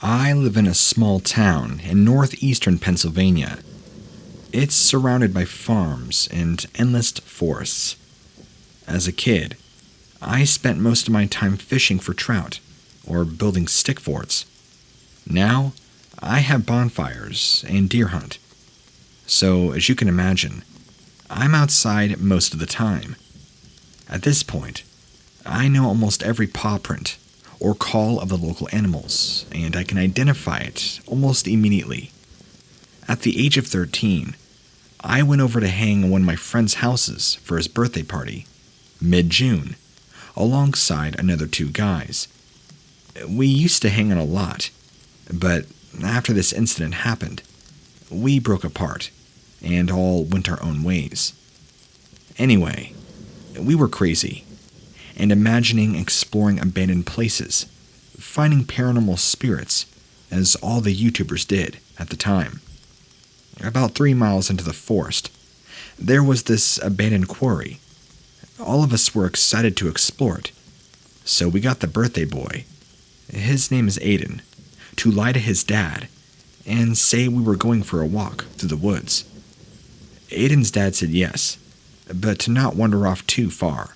I live in a small town in northeastern Pennsylvania. It's surrounded by farms and endless forests. As a kid, I spent most of my time fishing for trout or building stick forts. Now, I have bonfires and deer hunt. So, as you can imagine, I'm outside most of the time. At this point, I know almost every paw print or call of the local animals, and I can identify it almost immediately. At the age of 13, I went over to hang in one of my friend's houses for his birthday party, mid-June, alongside another two guys. We used to hang out a lot, but after this incident happened, we broke apart and all went our own ways. Anyway, we were crazy, and imagining exploring abandoned places, finding paranormal spirits, as all the YouTubers did at the time. About 3 miles into the forest, there was this abandoned quarry. All of us were excited to explore it, so we got the birthday boy, his name is Aiden, to lie to his dad and say we were going for a walk through the woods. Aiden's dad said yes, but to not wander off too far,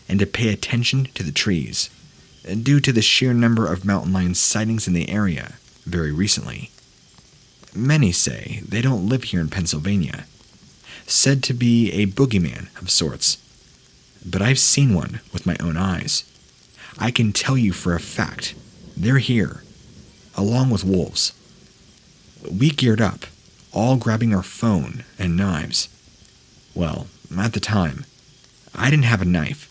and to pay attention to the trees, due to the sheer number of mountain lion sightings in the area very recently. Many say they don't live here in Pennsylvania, said to be a boogeyman of sorts, but I've seen one with my own eyes. I can tell you for a fact, they're here, along with wolves. We geared up, all grabbing our phone and knives. Well, at the time, I didn't have a knife,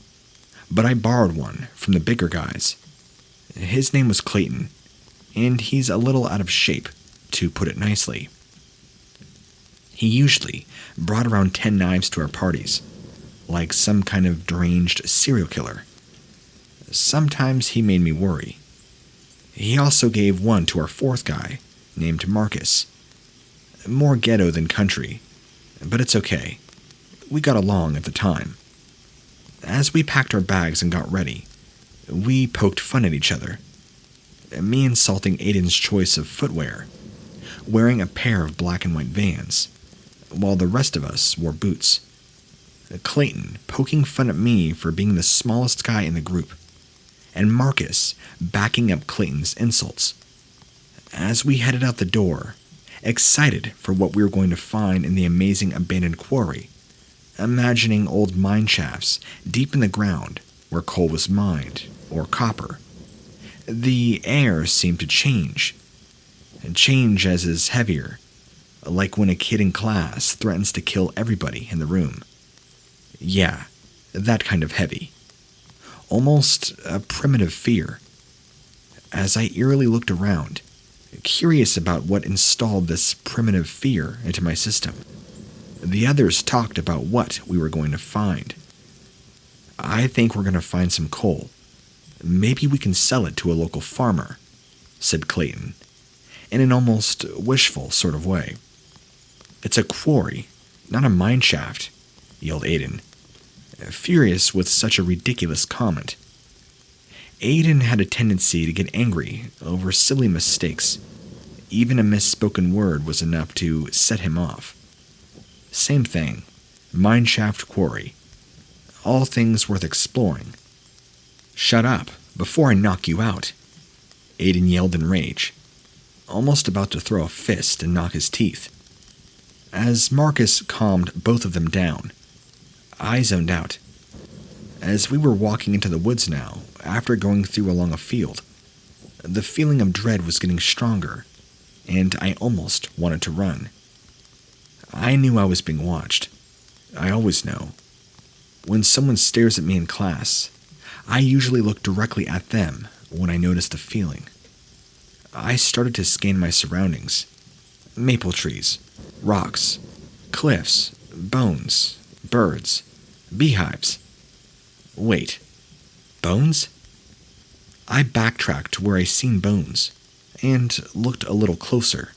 but I borrowed one from the bigger guys. His name was Clayton, and he's a little out of shape, to put it nicely. He usually brought around 10 knives to our parties, like some kind of deranged serial killer. Sometimes he made me worry. He also gave one to our fourth guy, named Marcus. More ghetto than country, but it's okay. We got along at the time. As we packed our bags and got ready, we poked fun at each other. Me insulting Aiden's choice of footwear, wearing a pair of black and white Vans, while the rest of us wore boots. Clayton poking fun at me for being the smallest guy in the group, and Marcus backing up Clayton's insults. As we headed out the door, excited for what we were going to find in the amazing abandoned quarry, imagining old mine shafts deep in the ground where coal was mined, or copper. The air seemed to change as is heavier, like when a kid in class threatens to kill everybody in the room. Yeah, that kind of heavy. Almost a primitive fear. As I eerily looked around, curious about what installed this primitive fear into my system, the others talked about what we were going to find. I think we're going to find some coal. Maybe we can sell it to a local farmer, said Clayton, in an almost wishful sort of way. It's a quarry, not a mine shaft, yelled Aiden, furious with such a ridiculous comment. Aiden had a tendency to get angry over silly mistakes. Even a misspoken word was enough to set him off. Same thing, mine shaft quarry. All things worth exploring. Shut up, before I knock you out, Aiden yelled in rage, almost about to throw a fist and knock his teeth. As Marcus calmed both of them down, I zoned out. As we were walking into the woods now, after going through along a field, the feeling of dread was getting stronger, and I almost wanted to run. I knew I was being watched. I always know. When someone stares at me in class, I usually look directly at them when I notice the feeling. I started to scan my surroundings. Maple trees, rocks, cliffs, bones, birds, beehives. Wait, bones? I backtracked to where I seen bones and looked a little closer.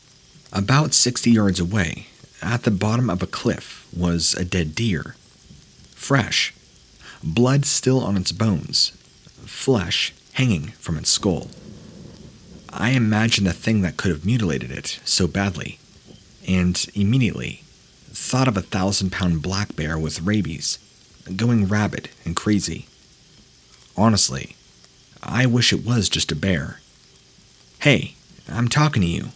About 60 yards away, at the bottom of a cliff, was a dead deer. Fresh, blood still on its bones, flesh hanging from its skull. I imagined the thing that could have mutilated it so badly, and immediately thought of a 1,000-pound black bear with rabies, going rabid and crazy. Honestly, I wish it was just a bear. Hey, I'm talking to you.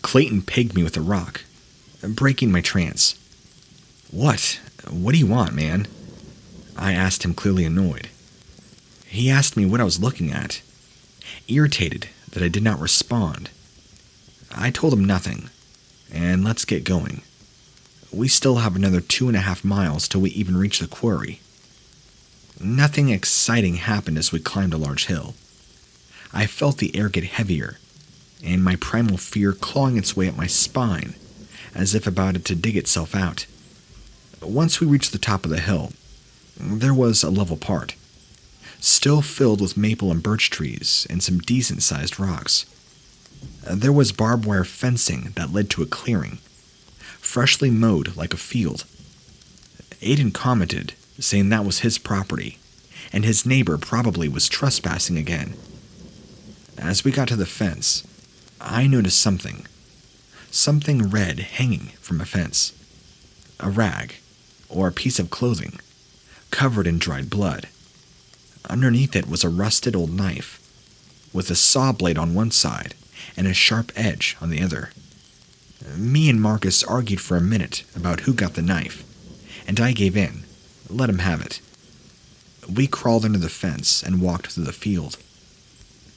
Clayton pegged me with a rock, breaking my trance. What? What do you want, man? I asked him, clearly annoyed. He asked me what I was looking at, irritated that I did not respond. I told him nothing, and let's get going. We still have another 2.5 miles till we even reach the quarry. Nothing exciting happened as we climbed a large hill. I felt the air get heavier, and my primal fear clawing its way up my spine, as if about to dig itself out. Once we reached the top of the hill, there was a level part, still filled with maple and birch trees and some decent-sized rocks. There was barbed wire fencing that led to a clearing, freshly mowed like a field. Aiden commented, saying that was his property, and his neighbor probably was trespassing again. As we got to the fence, I noticed something red hanging from a fence. A rag, or a piece of clothing, covered in dried blood. Underneath it was a rusted old knife, with a saw blade on one side and a sharp edge on the other. Me and Marcus argued for a minute about who got the knife, and I gave in, let him have it. We crawled under the fence and walked through the field.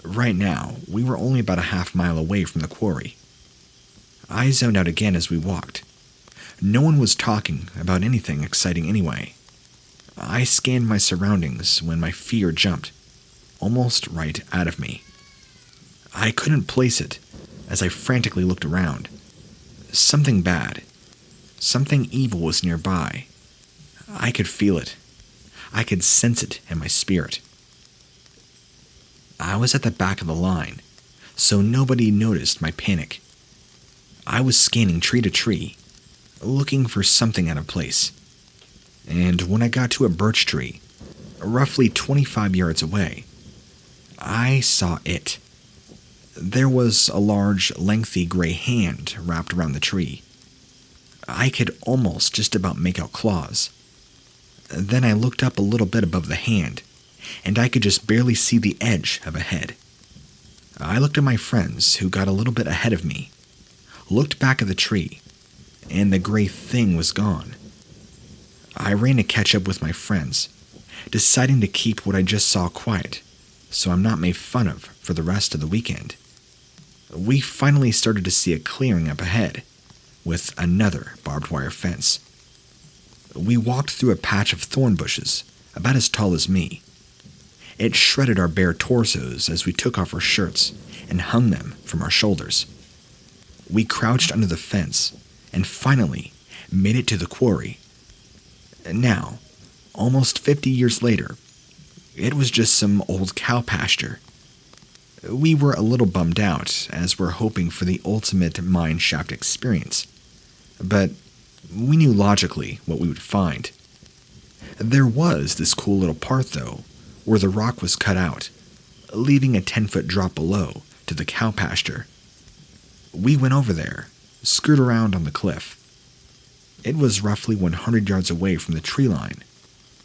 Right now, we were only about a half-mile away from the quarry. I zoned out again as we walked. No one was talking about anything exciting anyway. I scanned my surroundings when my fear jumped, almost right out of me. I couldn't place it as I frantically looked around. Something bad, something evil was nearby. I could feel it. I could sense it in my spirit. I was at the back of the line, so nobody noticed my panic. I was scanning tree to tree, looking for something out of place. And when I got to a birch tree, roughly 25 yards away, I saw it. There was a large, lengthy gray hand wrapped around the tree. I could almost just about make out claws. Then I looked up a little bit above the hand, and I could just barely see the edge of a head. I looked at my friends, who got a little bit ahead of me, looked back at the tree, and the gray thing was gone. I ran to catch up with my friends, deciding to keep what I just saw quiet, so I'm not made fun of for the rest of the weekend. We finally started to see a clearing up ahead, with another barbed wire fence. We walked through a patch of thorn bushes, about as tall as me. It shredded our bare torsos as we took off our shirts and hung them from our shoulders. We crouched under the fence and finally made it to the quarry. Now, almost 50 years later, it was just some old cow pasture. We were a little bummed out, as we're hoping for the ultimate mine shaft experience. But we knew logically what we would find. There was this cool little part, though, where the rock was cut out, leaving a 10-foot drop below to the cow pasture. We went over there, screwed around on the cliff. It was roughly 100 yards away from the tree line,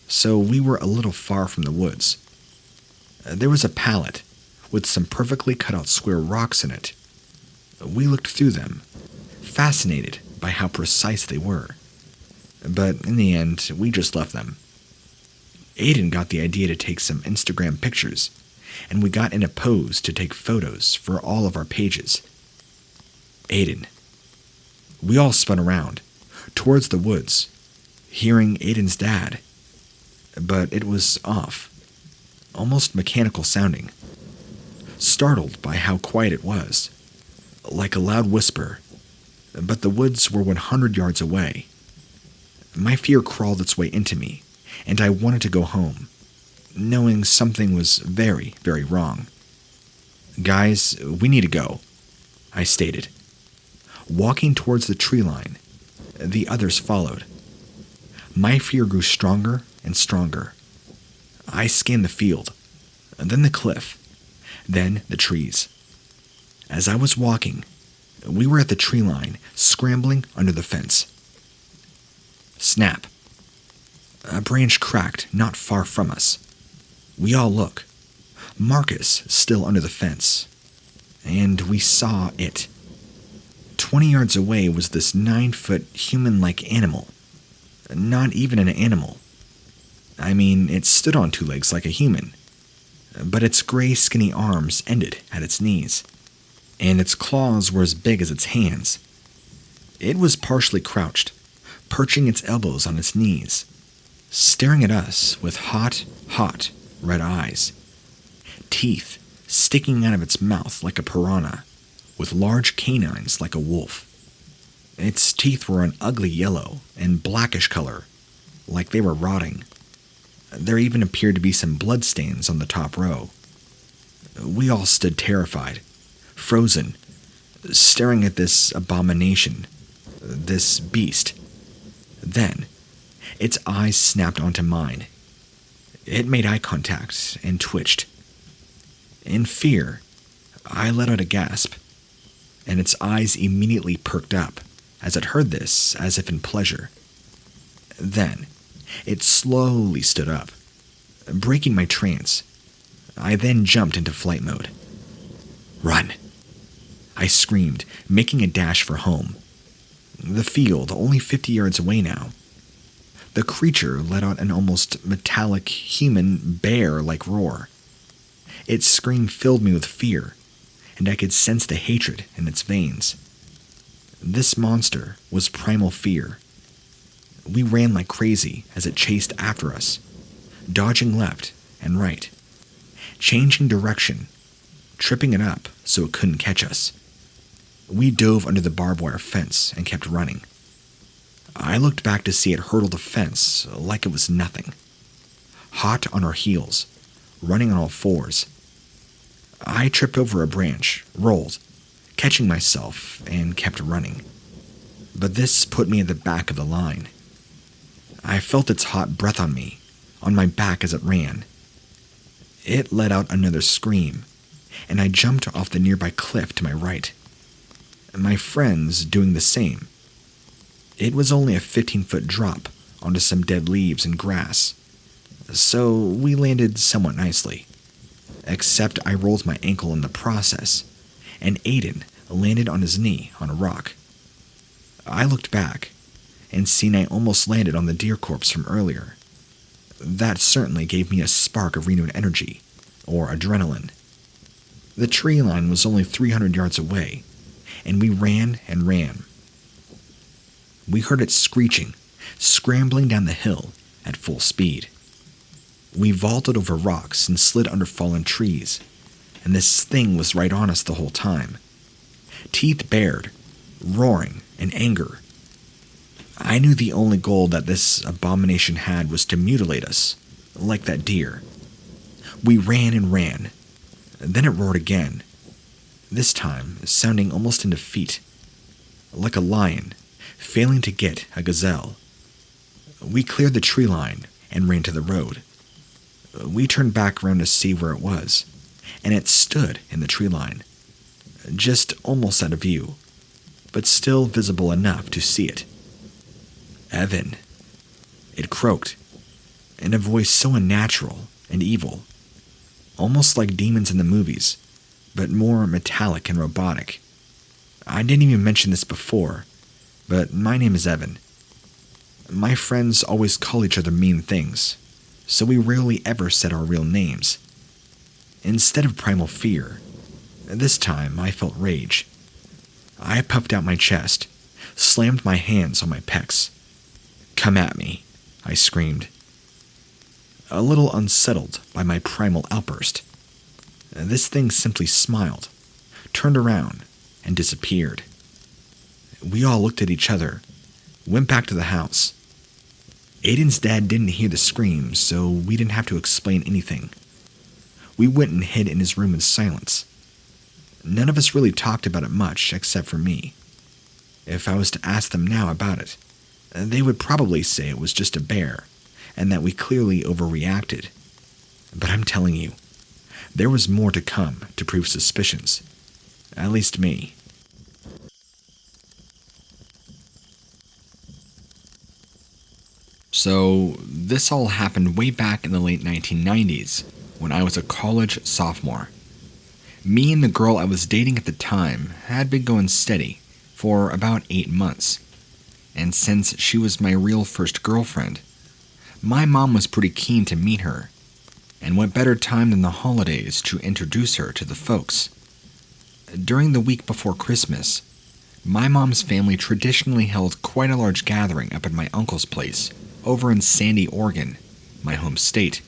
so we were a little far from the woods. There was a pallet with some perfectly cut out square rocks in it. We looked through them, fascinated by how precise they were. But in the end, we just left them. Aiden got the idea to take some Instagram pictures, and we got in a pose to take photos for all of our pages. Aiden. We all spun around, towards the woods, hearing Aiden's dad. But it was off, almost mechanical sounding. Startled by how quiet it was, like a loud whisper, but the woods were 100 yards away. My fear crawled its way into me, and I wanted to go home, knowing something was very, very wrong. Guys, we need to go, I stated. Walking towards the tree line, the others followed. My fear grew stronger and stronger. I scanned the field, then the cliff, then the trees. As I was walking, we were at the tree line, scrambling under the fence. Snap. A branch cracked not far from us. We all look. Marcus still under the fence. And we saw it. 20 yards away was this 9-foot human-like animal. Not even an animal. I mean, it stood on 2 legs like a human. But its gray, skinny arms ended at its knees. And its claws were as big as its hands. It was partially crouched, perching its elbows on its knees, staring at us with hot red eyes. Teeth sticking out of its mouth like a piranha, with large canines like a wolf. Its teeth were an ugly yellow and blackish color, like they were rotting. There even appeared to be some bloodstains on the top row. We all stood terrified, frozen, staring at this abomination, this beast. Then, its eyes snapped onto mine. It made eye contact and twitched. In fear, I let out a gasp, and its eyes immediately perked up as it heard this, as if in pleasure. Then, it slowly stood up, breaking my trance. I then jumped into flight mode. Run! I screamed, making a dash for home. The field, only 50 yards away now. The creature let out an almost metallic, human, bear-like roar. Its scream filled me with fear, and I could sense the hatred in its veins. This monster was primal fear. We ran like crazy as it chased after us, dodging left and right, changing direction, tripping it up so it couldn't catch us. We dove under the barbed wire fence and kept running. I looked back to see it hurdle the fence like it was nothing. Hot on our heels, running on all fours. I tripped over a branch, rolled, catching myself, and kept running. But this put me at the back of the line. I felt its hot breath on me, on my back as it ran. It let out another scream, and I jumped off the nearby cliff to my right. My friends doing the same. It was only a 15-foot drop onto some dead leaves and grass, so we landed somewhat nicely. Except I rolled my ankle in the process, and Aiden landed on his knee on a rock. I looked back, and seen I almost landed on the deer corpse from earlier. That certainly gave me a spark of renewed energy, or adrenaline. The tree line was only 300 yards away, and we ran and ran. We heard it screeching, scrambling down the hill at full speed. We vaulted over rocks and slid under fallen trees, and this thing was right on us the whole time. Teeth bared, roaring in anger. I knew the only goal that this abomination had was to mutilate us, like that deer. We ran and ran. Then it roared again, this time sounding almost in defeat, like a lion failing to get a gazelle. We cleared the tree line and ran to the road. We turned back around to see where it was, and it stood in the tree line, just almost out of view, but still visible enough to see it. Evan. It croaked, in a voice so unnatural and evil, almost like demons in the movies, but more metallic and robotic. I didn't even mention this before, but my name is Evan. My friends always call each other mean things, so we rarely ever said our real names. Instead of primal fear, this time I felt rage. I puffed out my chest, slammed my hands on my pecs. "Come at me," I screamed. A little unsettled by my primal outburst, this thing simply smiled, turned around, and disappeared. We all looked at each other, went back to the house. Aiden's dad didn't hear the scream, so we didn't have to explain anything. We went and hid in his room in silence. None of us really talked about it much, except for me. If I was to ask them now about it, they would probably say it was just a bear, and that we clearly overreacted. But I'm telling you, there was more to come to prove suspicions. At least me. So, this all happened way back in the late 1990s, when I was a college sophomore. Me and the girl I was dating at the time had been going steady for about 8 months. And since she was my real first girlfriend, my mom was pretty keen to meet her. And what better time than the holidays to introduce her to the folks? During the week before Christmas, my mom's family traditionally held quite a large gathering up at my uncle's place over in Sandy, Oregon, my home state.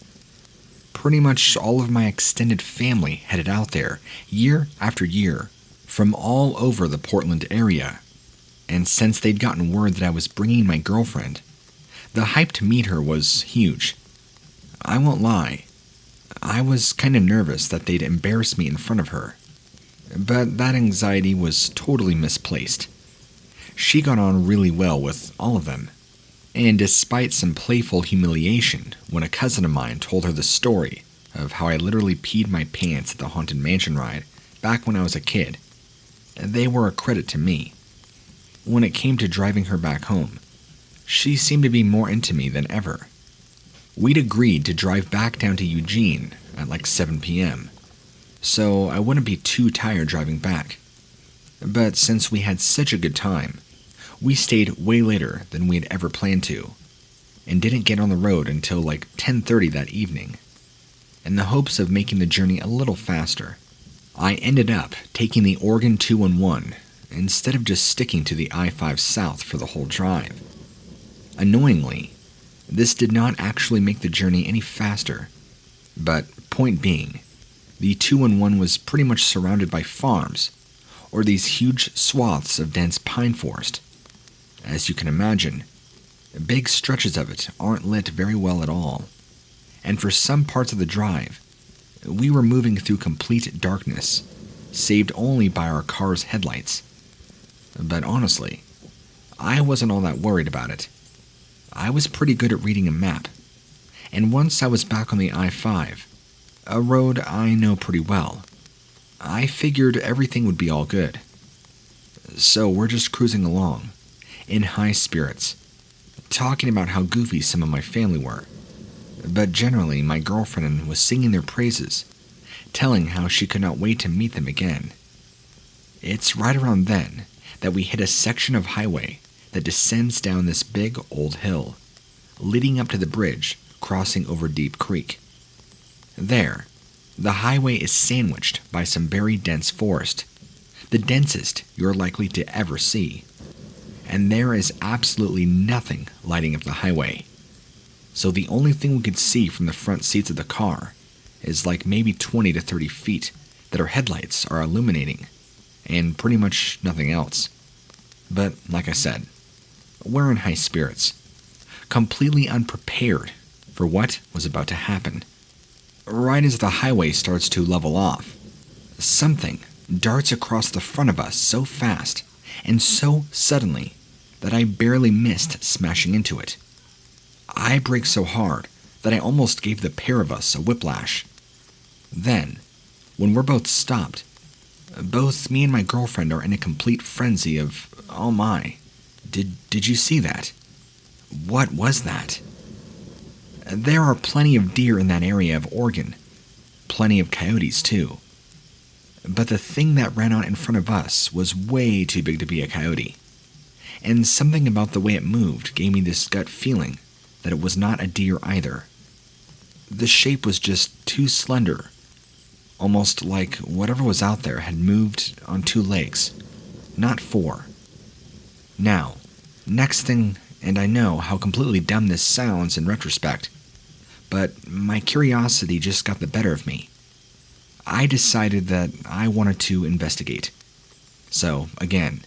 Pretty much all of my extended family headed out there year after year from all over the Portland area. And since they'd gotten word that I was bringing my girlfriend, the hype to meet her was huge. I won't lie, I was kind of nervous that they'd embarrass me in front of her. But that anxiety was totally misplaced. She got on really well with all of them. And despite some playful humiliation when a cousin of mine told her the story of how I literally peed my pants at the Haunted Mansion ride back when I was a kid, they were a credit to me. When it came to driving her back home, she seemed to be more into me than ever. We'd agreed to drive back down to Eugene at like 7 p.m., so I wouldn't be too tired driving back. But since we had such a good time, we stayed way later than we had ever planned to, and didn't get on the road until like 10:30 that evening. In the hopes of making the journey a little faster, I ended up taking the Oregon 211 instead of just sticking to the I-5 South for the whole drive. Annoyingly, this did not actually make the journey any faster, but point being, the 211 was pretty much surrounded by farms, or these huge swaths of dense pine forest. As you can imagine, big stretches of it aren't lit very well at all, and for some parts of the drive, we were moving through complete darkness, saved only by our car's headlights. But honestly, I wasn't all that worried about it. I was pretty good at reading a map, and once I was back on the I-5, a road I know pretty well, I figured everything would be all good. So we're just cruising along, in high spirits, talking about how goofy some of my family were. But generally, my girlfriend was singing their praises, telling how she could not wait to meet them again. It's right around then that we hit a section of highway that descends down this big old hill, leading up to the bridge crossing over Deep Creek. There, the highway is sandwiched by some very dense forest, the densest you're likely to ever see. And there is absolutely nothing lighting up the highway. So the only thing we could see from the front seats of the car is like maybe 20 to 30 feet that our headlights are illuminating, and pretty much nothing else. But like I said, we're in high spirits, completely unprepared for what was about to happen. Right as the highway starts to level off, something darts across the front of us so fast and so suddenly that I barely missed smashing into it. I brake so hard that I almost gave the pair of us a whiplash. Then, when we're both stopped, both me and my girlfriend are in a complete frenzy of, oh my, did you see that? What was that? There are plenty of deer in that area of Oregon, plenty of coyotes too. But the thing that ran out in front of us was way too big to be a coyote. And something about the way it moved gave me this gut feeling that it was not a deer either. The shape was just too slender, almost like whatever was out there had moved on 2 legs, not 4. Now, next thing, and I know how completely dumb this sounds in retrospect, but my curiosity just got the better of me. I decided that I wanted to investigate. So, again,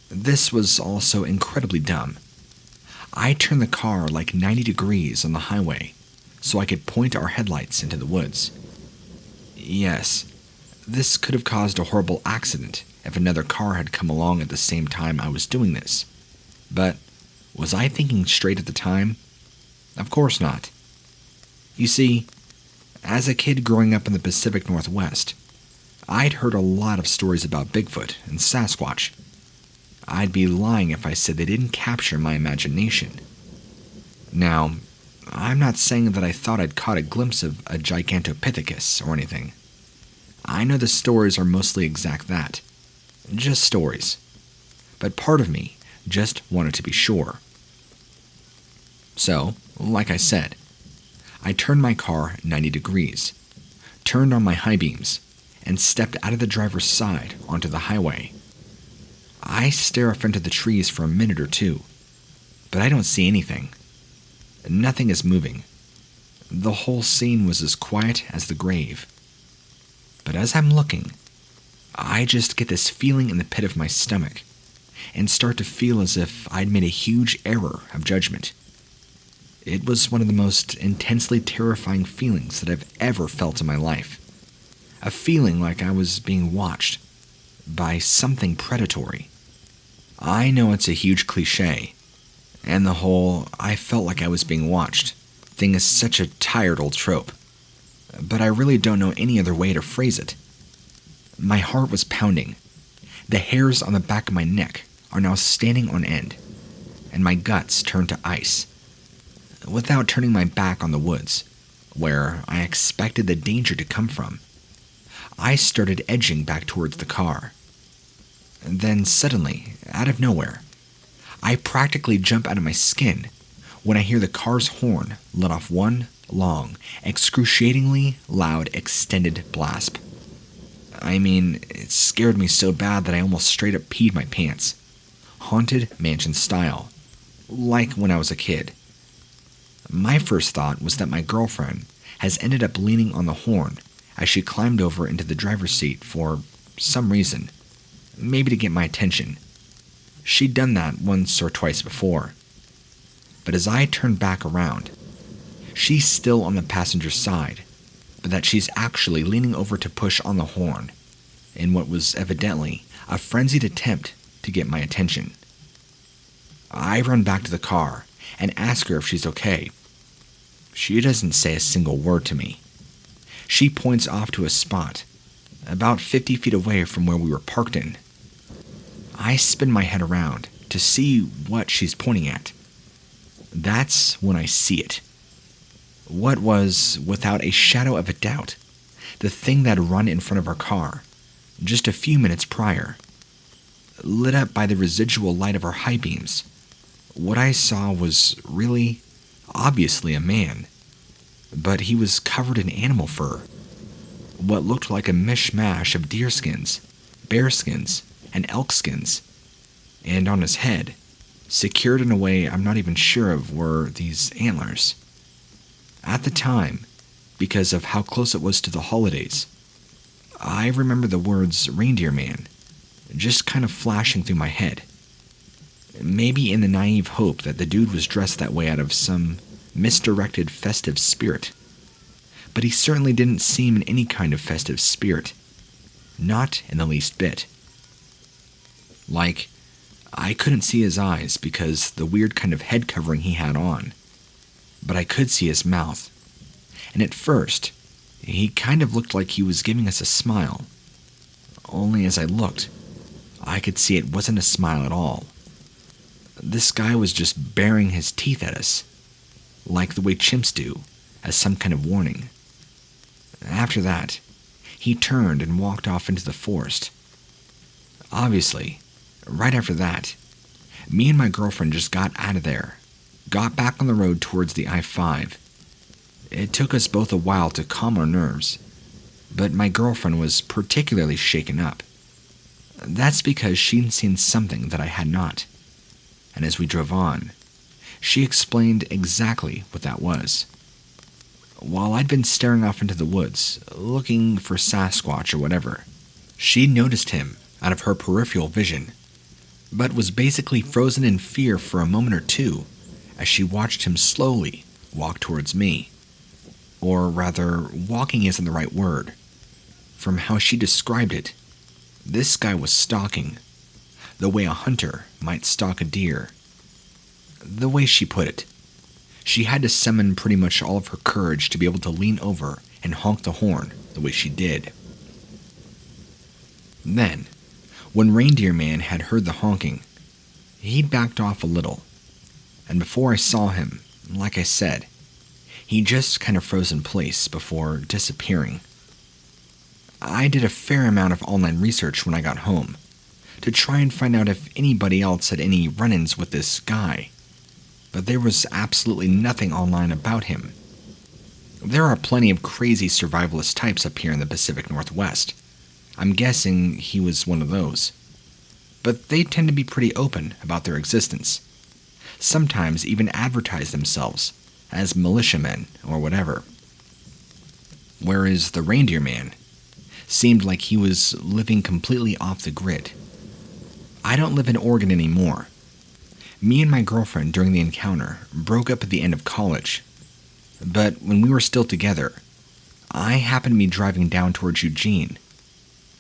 this was also incredibly dumb. I turned the car like 90 degrees on the highway so I could point our headlights into the woods. Yes, this could have caused a horrible accident if another car had come along at the same time I was doing this. But was I thinking straight at the time? Of course not. You see, as a kid growing up in the Pacific Northwest, I'd heard a lot of stories about Bigfoot and Sasquatch. I'd be lying if I said they didn't capture my imagination. Now, I'm not saying that I thought I'd caught a glimpse of a gigantopithecus or anything. I know the stories are mostly exact that. Just stories. But part of me just wanted to be sure. So, like I said, I turned my car 90 degrees, turned on my high beams, and stepped out of the driver's side onto the highway. I stare off into the trees for a minute or two, but I don't see anything. Nothing is moving. The whole scene was as quiet as the grave. But as I'm looking, I just get this feeling in the pit of my stomach and start to feel as if I'd made a huge error of judgment. It was one of the most intensely terrifying feelings that I've ever felt in my life. A feeling like I was being watched by something predatory. I know it's a huge cliche, and the whole "I felt like I was being watched" thing is such a tired old trope, but I really don't know any other way to phrase it. My heart was pounding. The hairs on the back of my neck are now standing on end, and my guts turned to ice. Without turning my back on the woods, where I expected the danger to come from, I started edging back towards the car. And then suddenly, out of nowhere, I practically jump out of my skin when I hear the car's horn let off one long, excruciatingly loud extended blast. I mean, it scared me so bad that I almost straight up peed my pants. Haunted mansion style, like when I was a kid. My first thought was that my girlfriend has ended up leaning on the horn as she climbed over into the driver's seat for some reason, maybe to get my attention. She'd done that once or twice before. But as I turned back around, she's still on the passenger side, but that she's actually leaning over to push on the horn, in what was evidently a frenzied attempt to get my attention. I run back to the car and ask her if she's okay. She doesn't say a single word to me. She points off to a spot, about 50 feet away from where we were parked in. I spin my head around to see what she's pointing at. That's when I see it. What was, without a shadow of a doubt, the thing that had run in front of our car just a few minutes prior. Lit up by the residual light of our high beams, what I saw was really, obviously a man, but he was covered in animal fur. What looked like a mishmash of deer skins, bear skins, and elk skins. And on his head, secured in a way I'm not even sure of, were these antlers. At the time, because of how close it was to the holidays, I remember the words "reindeer man" just kind of flashing through my head. Maybe in the naive hope that the dude was dressed that way out of some misdirected festive spirit. But he certainly didn't seem in any kind of festive spirit. Not in the least bit. Like, I couldn't see his eyes because the weird kind of head covering he had on. But I could see his mouth. And at first, he kind of looked like he was giving us a smile. Only as I looked, I could see it wasn't a smile at all. This guy was just baring his teeth at us, like the way chimps do, as some kind of warning. After that, he turned and walked off into the forest. Obviously, right after that, me and my girlfriend just got out of there, got back on the road towards the I-5. It took us both a while to calm our nerves, but my girlfriend was particularly shaken up. That's because she'd seen something that I had not. And as we drove on, she explained exactly what that was. While I'd been staring off into the woods, looking for Sasquatch or whatever, she noticed him out of her peripheral vision, but was basically frozen in fear for a moment or two as she watched him slowly walk towards me. Or rather, walking isn't the right word. From how she described it, this guy was stalking, the way a hunter might stalk a deer. The way she put it, she had to summon pretty much all of her courage to be able to lean over and honk the horn the way she did. Then, when Reindeer Man had heard the honking, he'd backed off a little, and before I saw him, like I said, he just kind of froze in place before disappearing. I did a fair amount of online research when I got home to try and find out if anybody else had any run-ins with this guy, but there was absolutely nothing online about him. There are plenty of crazy survivalist types up here in the Pacific Northwest. I'm guessing he was one of those. But they tend to be pretty open about their existence. Sometimes even advertise themselves as militiamen or whatever. Whereas the Reindeer Man seemed like he was living completely off the grid. I don't live in Oregon anymore. Me and my girlfriend during the encounter broke up at the end of college. But when we were still together, I happened to be driving down towards Eugene.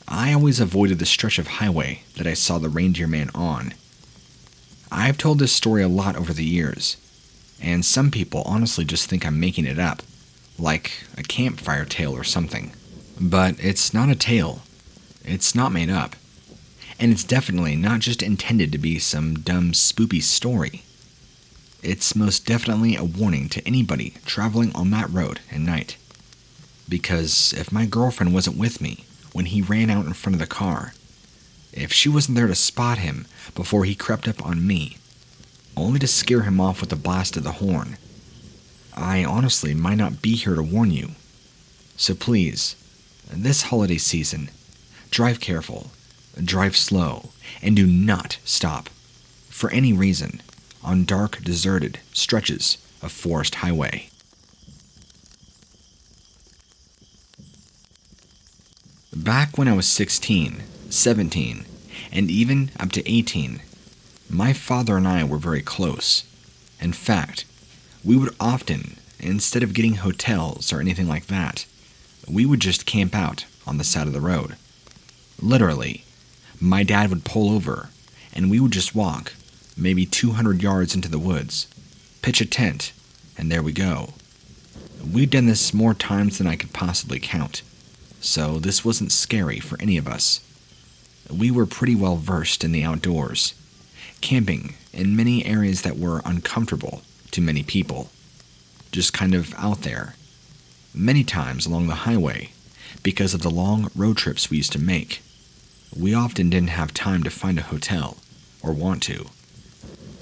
I always avoided the stretch of highway that I saw the Reindeer Man on. I've told this story a lot over the years, and some people honestly just think I'm making it up, like a campfire tale or something. But it's not a tale. It's not made up. And it's definitely not just intended to be some dumb, spoopy story. It's most definitely a warning to anybody traveling on that road at night. Because if my girlfriend wasn't with me when he ran out in front of the car, if she wasn't there to spot him before he crept up on me, only to scare him off with a blast of the horn, I honestly might not be here to warn you. So please, this holiday season, drive careful, drive slow, and do not stop, for any reason, on dark, deserted stretches of forest highway. Back when I was 16, 17, and even up to 18, my father and I were very close. In fact, we would often, instead of getting hotels or anything like that, we would just camp out on the side of the road. Literally, my dad would pull over, and we would just walk, maybe 200 yards into the woods, pitch a tent, and there we go. We'd done this more times than I could possibly count, so this wasn't scary for any of us. We were pretty well versed in the outdoors, camping in many areas that were uncomfortable to many people, just kind of out there, many times along the highway because of the long road trips we used to make. We often didn't have time to find a hotel, or want to.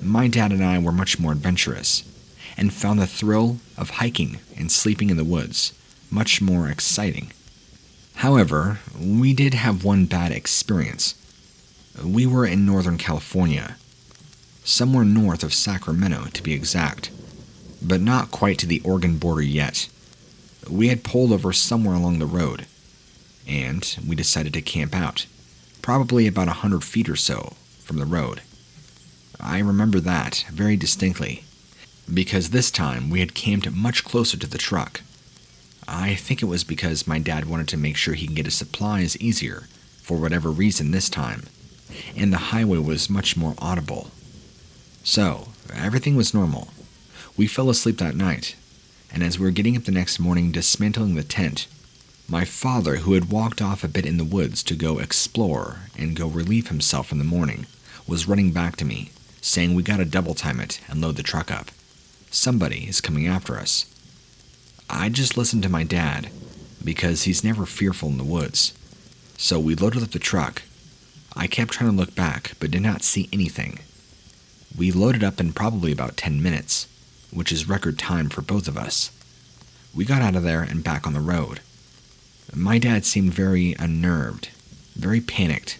My dad and I were much more adventurous, and found the thrill of hiking and sleeping in the woods much more exciting. However, we did have one bad experience. We were in Northern California, somewhere north of Sacramento to be exact, but not quite to the Oregon border yet. We had pulled over somewhere along the road, and we decided to camp out, probably about 100 feet or so from the road. I remember that very distinctly, because this time we had camped much closer to the truck. I think it was because my dad wanted to make sure he can get his supplies easier, for whatever reason this time, and the highway was much more audible. So, everything was normal. We fell asleep that night, and as we were getting up the next morning dismantling the tent, my father, who had walked off a bit in the woods to go explore and go relieve himself in the morning, was running back to me, saying we gotta double time it and load the truck up. Somebody is coming after us. I just listened to my dad, because he's never fearful in the woods. So we loaded up the truck. I kept trying to look back, but did not see anything. We loaded up in probably about 10 minutes, which is record time for both of us. We got out of there and back on the road. My dad seemed very unnerved, very panicked,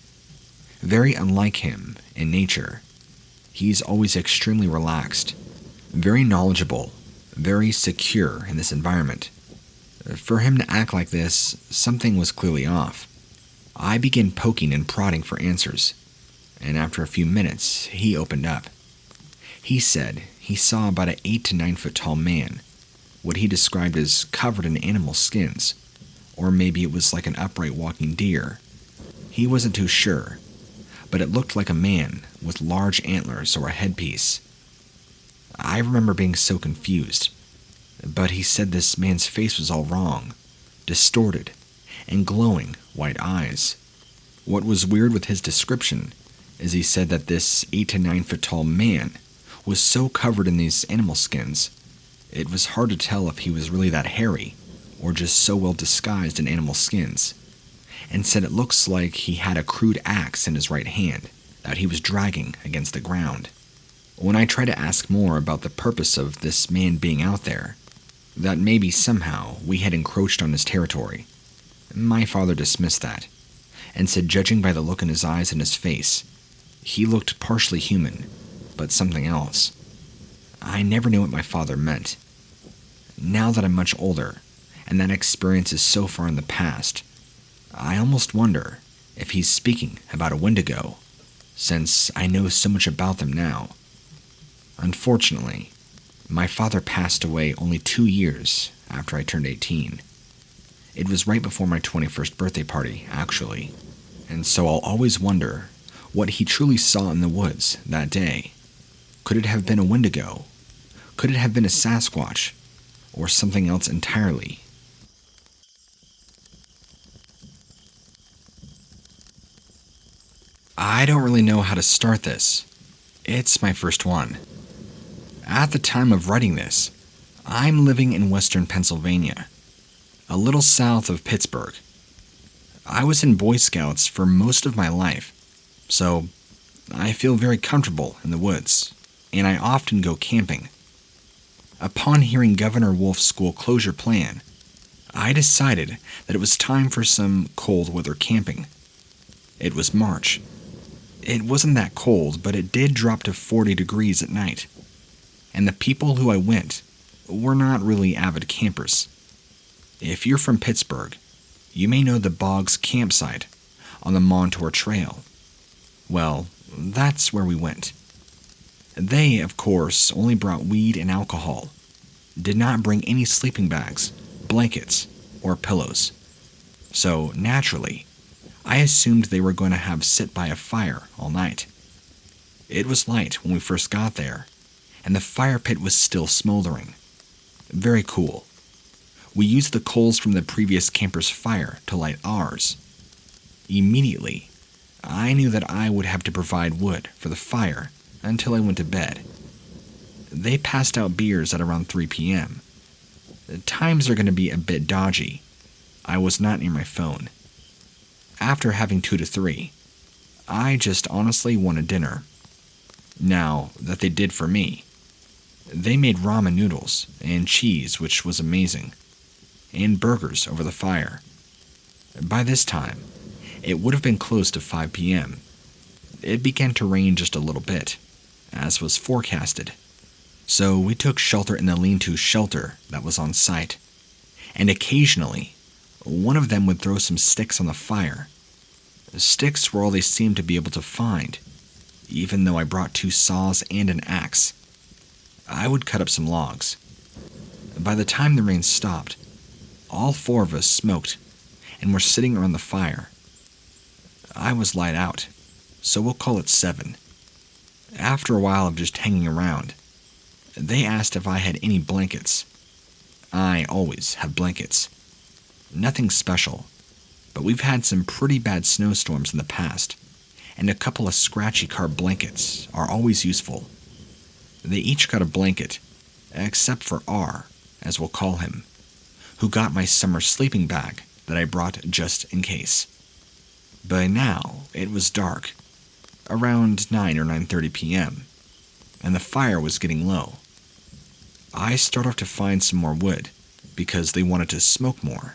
very unlike him in nature. He's always extremely relaxed, very knowledgeable, very secure in this environment. For him to act like this, something was clearly off. I began poking and prodding for answers, and after a few minutes, he opened up. He said he saw about an 8 to 9 foot tall man, what he described as covered in animal skins, or maybe it was like an upright walking deer. He wasn't too sure, but it looked like a man with large antlers or a headpiece. I remember being so confused, but he said this man's face was all wrong, distorted, and glowing white eyes. What was weird with his description is he said that this 8 to 9 foot tall man was so covered in these animal skins, it was hard to tell if he was really that hairy or just so well disguised in animal skins, and said it looks like he had a crude axe in his right hand that he was dragging against the ground. When I tried to ask more about the purpose of this man being out there, that maybe somehow we had encroached on his territory, my father dismissed that, and said judging by the look in his eyes and his face, he looked partially human, but something else. I never knew what my father meant. Now that I'm much older, and that experience is so far in the past, I almost wonder if he's speaking about a Wendigo, since I know so much about them now. Unfortunately, my father passed away only 2 years after I turned 18. It was right before my 21st birthday party, actually, and so I'll always wonder what he truly saw in the woods that day. Could it have been a Wendigo? Could it have been a Sasquatch? Or something else entirely? I don't really know how to start this. It's my first one. At the time of writing this, I'm living in western Pennsylvania, a little south of Pittsburgh. I was in Boy Scouts for most of my life, so I feel very comfortable in the woods, and I often go camping. Upon hearing Governor Wolf's school closure plan, I decided that it was time for some cold weather camping. It was March. It wasn't that cold, but it did drop to 40 degrees at night, and the people who I went were not really avid campers. If you're from Pittsburgh, you may know the Boggs campsite on the Montour Trail. Well, that's where we went. They, of course, only brought weed and alcohol, did not bring any sleeping bags, blankets, or pillows. So, naturally, I assumed they were going to have sit by a fire all night. It was light when we first got there, and the fire pit was still smoldering. Very cool. We used the coals from the previous camper's fire to light ours. Immediately, I knew that I would have to provide wood for the fire until I went to bed. They passed out beers at around 3 p.m. The times are going to be a bit dodgy. I was not near my phone. After having 2 to 3, I just honestly wanted dinner. Now, that they did for me. They made ramen noodles and cheese, which was amazing, and burgers over the fire. By this time, it would have been close to 5 p.m. It began to rain just a little bit, as was forecasted. So we took shelter in the lean-to shelter that was on site, and occasionally, one of them would throw some sticks on the fire. The sticks were all they seemed to be able to find, even though I brought 2 saws and an axe. I would cut up some logs. By the time the rain stopped, all 4 of us smoked and were sitting around the fire. I was light out, so we'll call it 7. After a while of just hanging around, they asked if I had any blankets. I always have blankets. Nothing special, but we've had some pretty bad snowstorms in the past, and a couple of scratchy car blankets are always useful. They each got a blanket, except for R, as we'll call him, who got my summer sleeping bag that I brought just in case. By now, it was dark, around 9 or 9:30 p.m., and the fire was getting low. I start off to find some more wood, because they wanted to smoke more.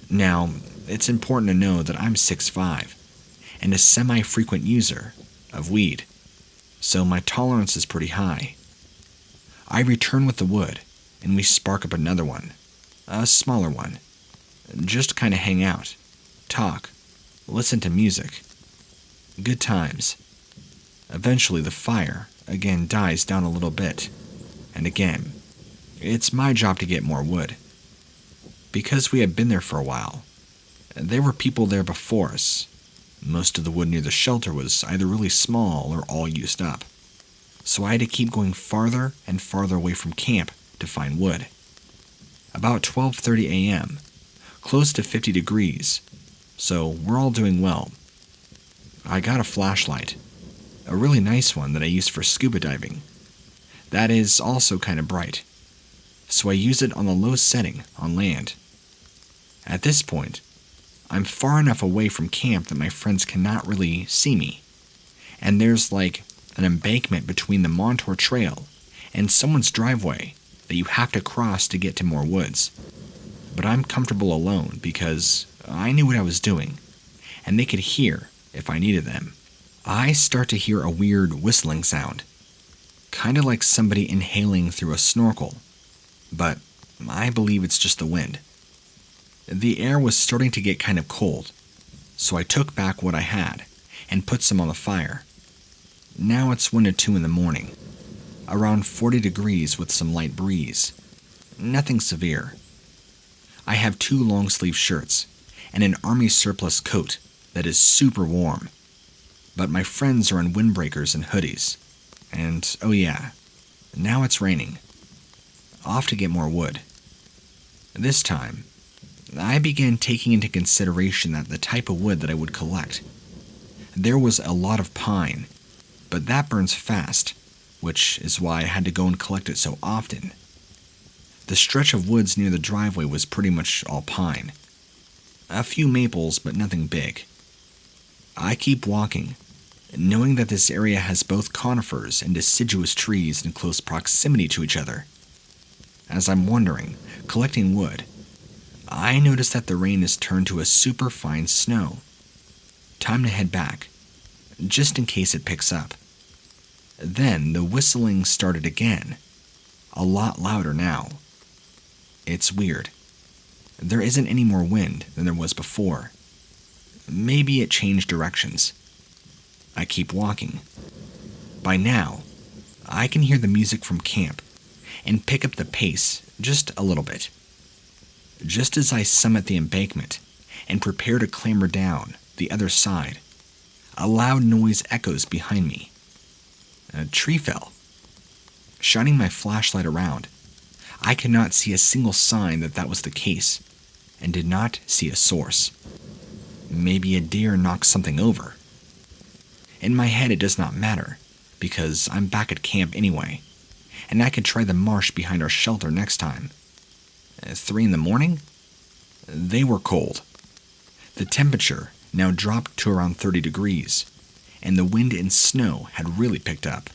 Now, it's important to know that I'm 6'5", and a semi-frequent user of weed, so my tolerance is pretty high. I return with the wood, and we spark up another one, a smaller one, just to kind of hang out, talk, listen to music. Good times. Eventually the fire again dies down a little bit, and again, it's my job to get more wood. Because we had been there for a while, there were people there before us. Most of the wood near the shelter was either really small or all used up, so I had to keep going farther and farther away from camp to find wood. About 12:30 a.m., close to 50 degrees, so we're all doing well I got a flashlight, a really nice one that I used for scuba diving. That is also kind of bright, so I use it on the low setting on land. At this point, I'm far enough away from camp that my friends cannot really see me, and there's like an embankment between the Montour Trail and someone's driveway that you have to cross to get to more woods. But I'm comfortable alone because I knew what I was doing, and they could hear if I needed them. I start to hear a weird whistling sound, kind of like somebody inhaling through a snorkel, but I believe it's just the wind. The air was starting to get kind of cold, so I took back what I had and put some on the fire. Now it's 1 to 2 in the morning, around 40 degrees with some light breeze. Nothing severe. I have 2 long-sleeve shirts and an army surplus coat that is super warm, but my friends are in windbreakers and hoodies. And oh yeah, now it's raining. Off to get more wood. This time, I began taking into consideration that the type of wood that I would collect. There was a lot of pine, but that burns fast, which is why I had to go and collect it so often. The stretch of woods near the driveway was pretty much all pine. A few maples, but nothing big. I keep walking, knowing that this area has both conifers and deciduous trees in close proximity to each other. As I'm wandering, collecting wood, I notice that the rain has turned to a super fine snow. Time to head back, just in case it picks up. Then the whistling started again, a lot louder now. It's weird. There isn't any more wind than there was before. Maybe it changed directions. I keep walking. By now, I can hear the music from camp and pick up the pace just a little bit. Just as I summit the embankment and prepare to clamber down the other side, a loud noise echoes behind me. A tree fell. Shining my flashlight around, I could not see a single sign that that was the case, and did not see a source. Maybe a deer knocked something over. In my head, it does not matter, because I'm back at camp anyway, and I could try the marsh behind our shelter next time. 3 in the morning? They were cold. The temperature now dropped to around 30 degrees, and the wind and snow had really picked up.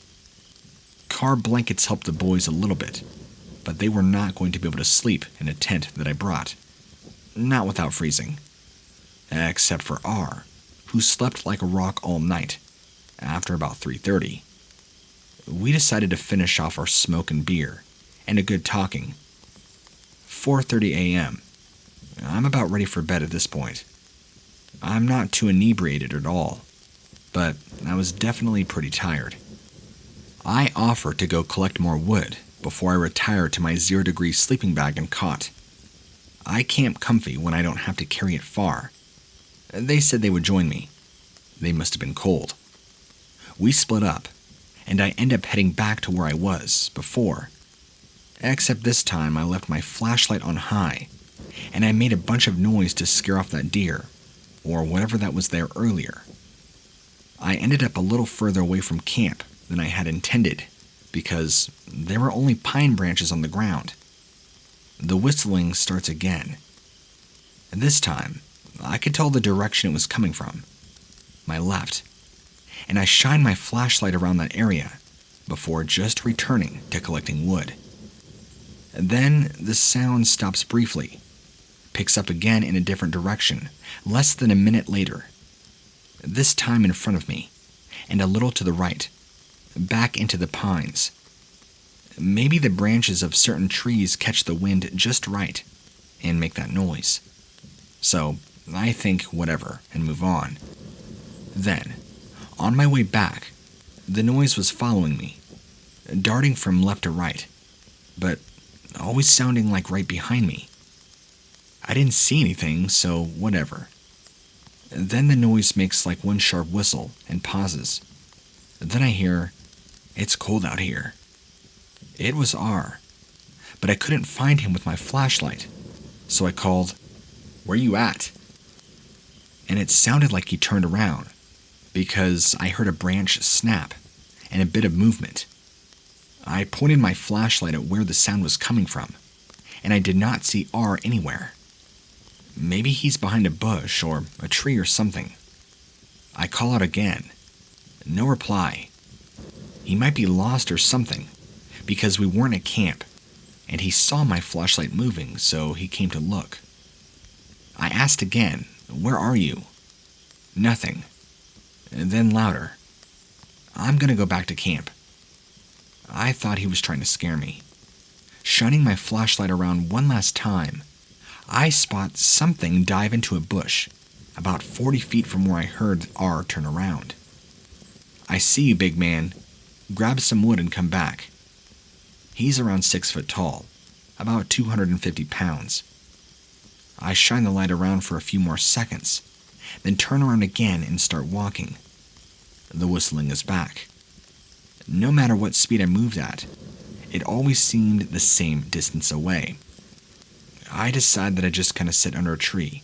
Car blankets helped the boys a little bit, but they were not going to be able to sleep in a tent that I brought. Not without freezing. Except for R, who slept like a rock all night, after about 3:30. We decided to finish off our smoke and beer, and a good talking. 4:30 a.m. I'm about ready for bed at this point. I'm not too inebriated at all, but I was definitely pretty tired. I offered to go collect more wood before I retire to my 0-degree sleeping bag and cot. I camp comfy when I don't have to carry it far. They said they would join me. They must have been cold. We split up, and I end up heading back to where I was before. Except this time I left my flashlight on high, and I made a bunch of noise to scare off that deer, or whatever that was there earlier. I ended up a little further away from camp than I had intended, because there were only pine branches on the ground. The whistling starts again. And this time, I could tell the direction it was coming from, my left, and I shine my flashlight around that area before just returning to collecting wood. Then the sound stops briefly, picks up again in a different direction, less than a minute later. This time in front of me, and a little to the right, back into the pines. Maybe the branches of certain trees catch the wind just right and make that noise. So I think whatever and move on. Then, on my way back, the noise was following me, darting from left to right, but always sounding like right behind me. I didn't see anything, so whatever. Then the noise makes like one sharp whistle and pauses. Then I hear, "It's cold out here." It was R, but I couldn't find him with my flashlight, so I called, "Where you at?" And it sounded like he turned around, because I heard a branch snap and a bit of movement. I pointed my flashlight at where the sound was coming from, and I did not see R anywhere. Maybe he's behind a bush or a tree or something. I call out again. No reply. He might be lost or something, because we weren't at camp, and he saw my flashlight moving, so he came to look. I asked again, "Where are you?" Nothing. And then louder. "I'm gonna go back to camp." I thought he was trying to scare me. Shining my flashlight around one last time, I spot something dive into a bush, about 40 feet from where I heard R turn around. "I see you, big man. Grab some wood and come back." He's around 6 foot tall, about 250 pounds. I shine the light around for a few more seconds, then turn around again and start walking. The whistling is back. No matter what speed I moved at, it always seemed the same distance away. I decide that I just kind of sit under a tree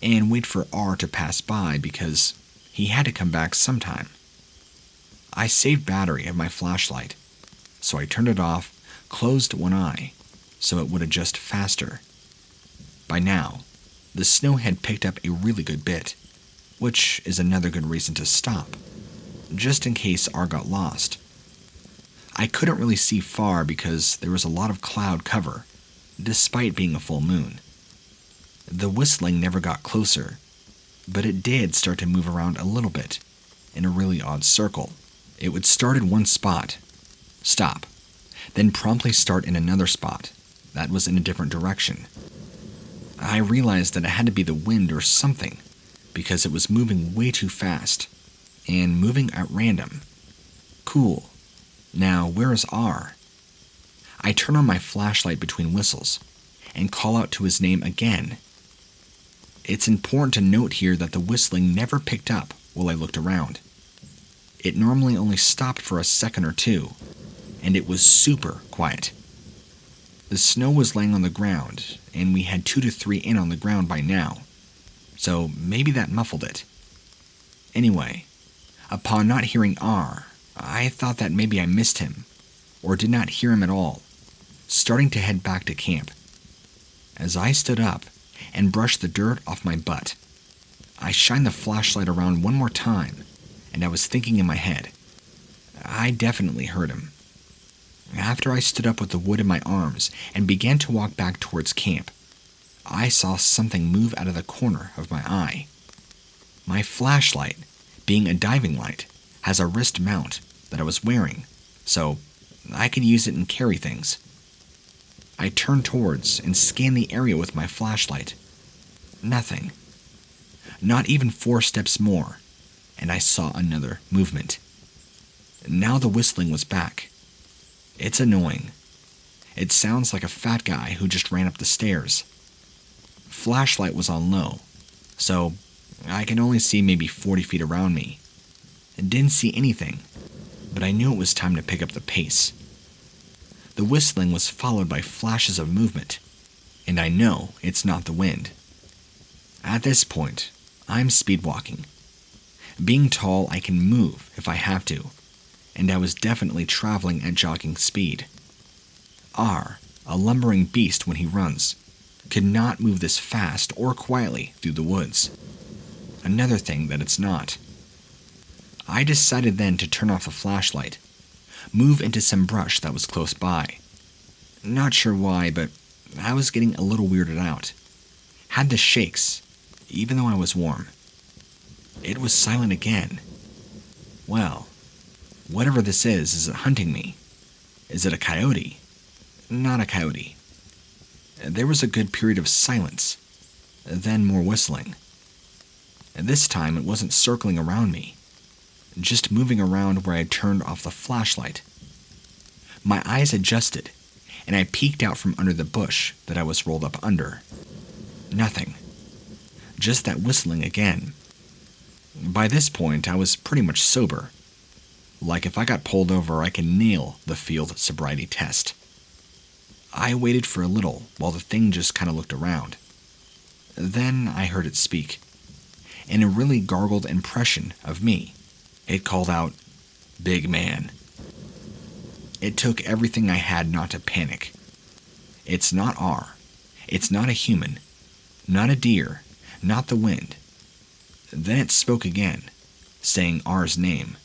and wait for R to pass by because he had to come back sometime. I saved battery of my flashlight, so I turned it off, closed one eye, so it would adjust faster. By now, the snow had picked up a really good bit, which is another good reason to stop, just in case R got lost. I couldn't really see far because there was a lot of cloud cover, despite being a full moon. The whistling never got closer, but it did start to move around a little bit, in a really odd circle. It would start in one spot, stop, then promptly start in another spot that was in a different direction. I realized that it had to be the wind or something, because it was moving way too fast, and moving at random. Cool. Now, where is R? I turn on my flashlight between whistles, and call out to his name again. It's important to note here that the whistling never picked up while I looked around. It normally only stopped for a second or two, and it was super quiet. The snow was laying on the ground, and we had 2 to 3 in on the ground by now, so maybe that muffled it. Anyway, upon not hearing R, I thought that maybe I missed him, or did not hear him at all, starting to head back to camp. As I stood up and brushed the dirt off my butt, I shined the flashlight around one more time, and I was thinking in my head, I definitely heard him. After I stood up with the wood in my arms and began to walk back towards camp, I saw something move out of the corner of my eye. My flashlight, being a diving light, has a wrist mount that I was wearing, so I could use it and carry things. I turned towards and scanned the area with my flashlight. Nothing. Not even 4 steps more, and I saw another movement. Now the whistling was back. It's annoying. It sounds like a fat guy who just ran up the stairs. Flashlight was on low, so I could only see maybe 40 feet around me. I didn't see anything, but I knew it was time to pick up the pace. The whistling was followed by flashes of movement, and I know it's not the wind. At this point, I'm speedwalking. Being tall, I can move if I have to, and I was definitely traveling at jogging speed. R, a lumbering beast when he runs, could not move this fast or quietly through the woods. Another thing that it's not. I decided then to turn off the flashlight, move into some brush that was close by. Not sure why, but I was getting a little weirded out. Had the shakes, even though I was warm. It was silent again. Well, whatever this is it hunting me? Is it a coyote? Not a coyote. There was a good period of silence, then more whistling. This time it wasn't circling around me, just moving around where I turned off the flashlight. My eyes adjusted, and I peeked out from under the bush that I was rolled up under. Nothing. Just that whistling again. By this point, I was pretty much sober. Like if I got pulled over, I could nail the field sobriety test. I waited for a little while the thing just kind of looked around. Then I heard it speak, in a really gargled impression of me, It called out, "Big man." It took everything I had not to panic. It's not R. It's not a human. Not a deer. Not the wind. Then it spoke again, saying R's name,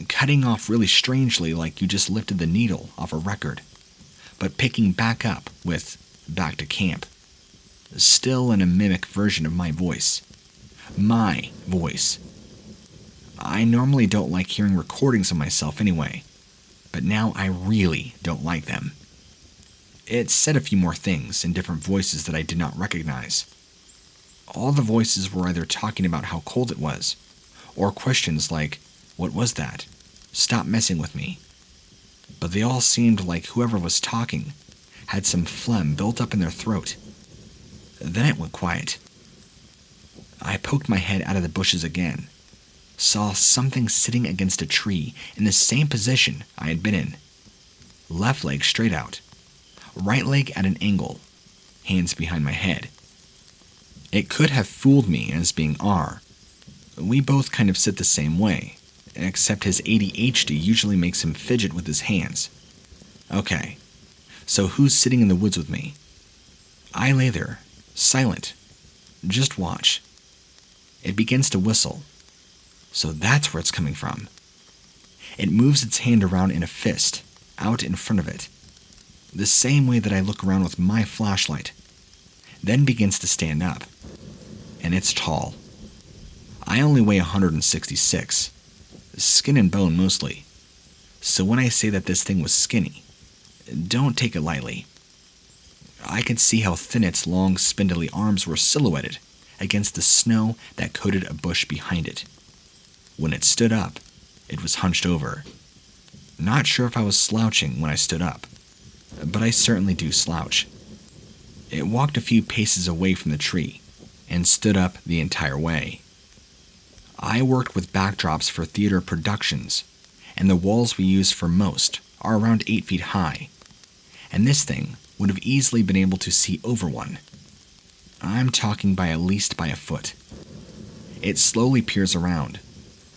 cutting off really strangely like you just lifted the needle off a record, but picking back up with "back to camp." Still in a mimic version of my voice. My voice. I normally don't like hearing recordings of myself anyway, but now I really don't like them. It said a few more things in different voices that I did not recognize. All the voices were either talking about how cold it was, or questions like, "What was that? Stop messing with me." But they all seemed like whoever was talking had some phlegm built up in their throat. Then it went quiet. I poked my head out of the bushes again, saw something sitting against a tree in the same position I had been in. Left leg straight out, right leg at an angle, hands behind my head. It could have fooled me as being R. We both kind of sit the same way, except his ADHD usually makes him fidget with his hands. Okay, so who's sitting in the woods with me? I lay there, silent. Just watch. It begins to whistle. So that's where it's coming from. It moves its hand around in a fist, out in front of it, the same way that I look around with my flashlight, then begins to stand up. And it's tall. I only weigh 166, skin and bone mostly. So when I say that this thing was skinny, don't take it lightly. I could see how thin its long, spindly arms were silhouetted against the snow that coated a bush behind it. When it stood up, it was hunched over. Not sure if I was slouching when I stood up, but I certainly do slouch. It walked a few paces away from the tree and stood up the entire way. I worked with backdrops for theater productions, and the walls we use for most are around 8 feet high, and this thing would have easily been able to see over one. I'm talking by at least by a foot. It slowly peers around,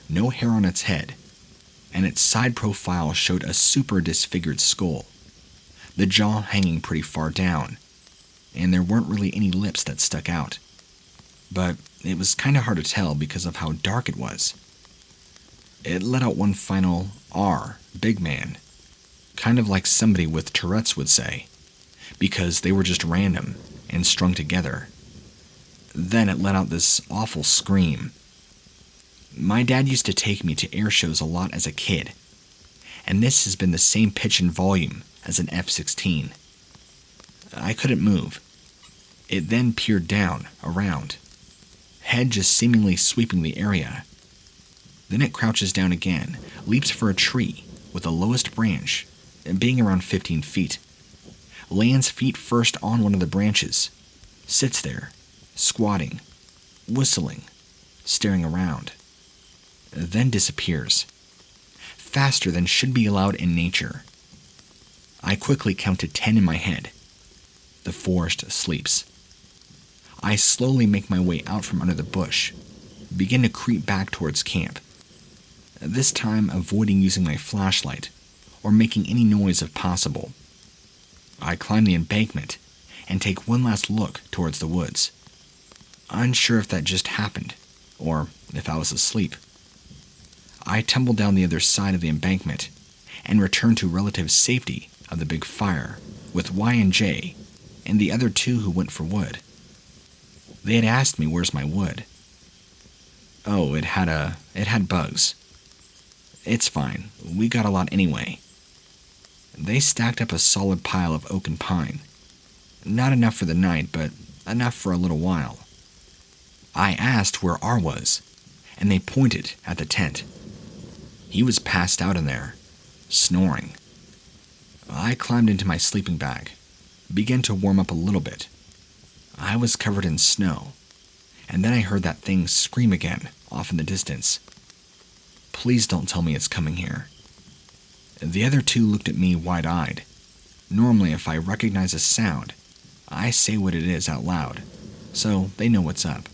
no hair on its head, and its side profile showed a super disfigured skull, the jaw hanging pretty far down, and there weren't really any lips that stuck out. But it was kind of hard to tell because of how dark it was. It let out one final R, big man, kind of like somebody with Tourette's would say, because they were just random and strung together. Then it let out this awful scream. My dad used to take me to air shows a lot as a kid, and this has been the same pitch and volume as an F-16. I couldn't move. It then peered down, around, head just seemingly sweeping the area. Then it crouches down again, leaps for a tree with the lowest branch, being around 15 feet, lands feet first on one of the branches, sits there, squatting, whistling, staring around, then disappears, faster than should be allowed in nature. I quickly counted 10 in my head. The forest sleeps. I slowly make my way out from under the bush, begin to creep back towards camp, this time avoiding using my flashlight or making any noise if possible. I climb the embankment and take one last look towards the woods, unsure if that just happened or if I was asleep. I tumble down the other side of the embankment and return to relative safety of the big fire with Y and J and the other two who went for wood. They had asked me where's my wood. Oh, it had bugs. It's fine, we got a lot anyway. They stacked up a solid pile of oak and pine. Not enough for the night, but enough for a little while. I asked where R was, and they pointed at the tent. He was passed out in there, snoring. I climbed into my sleeping bag, began to warm up a little bit. I was covered in snow, and then I heard that thing scream again, off in the distance. Please don't tell me it's coming here. The other two looked at me wide-eyed. Normally, if I recognize a sound, I say what it is out loud, so they know what's up.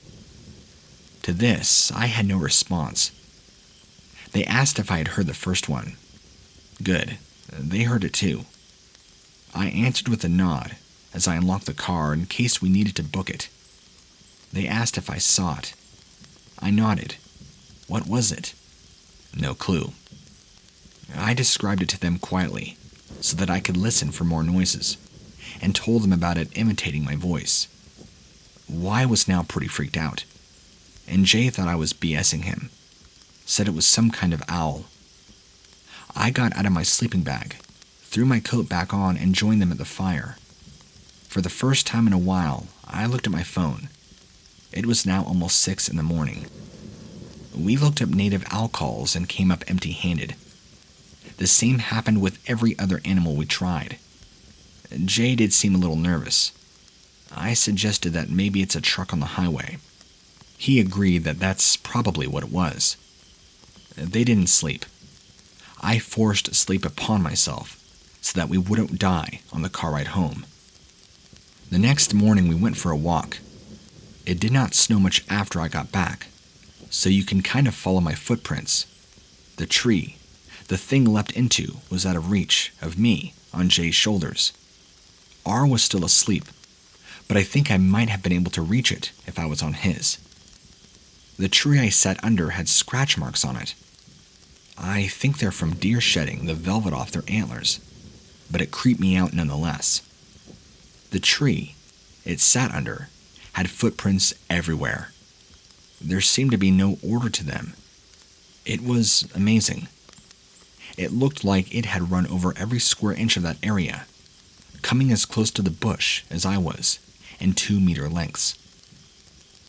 To this, I had no response. They asked if I had heard the first one. Good. They heard it too. I answered with a nod as I unlocked the car in case we needed to book it. They asked if I saw it. I nodded. What was it? No clue. I described it to them quietly so that I could listen for more noises, and told them about it imitating my voice. Y was now pretty freaked out, and Jay thought I was BSing him, said it was some kind of owl. I got out of my sleeping bag, threw my coat back on, and joined them at the fire. For the first time in a while, I looked at my phone. It was now almost 6 in the morning. We looked up native owl calls and came up empty-handed. The same happened with every other animal we tried. Jay did seem a little nervous. I suggested that maybe it's a truck on the highway. He agreed that that's probably what it was. They didn't sleep. I forced sleep upon myself so that we wouldn't die on the car ride home. The next morning we went for a walk. It did not snow much after I got back, so you can kind of follow my footprints. The tree the thing leapt into was out of reach of me on Jay's shoulders. R was still asleep, but I think I might have been able to reach it if I was on his. The tree I sat under had scratch marks on it. I think they're from deer shedding the velvet off their antlers, but it creeped me out nonetheless. The tree it sat under had footprints everywhere. There seemed to be no order to them. It was amazing. It looked like it had run over every square inch of that area, coming as close to the bush as I was, in 2-meter lengths.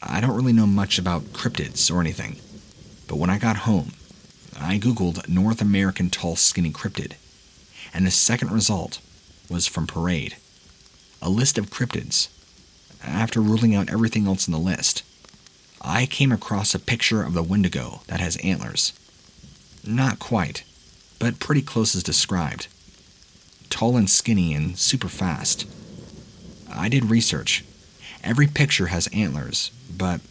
I don't really know much about cryptids or anything, but when I got home, I googled North American tall skinny cryptid, and the second result was from Parade, a list of cryptids. After ruling out everything else in the list, I came across a picture of the Wendigo that has antlers. Not quite, but pretty close as described. Tall and skinny and super fast. I did research. Every picture has antlers, but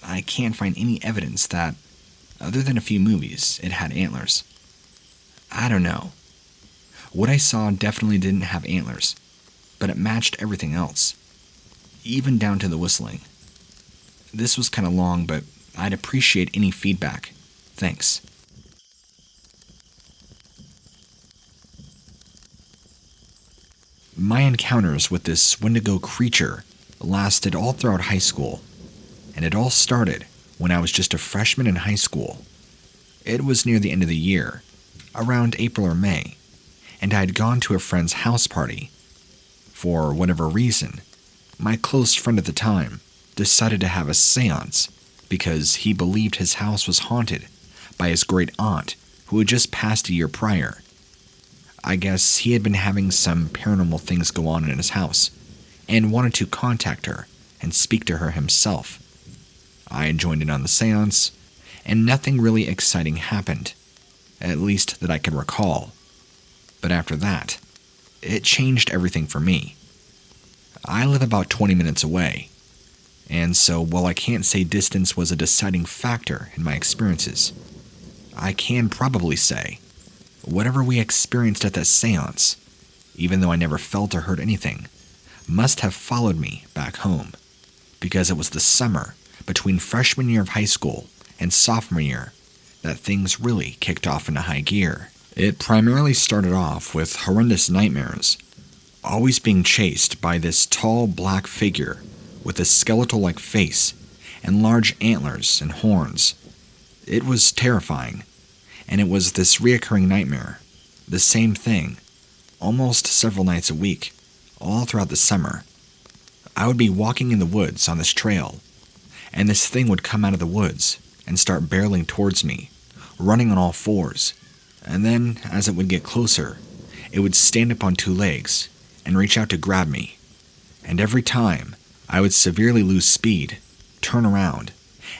I can't find any evidence that, other than a few movies, it had antlers. I don't know. What I saw definitely didn't have antlers, but it matched everything else, even down to the whistling. This was kind of long, but I'd appreciate any feedback. Thanks. My encounters with this Wendigo creature lasted all throughout high school, and it all started when I was just a freshman in high school. It was near the end of the year, around April or May, and I had gone to a friend's house party. For whatever reason, my close friend at the time decided to have a seance because he believed his house was haunted by his great aunt who had just passed a year prior. I guess he had been having some paranormal things go on in his house and wanted to contact her and speak to her himself. I joined in on the seance, and nothing really exciting happened, at least that I can recall. But after that, it changed everything for me. I live about 20 minutes away, and so while I can't say distance was a deciding factor in my experiences, I can probably say whatever we experienced at that seance, even though I never felt or heard anything, must have followed me back home, because it was the summer between freshman year of high school and sophomore year that things really kicked off into high gear. It primarily started off with horrendous nightmares, always being chased by this tall black figure with a skeletal-like face and large antlers and horns. It was terrifying, and it was this reoccurring nightmare, the same thing, almost several nights a week, all throughout the summer. I would be walking in the woods on this trail, and this thing would come out of the woods and start barreling towards me, running on all fours, and then, as it would get closer, it would stand up on 2 legs and reach out to grab me, and every time, I would severely lose speed, turn around,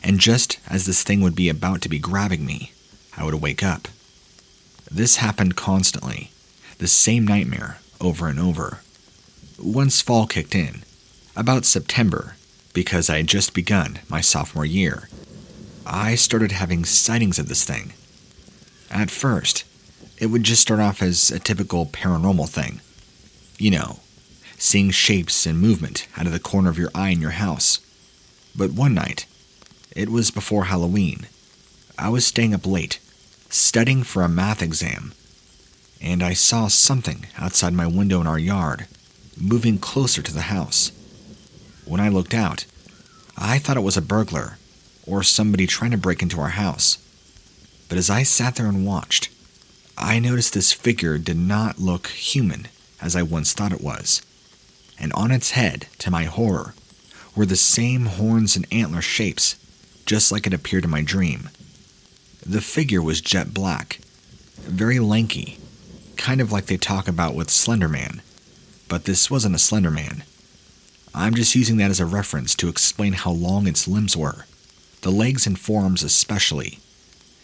and just as this thing would be about to be grabbing me, I would wake up. This happened constantly, the same nightmare over and over. Once fall kicked in, about September, because I had just begun my sophomore year, I started having sightings of this thing. At first, it would just start off as a typical paranormal thing. You know, seeing shapes and movement out of the corner of your eye in your house. But one night, it was before Halloween, I was staying up late, studying for a math exam, and I saw something outside my window in our yard, moving closer to the house. When I looked out, I thought it was a burglar, or somebody trying to break into our house. But as I sat there and watched, I noticed this figure did not look human as I once thought it was. And on its head, to my horror, were the same horns and antler shapes, just like it appeared in my dream. The figure was jet black, very lanky, kind of like they talk about with Slender Man, but this wasn't a Slender Man. I'm just using that as a reference to explain how long its limbs were, the legs and forearms especially,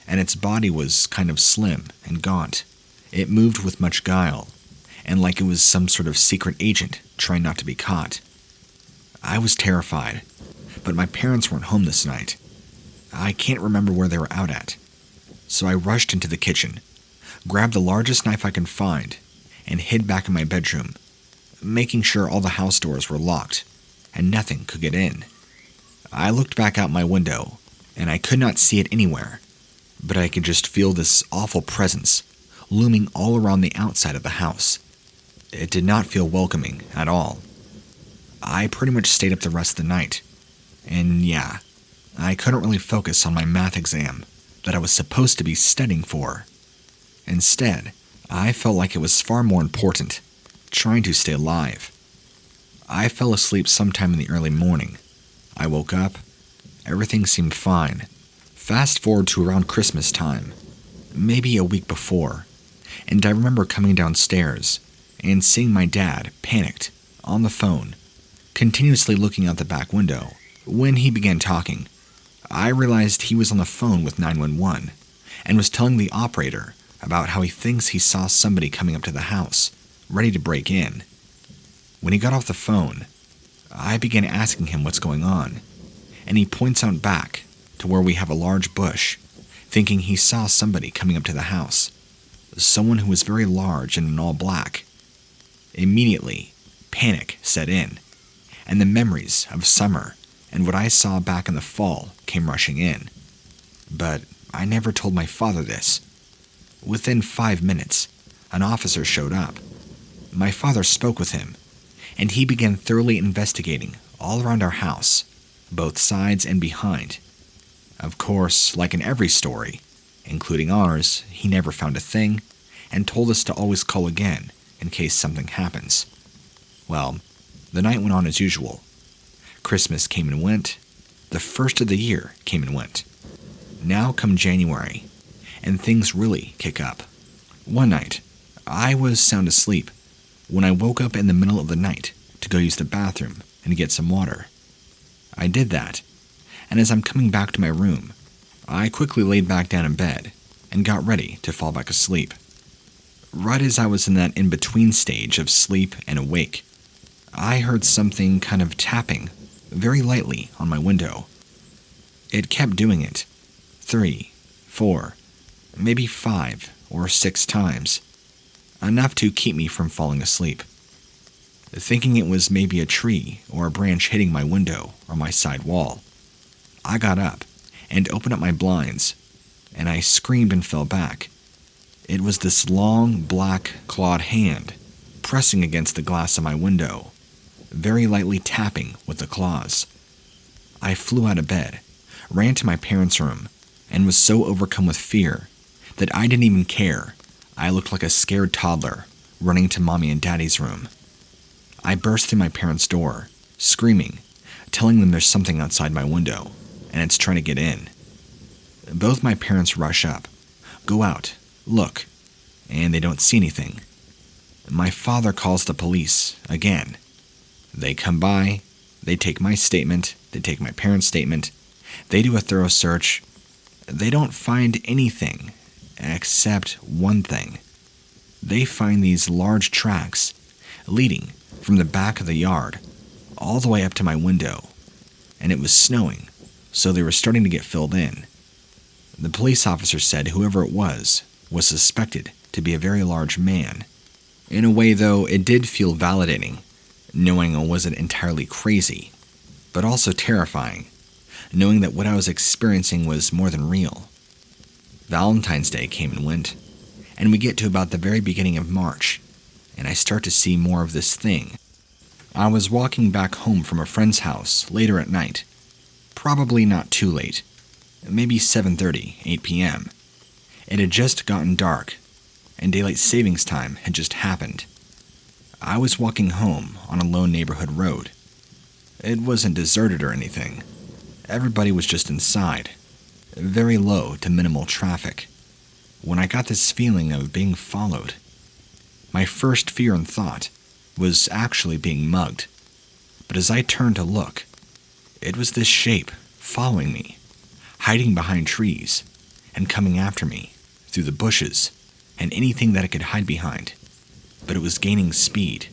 and its body was kind of slim and gaunt. It moved with much guile, and like it was some sort of secret agent trying not to be caught. I was terrified, but my parents weren't home this night. I can't remember where they were out at. So I rushed into the kitchen, grabbed the largest knife I could find, and hid back in my bedroom, making sure all the house doors were locked and nothing could get in. I looked back out my window, and I could not see it anywhere, but I could just feel this awful presence looming all around the outside of the house. It did not feel welcoming at all. I pretty much stayed up the rest of the night, and yeah, I couldn't really focus on my math exam that I was supposed to be studying for. Instead, I felt like it was far more important, trying to stay alive. I fell asleep sometime in the early morning. I woke up, everything seemed fine. Fast forward to around Christmas time, maybe a week before, and I remember coming downstairs and seeing my dad, panicked, on the phone, continuously looking out the back window. When he began talking, I realized he was on the phone with 911 and was telling the operator about how he thinks he saw somebody coming up to the house, ready to break in. When he got off the phone, I began asking him what's going on, and he points out back to where we have a large bush, thinking he saw somebody coming up to the house, someone who was very large and in all black. Immediately, panic set in, and the memories of summer and what I saw back in the fall came rushing in. But I never told my father this. Within 5 minutes, an officer showed up. My father spoke with him, and he began thoroughly investigating all around our house, both sides and behind. Of course, like in every story, including ours, he never found a thing, and told us to always call again in case something happens. Well, the night went on as usual. Christmas came and went. The first of the year came and went. Now come January, and things really kick up. One night, I was sound asleep when I woke up in the middle of the night to go use the bathroom and get some water. I did that, and as I'm coming back to my room, I quickly laid back down in bed and got ready to fall back asleep. Right as I was in that in-between stage of sleep and awake, I heard something kind of tapping very lightly on my window. It kept doing it 3, 4, maybe 5 or 6 times, enough to keep me from falling asleep. Thinking it was maybe a tree or a branch hitting my window or my side wall, I got up and opened up my blinds, and I screamed and fell back. It was this long, black, clawed hand pressing against the glass of my window, very lightly tapping with the claws. I flew out of bed, ran to my parents' room, and was so overcome with fear that I didn't even care. I looked like a scared toddler running to Mommy and Daddy's room. I burst through my parents' door, screaming, telling them there's something outside my window, and it's trying to get in. Both my parents rush up, go out, look, and they don't see anything. My father calls the police again. They come by, they take my statement, they take my parents' statement, they do a thorough search. They don't find anything except one thing. They find these large tracks leading from the back of the yard all the way up to my window, and it was snowing, so they were starting to get filled in. The police officer said whoever it was was suspected to be a very large man. In a way, though, it did feel validating, knowing I wasn't entirely crazy, but also terrifying, knowing that what I was experiencing was more than real. Valentine's Day came and went, and we get to about the very beginning of March, and I start to see more of this thing. I was walking back home from a friend's house later at night, probably not too late, maybe 7:30, 8 p.m. It had just gotten dark, and daylight savings time had just happened. I was walking home on a lone neighborhood road. It wasn't deserted or anything. Everybody was just inside, very low to minimal traffic, when I got this feeling of being followed. My first fear and thought was actually being mugged, but as I turned to look, it was this shape following me, hiding behind trees, and coming after me through the bushes and anything that it could hide behind. But it was gaining speed,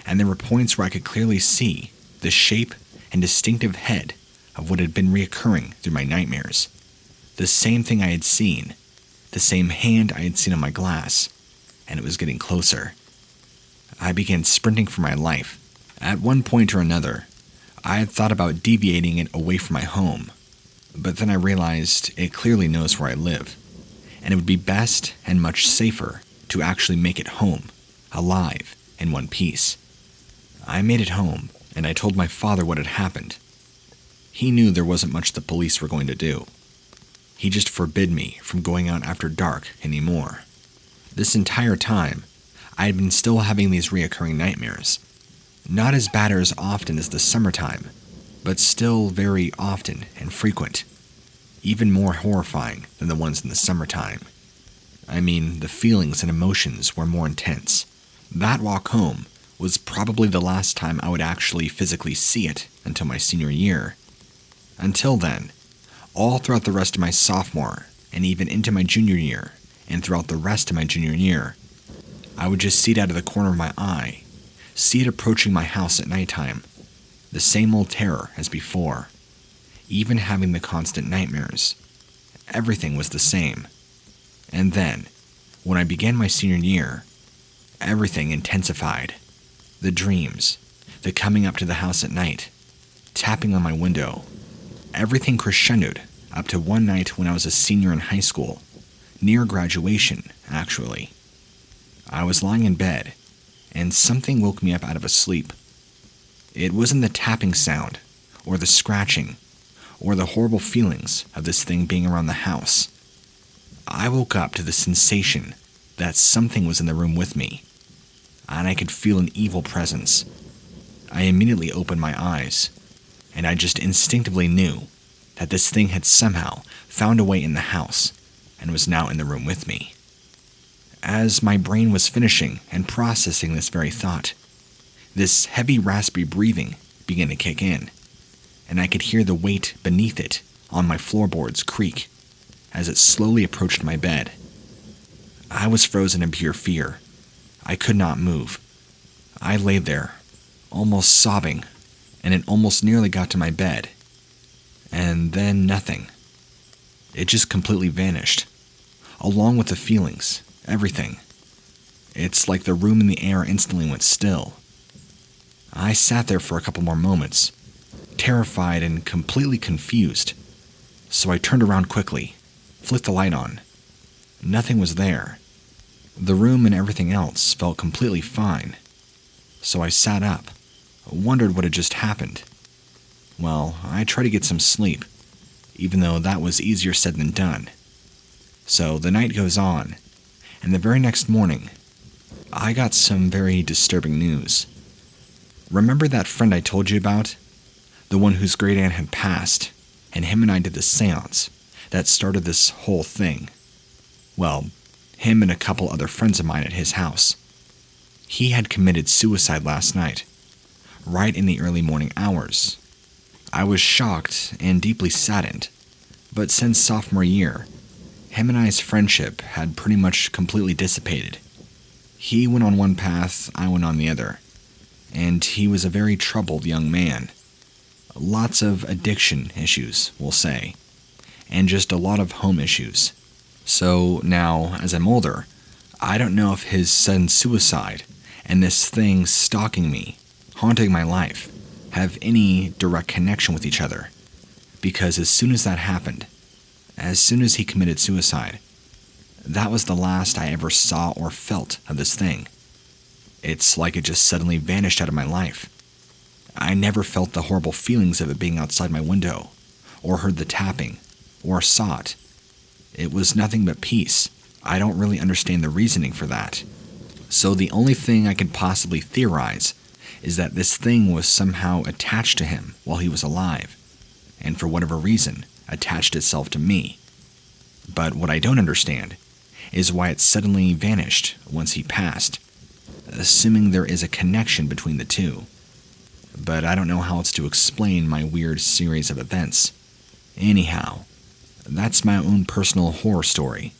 and there were points where I could clearly see the shape and distinctive head of what had been reoccurring through my nightmares. The same thing I had seen, the same hand I had seen on my glass, and it was getting closer. I began sprinting for my life. At one point or another, I had thought about deviating it away from my home, but then I realized it clearly knows where I live, and it would be best and much safer to actually make it home, alive, in one piece. I made it home, and I told my father what had happened. He knew there wasn't much the police were going to do. He just forbid me from going out after dark anymore. This entire time, I had been still having these reoccurring nightmares. Not as bad or as often as the summertime, but still very often and frequent. Even more horrifying than the ones in the summertime. I mean, the feelings and emotions were more intense. That walk home was probably the last time I would actually physically see it until my senior year. Until then, all throughout the rest of my sophomore and even into my junior year and throughout the rest of my junior year, I would just see it out of the corner of my eye, see it approaching my house at nighttime, the same old terror as before, even having the constant nightmares. Everything was the same. And then, when I began my senior year, everything intensified. The dreams, the coming up to the house at night, tapping on my window, everything crescendoed up to one night when I was a senior in high school, near graduation, actually. I was lying in bed, and something woke me up out of a sleep. It wasn't the tapping sound, or the scratching, or the horrible feelings of this thing being around the house. I woke up to the sensation that something was in the room with me, and I could feel an evil presence. I immediately opened my eyes, and I just instinctively knew that this thing had somehow found a way in the house and was now in the room with me. As my brain was finishing and processing this very thought, this heavy, raspy breathing began to kick in, and I could hear the weight beneath it on my floorboards creak as it slowly approached my bed. I was frozen in pure fear. I could not move. I lay there, almost sobbing, and it almost nearly got to my bed. And then nothing. It just completely vanished, along with the feelings, everything. It's like the room and the air instantly went still. I sat there for a couple more moments, terrified and completely confused. So I turned around quickly, flicked the light on. Nothing was there. The room and everything else felt completely fine. So I sat up, wondered what had just happened. Well, I tried to get some sleep, even though that was easier said than done. So the night goes on, and the very next morning, I got some very disturbing news. Remember that friend I told you about? The one whose great aunt had passed, and him and I did the seance that started this whole thing. Well, him and a couple other friends of mine at his house. He had committed suicide last night, right in the early morning hours. I was shocked and deeply saddened, but since sophomore year, him and I's friendship had pretty much completely dissipated. He went on one path, I went on the other, and he was a very troubled young man. Lots of addiction issues, we'll say, and just a lot of home issues. So now, as I'm older, I don't know if his sudden suicide and this thing stalking me, haunting my life, have any direct connection with each other. Because as soon as that happened, as soon as he committed suicide, that was the last I ever saw or felt of this thing. It's like it just suddenly vanished out of my life. I never felt the horrible feelings of it being outside my window, or heard the tapping, or saw it. It was nothing but peace. I don't really understand the reasoning for that. So the only thing I could possibly theorize is that this thing was somehow attached to him while he was alive, and for whatever reason, attached itself to me. But what I don't understand is why it suddenly vanished once he passed, assuming there is a connection between the two. But I don't know how else to explain my weird series of events. Anyhow, that's my own personal horror story,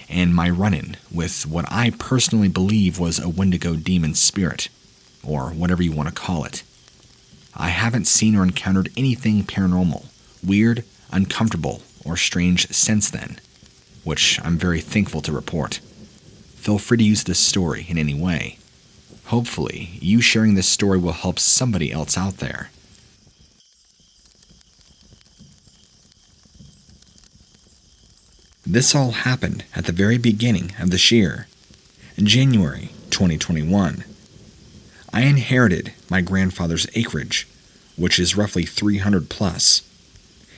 and my run-in with what I personally believe was a Wendigo demon spirit, or whatever you want to call it. I haven't seen or encountered anything paranormal, weird, uncomfortable, or strange since then, which I'm very thankful to report. Feel free to use this story in any way. Hopefully, you sharing this story will help somebody else out there. This all happened at the very beginning of this year, in January 2021. I inherited my grandfather's acreage, which is roughly 300 plus.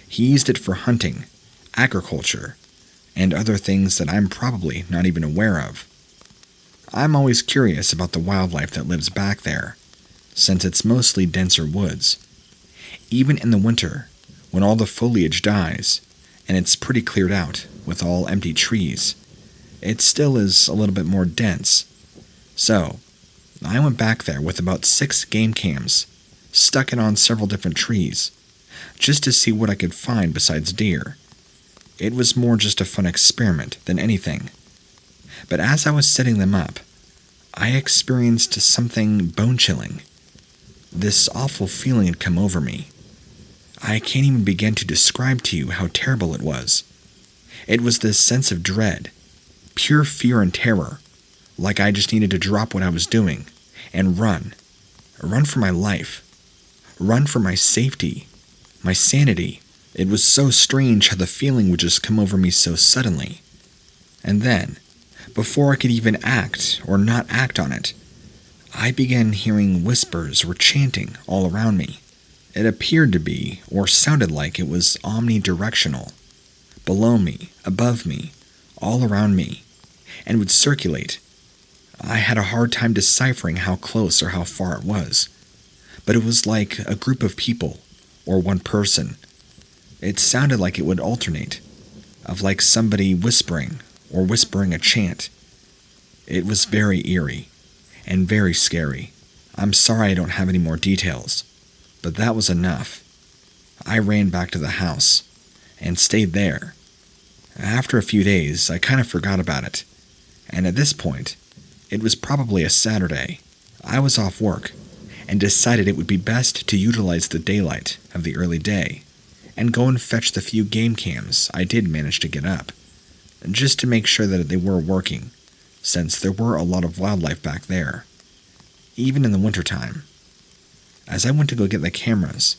He used it for hunting, agriculture, and other things that I'm probably not even aware of. I'm always curious about the wildlife that lives back there, since it's mostly denser woods. Even in the winter, when all the foliage dies, and it's pretty cleared out with all empty trees, it still is a little bit more dense. So, I went back there with about 6 game cams, stuck it on several different trees, just to see what I could find besides deer. It was more just a fun experiment than anything. But as I was setting them up, I experienced something bone-chilling. This awful feeling had come over me. I can't even begin to describe to you how terrible it was. It was this sense of dread, pure fear and terror, like I just needed to drop what I was doing and run. Run for my life. Run for my safety, my sanity. It was so strange how the feeling would just come over me so suddenly. And then, before I could even act or not act on it, I began hearing whispers or chanting all around me. It appeared to be, or sounded like it was omnidirectional. Below me, above me, all around me, and would circulate. I had a hard time deciphering how close or how far it was, but it was like a group of people, or one person. It sounded like it would alternate, of like somebody whispering, or whispering a chant. It was very eerie, and very scary. I'm sorry I don't have any more details, but that was enough. I ran back to the house, and stayed there. After a few days, I kind of forgot about it, and at this point, it was probably a Saturday. I was off work, and decided it would be best to utilize the daylight of the early day, and go and fetch the few game cams I did manage to get up, just to make sure that they were working, since there were a lot of wildlife back there, even in the wintertime. As I went to go get the cameras,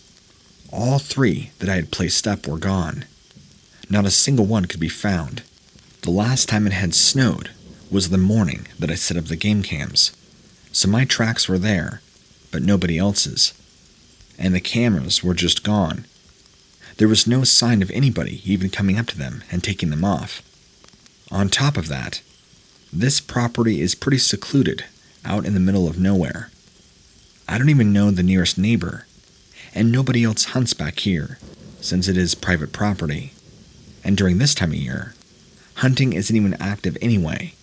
all 3 that I had placed up were gone. Not a single one could be found. The last time it had snowed was the morning that I set up the game cams, so my tracks were there, but nobody else's, and the cameras were just gone. There was no sign of anybody even coming up to them and taking them off. On top of that, this property is pretty secluded, out in the middle of nowhere. I don't even know the nearest neighbor, and nobody else hunts back here, since it is private property. And during this time of year, hunting isn't even active anyway,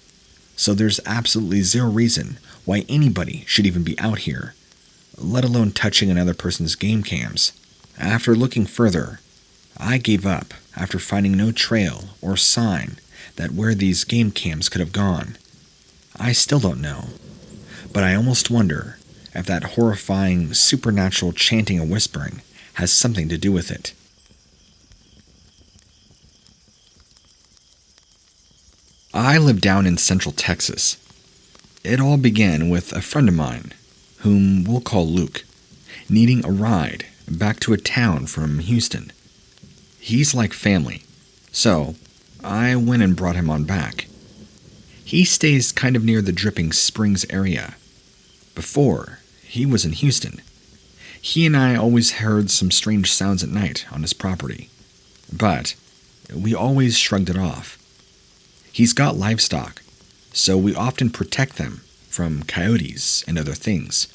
so there's absolutely zero reason why anybody should even be out here, let alone touching another person's game cams. After looking further, I gave up after finding no trail or sign that where these game cams could have gone. I still don't know, but I almost wonder if that horrifying supernatural chanting and whispering has something to do with it. I live down in central Texas. It all began with a friend of mine, whom we'll call Luke, needing a ride back to a town from Houston. He's like family, so I went and brought him on back. He stays kind of near the Dripping Springs area. Before, he was in Houston. He and I always heard some strange sounds at night on his property, but we always shrugged it off. He's got livestock, so we often protect them from coyotes and other things.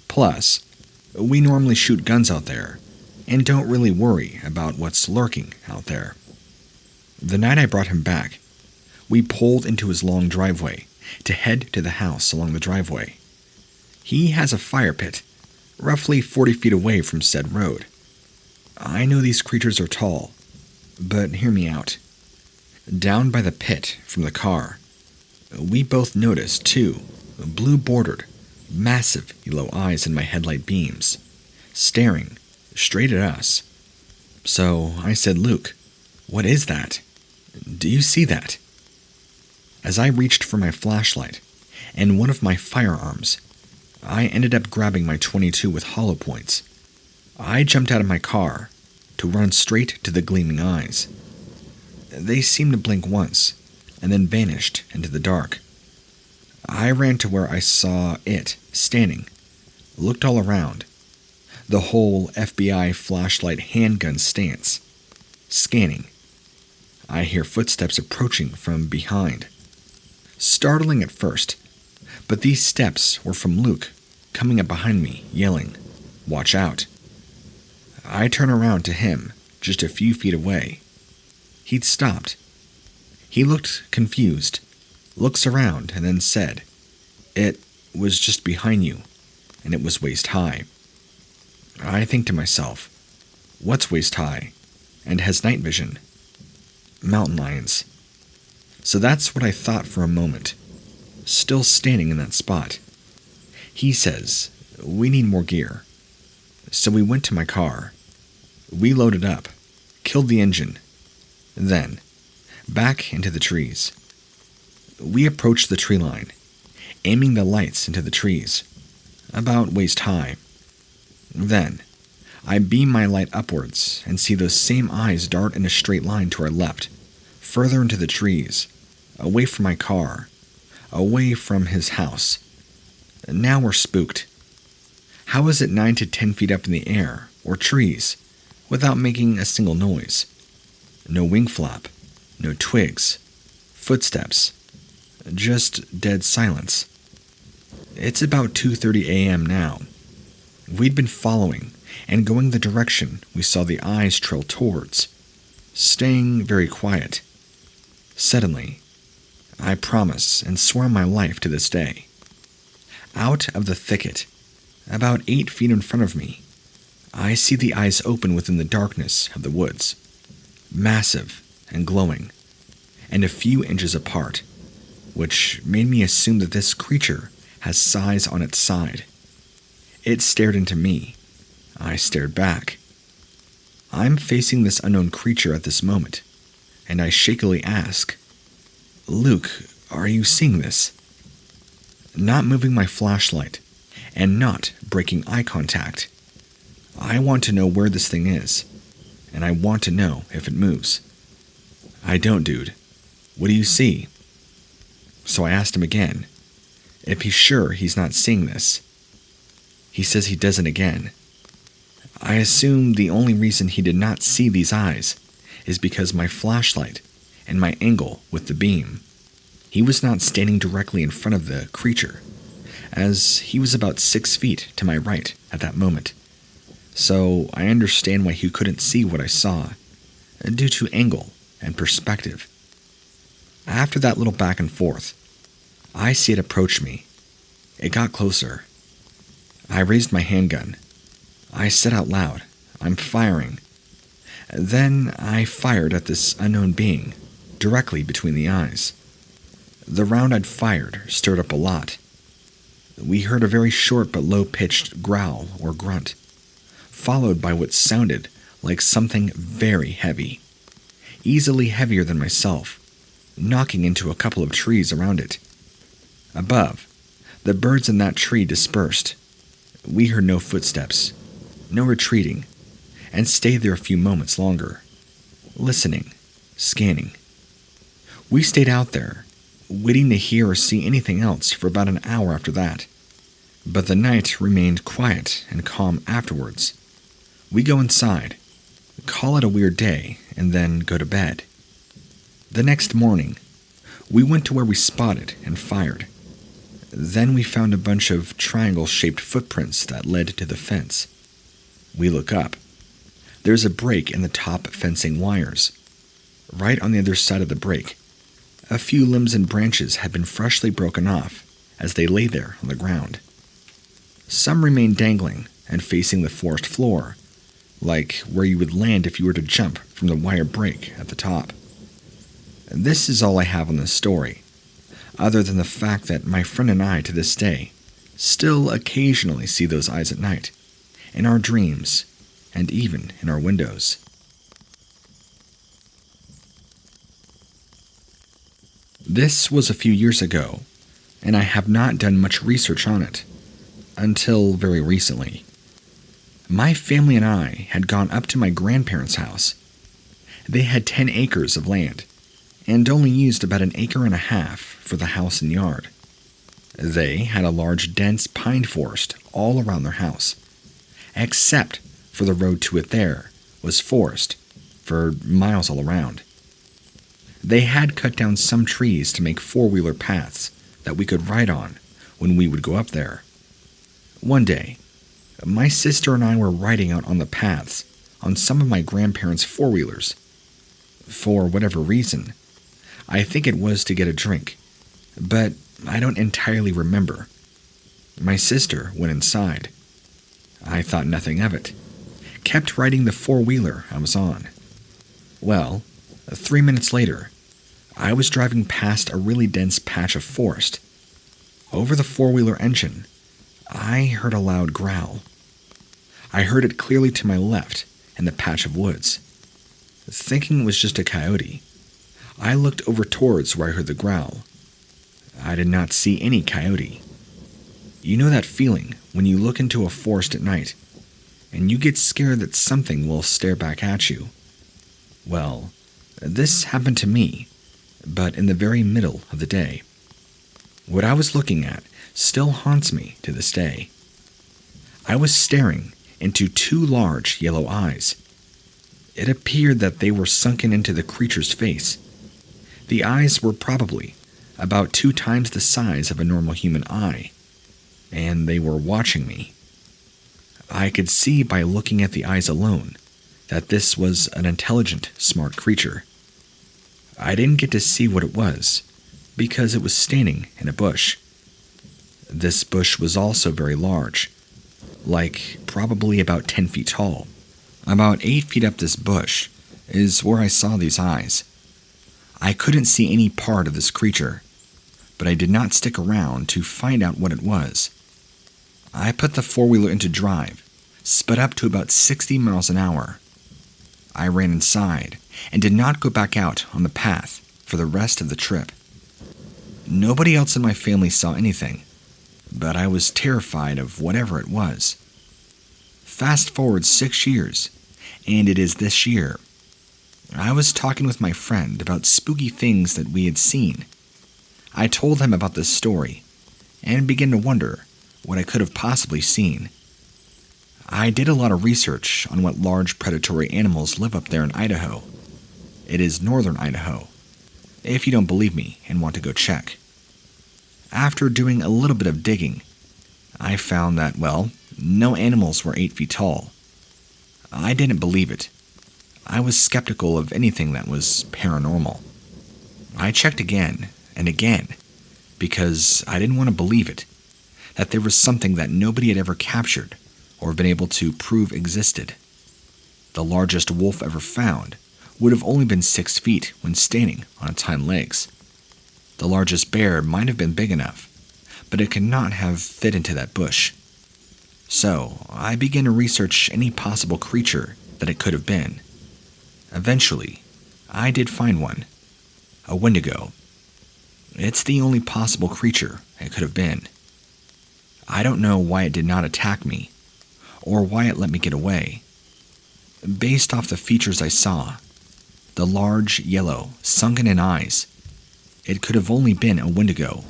Plus, we normally shoot guns out there and don't really worry about what's lurking out there. The night I brought him back, we pulled into his long driveway to head to the house along the driveway. He has a fire pit, roughly 40 feet away from said road. I know these creatures are tall, but hear me out. Down by the pit from the car, we both noticed two blue-bordered, massive yellow eyes in my headlight beams, staring straight at us. So I said, "Luke, what is that? Do you see that?" As I reached for my flashlight and one of my firearms, I ended up grabbing my .22 with hollow points. I jumped out of my car to run straight to the gleaming eyes. They seemed to blink once and then vanished into the dark. I ran to where I saw it standing, looked all around, the whole FBI flashlight handgun stance, scanning. I hear footsteps approaching from behind. Startling at first, but these steps were from Luke, coming up behind me, yelling, "Watch out." I turn around to him, just a few feet away. He'd stopped. He looked confused, looks around, and then said, "It was just behind you, and it was waist high." I think to myself, what's waist high, and has night vision? Mountain lions. So that's what I thought for a moment, still standing in that spot. He says, "We need more gear." So we went to my car. We loaded up, killed the engine, then back into the trees. We approached the tree line, aiming the lights into the trees, about waist high. Then I beam my light upwards and see those same eyes dart in a straight line to our left, further into the trees, away from my car, away from his house. Now we're spooked. How is it 9 to 10 feet up in the air, or trees, without making a single noise? No wing flap, no twigs, footsteps, just dead silence. It's about 2:30 a.m. now. We'd been following and going the direction we saw the eyes trail towards, staying very quiet. Suddenly, I promise and swear my life to this day, out of the thicket, about 8 feet in front of me, I see the eyes open within the darkness of the woods, massive and glowing, and a few inches apart, which made me assume that this creature has size on its side. It stared into me. I stared back. I'm facing this unknown creature at this moment, and I shakily ask, "Luke, are you seeing this?" Not moving my flashlight, and not breaking eye contact. I want to know where this thing is, and I want to know if it moves. "I don't, dude. What do you see?" So I asked him again, if he's sure he's not seeing this. He says he doesn't again. I assume the only reason he did not see these eyes is because my flashlight and my angle with the beam. He was not standing directly in front of the creature, as he was about 6 feet to my right at that moment. So I understand why he couldn't see what I saw, due to angle and perspective. After that little back and forth, I see it approach me. It got closer. I raised my handgun. I said out loud, "I'm firing." Then I fired at this unknown being, directly between the eyes. The round I'd fired stirred up a lot. We heard a very short but low-pitched growl or grunt, followed by what sounded like something very heavy, easily heavier than myself, knocking into a couple of trees around it. Above, the birds in that tree dispersed. We heard no footsteps, no retreating, and stayed there a few moments longer, listening, scanning. We stayed out there, waiting to hear or see anything else for about an hour after that. But the night remained quiet and calm afterwards. We go inside, call it a weird day, and then go to bed. The next morning, we went to where we spotted and fired. Then we found a bunch of triangle-shaped footprints that led to the fence. We look up. There's a break in the top fencing wires. Right on the other side of the break, a few limbs and branches had been freshly broken off as they lay there on the ground. Some remained dangling and facing the forest floor, like where you would land if you were to jump from the wire break at the top. This is all I have on this story, other than the fact that my friend and I, to this day, still occasionally see those eyes at night, in our dreams, and even in our windows. This was a few years ago, and I have not done much research on it, until very recently. My family and I had gone up to my grandparents' house. They had 10 acres of land, and only used about 1.5 acres for the house and yard. They had a large, dense pine forest all around their house, except for the road to it. There was forest for miles all around. They had cut down some trees to make four-wheeler paths that we could ride on when we would go up there. One day, my sister and I were riding out on the paths on some of my grandparents' four-wheelers. For whatever reason, I think it was to get a drink, but I don't entirely remember. My sister went inside. I thought nothing of it, kept riding the four-wheeler I was on. Well, 3 minutes later, I was driving past a really dense patch of forest. Over the four-wheeler engine, I heard a loud growl. I heard it clearly to my left in the patch of woods. Thinking it was just a coyote, I looked over towards where I heard the growl. I did not see any coyote. You know that feeling when you look into a forest at night, and you get scared that something will stare back at you? Well, this happened to me, but in the very middle of the day. What I was looking at still haunts me to this day. I was staring into 2 large yellow eyes. It appeared that they were sunken into the creature's face. The eyes were probably about 2 times the size of a normal human eye, and they were watching me. I could see by looking at the eyes alone that this was an intelligent, smart creature. I didn't get to see what it was, because it was standing in a bush. This bush was also very large, like probably about 10 feet tall. About 8 feet up this bush is where I saw these eyes. I couldn't see any part of this creature, but I did not stick around to find out what it was. I put the four-wheeler into drive, sped up to about 60 miles an hour. I ran inside and did not go back out on the path for the rest of the trip. Nobody else in my family saw anything, but I was terrified of whatever it was. Fast forward 6 years, and it is this year. I was talking with my friend about spooky things that we had seen. I told him about this story, and began to wonder what I could have possibly seen. I did a lot of research on what large predatory animals live up there in Idaho. It is northern Idaho, if you don't believe me and want to go check. After doing a little bit of digging, I found that, well, no animals were 8 feet tall. I didn't believe it. I was skeptical of anything that was paranormal. I checked again and again, because I didn't want to believe it, that there was something that nobody had ever captured or been able to prove existed. The largest wolf ever found would have only been 6 feet when standing on its hind legs. The largest bear might have been big enough, but it could not have fit into that bush. So I began to research any possible creature that it could have been. Eventually, I did find one. a Wendigo. It's the only possible creature it could have been. I don't know why it did not attack me, or why it let me get away. Based off the features I saw, the large, yellow, sunken-in eyes, it could have only been a Wendigo.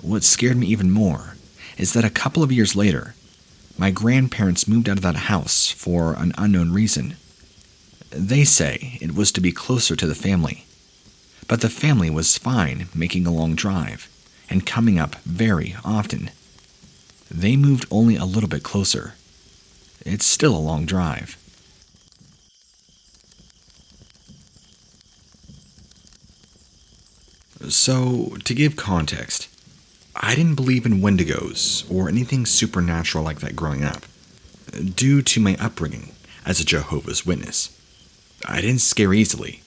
What scared me even more is that a couple of years later, my grandparents moved out of that house for an unknown reason. They say it was to be closer to the family, but the family was fine making a long drive and coming up very often. They moved only a little bit closer. It's still a long drive. So, to give context, I didn't believe in Wendigos or anything supernatural like that growing up, due to my upbringing as a Jehovah's Witness. I didn't scare easily,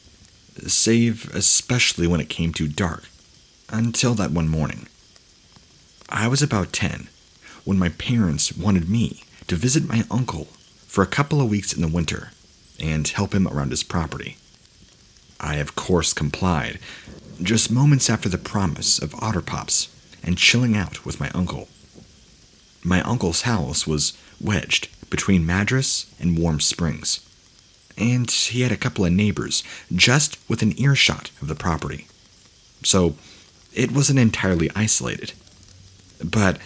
save especially when it came to dark, until that one morning. I was about 10 when my parents wanted me to visit my uncle for a couple of weeks in the winter and help him around his property. I, of course, complied, just moments after the promise of otter pops and chilling out with my uncle. My uncle's house was wedged between Madras and Warm Springs, and he had a couple of neighbors just within earshot of the property. So it wasn't entirely isolated. But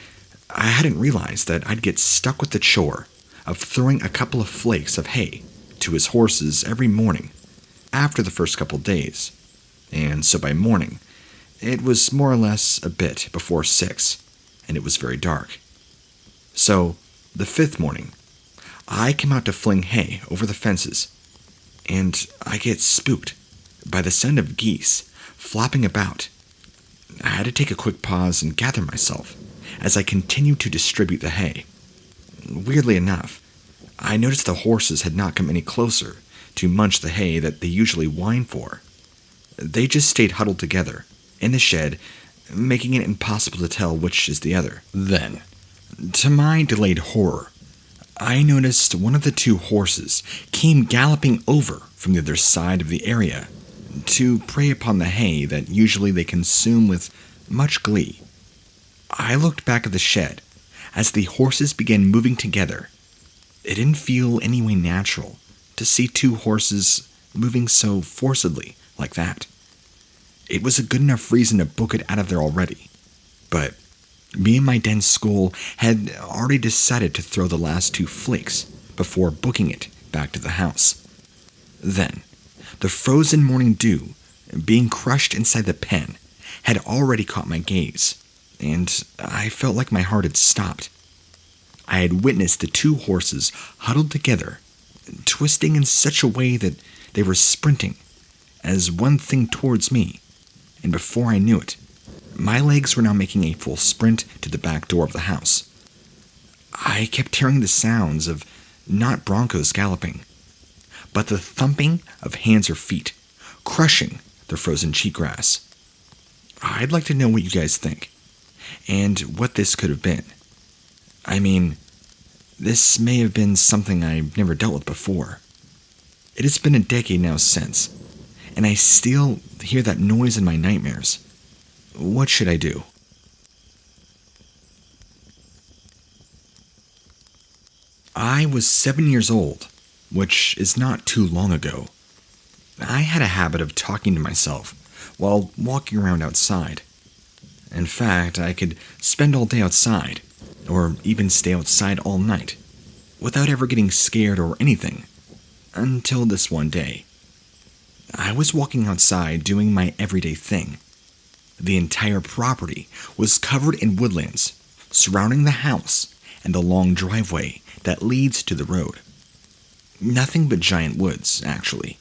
I hadn't realized that I'd get stuck with the chore of throwing a couple of flakes of hay to his horses every morning after the first couple days. And so by morning, it was more or less a bit before 6, and it was very dark. So, the 5th morning, I came out to fling hay over the fences, and I get spooked by the sound of geese flopping about. I had to take a quick pause and gather myself as I continued to distribute the hay. Weirdly enough, I noticed the horses had not come any closer to munch the hay that they usually whine for. They just stayed huddled together in the shed, making it impossible to tell which is the other. Then, to my delayed horror, I noticed one of the two horses came galloping over from the other side of the area to prey upon the hay that usually they consume with much glee. I looked back at the shed as the horses began moving together. It didn't feel any way natural to see two horses moving so forcibly like that. It was a good enough reason to book it out of there already, but me and my dense skull had already decided to throw the last 2 flakes before booking it back to the house. Then, the frozen morning dew being crushed inside the pen had already caught my gaze, and I felt like my heart had stopped. I had witnessed the 2 horses huddled together, twisting in such a way that they were sprinting as one thing towards me, and before I knew it, my legs were now making a full sprint to the back door of the house. I kept hearing the sounds of not broncos galloping, but the thumping of hands or feet, crushing the frozen cheatgrass. I'd like to know what you guys think, and what this could have been. I mean, this may have been something I've never dealt with before. It has been a decade now since, and I still hear that noise in my nightmares. What should I do? I was 7 years old, which is not too long ago. I had a habit of talking to myself while walking around outside. In fact, I could spend all day outside, or even stay outside all night, without ever getting scared or anything, until this one day. I was walking outside doing my everyday thing. The entire property was covered in woodlands, surrounding the house and the long driveway that leads to the road. Nothing but giant woods, actually.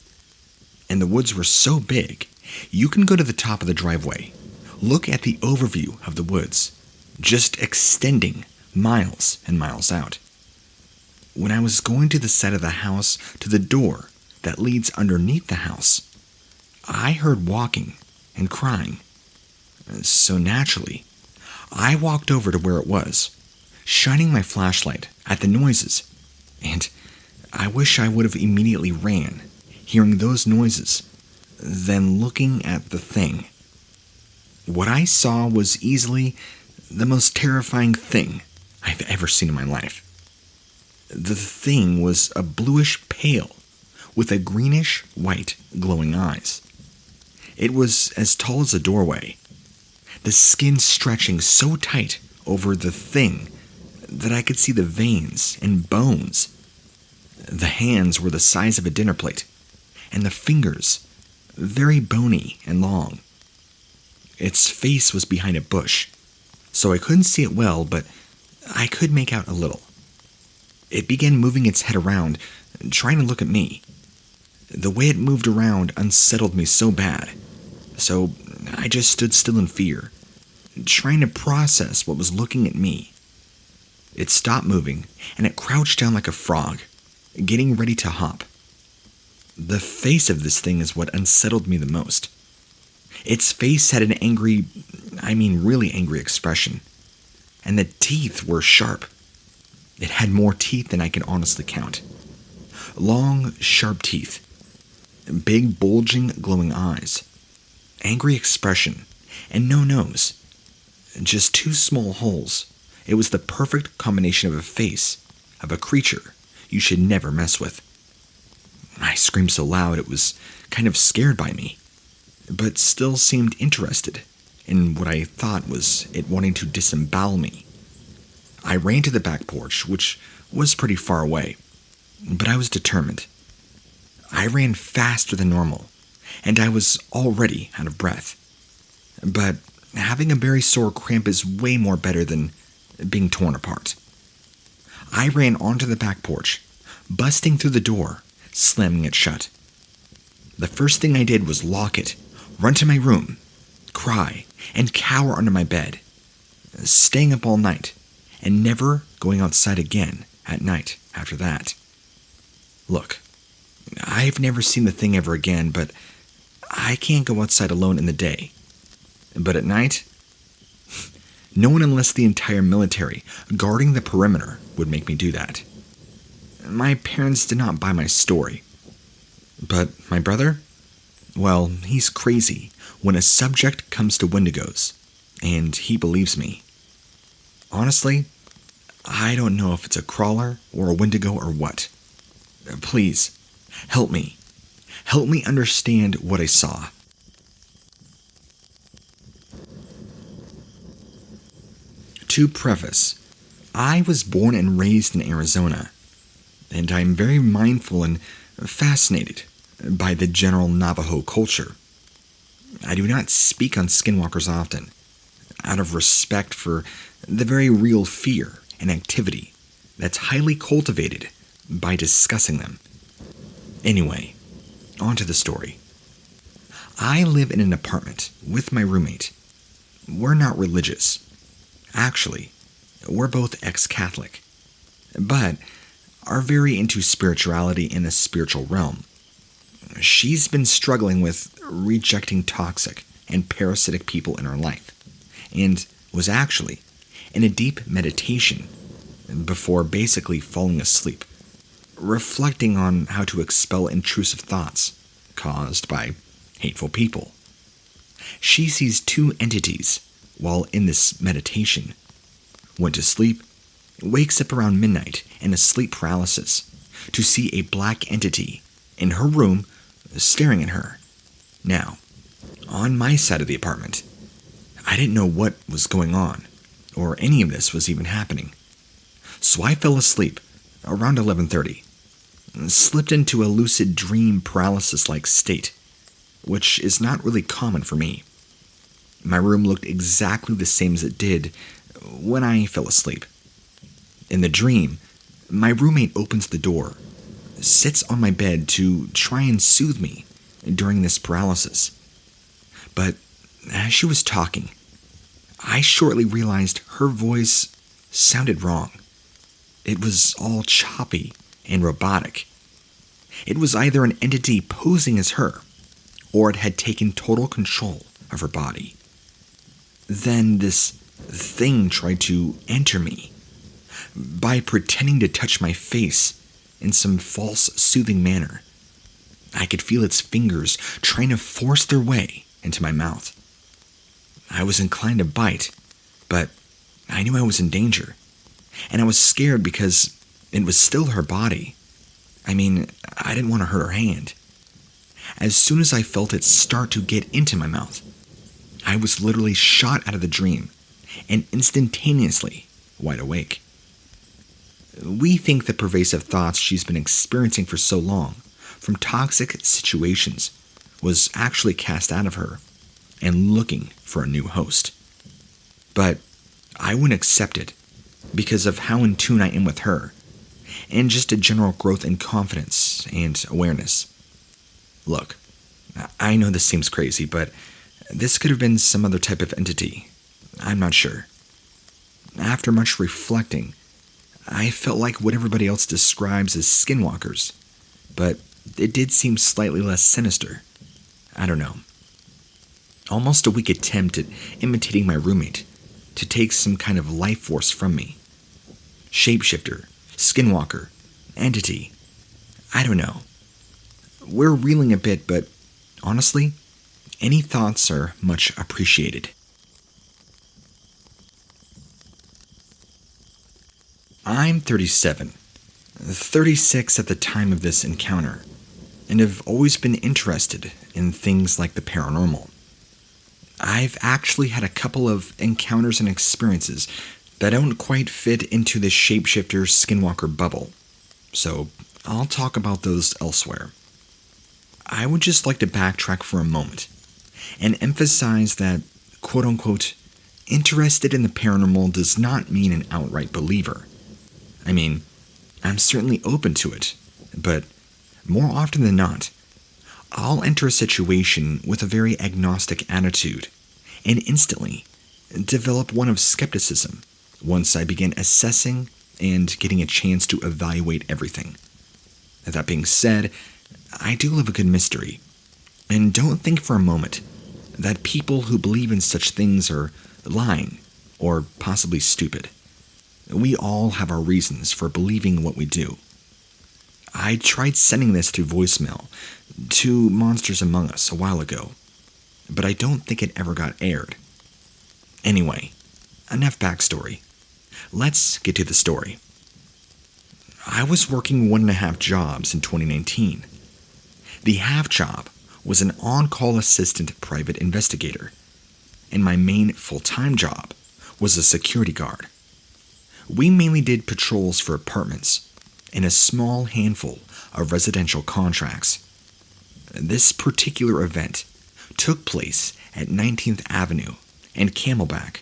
And the woods were so big, you can go to the top of the driveway, look at the overview of the woods, just extending miles and miles out. When I was going to the side of the house to the door that leads underneath the house, I heard walking and crying. So naturally, I walked over to where it was, shining my flashlight at the noises, and I wish I would have immediately ran, hearing those noises, then looking at the thing. What I saw was easily the most terrifying thing I've ever seen in my life. The thing was a bluish pale with a greenish white glowing eyes. It was as tall as a doorway, the skin stretching so tight over the thing that I could see the veins and bones. The hands were the size of a dinner plate, and the fingers very bony and long. Its face was behind a bush, so I couldn't see it well, but I could make out a little. It began moving its head around, trying to look at me. The way it moved around unsettled me so bad, so I just stood still in fear, trying to process what was looking at me. It stopped moving, and it crouched down like a frog, getting ready to hop. The face of this thing is what unsettled me the most. Its face had an angry, really angry expression, and the teeth were sharp. It had more teeth than I can honestly count. Long, sharp teeth, big, bulging, glowing eyes, angry expression, and no nose. Just two small holes. It was the perfect combination of a face of a creature you should never mess with. I screamed so loud it was kind of scared by me, but still seemed interested in what I thought was it wanting to disembowel me. I ran to the back porch, which was pretty far away, but I was determined. I ran faster than normal, and I was already out of breath. But having a very sore cramp is way more better than being torn apart. I ran onto the back porch, busting through the door, slamming it shut. The first thing I did was lock it, run to my room, cry, and cower under my bed, staying up all night, and never going outside again at night after that. Look, I've never seen the thing ever again, but I can't go outside alone in the day. But at night, no one unless the entire military guarding the perimeter would make me do that. My parents did not buy my story. But my brother? Well, he's crazy when a subject comes to Wendigos, and he believes me. Honestly, I don't know if it's a crawler or a Wendigo or what. Please, help me. Help me understand what I saw. To preface, I was born and raised in Arizona, and I am very mindful and fascinated by the general Navajo culture. I do not speak on Skinwalkers often, out of respect for the very real fear and activity that's highly cultivated by discussing them. Anyway, on to the story. I live in an apartment with my roommate. We're not religious. Actually, we're both ex-Catholic, but are very into spirituality in the spiritual realm. She's been struggling with rejecting toxic and parasitic people in her life, and was actually in a deep meditation before basically falling asleep, reflecting on how to expel intrusive thoughts caused by hateful people. She sees two entities while in this meditation. Went to sleep, wakes up around midnight in a sleep paralysis to see a black entity in her room staring at her. Now, on my side of the apartment, I didn't know what was going on, or any of this was even happening. So I fell asleep around 11:30, slipped into a lucid dream paralysis-like state, which is not really common for me. My room looked exactly the same as it did when I fell asleep. In the dream, my roommate opens the door, sits on my bed to try and soothe me during this paralysis. But as she was talking, I shortly realized her voice sounded wrong. It was all choppy and robotic. It was either an entity posing as her, or it had taken total control of her body. Then this thing tried to enter me by pretending to touch my face in some false soothing manner. I could feel its fingers trying to force their way into my mouth. I was inclined to bite, but I knew I was in danger, and I was scared because it was still her body. I mean, I didn't want to hurt her hand. As soon as I felt it start to get into my mouth, I was literally shot out of the dream and instantaneously wide awake. We think the pervasive thoughts she's been experiencing for so long from toxic situations was actually cast out of her and looking for a new host. But I wouldn't accept it because of how in tune I am with her and just a general growth in confidence and awareness. Look, I know this seems crazy, but this could have been some other type of entity. I'm not sure. After much reflecting, I felt like what everybody else describes as skinwalkers, but it did seem slightly less sinister. I don't know. Almost a weak attempt at imitating my roommate to take some kind of life force from me. Shapeshifter, skinwalker, entity. I don't know. We're reeling a bit, but honestly, any thoughts are much appreciated. I'm 37, 36 at the time of this encounter, and have always been interested in things like the paranormal. I've actually had a couple of encounters and experiences that don't quite fit into the shapeshifter skinwalker bubble, so I'll talk about those elsewhere. I would just like to backtrack for a moment and emphasize that, quote-unquote, interested in the paranormal does not mean an outright believer. I mean, I'm certainly open to it, but more often than not, I'll enter a situation with a very agnostic attitude and instantly develop one of skepticism once I begin assessing and getting a chance to evaluate everything. That being said, I do love a good mystery, and don't think for a moment that people who believe in such things are lying or possibly stupid. We all have our reasons for believing what we do. I tried sending this through voicemail to Monsters Among Us a while ago, but I don't think it ever got aired. Anyway, enough backstory. Let's get to the story. I was working 1.5 jobs in 2019. The half job was an on-call assistant private investigator, and my main full-time job was a security guard. We mainly did patrols for apartments and a small handful of residential contracts. This particular event took place at 19th Avenue and Camelback,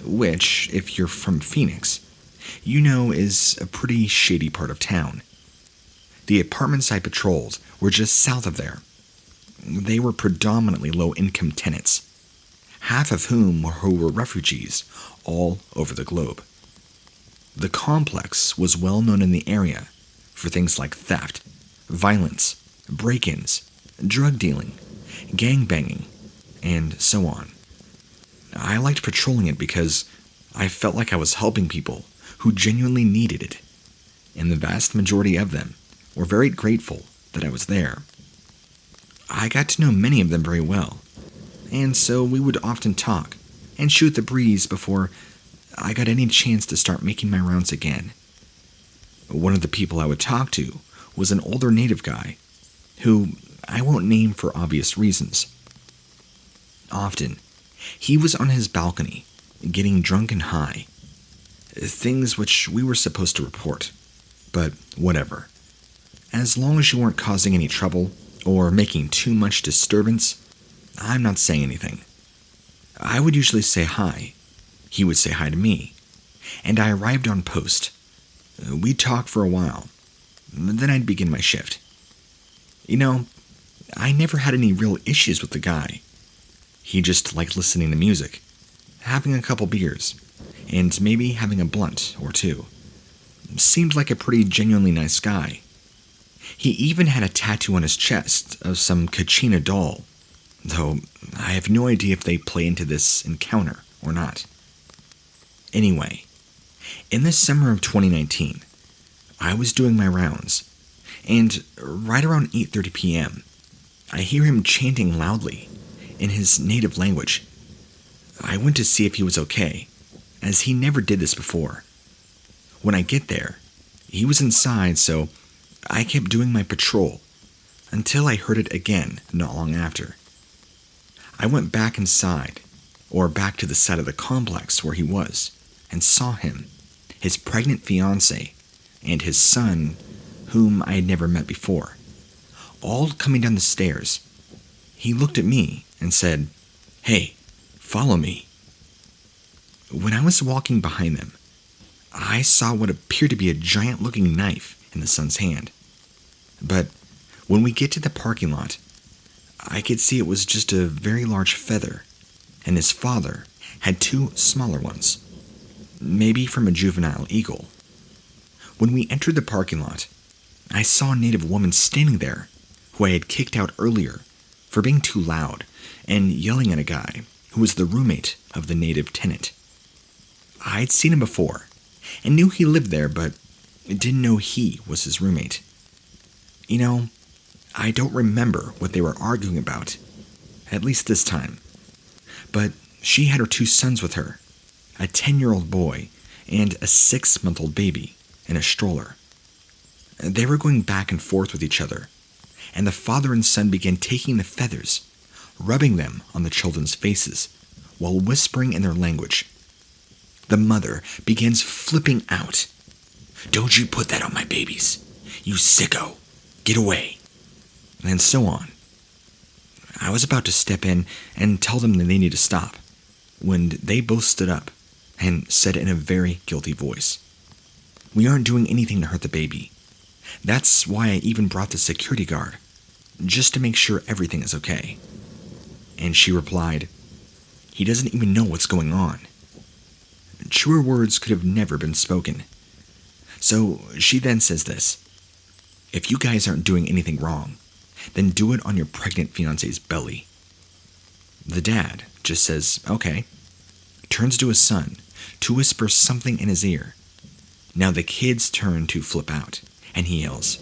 which, if you're from Phoenix, you know is a pretty shady part of town. The apartments I patrolled were just south of there. They were predominantly low-income tenants, half of whom were refugees all over the globe. The complex was well known in the area for things like theft, violence, break-ins, drug dealing, gangbanging, and so on. I liked patrolling it because I felt like I was helping people who genuinely needed it, and the vast majority of them were very grateful that I was there. I got to know many of them very well, and so we would often talk and shoot the breeze before I got any chance to start making my rounds again. One of the people I would talk to was an older native guy, who I won't name for obvious reasons. Often, he was on his balcony, getting drunk and high, things which we were supposed to report, but whatever. As long as you weren't causing any trouble or making too much disturbance, I'm not saying anything. I would usually say hi. He would say hi to me, and I arrived on post. We'd talk for a while, then I'd begin my shift. You know, I never had any real issues with the guy. He just liked listening to music, having a couple beers, and maybe having a blunt or two. Seemed like a pretty genuinely nice guy. He even had a tattoo on his chest of some Kachina doll, though I have no idea if they play into this encounter or not. Anyway, in the summer of 2019, I was doing my rounds, And right around 8:30 p.m., I hear him chanting loudly in his native language. I went to see if he was okay, as he never did this before. When I get there, he was inside, so I kept doing my patrol until I heard it again not long after. I went back inside, or back to the side of the complex where he was, and saw him, his pregnant fiancée, and his son, whom I had never met before, all coming down the stairs. He looked at me and said, "Hey, follow me." When I was walking behind them, I saw what appeared to be a giant-looking knife in the son's hand. But when we get to the parking lot, I could see it was just a very large feather, and his father had two smaller ones, maybe from a juvenile eagle. When we entered the parking lot, I saw a native woman standing there who I had kicked out earlier for being too loud and yelling at a guy who was the roommate of the native tenant. I'd seen him before and knew he lived there, but didn't know he was his roommate. You know, I don't remember what they were arguing about, at least this time. But she had her two sons with her, a 10-year-old boy and a 6-month-old baby in a stroller. They were going back and forth with each other, and the father and son began taking the feathers, rubbing them on the children's faces, while whispering in their language. The mother begins flipping out. "Don't you put that on my babies, you sicko! Get away!" And so on. I was about to step in and tell them that they need to stop, when they both stood up and said in a very guilty voice, "We aren't doing anything to hurt the baby. That's why I even brought the security guard, just to make sure everything is okay." And she replied, "He doesn't even know what's going on." Truer words could have never been spoken. So she then says this: "If you guys aren't doing anything wrong, then do it on your pregnant fiance's belly." The dad just says, "Okay," turns to his son to whisper something in his ear. Now the kid's turn to flip out, and he yells,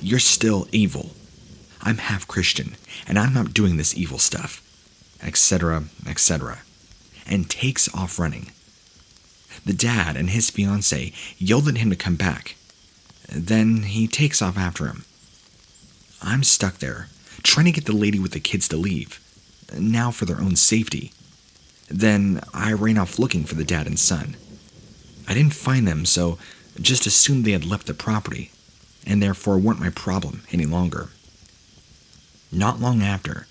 "You're still evil. I'm half Christian, and I'm not doing this evil stuff," etc., etc., and takes off running. The dad and his fiancée yelled at him to come back. Then he takes off after him. I'm stuck there, trying to get the lady with the kids to leave, now for their own safety. Then I ran off looking for the dad and son. I didn't find them, so just assumed they had left the property, and therefore weren't my problem any longer. Not long after,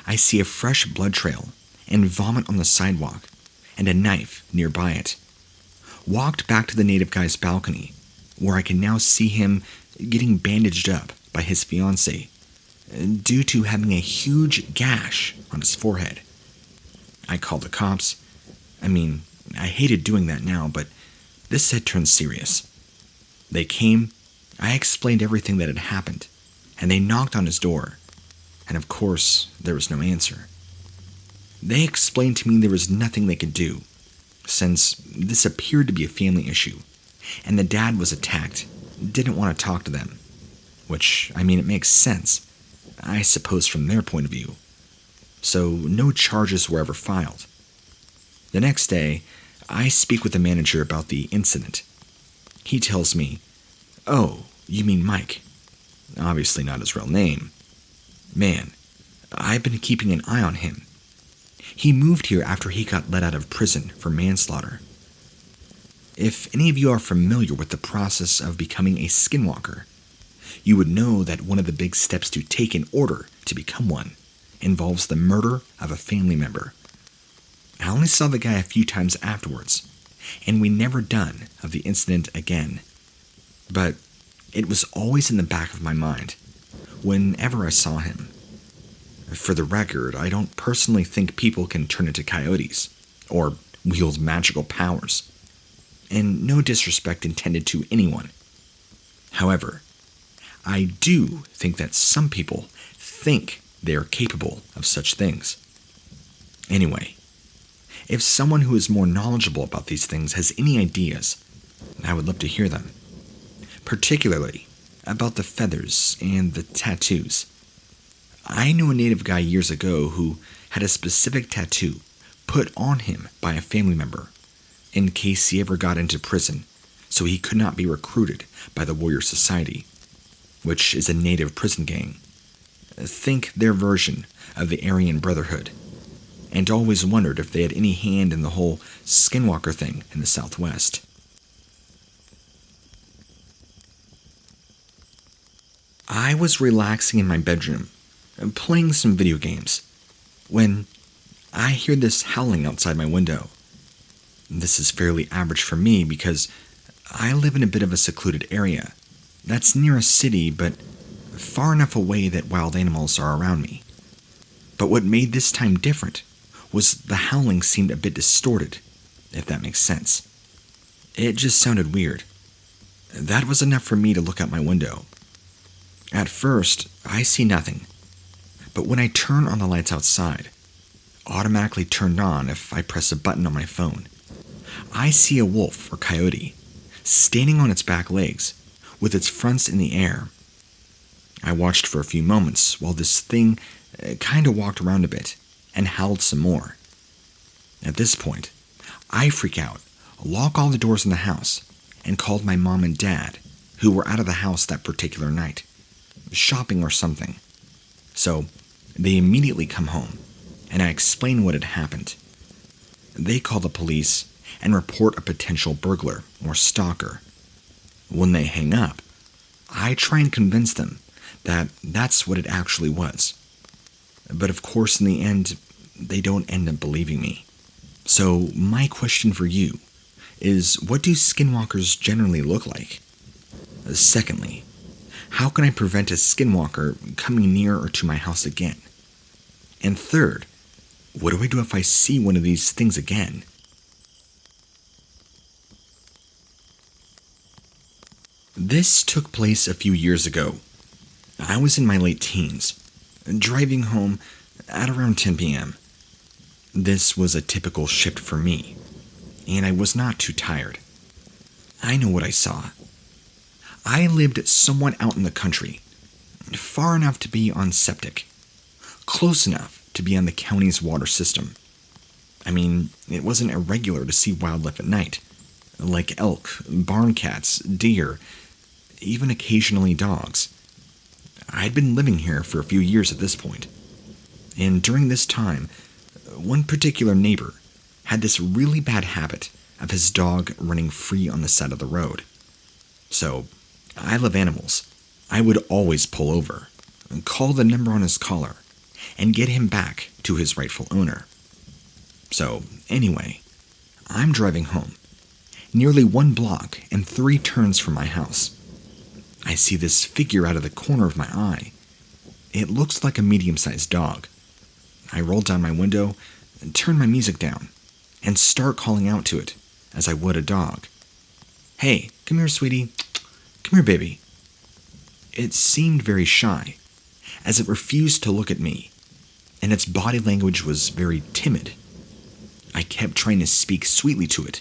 I see a fresh blood trail and vomit on the sidewalk, and a knife nearby it. Walked back to the native guy's balcony, where I can now see him getting bandaged up by his fiancée, due to having a huge gash on his forehead. I called the cops. I hated doing that now, but this had turned serious. They came, I explained everything that had happened, and they knocked on his door, and of course, there was no answer. They explained to me there was nothing they could do, since this appeared to be a family issue, and the dad was attacked, didn't want to talk to them, which, it makes sense, I suppose from their point of view. So no charges were ever filed. The next day, I speak with the manager about the incident. He tells me, "Oh, you mean Mike?" Obviously not his real name. "Man, I've been keeping an eye on him. He moved here after he got let out of prison for manslaughter." If any of you are familiar with the process of becoming a skinwalker, you would know that one of the big steps to take in order to become one involves the murder of a family member. I only saw the guy a few times afterwards, and we never done of the incident again. But it was always in the back of my mind whenever I saw him. For the record, I don't personally think people can turn into coyotes or wield magical powers, and no disrespect intended to anyone. However, I do think that some people think they are capable of such things. Anyway, if someone who is more knowledgeable about these things has any ideas, I would love to hear them. Particularly about the feathers and the tattoos. I knew a native guy years ago who had a specific tattoo put on him by a family member in case he ever got into prison, so he could not be recruited by the Warrior Society, which is a native prison gang. Think their version of the Aryan Brotherhood, and always wondered if they had any hand in the whole Skinwalker thing in the Southwest. I was relaxing in my bedroom, playing some video games, when I hear this howling outside my window. This is fairly average for me because I live in a bit of a secluded area that's near a city but far enough away that wild animals are around me. But what made this time different was the howling seemed a bit distorted, if that makes sense. It just sounded weird. That was enough for me to look out my window. At first, I see nothing, but when I turn on the lights outside, automatically turned on if I press a button on my phone, I see a wolf or coyote standing on its back legs with its fronts in the air. I watched for a few moments while this thing kind of walked around a bit and howled some more. At this point, I freak out, lock all the doors in the house, and called my mom and dad, who were out of the house that particular night, shopping or something. So they immediately come home, and I explain what had happened. They call the police and report a potential burglar or stalker. When they hang up, I try and convince them that that's what it actually was. But of course, in the end, they don't end up believing me. So my question for you is, what do skinwalkers generally look like? Secondly, how can I prevent a skinwalker coming near or to my house again? And third, what do I do if I see one of these things again? This took place a few years ago. I was in my late teens, driving home at around 10 p.m. This was a typical shift for me, and I was not too tired. I know what I saw. I lived somewhat out in the country, far enough to be on septic, close enough to be on the county's water system. I mean, it wasn't irregular to see wildlife at night, like elk, barn cats, deer, even occasionally dogs. I'd been living here for a few years at this point, and during this time, one particular neighbor had this really bad habit of his dog running free on the side of the road. So, I love animals. I would always pull over, call the number on his collar, and get him back to his rightful owner. So, anyway, I'm driving home, nearly 1 block and 3 turns from my house. I see this figure out of the corner of my eye. It looks like a medium-sized dog. I roll down my window, turn my music down, and start calling out to it, as I would a dog. "Hey, come here, sweetie. Come here, baby." It seemed very shy, as it refused to look at me, and its body language was very timid. I kept trying to speak sweetly to it,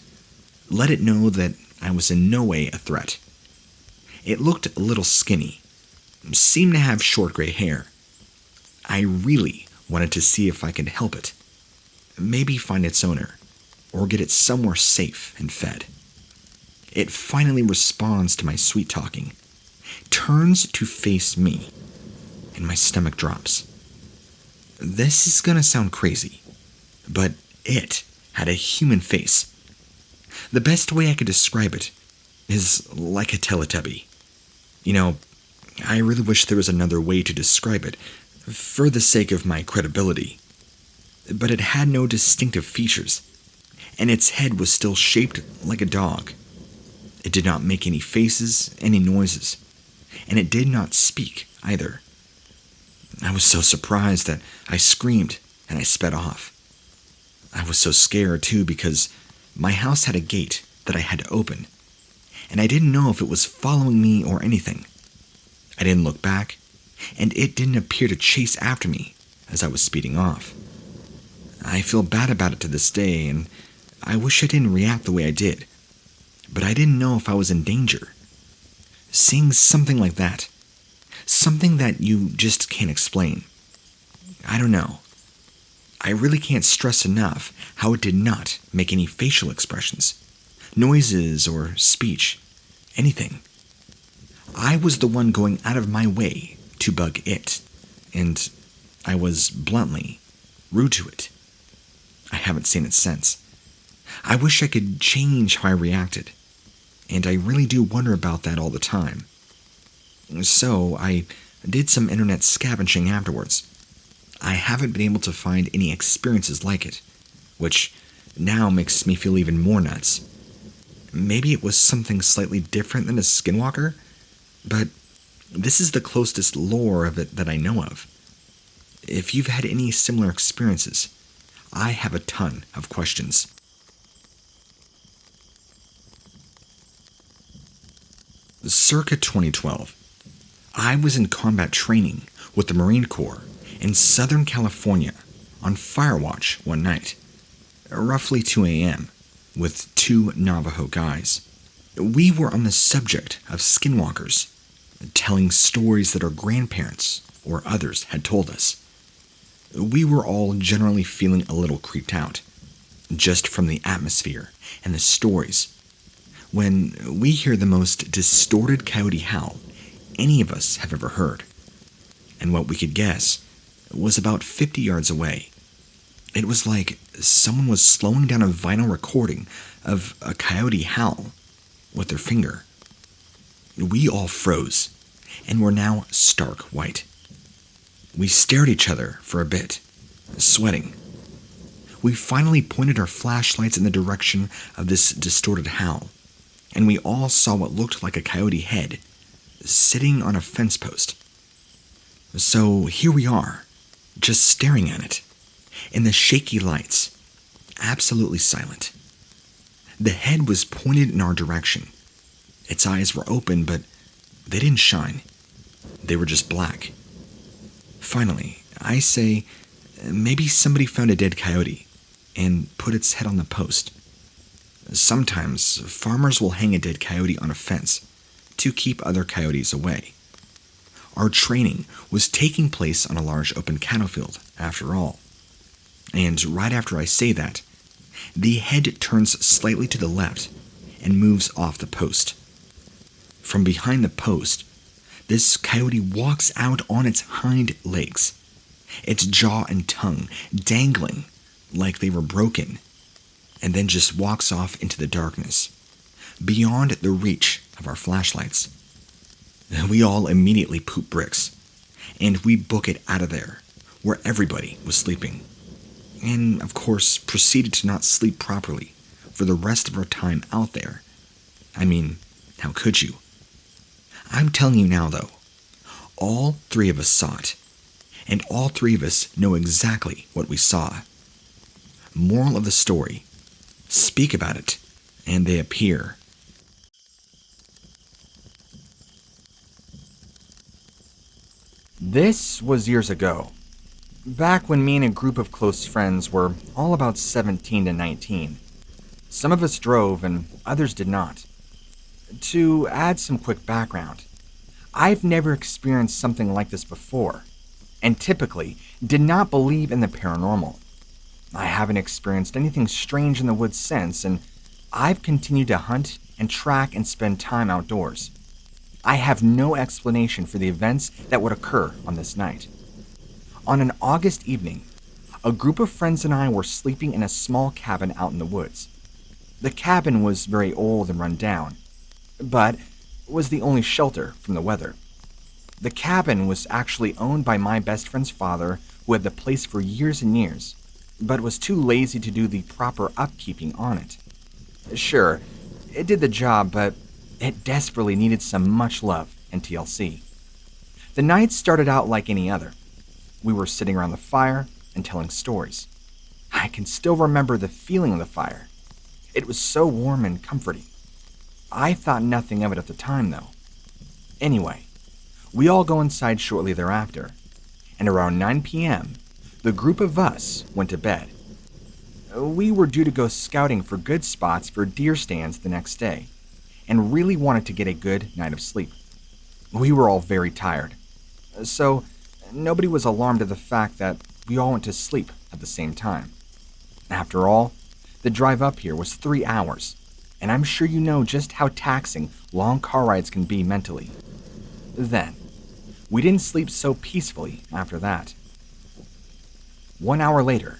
let it know that I was in no way a threat. It looked a little skinny, seemed to have short gray hair. I really wanted to see if I could help it, maybe find its owner, or get it somewhere safe and fed. It finally responds to my sweet talking, turns to face me, and my stomach drops. This is gonna sound crazy, but it had a human face. The best way I could describe it is like a teletubby. You know, I really wish there was another way to describe it, for the sake of my credibility. But it had no distinctive features, and its head was still shaped like a dog. It did not make any faces, any noises, and it did not speak either. I was so surprised that I screamed and I sped off. I was so scared too because my house had a gate that I had to open, and I didn't know if it was following me or anything. I didn't look back, and it didn't appear to chase after me as I was speeding off. I feel bad about it to this day, and I wish I didn't react the way I did, but I didn't know if I was in danger. Seeing something like that. Something that you just can't explain. I don't know. I really can't stress enough how it did not make any facial expressions, noises, or speech, anything. I was the one going out of my way to bug it, and I was bluntly rude to it. I haven't seen it since. I wish I could change how I reacted, and I really do wonder about that all the time. So I did some internet scavenging afterwards. I haven't been able to find any experiences like it, which now makes me feel even more nuts. Maybe it was something slightly different than a skinwalker, but this is the closest lore of it that I know of. If you've had any similar experiences, I have a ton of questions. Circa 2012, I was in combat training with the Marine Corps in Southern California on fire watch one night, roughly 2 a.m., with 2 Navajo guys. We were on the subject of skinwalkers, telling stories that our grandparents or others had told us. We were all generally feeling a little creeped out, just from the atmosphere and the stories, when we hear the most distorted coyote howl any of us have ever heard. And what we could guess was about 50 yards away. It was like someone was slowing down a vinyl recording of a coyote howl with their finger. We all froze, and were now stark white. We stared at each other for a bit, sweating. We finally pointed our flashlights in the direction of this distorted howl, and we all saw what looked like a coyote head sitting on a fence post. So here we are, just staring at it, in the shaky lights, absolutely silent. The head was pointed in our direction. Its eyes were open, but they didn't shine. They were just black. Finally, I say, maybe somebody found a dead coyote and put its head on the post. Sometimes, farmers will hang a dead coyote on a fence to keep other coyotes away. Our training was taking place on a large open cattle field, after all. And right after I say that, the head turns slightly to the left and moves off the post. From behind the post, this coyote walks out on its hind legs, its jaw and tongue dangling like they were broken, and then just walks off into the darkness, beyond the reach of our flashlights. We all immediately poop bricks, and we book it out of there, where everybody was sleeping, and of course proceeded to not sleep properly for the rest of our time out there. I mean, how could you? I'm telling you now, though, all 3 of us saw it, and all 3 of us know exactly what we saw. Moral of the story: speak about it, and they appear. This was years ago, back when me and a group of close friends were all about 17 to 19. Some of us drove and others did not. To add some quick background, I've never experienced something like this before, and typically did not believe in the paranormal. I haven't experienced anything strange in the woods since, and I've continued to hunt and track and spend time outdoors. I have no explanation for the events that would occur on this night. On an August evening, a group of friends and I were sleeping in a small cabin out in the woods. The cabin was very old and run down, but was the only shelter from the weather. The cabin was actually owned by my best friend's father, who had the place for years and years, but was too lazy to do the proper upkeeping on it. Sure, it did the job, but it desperately needed some much love and TLC. The night started out like any other. We were sitting around the fire and telling stories. I can still remember the feeling of the fire. It was so warm and comforting. I thought nothing of it at the time, though. Anyway, we all go inside shortly thereafter, and around 9 p.m., the group of us went to bed. We were due to go scouting for good spots for deer stands the next day, and really wanted to get a good night of sleep. We were all very tired, so nobody was alarmed at the fact that we all went to sleep at the same time. After all, the drive up here was 3 hours, and I'm sure you know just how taxing long car rides can be mentally. Then, we didn't sleep so peacefully after that. 1 hour later,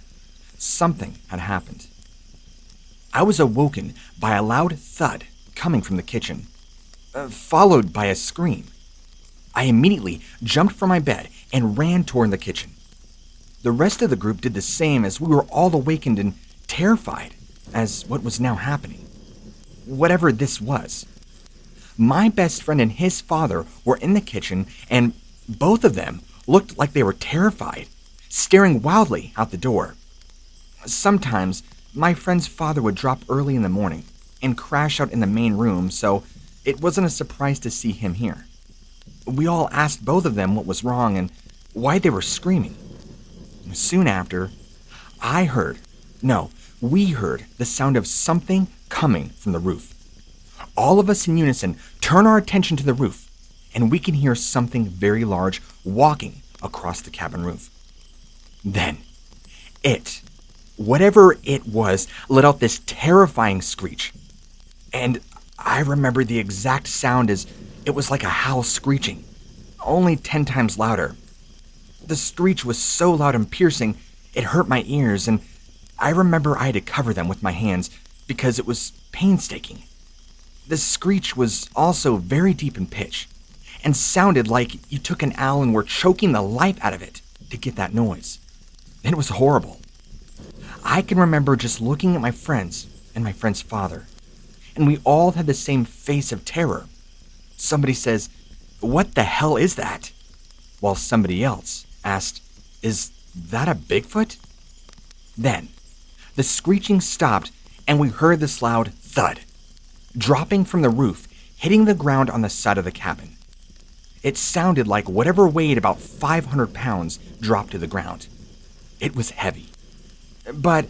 something had happened. I was awoken by a loud thud coming from the kitchen, followed by a scream. I immediately jumped from my bed and ran toward the kitchen. The rest of the group did the same as we were all awakened and terrified as what was now happening. Whatever this was. My best friend and his father were in the kitchen, and both of them looked like they were terrified, staring wildly out the door. Sometimes, my friend's father would drop early in the morning and crash out in the main room, so it wasn't a surprise to see him here. We all asked both of them what was wrong and why they were screaming. Soon after, we heard the sound of something coming from the roof. All of us in unison turn our attention to the roof, and we can hear something very large walking across the cabin roof. Then, whatever it was, let out this terrifying screech. And I remember the exact sound as it was like a howl screeching, only 10 times louder. The screech was so loud and piercing, it hurt my ears, and I remember I had to cover them with my hands because it was painstaking. The screech was also very deep in pitch and sounded like you took an owl and were choking the life out of it to get that noise. It was horrible. I can remember just looking at my friends and my friend's father, and we all had the same face of terror. Somebody says, "What the hell is that?" While somebody else asked, "Is that a Bigfoot?" Then, the screeching stopped and we heard this loud thud, dropping from the roof, hitting the ground on the side of the cabin. It sounded like whatever weighed about 500 pounds dropped to the ground. It was heavy. But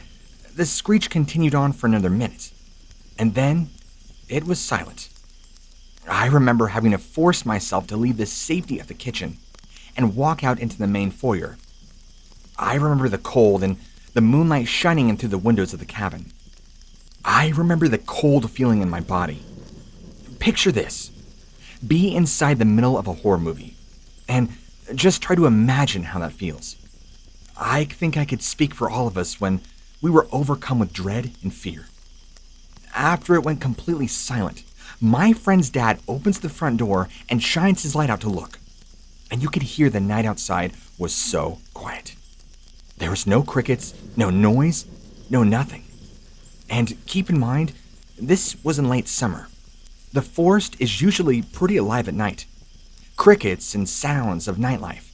the screech continued on for another minute, and then it was silent. I remember having to force myself to leave the safety of the kitchen and walk out into the main foyer. I remember the cold and the moonlight shining in through the windows of the cabin. I remember the cold feeling in my body. Picture this. Be inside the middle of a horror movie, and just try to imagine how that feels. I think I could speak for all of us when we were overcome with dread and fear. After it went completely silent, my friend's dad opens the front door and shines his light out to look, and you could hear the night outside was so quiet. There was no crickets, no noise, no nothing. And keep in mind, this was in late summer. The forest is usually pretty alive at night. Crickets and sounds of nightlife.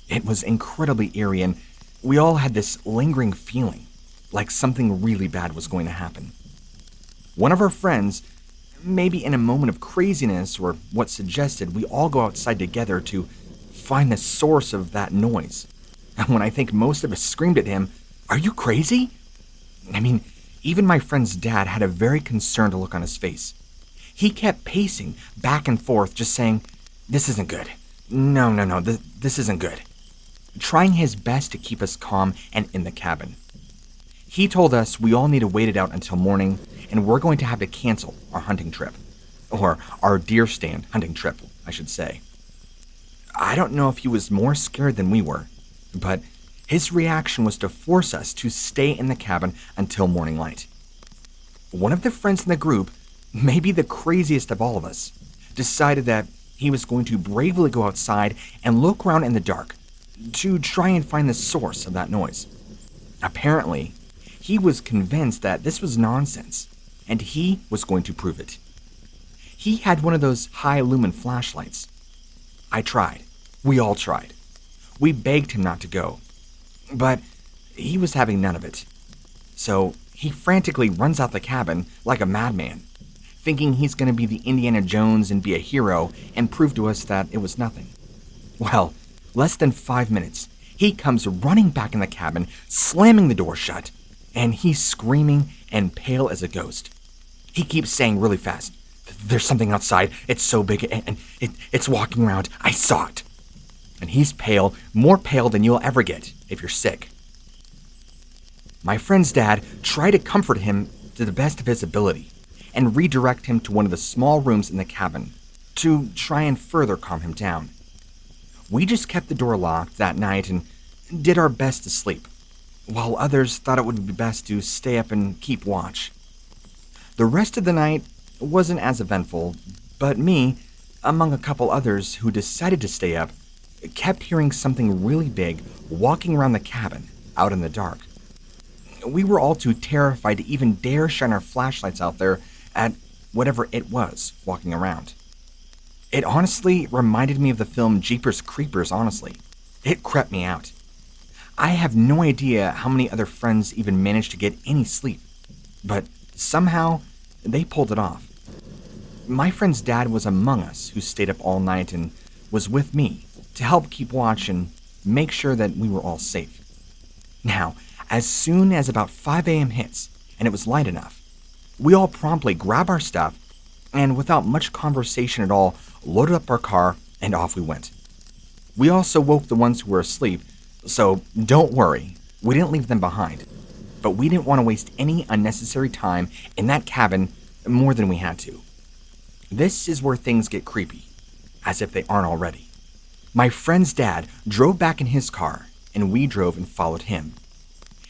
It was incredibly eerie, and we all had this lingering feeling like something really bad was going to happen. One of our friends, maybe in a moment of craziness or what suggested we all go outside together to find the source of that noise. And when I think most of us screamed at him, "Are you crazy?" I mean, even my friend's dad had a very concerned look on his face. He kept pacing back and forth, just saying, "This isn't good. No, this isn't good." Trying his best to keep us calm and in the cabin. He told us we all need to wait it out until morning, and we're going to have to cancel our hunting trip. Or our deer stand hunting trip, I should say. I don't know if he was more scared than we were, but his reaction was to force us to stay in the cabin until morning light. One of the friends in the group, maybe the craziest of all of us, decided that he was going to bravely go outside and look around in the dark to try and find the source of that noise. Apparently, he was convinced that this was nonsense, and he was going to prove it. He had one of those high-lumen flashlights. I tried. We all tried. We begged him not to go, but he was having none of it. So he frantically runs out the cabin like a madman, thinking he's going to be the Indiana Jones and be a hero and prove to us that it was nothing. Well, less than 5 minutes, he comes running back in the cabin, slamming the door shut, and he's screaming and pale as a ghost. He keeps saying really fast, There's something outside. It's so big and it's walking around. I saw it. And he's pale, more pale than you'll ever get if you're sick. My friend's dad tried to comfort him to the best of his ability and redirect him to one of the small rooms in the cabin to try and further calm him down. We just kept the door locked that night and did our best to sleep, while others thought it would be best to stay up and keep watch. The rest of the night wasn't as eventful, but me, among a couple others who decided to stay up, kept hearing something really big walking around the cabin out in the dark. We were all too terrified to even dare shine our flashlights out there at whatever it was walking around. It honestly reminded me of the film Jeepers Creepers, honestly. It crept me out. I have no idea how many other friends even managed to get any sleep, but somehow they pulled it off. My friend's dad was among us who stayed up all night and was with me to help keep watch and make sure that we were all safe. Now, as soon as about 5 a.m. hits and it was light enough, we all promptly grab our stuff and without much conversation at all, loaded up our car and off we went. We also woke the ones who were asleep, so don't worry, we didn't leave them behind. But we didn't want to waste any unnecessary time in that cabin more than we had to. This is where things get creepy, as if they aren't already. My friend's dad drove back in his car, and we drove and followed him.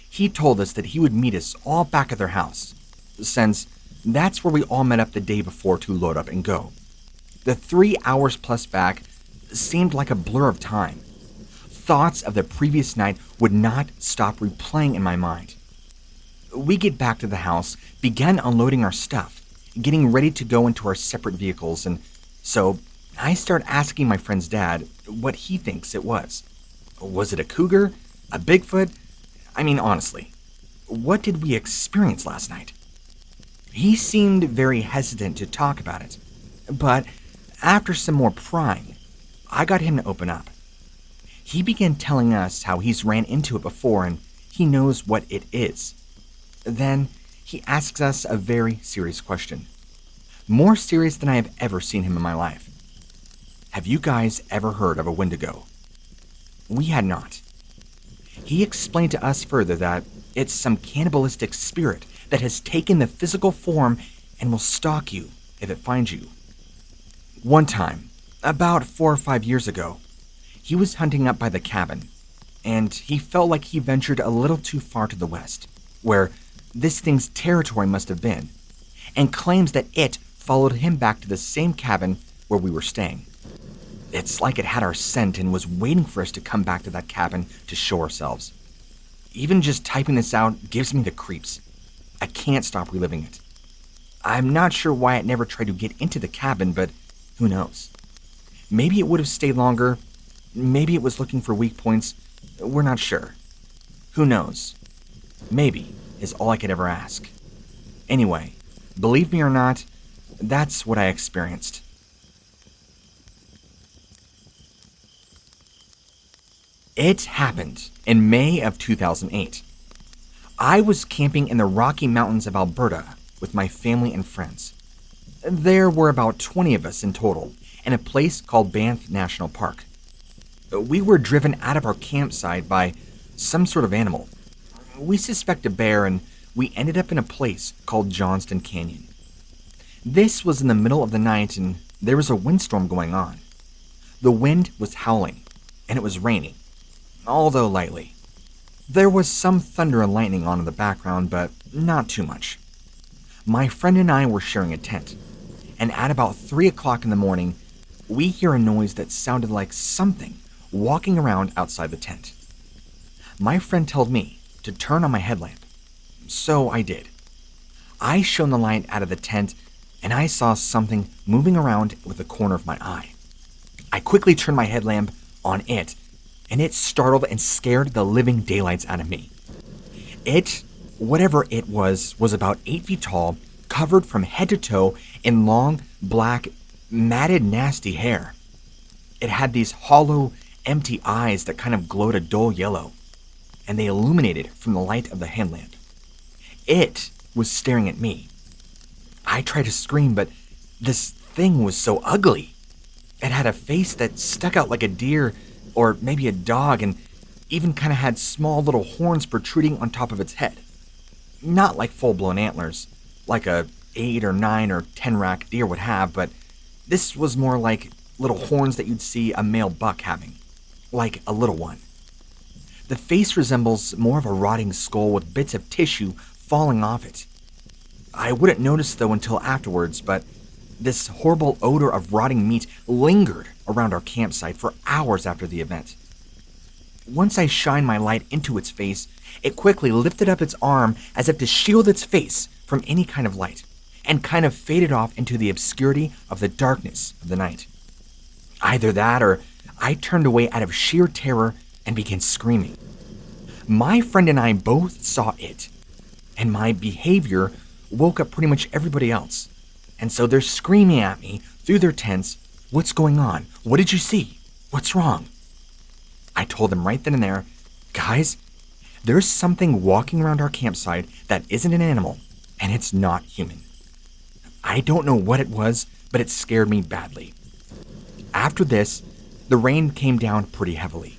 He told us that he would meet us all back at their house, since that's where we all met up the day before to load up and go. The 3 hours plus back seemed like a blur of time. Thoughts of the previous night would not stop replaying in my mind. We get back to the house, began unloading our stuff, getting ready to go into our separate vehicles, and so I start asking my friend's dad what he thinks it was. Was it a cougar? A Bigfoot? I mean, honestly, what did we experience last night? He seemed very hesitant to talk about it, but after some more prying, I got him to open up. He began telling us how he's ran into it before and he knows what it is. Then he asks us a very serious question, more serious than I have ever seen him in my life. Have you guys ever heard of a Wendigo? We had not. He explained to us further that it's some cannibalistic spirit that has taken the physical form and will stalk you if it finds you. One time, about 4 or 5 years ago, he was hunting up by the cabin, and he felt like he ventured a little too far to the west, where this thing's territory must have been, and claims that it followed him back to the same cabin where we were staying. It's like it had our scent and was waiting for us to come back to that cabin to show ourselves. Even just typing this out gives me the creeps. I can't stop reliving it. I'm not sure why it never tried to get into the cabin, but who knows? Maybe it would have stayed longer. Maybe it was looking for weak points. We're not sure. Who knows? Maybe is all I could ever ask. Anyway, believe me or not, that's what I experienced. It happened in May of 2008. I was camping in the Rocky Mountains of Alberta with my family and friends. There were about 20 of us in total in a place called Banff National Park. We were driven out of our campsite by some sort of animal. We suspect a bear, and we ended up in a place called Johnston Canyon. This was in the middle of the night and there was a windstorm going on. The wind was howling and it was raining, although lightly. There was some thunder and lightning on in the background, but not too much. My friend and I were sharing a tent, and at about 3 o'clock in the morning, we hear a noise that sounded like something walking around outside the tent. My friend told me to turn on my headlamp, so I did. I shone the light out of the tent, and I saw something moving around with the corner of my eye. I quickly turned my headlamp on it, and it startled and scared the living daylights out of me. It, whatever it was about 8 feet tall, covered from head to toe in long, black, matted, nasty hair. It had these hollow, empty eyes that kind of glowed a dull yellow, and they illuminated from the light of the headlamp. It was staring at me. I tried to scream, but This thing was so ugly. It had a face that stuck out like a deer or maybe a dog, and even kind of had small little horns protruding on top of its head. Not like full-blown antlers, like a 8 or 9 or 10 rack deer would have, but this was more like little horns that you'd see a male buck having, like a little one. The face resembles more of a rotting skull with bits of tissue falling off it. I wouldn't notice though until afterwards, but this horrible odor of rotting meat lingered around our campsite for hours after the event. Once I shined my light into its face, it quickly lifted up its arm as if to shield its face from any kind of light, and kind of faded off into the obscurity of the darkness of the night. Either that or I turned away out of sheer terror and began screaming. My friend and I both saw it, and my behavior woke up pretty much everybody else. And so they're screaming at me through their tents, "What's going on? What did you see? What's wrong?" I told them right then and there, "Guys, there's something walking around our campsite that isn't an animal, and it's not human." I don't know what it was, but it scared me badly. After this, the rain came down pretty heavily,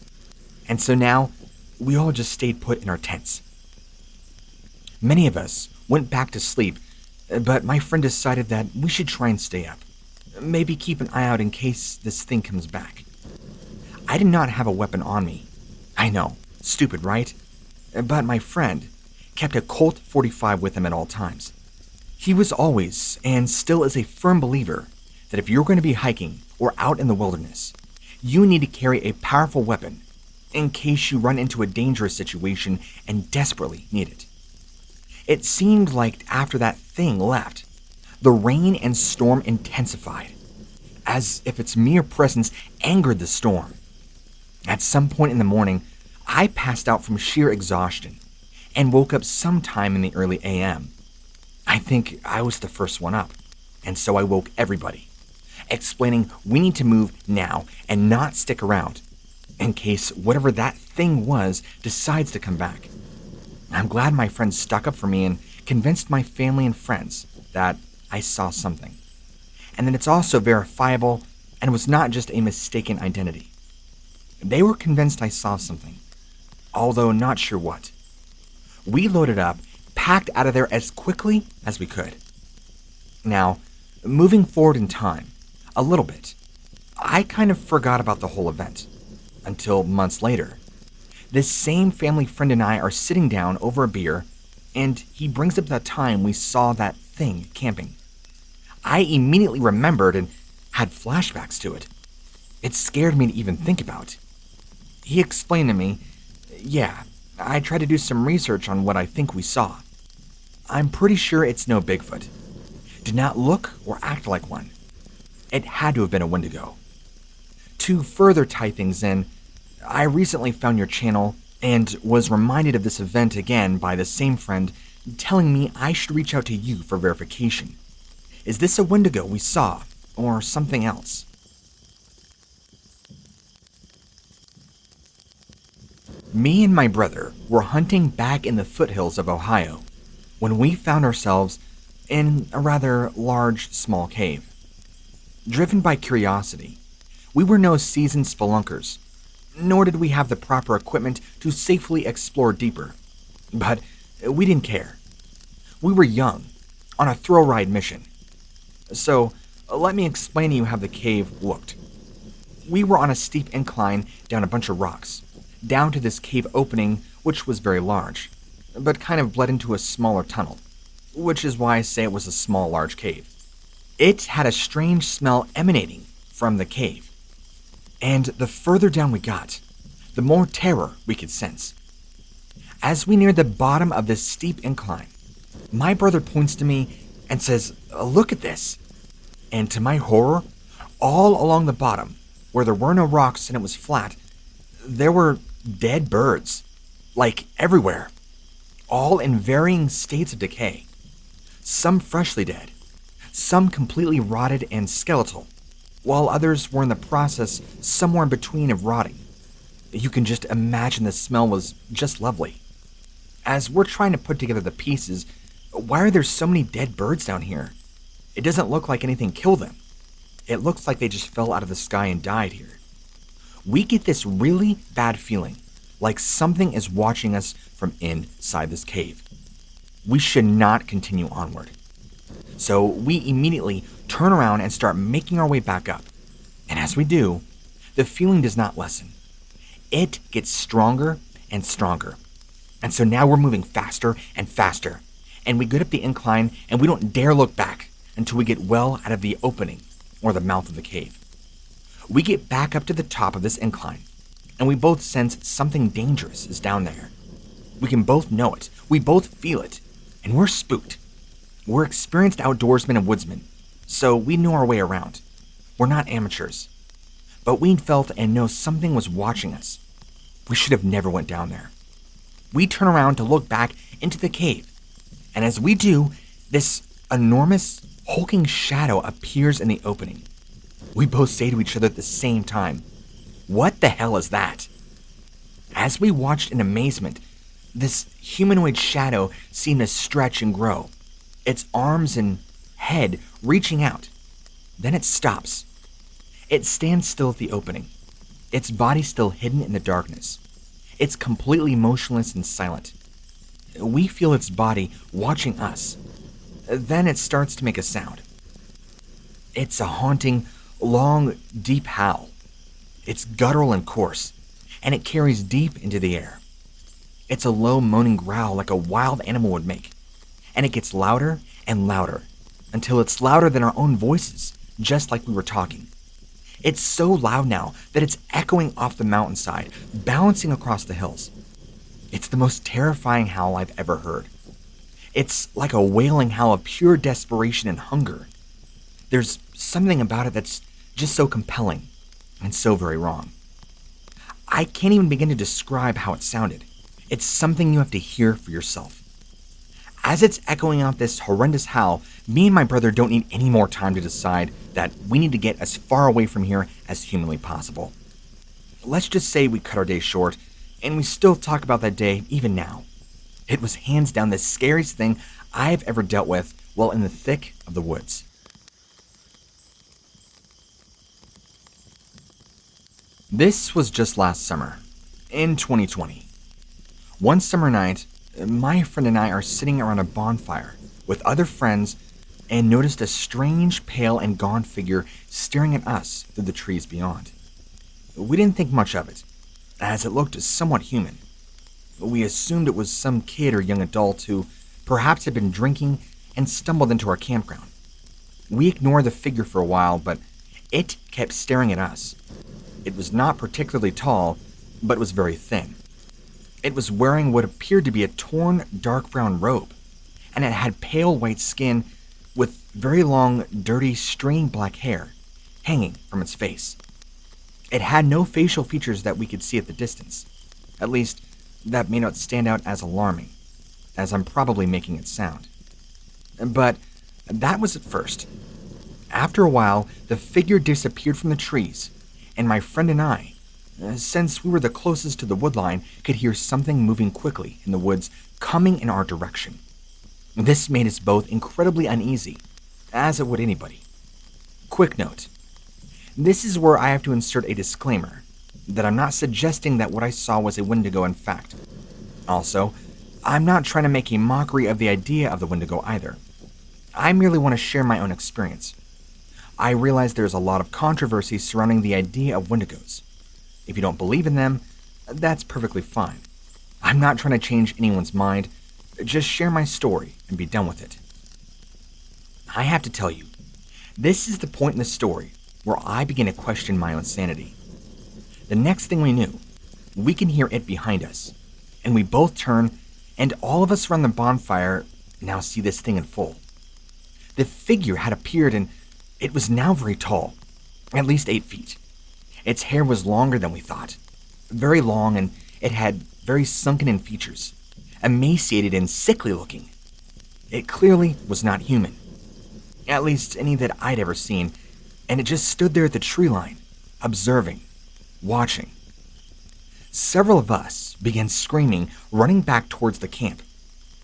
and so now we all just stayed put in our tents. Many of us went back to sleep, but my friend decided that we should try and stay up. Maybe keep an eye out in case this thing comes back. I did not have a weapon on me. I know, stupid, right? But my friend kept a Colt 45 with him at all times. He was always, and still is, a firm believer that if you're going to be hiking or out in the wilderness, you need to carry a powerful weapon in case you run into a dangerous situation and desperately need it. It seemed like after that thing left, the rain and storm intensified, as if its mere presence angered the storm. At some point in the morning, I passed out from sheer exhaustion and woke up sometime in the early AM. I think I was the first one up, and so I woke everybody, explaining we need to move now and not stick around, in case whatever that thing was decides to come back. I'm glad my friends stuck up for me and convinced my family and friends that I saw something, and that it's also verifiable and was not just a mistaken identity. They were convinced I saw something, although not sure what. We loaded up, packed out of there as quickly as we could. Now, moving forward in time, a little bit, I kind of forgot about the whole event, until months later. This same family friend and I are sitting down over a beer, and he brings up that time we saw that thing camping. I immediately remembered and had flashbacks to it. It scared me to even think about. He explained to me, "Yeah, I tried to do some research on what I think we saw. I'm pretty sure it's no Bigfoot. Did not look or act like one. It had to have been a Wendigo." To further tie things in, I recently found your channel and was reminded of this event again by the same friend telling me I should reach out to you for verification. Is this a Wendigo we saw, or something else? Me and my brother were hunting back in the foothills of Ohio when we found ourselves in a rather large, small cave. Driven by curiosity, we were no seasoned spelunkers, nor did we have the proper equipment to safely explore deeper. But we didn't care. We were young, on a thrill ride mission. So, let me explain to you how the cave looked. We were on a steep incline down a bunch of rocks, down to this cave opening, which was very large, but kind of bled into a smaller tunnel, which is why I say it was a small, large cave. It had a strange smell emanating from the cave, and the further down we got, the more terror we could sense. As we neared the bottom of this steep incline, my brother points to me and says, "Look at this." And to my horror, all along the bottom, where there were no rocks and it was flat, there were dead birds, like everywhere, all in varying states of decay. Some freshly dead, some completely rotted and skeletal, while others were in the process somewhere in between of rotting. You can just imagine the smell was just lovely. As we're trying to put together the pieces, why are there so many dead birds down here? It doesn't look like anything killed them. It looks like they just fell out of the sky and died here. We get this really bad feeling, like something is watching us from inside this cave. We should not continue onward. So we immediately turn around and start making our way back up. And as we do, the feeling does not lessen. It gets stronger and stronger. And so now we're moving faster and faster. And we get up the incline and we don't dare look back until we get well out of the opening or the mouth of the cave. We get back up to the top of this incline and we both sense something dangerous is down there. We can both know it. We both feel it. And we're spooked. We're experienced outdoorsmen and woodsmen, so we know our way around. We're not amateurs. But we felt and know something was watching us. We should have never went down there. We turn around to look back into the cave. And as we do, this enormous, hulking shadow appears in the opening. We both say to each other at the same time, "What the hell is that?" As we watched in amazement, this humanoid shadow seemed to stretch and grow, its arms and head reaching out. Then it stops. It stands still at the opening, its body still hidden in the darkness. It's completely motionless and silent. We feel its body watching us. Then it starts to make a sound. It's a haunting, long, deep howl. It's guttural and coarse, and it carries deep into the air. It's a low moaning growl like a wild animal would make, and it gets louder and louder until it's louder than our own voices, just like we were talking. It's so loud now that it's echoing off the mountainside, bouncing across the hills. It's the most terrifying howl I've ever heard. It's like a wailing howl of pure desperation and hunger. There's something about it that's just so compelling and so very wrong. I can't even begin to describe how it sounded. It's something you have to hear for yourself. As it's echoing out this horrendous howl, me and my brother don't need any more time to decide that we need to get as far away from here as humanly possible. Let's just say we cut our day short, and we still talk about that day even now. It was hands down the scariest thing I've ever dealt with while in the thick of the woods. This was just last summer, in 2020. One summer night, my friend and I are sitting around a bonfire with other friends and noticed a strange, pale, and gaunt figure staring at us through the trees beyond. We didn't think much of it, as it looked somewhat human. We assumed it was some kid or young adult who perhaps had been drinking and stumbled into our campground. We ignored the figure for a while, but it kept staring at us. It was not particularly tall, but was very thin. It was wearing what appeared to be a torn, dark brown robe, and it had pale white skin with very long, dirty, stringy black hair hanging from its face. It had no facial features that we could see at the distance. At least, that may not stand out as alarming, as I'm probably making it sound. But that was at first. After a while, the figure disappeared from the trees, and my friend and I, since we were the closest to the woodline, could hear something moving quickly in the woods coming in our direction. This made us both incredibly uneasy, as it would anybody. Quick note. This is where I have to insert a disclaimer that I'm not suggesting that what I saw was a Wendigo in fact. Also, I'm not trying to make a mockery of the idea of the Wendigo either. I merely want to share my own experience. I realize there's a lot of controversy surrounding the idea of Wendigos. If you don't believe in them, that's perfectly fine. I'm not trying to change anyone's mind, just share my story and be done with it. I have to tell you, this is the point in the story where I begin to question my own sanity. The next thing we knew, we can hear it behind us, and we both turn, and all of us around the bonfire now see this thing in full. The figure had appeared, and it was now very tall, at least 8 feet. Its hair was longer than we thought, very long, and it had very sunken-in features, emaciated and sickly looking. It clearly was not human, at least any that I'd ever seen, and it just stood there at the tree line, observing, watching. Several of us began screaming, running back towards the camp,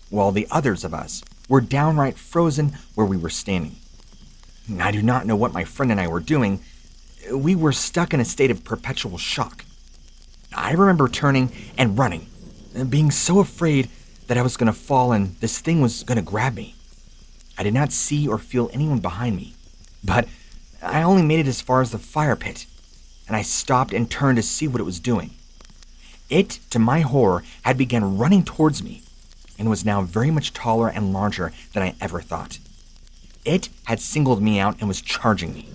while the others of us were downright frozen where we were standing. I do not know what my friend and I were doing. We were stuck in a state of perpetual shock. I remember turning and running, being so afraid that I was going to fall and this thing was going to grab me. I did not see or feel anyone behind me, but I only made it as far as the fire pit, and I stopped and turned to see what it was doing. It, to my horror, had begun running towards me and was now very much taller and larger than I ever thought. It had singled me out and was charging me.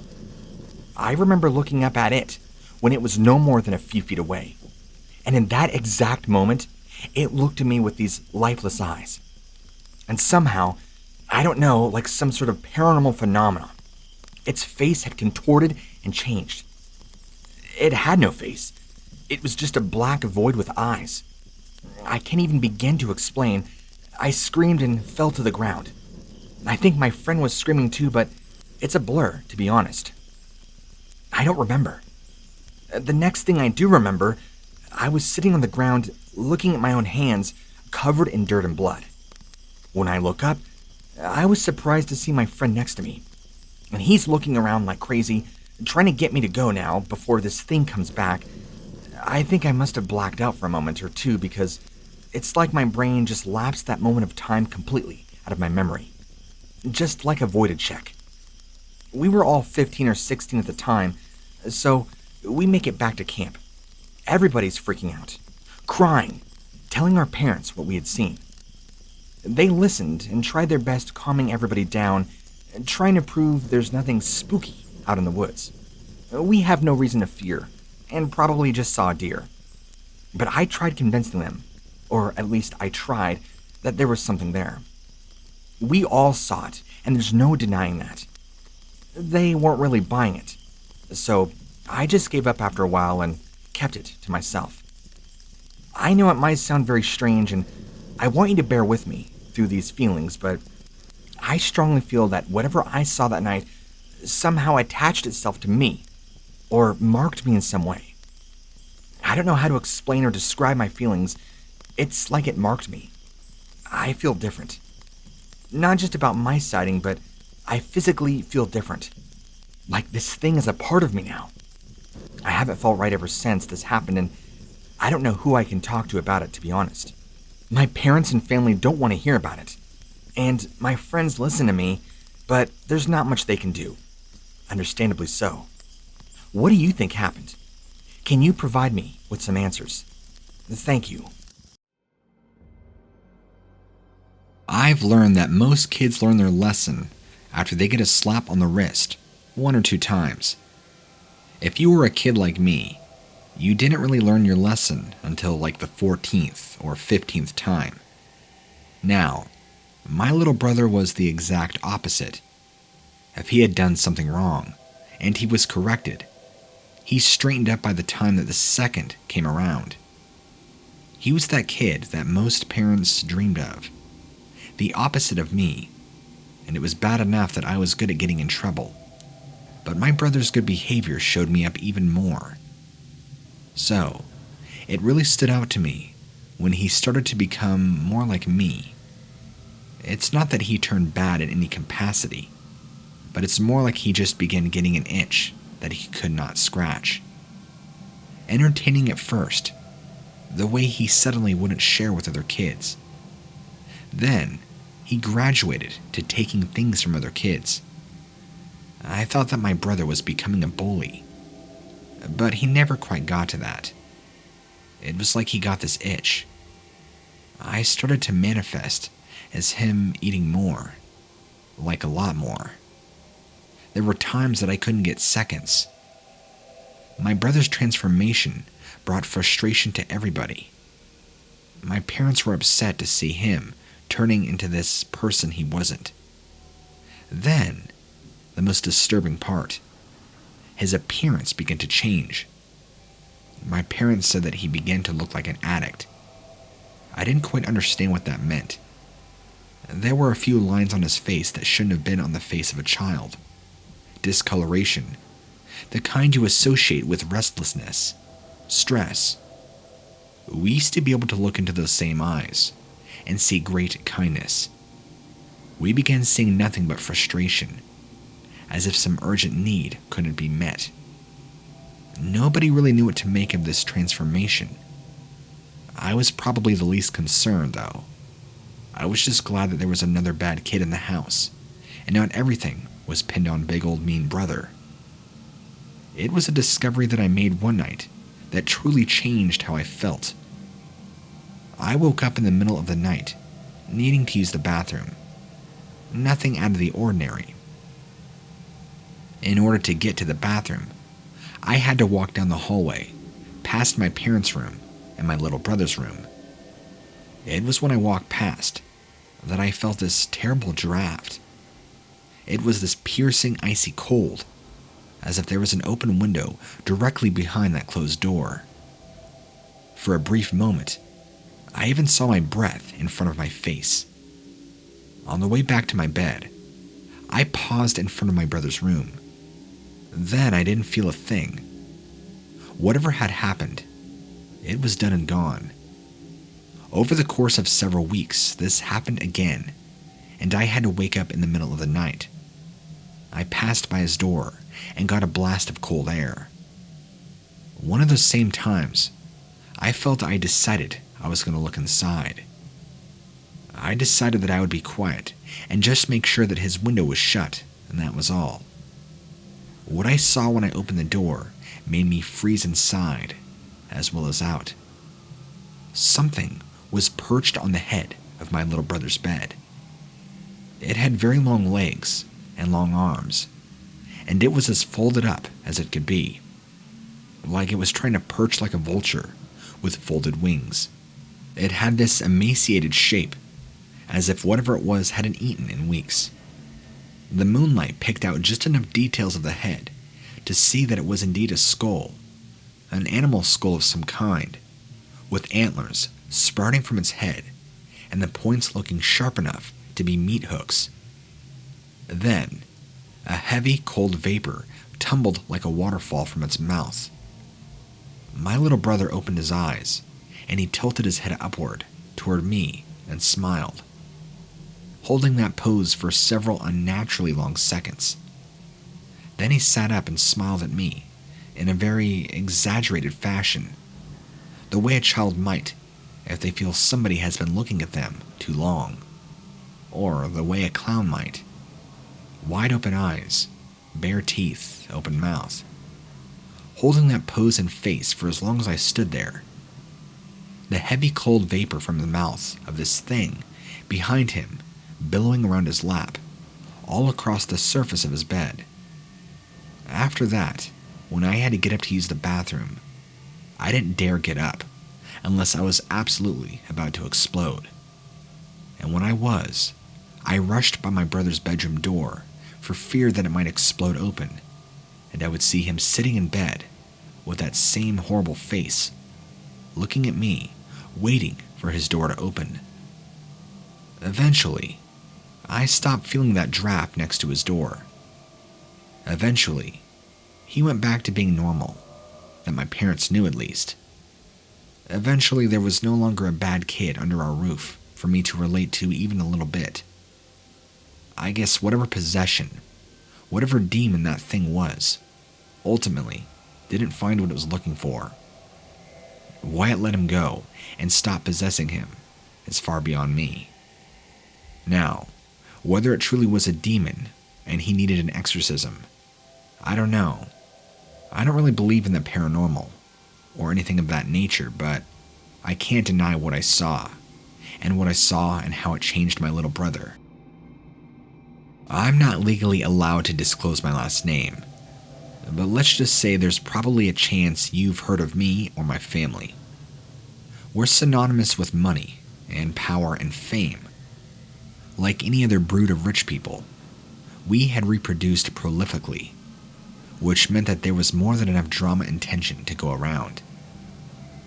I remember looking up at it when it was no more than a few feet away, and in that exact moment, it looked at me with these lifeless eyes. And somehow, I don't know, like some sort of paranormal phenomenon, its face had contorted and changed. It had no face. It was just a black void with eyes. I can't even begin to explain. I screamed and fell to the ground. I think my friend was screaming too, but it's a blur, to be honest. I don't remember. The next thing I do remember, I was sitting on the ground looking at my own hands covered in dirt and blood. When I look up, I was surprised to see my friend next to me, and he's looking around like crazy, trying to get me to go now before this thing comes back. I think I must have blacked out for a moment or two because it's like my brain just lapsed that moment of time completely out of my memory. Just like a voided check. We were all 15 or 16 at the time, so we make it back to camp. Everybody's freaking out, crying, telling our parents what we had seen. They listened and tried their best calming everybody down, trying to prove there's nothing spooky out in the woods. We have no reason to fear, and probably just saw a deer. But I tried convincing them, or at least I tried, that there was something there. We all saw it, and there's no denying that. They weren't really buying it, so I just gave up after a while and kept it to myself. I know it might sound very strange, and I want you to bear with me through these feelings, but I strongly feel that whatever I saw that night somehow attached itself to me, or marked me in some way. I don't know how to explain or describe my feelings. It's like it marked me. I feel different. Not just about my sighting, but I physically feel different. Like this thing is a part of me now. I haven't felt right ever since this happened, and I don't know who I can talk to about it, to be honest. My parents and family don't want to hear about it, and my friends listen to me, but there's not much they can do. Understandably so. What do you think happened? Can you provide me with some answers? Thank you. I've learned that most kids learn their lesson after they get a slap on the wrist 1 or 2 times. If you were a kid like me, you didn't really learn your lesson until like the 14th or 15th time. Now, my little brother was the exact opposite. If he had done something wrong, and he was corrected, he straightened up by the time that the second came around. He was that kid that most parents dreamed of. The opposite of me, and it was bad enough that I was good at getting in trouble. But my brother's good behavior showed me up even more. So, it really stood out to me when he started to become more like me. It's not that he turned bad in any capacity, but it's more like he just began getting an itch that he could not scratch. Entertaining at first, the way he suddenly wouldn't share with other kids. Then, he graduated to taking things from other kids. I thought that my brother was becoming a bully, but he never quite got to that. It was like he got this itch. I started to manifest as him eating more, like a lot more. There were times that I couldn't get seconds. My brother's transformation brought frustration to everybody. My parents were upset to see him turning into this person he wasn't. Then, the most disturbing part, his appearance began to change. My parents said that he began to look like an addict. I didn't quite understand what that meant. There were a few lines on his face that shouldn't have been on the face of a child. Discoloration, the kind you associate with restlessness, stress. We used to be able to look into those same eyes and see great kindness. We began seeing nothing but frustration, as if some urgent need couldn't be met. Nobody really knew what to make of this transformation. I was probably the least concerned, though. I was just glad that there was another bad kid in the house, and not everything was pinned on big old mean brother. It was a discovery that I made one night that truly changed how I felt. I woke up in the middle of the night, needing to use the bathroom. Nothing out of the ordinary. In order to get to the bathroom, I had to walk down the hallway, past my parents' room and my little brother's room. It was when I walked past that I felt this terrible draft. It was this piercing, icy cold, as if there was an open window directly behind that closed door. For a brief moment, I even saw my breath in front of my face. On the way back to my bed, I paused in front of my brother's room. Then I didn't feel a thing. Whatever had happened, it was done and gone. Over the course of several weeks, this happened again, and I had to wake up in the middle of the night. I passed by his door and got a blast of cold air. One of those same times, I felt I decided I was going to look inside. I decided that I would be quiet and just make sure that his window was shut, and that was all. What I saw when I opened the door made me freeze inside, as well as out. Something was perched on the head of my little brother's bed. It had very long legs and long arms, and it was as folded up as it could be, like it was trying to perch like a vulture with folded wings. It had this emaciated shape, as if whatever it was hadn't eaten in weeks. The moonlight picked out just enough details of the head to see that it was indeed a skull, an animal skull of some kind, with antlers sprouting from its head and the points looking sharp enough to be meat hooks. Then, a heavy, cold vapor tumbled like a waterfall from its mouth. My little brother opened his eyes, and he tilted his head upward toward me and smiled, holding that pose for several unnaturally long seconds. Then he sat up and smiled at me in a very exaggerated fashion, the way a child might if they feel somebody has been looking at them too long, or the way a clown might. Wide open eyes, bare teeth, open mouth, holding that pose and face for as long as I stood there. The heavy cold vapor from the mouth of this thing behind him billowing around his lap, all across the surface of his bed. After that, when I had to get up to use the bathroom, I didn't dare get up unless I was absolutely about to explode. And when I was, I rushed by my brother's bedroom door for fear that it might explode open, and I would see him sitting in bed with that same horrible face, looking at me, waiting for his door to open. Eventually, I stopped feeling that draft next to his door. Eventually, he went back to being normal, that my parents knew at least. Eventually, there was no longer a bad kid under our roof for me to relate to even a little bit. I guess whatever possession, whatever demon that thing was, ultimately didn't find what it was looking for. Why it let him go and stop possessing him is far beyond me. Now, whether it truly was a demon and he needed an exorcism, I don't know. I don't really believe in the paranormal or anything of that nature, but I can't deny what I saw and how it changed my little brother. I'm not legally allowed to disclose my last name, but let's just say there's probably a chance you've heard of me or my family. We're synonymous with money and power and fame. Like any other brood of rich people, we had reproduced prolifically, which meant that there was more than enough drama and tension to go around.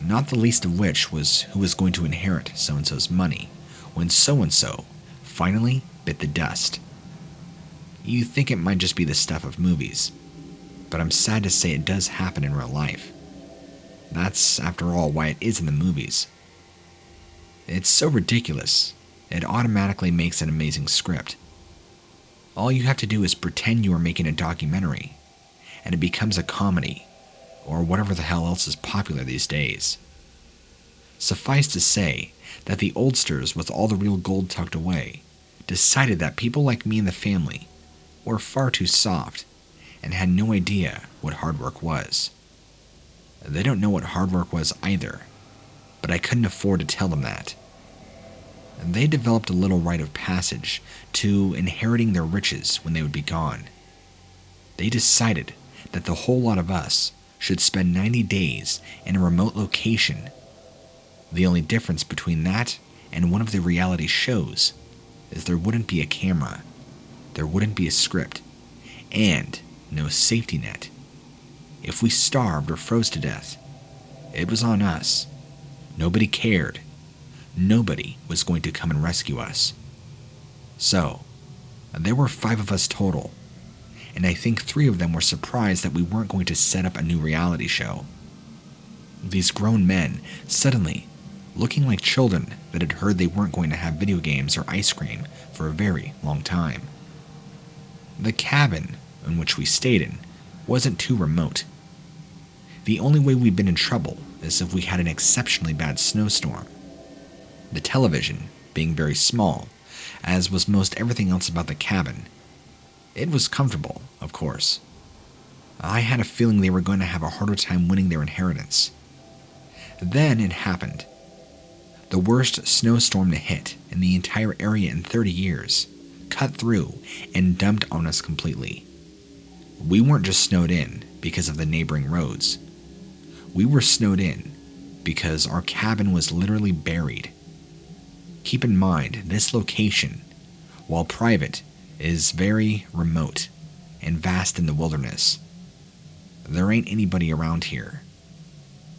Not the least of which was who was going to inherit so-and-so's money when so-and-so finally bit the dust. You think it might just be the stuff of movies, but I'm sad to say it does happen in real life. That's, after all, why it is in the movies. It's so ridiculous, it automatically makes an amazing script. All you have to do is pretend you are making a documentary, and it becomes a comedy, or whatever the hell else is popular these days. Suffice to say that the oldsters with all the real gold tucked away decided that people like me and the family were far too soft and had no idea what hard work was. They don't know what hard work was either, but I couldn't afford to tell them that. They developed a little rite of passage to inheriting their riches when they would be gone. They decided that the whole lot of us should spend 90 days in a remote location. The only difference between that and one of the reality shows is there wouldn't be a camera, there wouldn't be a script, and no safety net. If we starved or froze to death, it was on us. Nobody cared. Nobody was going to come and rescue us. So, there were 5 of us total, and I think 3 of them were surprised that we weren't going to set up a new reality show. These grown men suddenly looking like children that had heard they weren't going to have video games or ice cream for a very long time. The cabin in which we stayed in wasn't too remote. The only way we'd been in trouble is if we had an exceptionally bad snowstorm. The television being very small, as was most everything else about the cabin. It was comfortable, of course. I had a feeling they were going to have a harder time winning their inheritance. Then it happened. The worst snowstorm to hit in the entire area in 30 years cut through and dumped on us completely. We weren't just snowed in because of the neighboring roads. We were snowed in because our cabin was literally buried. Keep in mind, this location, while private, is very remote and vast in the wilderness. There ain't anybody around here.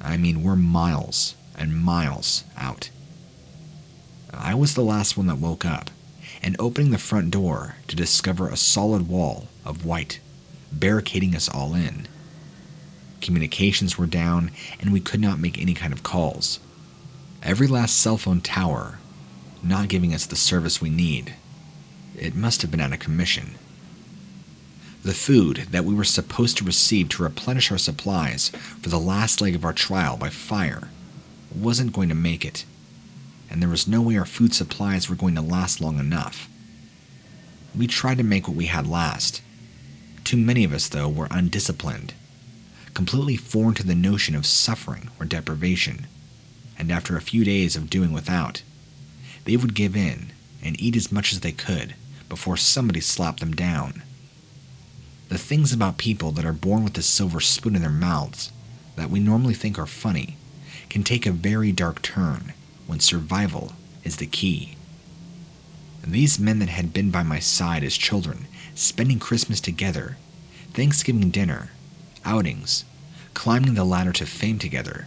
I mean, we're miles and miles out. I was the last one that woke up, and opening the front door to discover a solid wall of white, barricading us all in. Communications were down, and we could not make any kind of calls. Every last cell phone tower not giving us the service we need. It must have been out of commission. The food that we were supposed to receive to replenish our supplies for the last leg of our trial by fire wasn't going to make it, and there was no way our food supplies were going to last long enough. We tried to make what we had last. Too many of us, though, were undisciplined, completely foreign to the notion of suffering or deprivation, and after a few days of doing without, they would give in and eat as much as they could before somebody slapped them down. The things about people that are born with a silver spoon in their mouths that we normally think are funny can take a very dark turn when survival is the key. These men that had been by my side as children, spending Christmas together, Thanksgiving dinner, outings, climbing the ladder to fame together,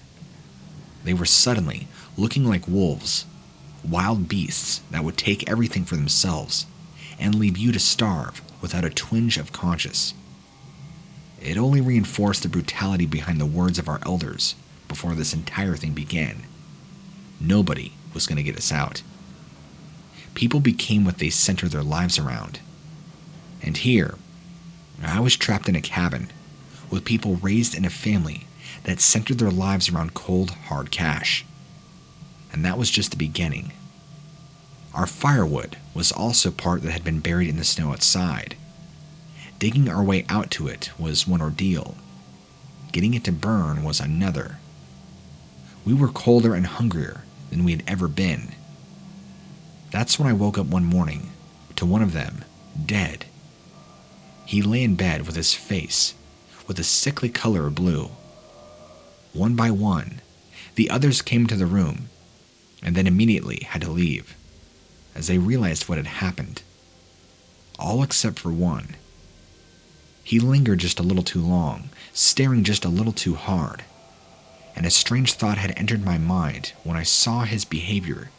they were suddenly looking like wolves, wild beasts that would take everything for themselves and leave you to starve without a twinge of conscience. It only reinforced the brutality behind the words of our elders before this entire thing began. Nobody was going to get us out. People became what they centered their lives around. And here, I was trapped in a cabin with people raised in a family that centered their lives around cold, hard cash. And that was just the beginning. Our firewood was also part that had been buried in the snow outside. Digging our way out to it was one ordeal. Getting it to burn was another. We were colder and hungrier than we had ever been. That's when I woke up one morning to one of them dead. He lay in bed with his face with a sickly color of blue. One by one, the others came to the room and then immediately had to leave as they realized what had happened. All except for one. He lingered just a little too long, staring just a little too hard, and a strange thought had entered my mind when I saw his behavior,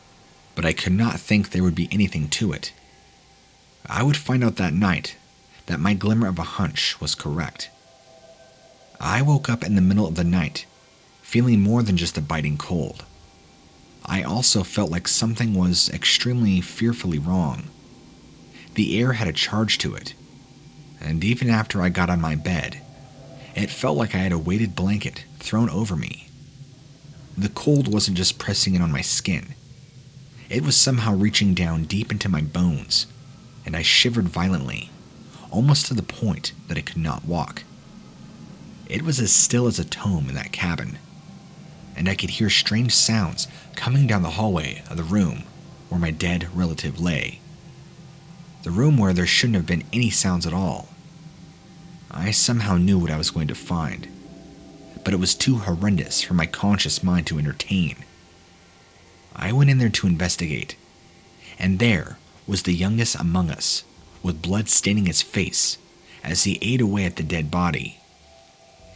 but I could not think there would be anything to it. I would find out that night that my glimmer of a hunch was correct. I woke up in the middle of the night, feeling more than just a biting cold. I also felt like something was extremely fearfully wrong. The air had a charge to it, and even after I got on my bed, it felt like I had a weighted blanket thrown over me. The cold wasn't just pressing in on my skin. It was somehow reaching down deep into my bones, and I shivered violently, almost to the point that I could not walk. It was as still as a tomb in that cabin, and I could hear strange sounds coming down the hallway of the room where my dead relative lay. The room where there shouldn't have been any sounds at all. I somehow knew what I was going to find, but it was too horrendous for my conscious mind to entertain. I went in there to investigate, and there was the youngest among us, with blood staining his face as he ate away at the dead body.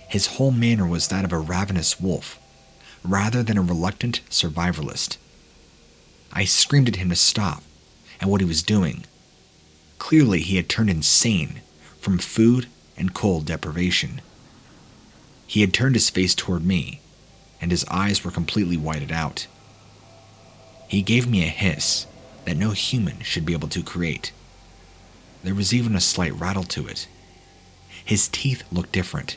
His whole manner was that of a ravenous wolf, rather than a reluctant survivalist. I screamed at him to stop and what he was doing. Clearly he had turned insane from food and cold deprivation. He had turned his face toward me, and his eyes were completely whited out. He gave me a hiss that no human should be able to create. There was even a slight rattle to it. His teeth looked different,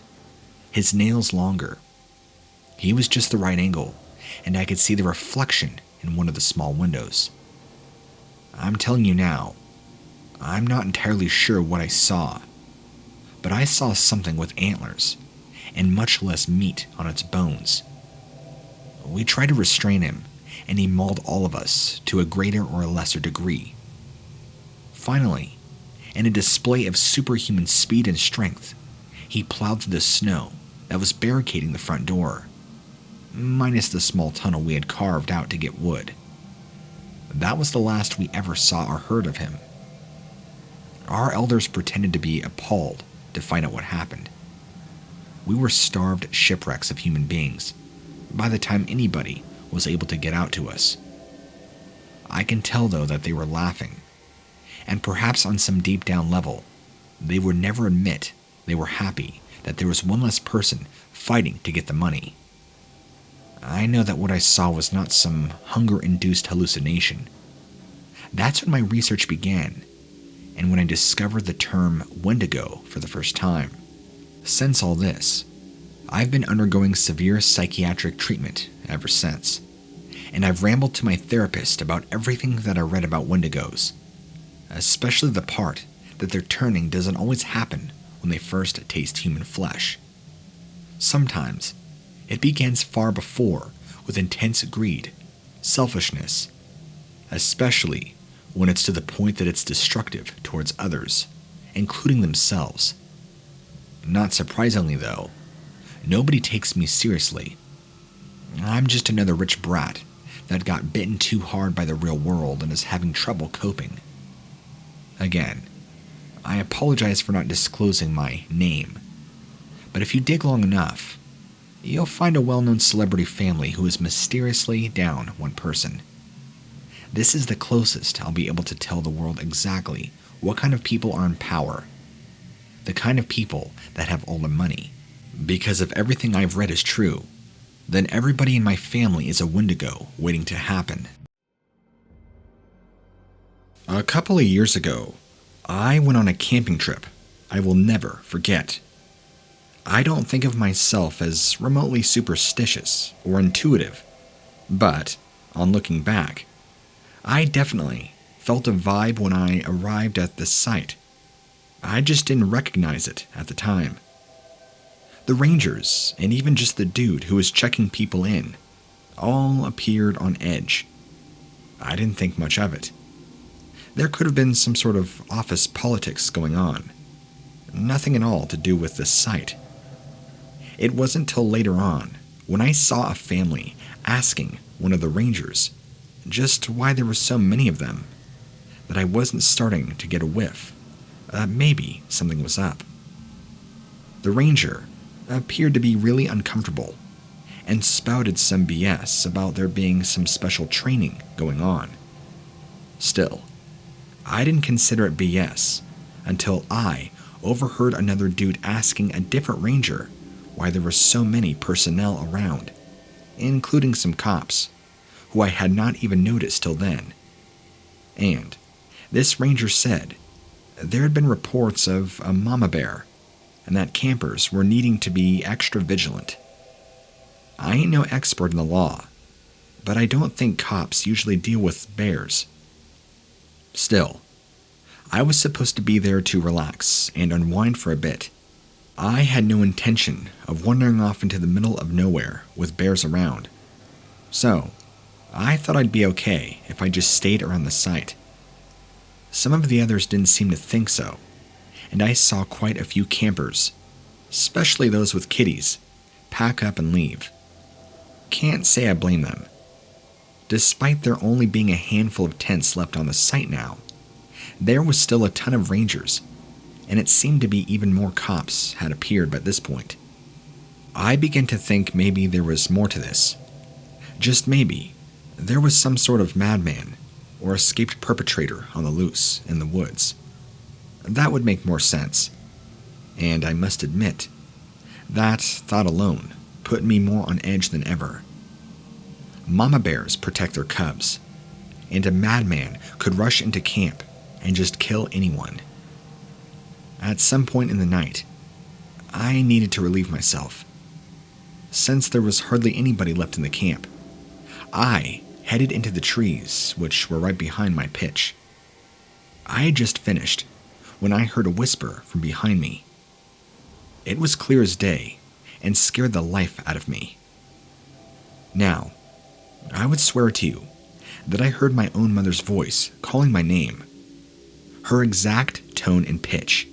his nails longer. He was just the right angle, and I could see the reflection in one of the small windows. I'm telling you now, I'm not entirely sure what I saw, but I saw something with antlers and much less meat on its bones. We tried to restrain him, and he mauled all of us to a greater or a lesser degree. Finally, in a display of superhuman speed and strength, he plowed through the snow that was barricading the front door, minus the small tunnel we had carved out to get wood. That was the last we ever saw or heard of him. Our elders pretended to be appalled to find out what happened. We were starved shipwrecks of human beings by the time anybody was able to get out to us. I can tell, though, that they were laughing, and perhaps on some deep down level, they would never admit they were happy that there was one less person fighting to get the money. I know that what I saw was not some hunger-induced hallucination. That's when my research began, and when I discovered the term Wendigo for the first time. Since all this, I've been undergoing severe psychiatric treatment ever since, and I've rambled to my therapist about everything that I read about Wendigos, especially the part that their turning doesn't always happen when they first taste human flesh. Sometimes, it begins far before with intense greed, selfishness, especially when it's to the point that it's destructive towards others, including themselves. Not surprisingly, though, nobody takes me seriously. I'm just another rich brat that got bitten too hard by the real world and is having trouble coping. Again, I apologize for not disclosing my name, but if you dig long enough, you'll find a well-known celebrity family who is mysteriously down one person. This is the closest I'll be able to tell the world exactly what kind of people are in power, the kind of people that have all the money. Because if everything I've read is true, then everybody in my family is a Wendigo waiting to happen. A couple of years ago, I went on a camping trip I will never forget. I don't think of myself as remotely superstitious or intuitive, but, on looking back, I definitely felt a vibe when I arrived at this site. I just didn't recognize it at the time. The rangers, and even just the dude who was checking people in, all appeared on edge. I didn't think much of it. There could have been some sort of office politics going on. Nothing at all to do with this site. It wasn't till later on, when I saw a family asking one of the rangers just why there were so many of them, that I wasn't starting to get a whiff that maybe something was up. The ranger appeared to be really uncomfortable and spouted some BS about there being some special training going on. Still, I didn't consider it BS until I overheard another dude asking a different ranger why there were so many personnel around, including some cops, who I had not even noticed till then. And this ranger said there had been reports of a mama bear, and that campers were needing to be extra vigilant. I ain't no expert in the law, but I don't think cops usually deal with bears. Still, I was supposed to be there to relax and unwind for a bit. I had no intention of wandering off into the middle of nowhere with bears around, so I thought I'd be okay if I just stayed around the site. Some of the others didn't seem to think so, and I saw quite a few campers, especially those with kitties, pack up and leave. Can't say I blame them. Despite there only being a handful of tents left on the site now, there was still a ton of rangers, and it seemed to be even more cops had appeared by this point. I began to think maybe there was more to this. Just maybe, there was some sort of madman or escaped perpetrator on the loose in the woods. That would make more sense. And I must admit, that thought alone put me more on edge than ever. Mama bears protect their cubs, and a madman could rush into camp and just kill anyone. At some point in the night, I needed to relieve myself. Since there was hardly anybody left in the camp, I headed into the trees, which were right behind my pitch. I had just finished when I heard a whisper from behind me. It was clear as day and scared the life out of me. Now, I would swear to you that I heard my own mother's voice calling my name, her exact tone and pitch.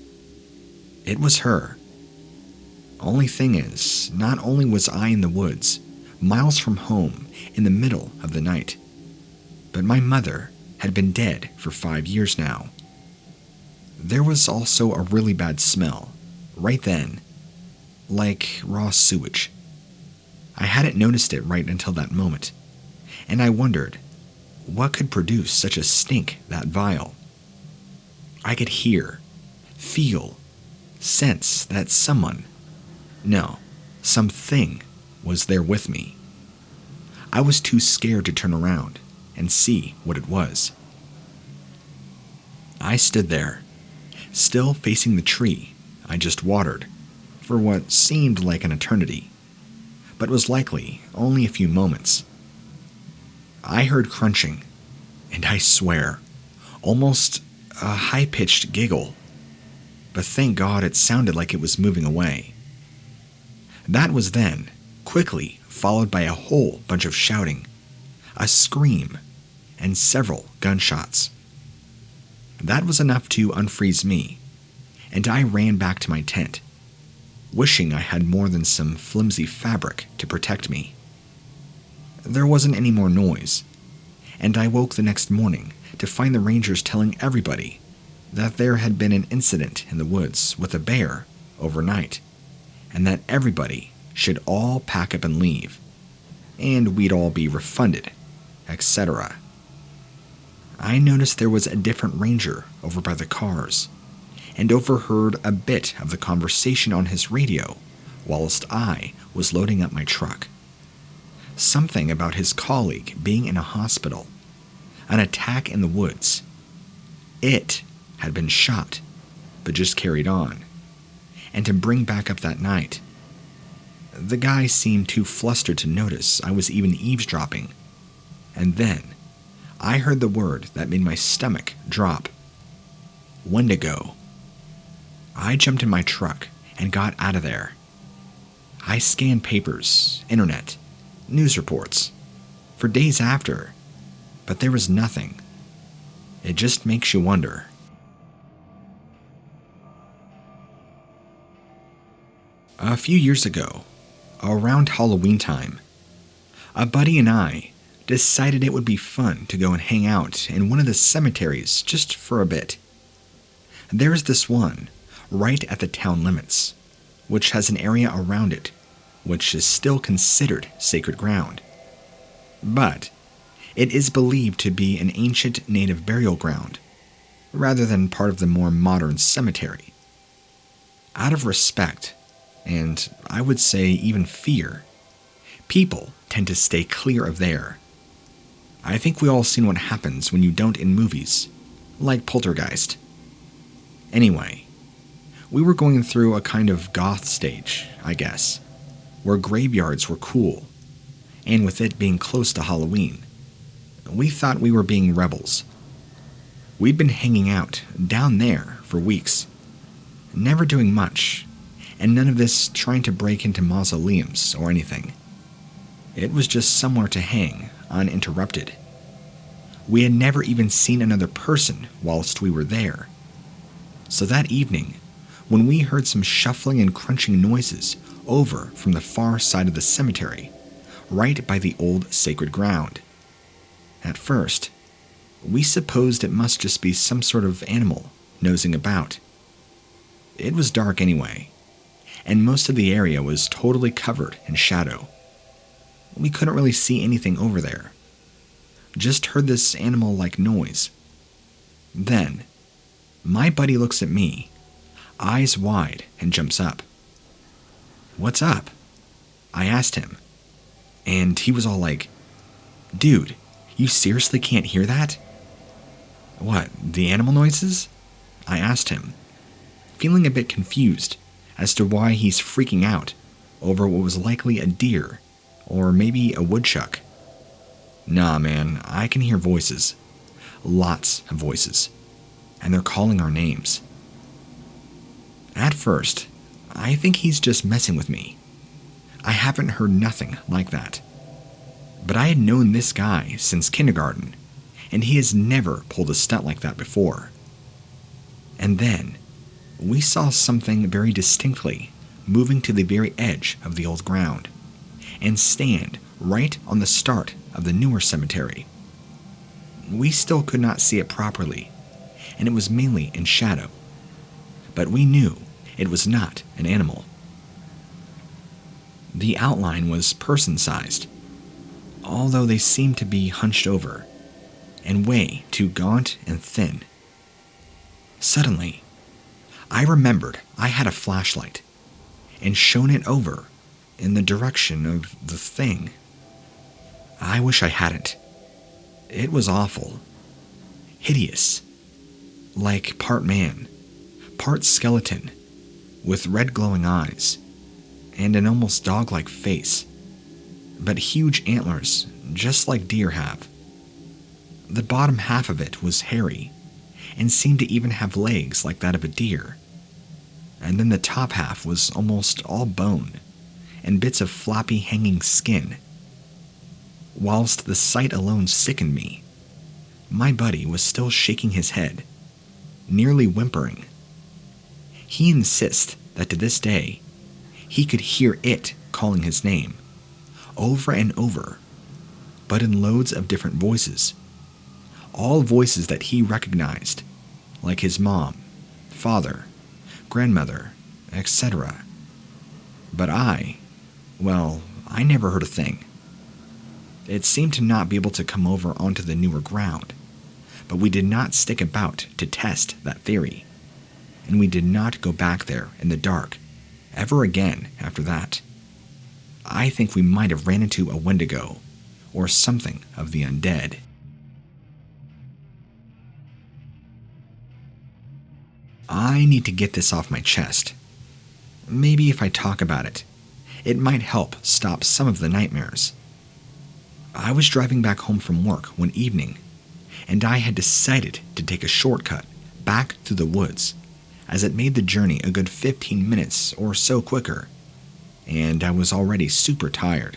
It was her. Only thing is, not only was I in the woods, miles from home, in the middle of the night, but my mother had been dead for 5 years now. There was also a really bad smell, right then, like raw sewage. I hadn't noticed it right until that moment, and I wondered, what could produce such a stink that vile? I could hear, feel, sense that someone, no, something was there with me. I was too scared to turn around and see what it was. I stood there, still facing the tree I just watered for what seemed like an eternity, but was likely only a few moments. I heard crunching, and I swear, almost a high-pitched giggle, but thank God it sounded like it was moving away. That was then quickly followed by a whole bunch of shouting, a scream, and several gunshots. That was enough to unfreeze me, and I ran back to my tent, wishing I had more than some flimsy fabric to protect me. There wasn't any more noise, and I woke the next morning to find the rangers telling everybody that there had been an incident in the woods with a bear overnight, and that everybody should all pack up and leave, and we'd all be refunded, etc. I noticed there was a different ranger over by the cars, and overheard a bit of the conversation on his radio whilst I was loading up my truck. Something about his colleague being in a hospital, an attack in the woods. It had been shot, but just carried on, and to bring back up that night. The guy seemed too flustered to notice I was even eavesdropping, and then I heard the word that made my stomach drop. Wendigo. I jumped in my truck and got out of there. I scanned papers, internet, news reports, for days after, but there was nothing. It just makes you wonder. A few years ago, around Halloween time, a buddy and I decided it would be fun to go and hang out in one of the cemeteries just for a bit. There's this one right at the town limits, which has an area around it which is still considered sacred ground. But it is believed to be an ancient native burial ground, rather than part of the more modern cemetery. Out of respect, and I would say even fear, people tend to stay clear of there. I think we all seen what happens when you don't in movies, like Poltergeist. Anyway, we were going through a kind of goth stage, I guess, where graveyards were cool, and with it being close to Halloween, we thought we were being rebels. We'd been hanging out down there for weeks, never doing much, and none of this trying to break into mausoleums or anything. It was just somewhere to hang, uninterrupted. We had never even seen another person whilst we were there. So that evening, when we heard some shuffling and crunching noises over from the far side of the cemetery, right by the old sacred ground. At first, we supposed it must just be some sort of animal nosing about. It was dark anyway, and most of the area was totally covered in shadow. We couldn't really see anything over there. Just heard this animal-like noise. Then, my buddy looks at me, eyes wide, and jumps up. "What's up?" I asked him, and he was all like, "Dude, you seriously can't hear that?" "What, the animal noises?" I asked him, feeling a bit confused as to why he's freaking out over what was likely a deer, or maybe a woodchuck. "Nah, man, I can hear voices. Lots of voices. And they're calling our names." At first, I think he's just messing with me. I haven't heard nothing like that. But I had known this guy since kindergarten, and he has never pulled a stunt like that before. And then, we saw something very distinctly moving to the very edge of the old ground, and stand right on the start of the newer cemetery. We still could not see it properly, and it was mainly in shadow, but we knew it was not an animal. The outline was person-sized, although they seemed to be hunched over, and way too gaunt and thin. Suddenly, I remembered I had a flashlight, and shone it over in the direction of the thing. I wish I hadn't. It was awful. Hideous. Like part man, part skeleton, with red glowing eyes, and an almost dog-like face, but huge antlers, just like deer have. The bottom half of it was hairy, and seemed to even have legs like that of a deer. And then the top half was almost all bone, and bits of floppy hanging skin. Whilst the sight alone sickened me, my buddy was still shaking his head, nearly whimpering. He insists that to this day, he could hear it calling his name, over and over, but in loads of different voices. All voices that he recognized, like his mom, father, grandmother, etc. But I never heard a thing. It seemed to not be able to come over onto the newer ground, but we did not stick about to test that theory, and we did not go back there in the dark ever again after that. I think we might have ran into a Wendigo, or something of the undead. I need to get this off my chest. Maybe if I talk about it, it might help stop some of the nightmares. I was driving back home from work one evening, and I had decided to take a shortcut back through the woods, as it made the journey a good 15 minutes or so quicker, and I was already super tired.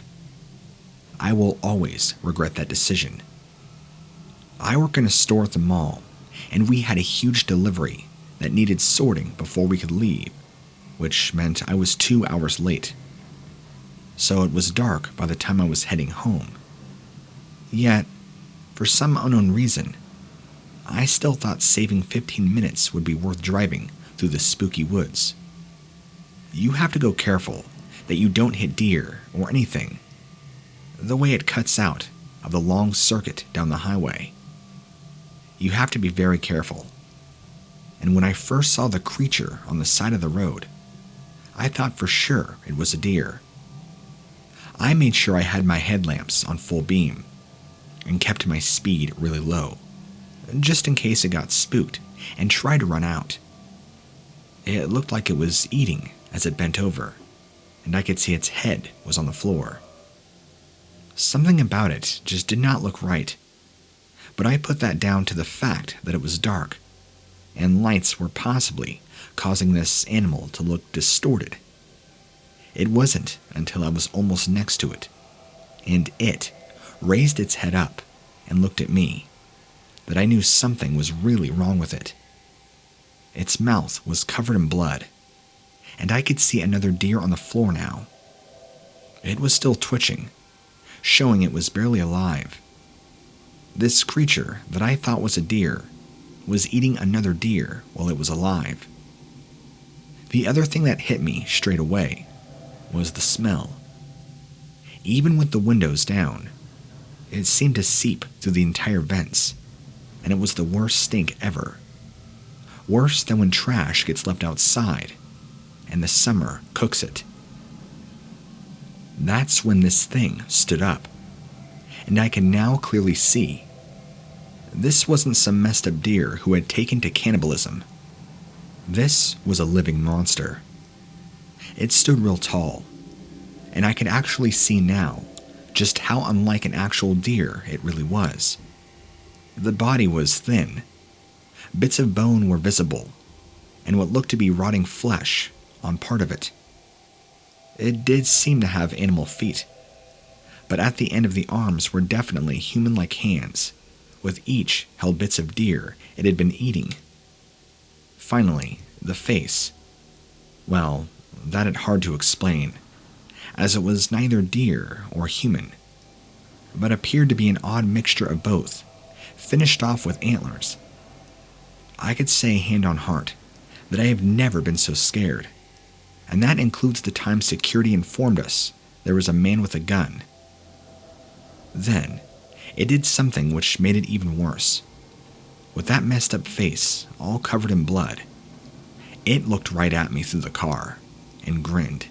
I will always regret that decision. I work in a store at the mall, and we had a huge delivery that needed sorting before we could leave, which meant I was 2 hours late. So it was dark by the time I was heading home. Yet, for some unknown reason, I still thought saving 15 minutes would be worth driving through the spooky woods. You have to go careful that you don't hit deer or anything, the way it cuts out of the long circuit down the highway. You have to be very careful. And when I first saw the creature on the side of the road, I thought for sure it was a deer. I made sure I had my headlamps on full beam, and kept my speed really low, just in case it got spooked and tried to run out. It looked like it was eating as it bent over, and I could see its head was on the floor. Something about it just did not look right, but I put that down to the fact that it was dark, and lights were possibly causing this animal to look distorted. It wasn't until I was almost next to it, and it raised its head up and looked at me, that I knew something was really wrong with it. Its mouth was covered in blood, and I could see another deer on the floor now. It was still twitching, showing it was barely alive. This creature that I thought was a deer was eating another deer while it was alive. The other thing that hit me straight away was the smell. Even with the windows down, it seemed to seep through the entire vents, and it was the worst stink ever. Worse than when trash gets left outside and the summer cooks it. That's when this thing stood up, and I can now clearly see. This wasn't some messed up deer who had taken to cannibalism. This was a living monster. It stood real tall, and I could actually see now just how unlike an actual deer it really was. The body was thin. Bits of bone were visible, and what looked to be rotting flesh on part of it. It did seem to have animal feet, but at the end of the arms were definitely human-like hands, with each held bits of deer it had been eating. Finally, the face. Well, that is hard to explain, as it was neither deer or human, but appeared to be an odd mixture of both, finished off with antlers. I could say hand on heart that I have never been so scared, and that includes the time security informed us there was a man with a gun. Then, it did something which made it even worse. With that messed up face all covered in blood, it looked right at me through the car and grinned.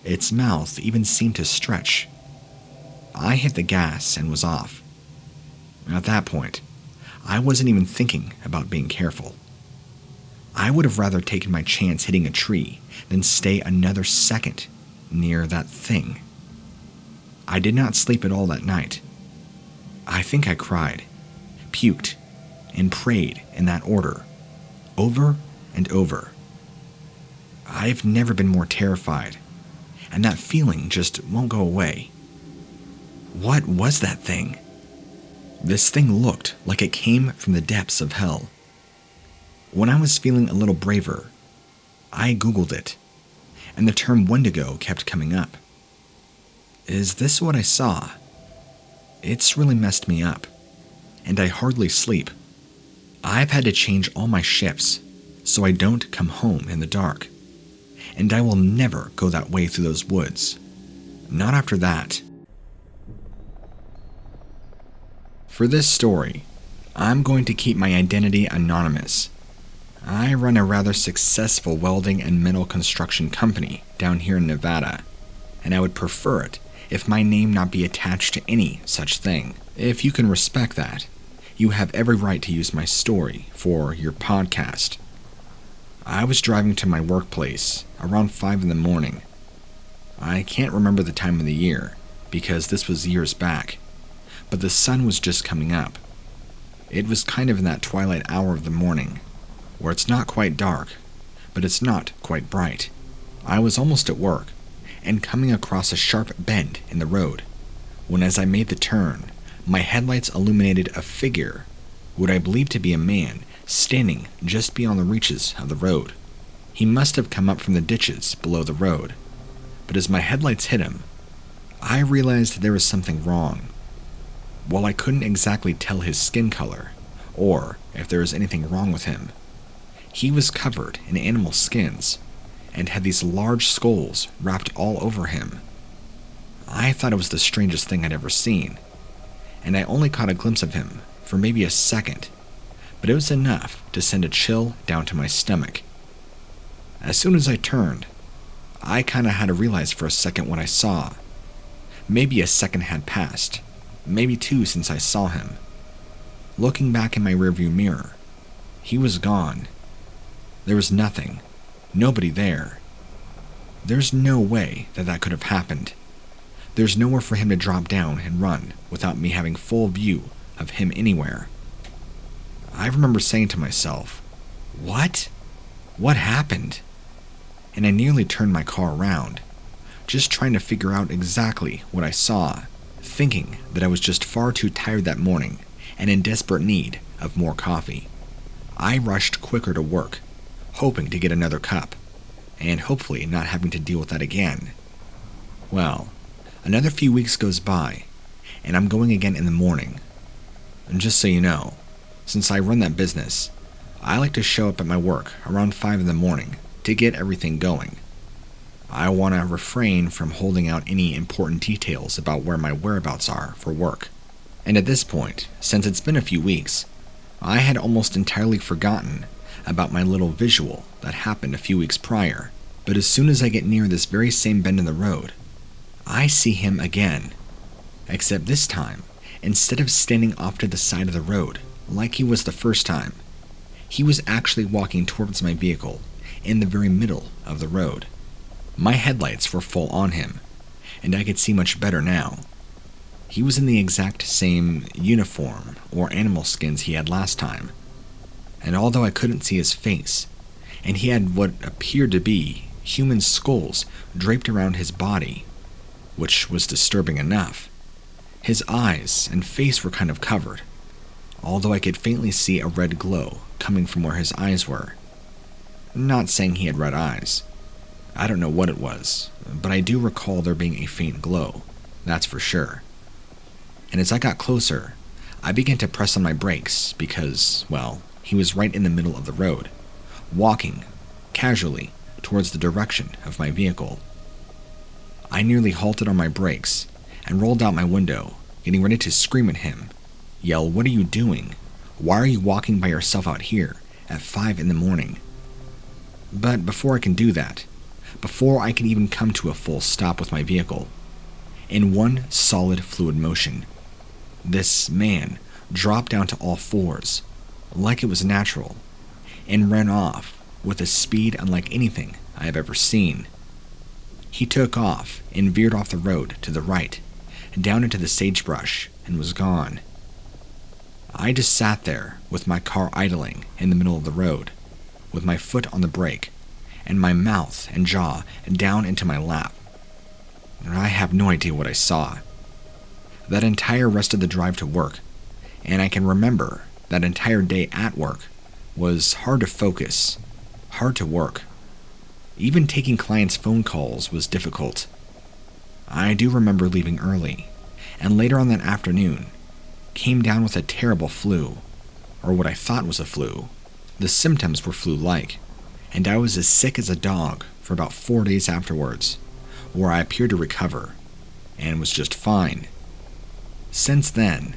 Its mouth even seemed to stretch. I hit the gas and was off. At that point, I wasn't even thinking about being careful. I would have rather taken my chance hitting a tree than stay another second near that thing. I did not sleep at all that night. I think I cried, puked, and prayed in that order, over and over. I've never been more terrified, and that feeling just won't go away. What was that thing? This thing looked like it came from the depths of hell. When I was feeling a little braver, I Googled it, and the term Wendigo kept coming up. Is this what I saw? It's really messed me up, and I hardly sleep. I've had to change all my shifts so I don't come home in the dark, and I will never go that way through those woods. Not after that. For this story, I'm going to keep my identity anonymous. I run a rather successful welding and metal construction company down here in Nevada, and I would prefer it if my name not be attached to any such thing. If you can respect that, you have every right to use my story for your podcast. I was driving to my workplace around 5 in the morning. I can't remember the time of the year, because this was years back, but the sun was just coming up. It was kind of in that twilight hour of the morning, where it's not quite dark, but it's not quite bright. I was almost at work, and coming across a sharp bend in the road, when as I made the turn, my headlights illuminated a figure, what I believed to be a man, standing just beyond the reaches of the road. He must have come up from the ditches below the road, but as my headlights hit him, I realized there was something wrong. While I couldn't exactly tell his skin color, or if there was anything wrong with him, he was covered in animal skins, and had these large skulls wrapped all over him. I thought it was the strangest thing I'd ever seen, and I only caught a glimpse of him for maybe a second, but it was enough to send a chill down to my stomach. As soon as I turned, I kinda had to realize for a second what I saw. Maybe a second had passed, maybe 2 since I saw him. Looking back in my rearview mirror, he was gone. There was nothing. Nobody there. There's no way that that could have happened. There's nowhere for him to drop down and run without me having full view of him anywhere. I remember saying to myself, "What? What happened?" And I nearly turned my car around, just trying to figure out exactly what I saw, thinking that I was just far too tired that morning and in desperate need of more coffee. I rushed quicker to work, hoping to get another cup, and hopefully not having to deal with that again. Well, another few weeks goes by, and I'm going again in the morning. And just so you know, since I run that business, I like to show up at my work around 5 in the morning to get everything going. I want to refrain from holding out any important details about where my whereabouts are for work. And at this point, since it's been a few weeks, I had almost entirely forgotten about my little visual that happened a few weeks prior. But as soon as I get near this very same bend in the road, I see him again. Except this time, instead of standing off to the side of the road like he was the first time, he was actually walking towards my vehicle in the very middle of the road. My headlights were full on him, and I could see much better now. He was in the exact same uniform or animal skins he had last time, and although I couldn't see his face, and he had what appeared to be human skulls draped around his body, which was disturbing enough, his eyes and face were kind of covered, although I could faintly see a red glow coming from where his eyes were. Not saying he had red eyes. I don't know what it was, but I do recall there being a faint glow, that's for sure. And as I got closer, I began to press on my brakes because, well, he was right in the middle of the road, walking, casually, towards the direction of my vehicle. I nearly halted on my brakes and rolled out my window, getting ready to scream at him, yell, "What are you doing? Why are you walking by yourself out here at 5 in the morning?" But before I can do that, before I can even come to a full stop with my vehicle, in one solid fluid motion, this man dropped down to all fours, like it was natural, and ran off with a speed unlike anything I have ever seen. He took off and veered off the road to the right, down into the sagebrush, and was gone. I just sat there with my car idling in the middle of the road, with my foot on the brake, and my mouth and jaw down into my lap. And I have no idea what I saw. That entire rest of the drive to work, and I can remember that entire day at work, was hard to focus, hard to work. Even taking clients' phone calls was difficult. I do remember leaving early, and later on that afternoon, came down with a terrible flu, or what I thought was a flu. The symptoms were flu-like, and I was as sick as a dog for about 4 days afterwards, where I appeared to recover, and was just fine. Since then,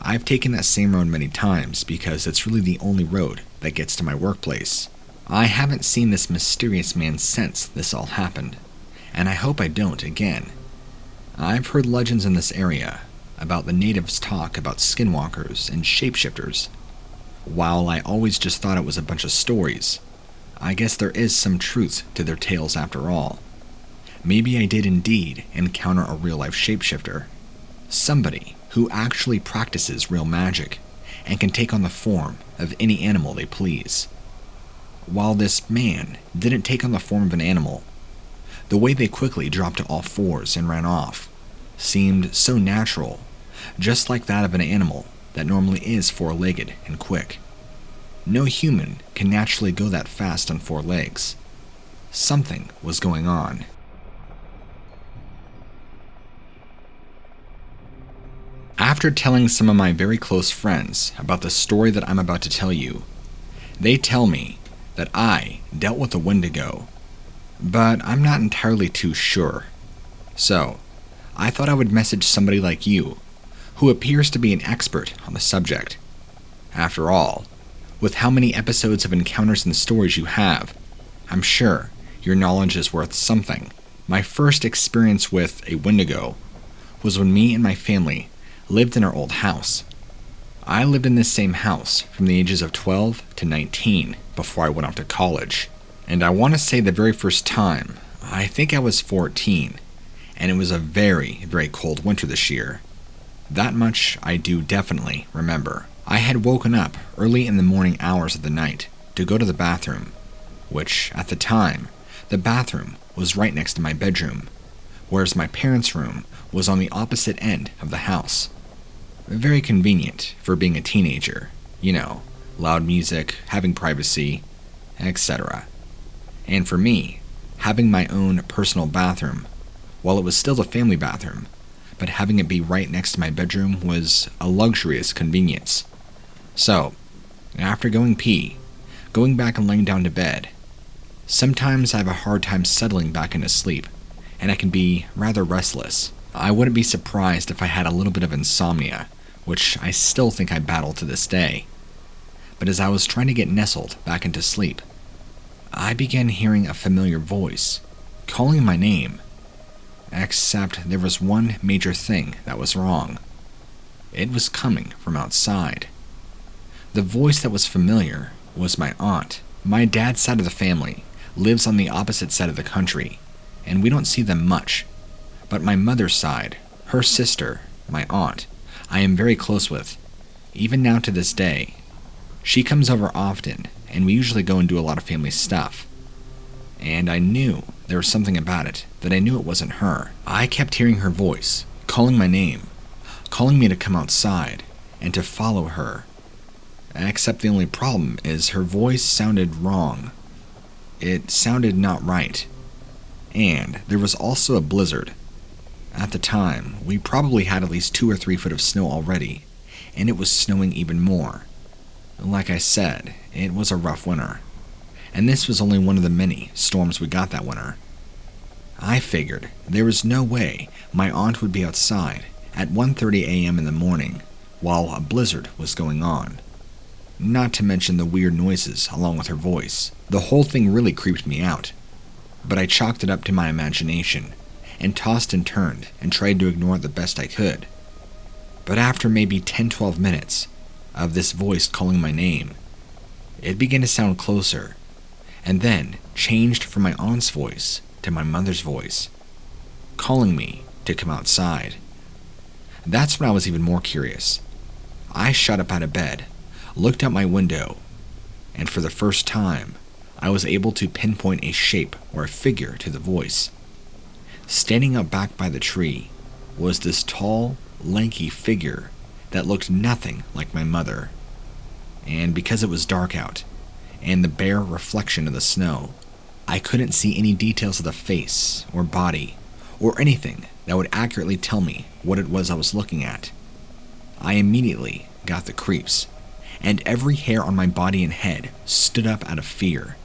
I've taken that same road many times because it's really the only road that gets to my workplace. I haven't seen this mysterious man since this all happened, and I hope I don't again. I've heard legends in this area about the natives talk about skinwalkers and shapeshifters. While I always just thought it was a bunch of stories, I guess there is some truth to their tales after all. Maybe I did indeed encounter a real-life shapeshifter, somebody who actually practices real magic and can take on the form of any animal they please. While this man didn't take on the form of an animal, the way they quickly dropped to all fours and ran off seemed so natural, just like that of an animal that normally is four-legged and quick. No human can naturally go that fast on 4 legs. Something was going on. After telling some of my very close friends about the story that I'm about to tell you, they tell me that I dealt with a Wendigo, but I'm not entirely too sure. So, I thought I would message somebody like you, who appears to be an expert on the subject. After all, with how many episodes of encounters and stories you have, I'm sure your knowledge is worth something. My first experience with a Wendigo was when me and my family lived in our old house. I lived in this same house from the ages of 12 to 19 before I went off to college. And I want to say the very first time, I think I was 14, and it was a very, very cold winter this year. That much I do definitely remember. I had woken up early in the morning hours of the night to go to the bathroom, which, at the time, the bathroom was right next to my bedroom, whereas my parents' room was on the opposite end of the house. Very convenient for being a teenager, loud music, having privacy, etc. And for me, having my own personal bathroom, while it was still a family bathroom, but having it be right next to my bedroom was a luxurious convenience. So, after going pee, going back and laying down to bed, sometimes I have a hard time settling back into sleep, and I can be rather restless. I wouldn't be surprised if I had a little bit of insomnia, which I still think I battle to this day. But as I was trying to get nestled back into sleep, I began hearing a familiar voice, calling my name. Except there was one major thing that was wrong. It was coming from outside. The voice that was familiar was my aunt. My dad's side of the family lives on the opposite side of the country, and we don't see them much. But my mother's side, her sister, my aunt, I am very close with, even now to this day. She comes over often, and we usually go and do a lot of family stuff. And I knew there was something about it, that I knew it wasn't her. I kept hearing her voice, calling my name, calling me to come outside, and to follow her. Except the only problem is her voice sounded wrong. It sounded not right. And there was also a blizzard. At the time, we probably had at least 2 or 3 foot of snow already, and it was snowing even more. Like I said, it was a rough winter. And this was only one of the many storms we got that winter. I figured there was no way my aunt would be outside at 1:30 a.m. in the morning while a blizzard was going on. Not to mention the weird noises along with her voice. The whole thing really creeped me out. But I chalked it up to my imagination and tossed and turned and tried to ignore it the best I could. But after maybe 10-12 minutes of this voice calling my name, it began to sound closer, and then changed from my aunt's voice to my mother's voice, calling me to come outside. That's when I was even more curious. I shot up out of bed, looked out my window, and for the first time, I was able to pinpoint a shape or a figure to the voice. Standing up back by the tree was this tall, lanky figure that looked nothing like my mother. And because it was dark out, and the bare reflection of the snow, I couldn't see any details of the face or body or anything that would accurately tell me what it was I was looking at. I immediately got the creeps, and every hair on my body and head stood up out of fear.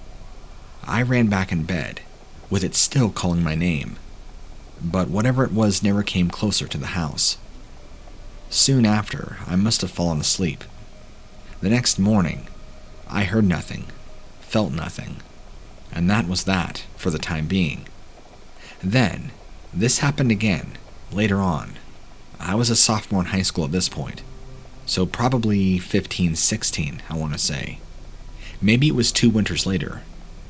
I ran back in bed, with it still calling my name, but whatever it was never came closer to the house. Soon after, I must have fallen asleep. The next morning, I heard nothing, felt nothing, and that was that for the time being. Then, this happened again, later on. I was a sophomore in high school at this point, so probably 15, 16, I want to say. Maybe it was 2 winters later,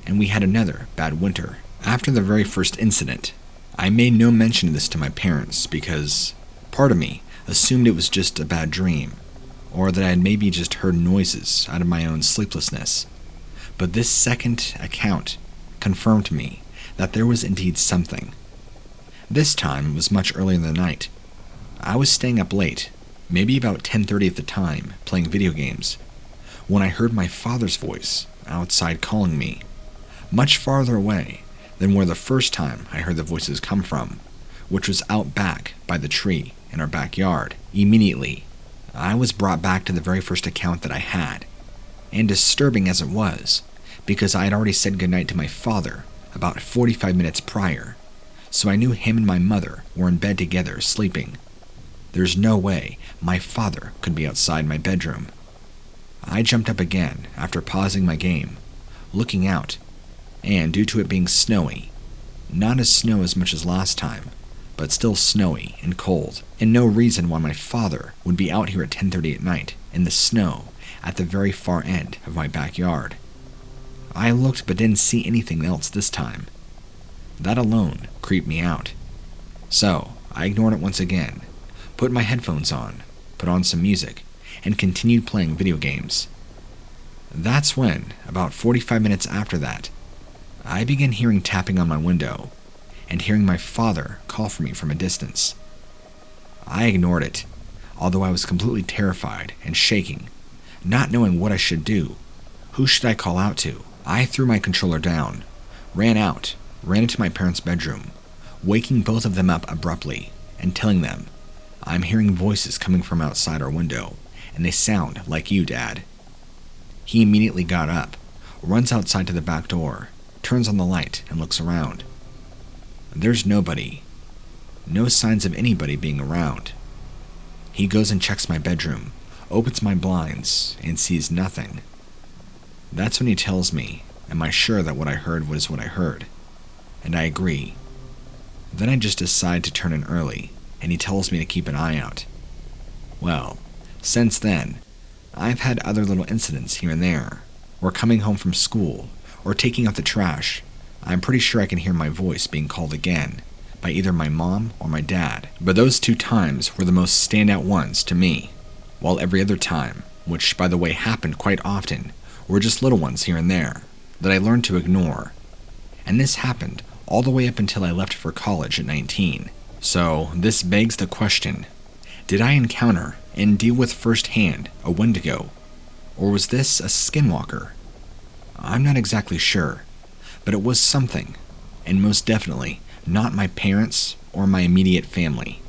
and we had another bad winter. After the very first incident, I made no mention of this to my parents because part of me assumed it was just a bad dream, or that I had maybe just heard noises out of my own sleeplessness. But this second account confirmed to me that there was indeed something. This time it was much earlier in the night. I was staying up late, maybe about 10:30 at the time, playing video games, when I heard my father's voice outside calling me, much farther away than where the first time I heard the voices come from, which was out back by the tree in our backyard. Immediately, I was brought back to the very first account that I had, and disturbing as it was, because I had already said goodnight to my father about 45 minutes prior, so I knew him and my mother were in bed together sleeping. There's no way my father could be outside my bedroom. I jumped up again after pausing my game, looking out, and due to it being snowy, not as snow as much as last time, but still snowy and cold, and no reason why my father would be out here at 10:30 at night, in the snow at the very far end of my backyard. I looked but didn't see anything else this time. That alone creeped me out. So I ignored it once again, put my headphones on, put on some music, and continued playing video games. That's when, about 45 minutes after that, I began hearing tapping on my window and hearing my father call for me from a distance. I ignored it, although I was completely terrified and shaking, not knowing what I should do. Who should I call out to? I threw my controller down, ran into my parents' bedroom, waking both of them up abruptly and telling them, "I'm hearing voices coming from outside our window, and they sound like you, Dad." He immediately got up, runs outside to the back door, turns on the light, and looks around. There's nobody. No signs of anybody being around. He goes and checks my bedroom, opens my blinds, and sees nothing. That's when he tells me, "Am I sure that what I heard was what I heard?" And I agree. Then I just decide to turn in early, and he tells me to keep an eye out. Well, since then, I've had other little incidents here and there, or coming home from school, or taking out the trash. I'm pretty sure I can hear my voice being called again, by either my mom or my dad, but those two times were the most standout ones to me, while every other time, which by the way happened quite often, were just little ones here and there, that I learned to ignore. And this happened all the way up until I left for college at 19. So this begs the question, did I encounter and deal with firsthand a Wendigo? Or was this a Skinwalker? I'm not exactly sure, but it was something, and most definitely not my parents or my immediate family.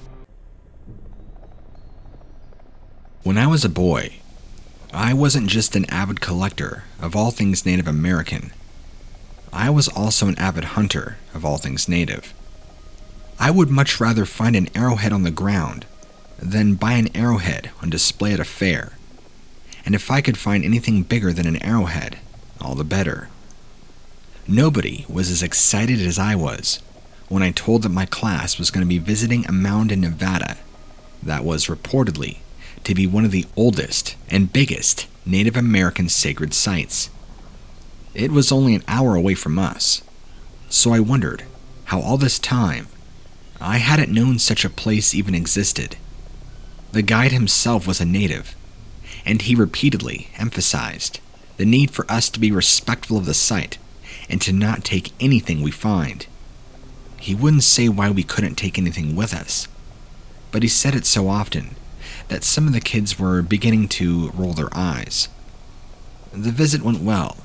When I was a boy, I wasn't just an avid collector of all things Native American. I was also an avid hunter of all things native. I would much rather find an arrowhead on the ground than buy an arrowhead on display at a fair. And if I could find anything bigger than an arrowhead, all the better. Nobody was as excited as I was when I told that my class was going to be visiting a mound in Nevada that was reportedly to be one of the oldest and biggest Native American sacred sites. It was only an hour away from us, so I wondered how all this time I hadn't known such a place even existed. The guide himself was a native, and he repeatedly emphasized the need for us to be respectful of the site and to not take anything we find. He wouldn't say why we couldn't take anything with us, but he said it so often that some of the kids were beginning to roll their eyes. The visit went well,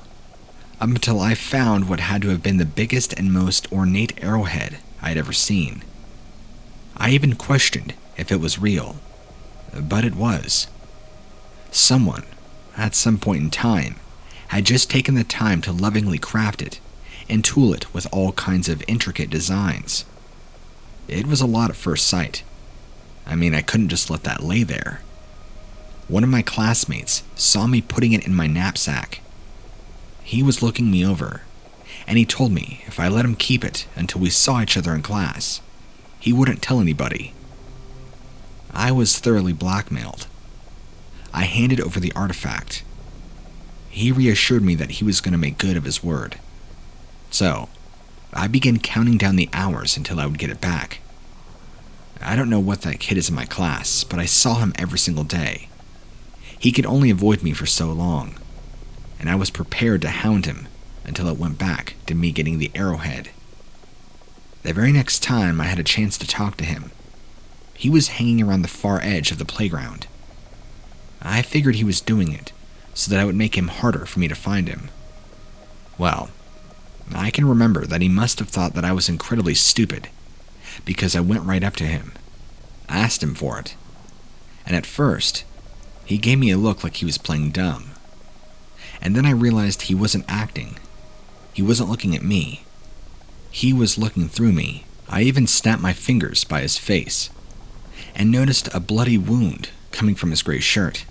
up until I found what had to have been the biggest and most ornate arrowhead I had ever seen. I even questioned if it was real, but it was. Someone, at some point in time, had just taken the time to lovingly craft it and tool it with all kinds of intricate designs. It was a lot at first sight. I mean, I couldn't just let that lay there. One of my classmates saw me putting it in my knapsack. He was looking me over, and he told me if I let him keep it until we saw each other in class, he wouldn't tell anybody. I was thoroughly blackmailed. I handed over the artifact. He reassured me that he was going to make good of his word. So, I began counting down the hours until I would get it back. I don't know what that kid is in my class, but I saw him every single day. He could only avoid me for so long, and I was prepared to hound him until it went back to me getting the arrowhead. The very next time I had a chance to talk to him, he was hanging around the far edge of the playground. I figured he was doing it so that I would make him harder for me to find him. Well, I can remember that he must have thought that I was incredibly stupid, because I went right up to him, asked him for it, and at first, he gave me a look like he was playing dumb. And then I realized he wasn't acting. He wasn't looking at me. He was looking through me. I even snapped my fingers by his face, and noticed a bloody wound coming from his gray shirt.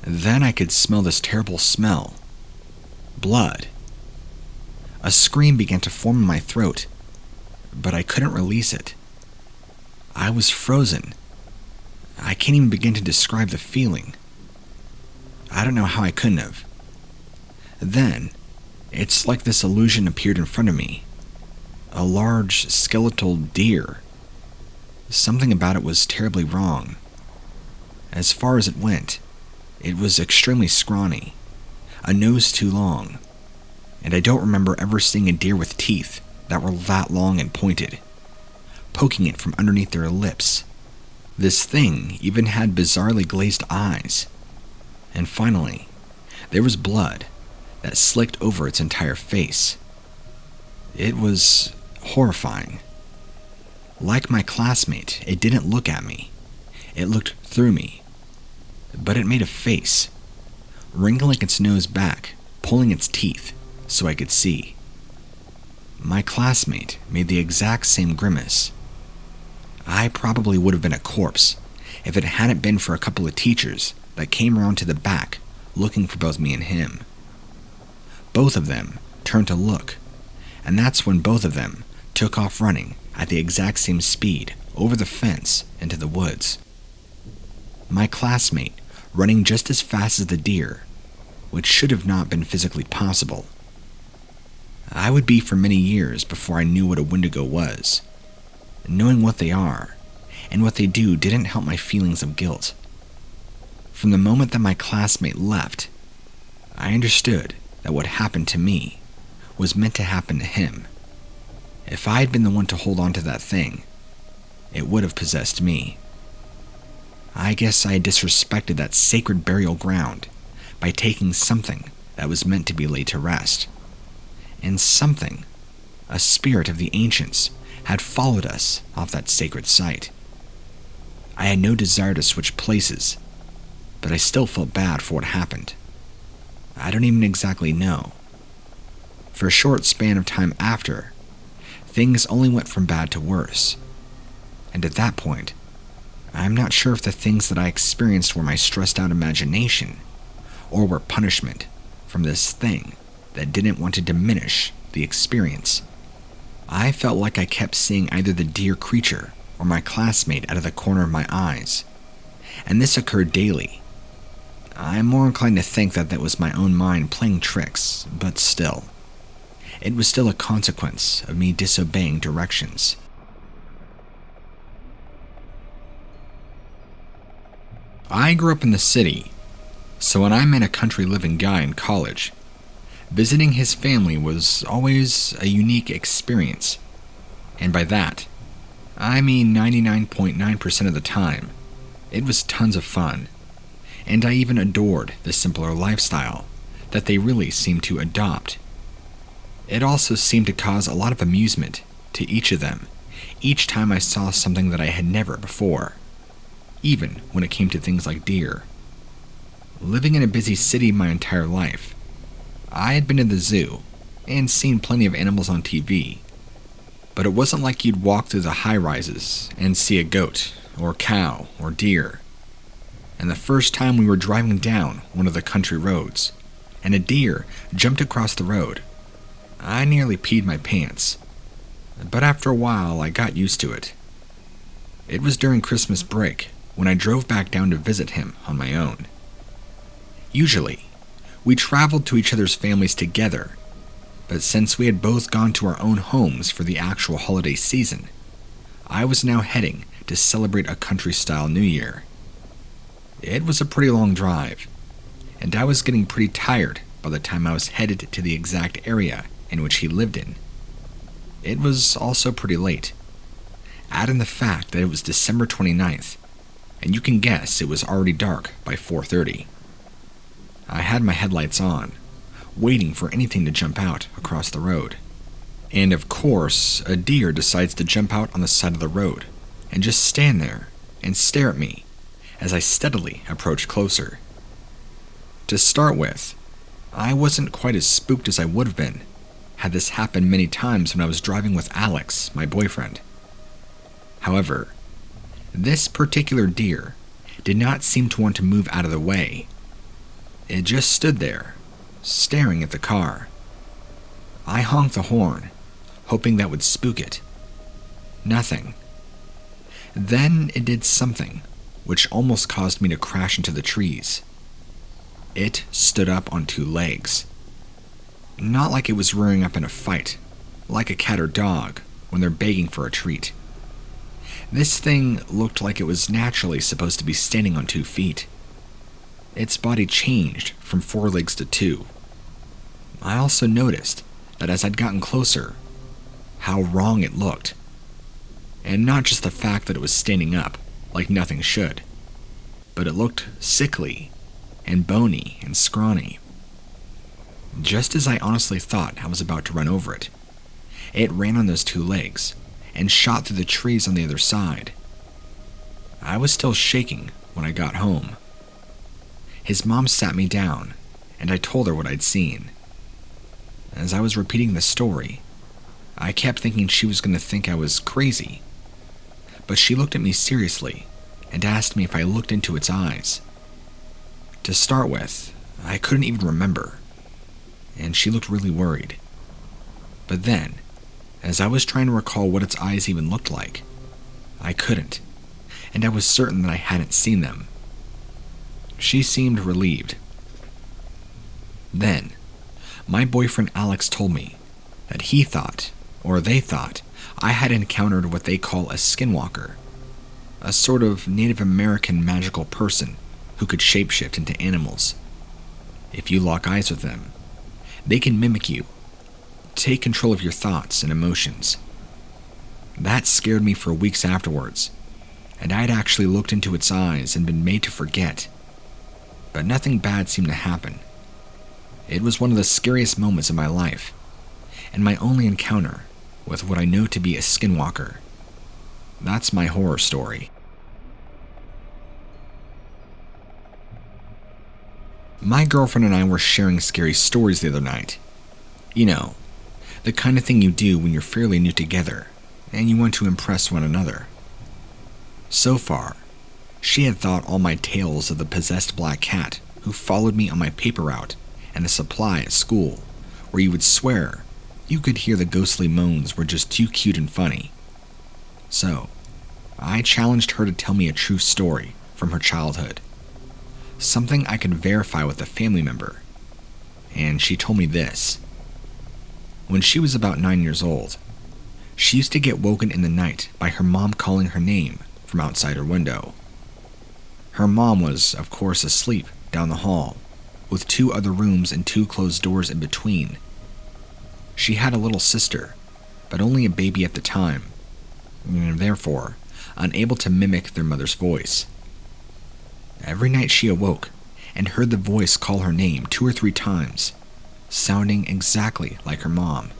Then I could smell this terrible smell. Blood. A scream began to form in my throat, but I couldn't release it. I was frozen. I can't even begin to describe the feeling. I don't know how I couldn't have. Then, it's like this illusion appeared in front of me. A large, skeletal deer. Something about it was terribly wrong. As far as it went, it was extremely scrawny, a nose too long, and I don't remember ever seeing a deer with teeth that were that long and pointed, poking it from underneath their lips. This thing even had bizarrely glazed eyes. And finally, there was blood that slicked over its entire face. It was horrifying. Like my classmate, it didn't look at me. It looked through me. But it made a face, wrinkling its nose back, pulling its teeth so I could see. My classmate made the exact same grimace. I probably would have been a corpse if it hadn't been for a couple of teachers that came around to the back looking for both me and him. Both of them turned to look, and that's when both of them took off running at the exact same speed over the fence into the woods. My classmate running just as fast as the deer, which should have not been physically possible. I would be for many years before I knew what a Wendigo was. Knowing what they are and what they do didn't help my feelings of guilt. From the moment that my classmate left, I understood that what happened to me was meant to happen to him. If I had been the one to hold on to that thing, it would have possessed me. I guess I had disrespected that sacred burial ground by taking something that was meant to be laid to rest. And something, a spirit of the ancients, had followed us off that sacred site. I had no desire to switch places, but I still felt bad for what happened. I don't even exactly know. For a short span of time after, things only went from bad to worse. And at that point, I'm not sure if the things that I experienced were my stressed out imagination, or were punishment from this thing that didn't want to diminish the experience. I felt like I kept seeing either the deer creature or my classmate out of the corner of my eyes, and this occurred daily. I'm more inclined to think that was my own mind playing tricks, but still. It was still a consequence of me disobeying directions. I grew up in the city, so when I met a country-living guy in college, visiting his family was always a unique experience. And by that, I mean 99.9% of the time, it was tons of fun. And I even adored the simpler lifestyle that they really seemed to adopt. It also seemed to cause a lot of amusement to each of them, each time I saw something that I had never before, even when it came to things like deer. Living in a busy city my entire life, I had been to the zoo and seen plenty of animals on TV, but it wasn't like you'd walk through the high-rises and see a goat or cow or deer. And the first time we were driving down one of the country roads, and a deer jumped across the road, I nearly peed my pants. But after a while, I got used to it. It was during Christmas break when I drove back down to visit him on my own. Usually, we traveled to each other's families together, but since we had both gone to our own homes for the actual holiday season, I was now heading to celebrate a country-style New Year. It was a pretty long drive, and I was getting pretty tired by the time I was headed to the exact area in which he lived in. It was also pretty late. Add in the fact that it was December 29th, and you can guess it was already dark by 4:30. I had my headlights on, waiting for anything to jump out across the road. And of course, a deer decides to jump out on the side of the road and just stand there and stare at me as I steadily approach closer. To start with, I wasn't quite as spooked as I would have been had this happened many times when I was driving with Alex, my boyfriend. However, this particular deer did not seem to want to move out of the way. It just stood there, staring at the car. I honked the horn, hoping that would spook it. Nothing. Then it did something which almost caused me to crash into the trees. It stood up on two legs. Not like it was rearing up in a fight, like a cat or dog when they're begging for a treat. This thing looked like it was naturally supposed to be standing on 2 feet. Its body changed from 4 legs to 2. I also noticed that as I'd gotten closer, how wrong it looked. And not just the fact that it was standing up like nothing should, but it looked sickly and bony and scrawny. Just as I honestly thought I was about to run over it, it ran on those 2 legs and shot through the trees on the other side. I was still shaking when I got home. His mom sat me down, and I told her what I'd seen. As I was repeating the story, I kept thinking she was going to think I was crazy. But she looked at me seriously and asked me if I looked into its eyes. To start with, I couldn't even remember, and she looked really worried. But then, as I was trying to recall what its eyes even looked like, I couldn't, and I was certain that I hadn't seen them. She seemed relieved. Then, my boyfriend Alex told me that he thought, or they thought, I had encountered what they call a skinwalker, a sort of Native American magical person who could shapeshift into animals. If you lock eyes with them, they can mimic you, take control of your thoughts and emotions. That scared me for weeks afterwards, and I had actually looked into its eyes and been made to forget. But nothing bad seemed to happen. It was one of the scariest moments of my life, and my only encounter with what I know to be a skinwalker. That's my horror story. My girlfriend and I were sharing scary stories the other night. You know, the kind of thing you do when you're fairly new together and you want to impress one another. So far, she had thought all my tales of the possessed black cat who followed me on my paper route and the supply at school, where you would swear you could hear the ghostly moans, were just too cute and funny. So, I challenged her to tell me a true story from her childhood, something I could verify with a family member, and she told me this. When she was about 9 years old, she used to get woken in the night by her mom calling her name from outside her window. Her mom was, of course, asleep down the hall, with 2 other rooms and 2 closed doors in between. She had a little sister, but only a baby at the time, and therefore unable to mimic their mother's voice. Every night she awoke and heard the voice call her name 2 or 3 times, sounding exactly like her mom.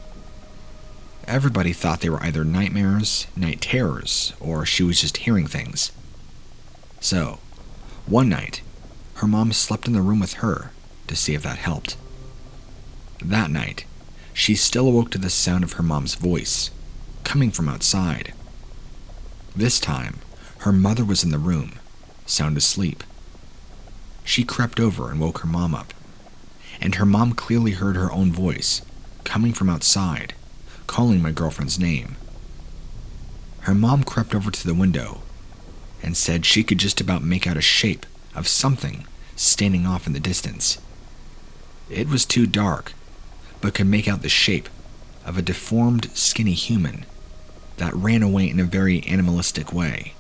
Everybody thought they were either nightmares, night terrors, or she was just hearing things. So, one night, her mom slept in the room with her to see if that helped. That night, she still awoke to the sound of her mom's voice, coming from outside. This time, her mother was in the room, sound asleep. She crept over and woke her mom up, and her mom clearly heard her own voice, coming from outside, calling my girlfriend's name. Her mom crept over to the window and said she could just about make out a shape of something standing off in the distance. It was too dark, but could make out the shape of a deformed, skinny human that ran away in a very animalistic way.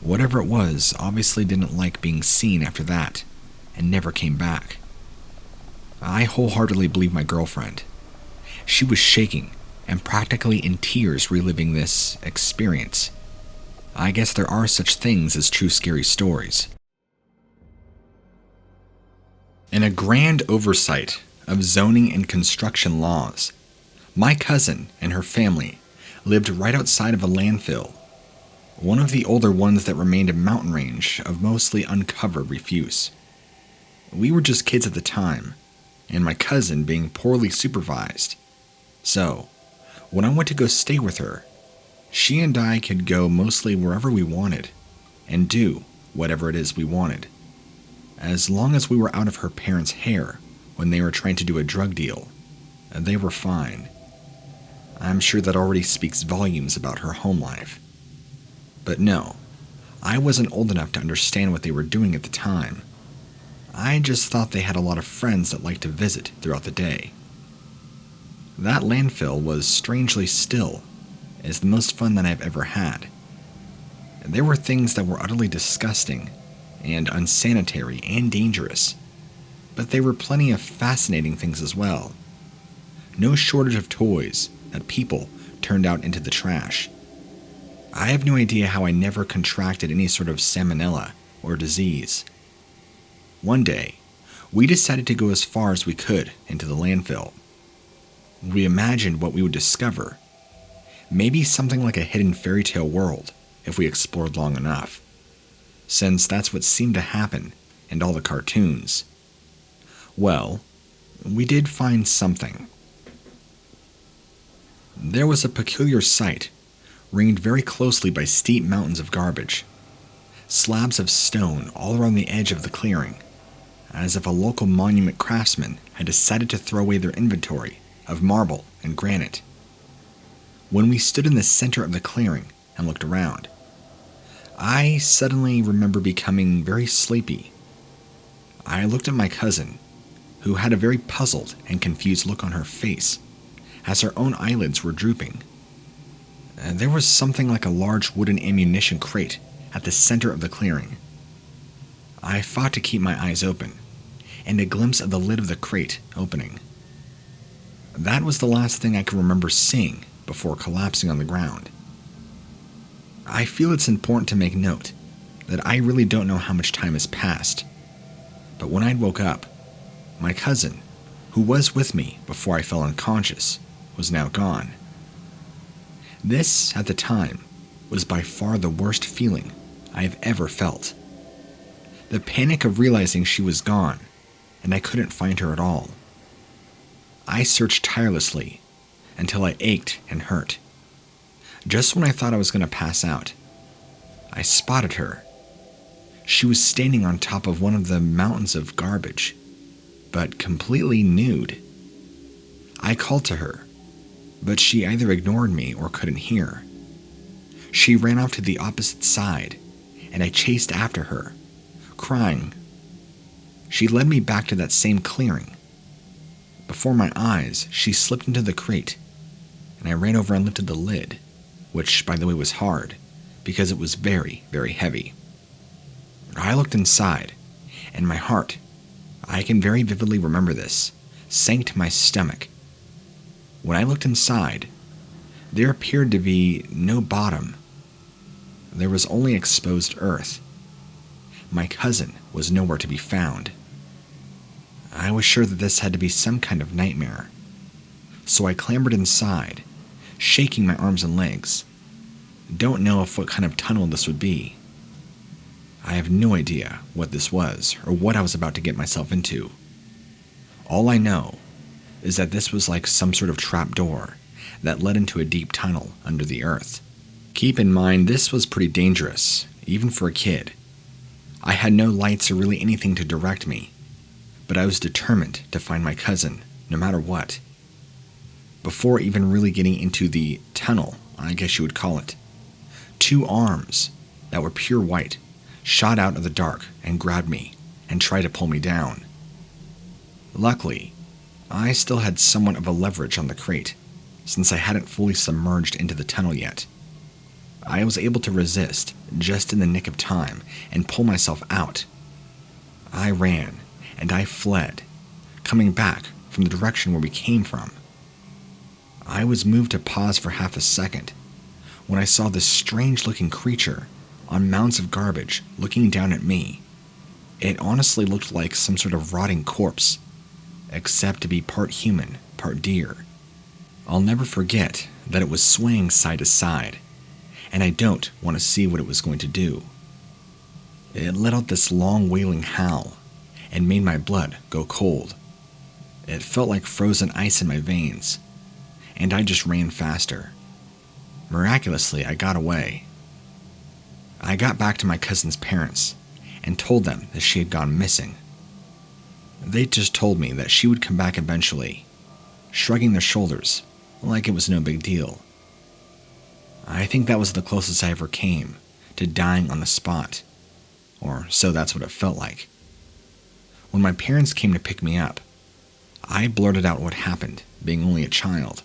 Whatever it was obviously didn't like being seen after that, and never came back. I wholeheartedly believe my girlfriend. She was shaking and practically in tears reliving this experience. I guess there are such things as true scary stories. In a grand oversight of zoning and construction laws, my cousin and her family lived right outside of a landfill, one of the older ones that remained a mountain range of mostly uncovered refuse. We were just kids at the time, and my cousin being poorly supervised. So, when I went to go stay with her, she and I could go mostly wherever we wanted and do whatever it is we wanted, as long as we were out of her parents' hair when they were trying to do a drug deal. They were fine. I'm sure that already speaks volumes about her home life. But no, I wasn't old enough to understand what they were doing at the time. I just thought they had a lot of friends that liked to visit throughout the day. That landfill was strangely still. It's the most fun that I've ever had. There were things that were utterly disgusting and unsanitary and dangerous, but there were plenty of fascinating things as well. No shortage of toys that people turned out into the trash. I have no idea how I never contracted any sort of salmonella or disease. One day, we decided to go as far as we could into the landfill. We imagined what we would discover. Maybe something like a hidden fairy tale world if we explored long enough, since that's what seemed to happen in all the cartoons. Well, we did find something. There was a peculiar sight, ringed very closely by steep mountains of garbage. Slabs of stone all around the edge of the clearing, as if a local monument craftsman had decided to throw away their inventory of marble and granite. When we stood in the center of the clearing and looked around, I suddenly remember becoming very sleepy. I looked at my cousin, who had a very puzzled and confused look on her face, as her own eyelids were drooping. There was something like a large wooden ammunition crate at the center of the clearing. I fought to keep my eyes open, and a glimpse of the lid of the crate opening. That was the last thing I could remember seeing before collapsing on the ground. I feel it's important to make note that I really don't know how much time has passed, but when I woke up, my cousin, who was with me before I fell unconscious, was now gone. This, at the time, was by far the worst feeling I have ever felt. The panic of realizing she was gone, and I couldn't find her at all. I searched tirelessly until I ached and hurt. Just when I thought I was going to pass out, I spotted her. She was standing on top of one of the mountains of garbage, but completely nude. I called to her, but she either ignored me or couldn't hear. She ran off to the opposite side, and I chased after her, crying. She led me back to that same clearing. Before my eyes, she slipped into the crate, and I ran over and lifted the lid, which, by the way, was hard, because it was very, very heavy. I looked inside, and my heart, I can very vividly remember this, sank to my stomach. When I looked inside, there appeared to be no bottom. There was only exposed earth. My cousin was nowhere to be found. I was sure that this had to be some kind of nightmare, so I clambered inside, shaking my arms and legs. Don't know what kind of tunnel this would be. I have no idea what this was or what I was about to get myself into. All I know is that this was like some sort of trap door that led into a deep tunnel under the earth. Keep in mind, this was pretty dangerous, even for a kid. I had no lights or really anything to direct me, but I was determined to find my cousin, no matter what. Before even really getting into the tunnel, I guess you would call it, 2 arms that were pure white shot out of the dark and grabbed me and tried to pull me down. Luckily, I still had somewhat of a leverage on the crate, since I hadn't fully submerged into the tunnel yet. I was able to resist just in the nick of time and pull myself out. I ran and I fled, coming back from the direction where we came from. I was moved to pause for half a second when I saw this strange-looking creature on mounds of garbage looking down at me. It honestly looked like some sort of rotting corpse, except to be part human, part deer. I'll never forget that it was swaying side to side, and I don't want to see what it was going to do. It let out this long wailing howl and made my blood go cold. It felt like frozen ice in my veins, and I just ran faster. Miraculously, I got away. I got back to my cousin's parents and told them that she had gone missing. They just told me that she would come back eventually, shrugging their shoulders like it was no big deal. I think that was the closest I ever came to dying on the spot, or so that's what it felt like. When my parents came to pick me up, I blurted out what happened, being only a child.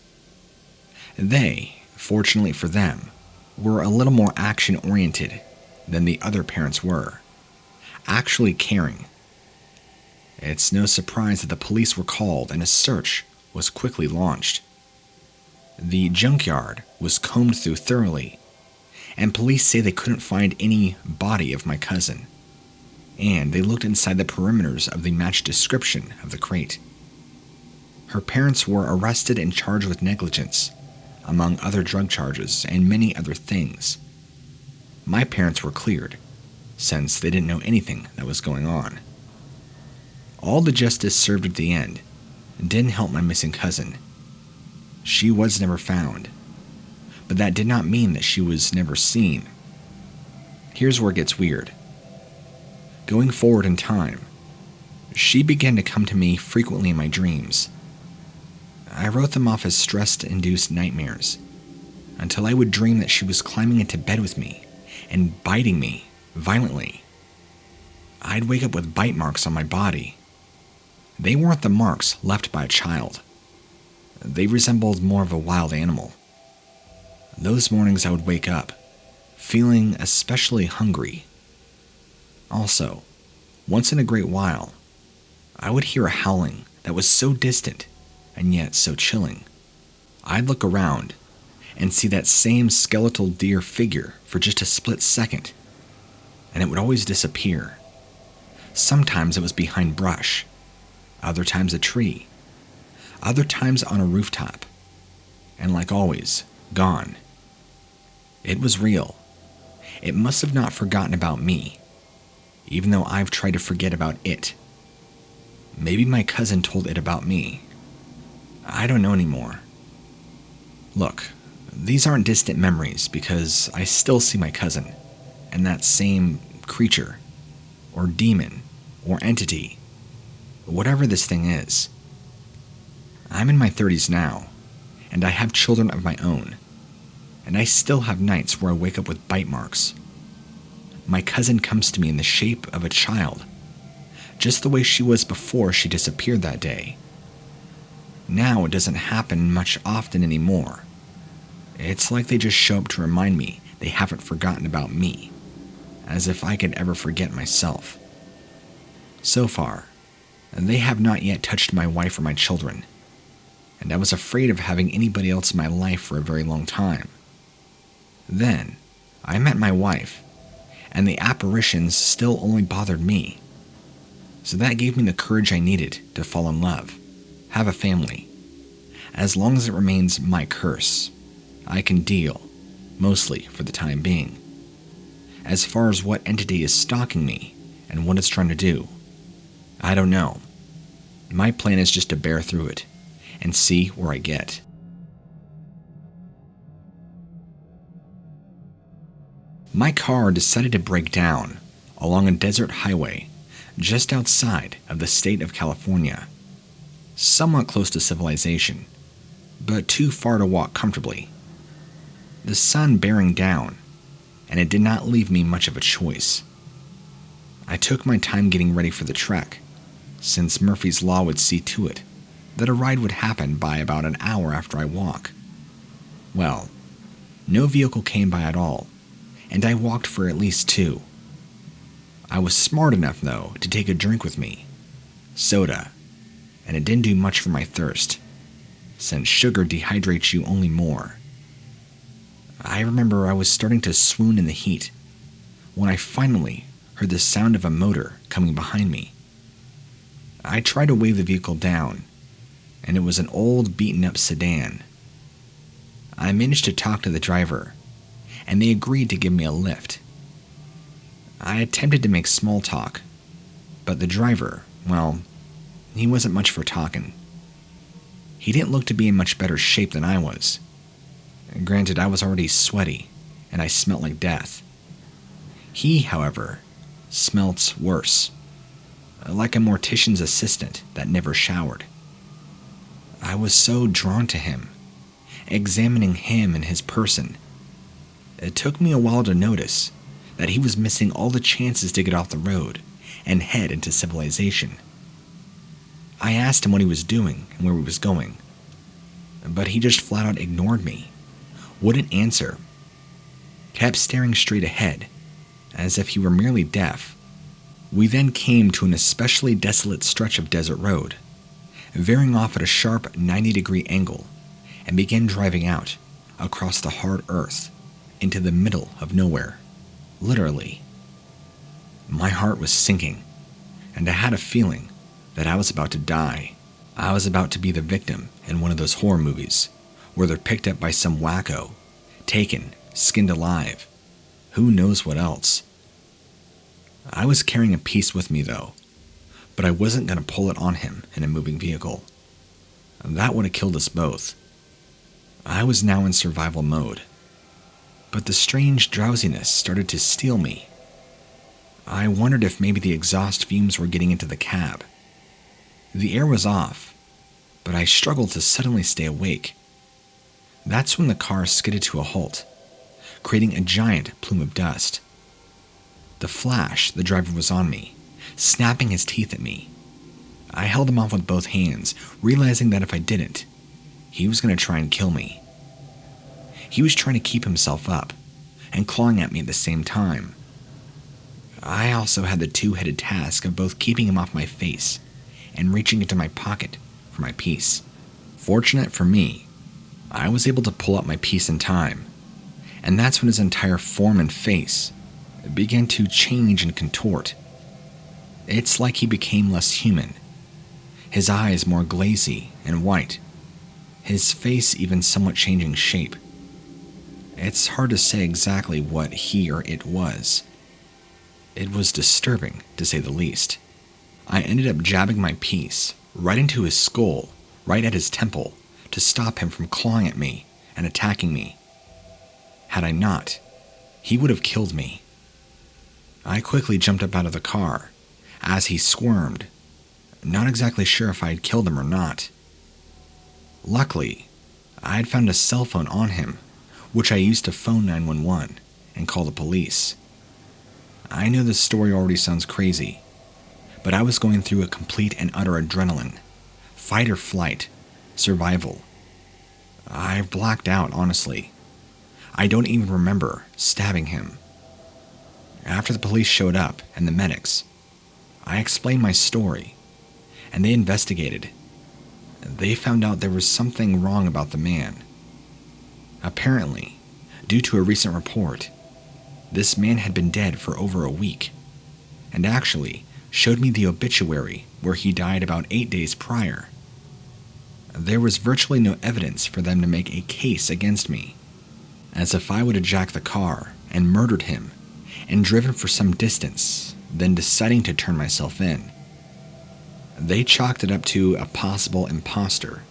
They, fortunately for them, were a little more action-oriented than the other parents were, actually caring. It's no surprise that the police were called and a search was quickly launched. The junkyard was combed through thoroughly, and police say they couldn't find any body of my cousin, and they looked inside the perimeters of the matched description of the crate. Her parents were arrested and charged with negligence, among other drug charges and many other things. My parents were cleared, since they didn't know anything that was going on. All the justice served at the end didn't help my missing cousin. She was never found, but that did not mean that she was never seen. Here's where it gets weird. Going forward in time, she began to come to me frequently in my dreams. I wrote them off as stress-induced nightmares, until I would dream that she was climbing into bed with me and biting me violently. I'd wake up with bite marks on my body. They weren't the marks left by a child. They resembled more of a wild animal. Those mornings I would wake up, feeling especially hungry. Also, once in a great while, I would hear a howling that was so distant and yet so chilling. I'd look around and see that same skeletal deer figure for just a split second, and it would always disappear. Sometimes it was behind brush, other times a tree, other times on a rooftop, and like always, gone. It was real. It must have not forgotten about me, even though I've tried to forget about it. Maybe my cousin told it about me. I don't know anymore. Look, these aren't distant memories because I still see my cousin and that same creature, or demon, or entity, whatever this thing is. I'm in my 30s now, and I have children of my own, and I still have nights where I wake up with bite marks. My cousin comes to me in the shape of a child, just the way she was before she disappeared that day. Now it doesn't happen much often anymore. It's like they just show up to remind me they haven't forgotten about me, as if I could ever forget myself. So far, they have not yet touched my wife or my children, and I was afraid of having anybody else in my life for a very long time. Then, I met my wife, and the apparitions still only bothered me. So that gave me the courage I needed to fall in love, have a family. As long as it remains my curse, I can deal, mostly for the time being. As far as what entity is stalking me and what it's trying to do, I don't know. My plan is just to bear through it and see where I get. My car decided to break down along a desert highway just outside of the state of California, somewhat close to civilization, but too far to walk comfortably. The sun bearing down, and it did not leave me much of a choice. I took my time getting ready for the trek, since Murphy's Law would see to it that a ride would happen by about an hour after I walk. Well, no vehicle came by at all, and I walked for at least 2. I was smart enough, though, to take a drink with me, soda, and it didn't do much for my thirst, since sugar dehydrates you only more. I remember I was starting to swoon in the heat when I finally heard the sound of a motor coming behind me. I tried to wave the vehicle down, and it was an old beaten-up sedan. I managed to talk to the driver, and they agreed to give me a lift. I attempted to make small talk, but the driver, well, he wasn't much for talking. He didn't look to be in much better shape than I was. Granted, I was already sweaty, and I smelt like death. He, however, smelt worse, like a mortician's assistant that never showered. I was so drawn to him, examining him and his person. It took me a while to notice that he was missing all the chances to get off the road and head into civilization. I asked him what he was doing and where he was going, but he just flat out ignored me, wouldn't answer, kept staring straight ahead, as if he were merely deaf. We then came to an especially desolate stretch of desert road, veering off at a sharp 90-degree angle, and began driving out across the hard earth into the middle of nowhere, literally. My heart was sinking, and I had a feeling that I was about to die. I was about to be the victim in one of those horror movies where they're picked up by some wacko, taken, skinned alive, who knows what else. I was carrying a piece with me though, but I wasn't going to pull it on him in a moving vehicle. That would have killed us both. I was now in survival mode, but the strange drowsiness started to steal me. I wondered if maybe the exhaust fumes were getting into the cab. The air was off, but I struggled to suddenly stay awake. That's when the car skidded to a halt, creating a giant plume of dust. The flash, the driver was on me, snapping his teeth at me. I held him off with both hands, realizing that if I didn't, he was going to try and kill me. He was trying to keep himself up and clawing at me at the same time. I also had the two-headed task of both keeping him off my face and reaching into my pocket for my piece. Fortunate for me, I was able to pull out my piece in time, and that's when his entire form and face began to change and contort. It's like he became less human, his eyes more glazy and white, his face even somewhat changing shape. It's hard to say exactly what he or it was. It was disturbing, to say the least. I ended up jabbing my piece right into his skull, right at his temple, to stop him from clawing at me and attacking me. Had I not, he would have killed me. I quickly jumped up out of the car as he squirmed, not exactly sure if I had killed him or not. Luckily, I had found a cell phone on him, which I used to phone 911 and call the police. I know this story already sounds crazy, but I was going through a complete and utter adrenaline, fight or flight, survival. I've blacked out, honestly. I don't even remember stabbing him. After the police showed up and the medics, I explained my story, and they investigated. They found out there was something wrong about the man. Apparently, due to a recent report, this man had been dead for over a week, and actually showed me the obituary where he died about 8 days prior. There was virtually no evidence for them to make a case against me, as if I would have jacked the car and murdered him and driven for some distance, then deciding to turn myself in. They chalked it up to a possible imposter,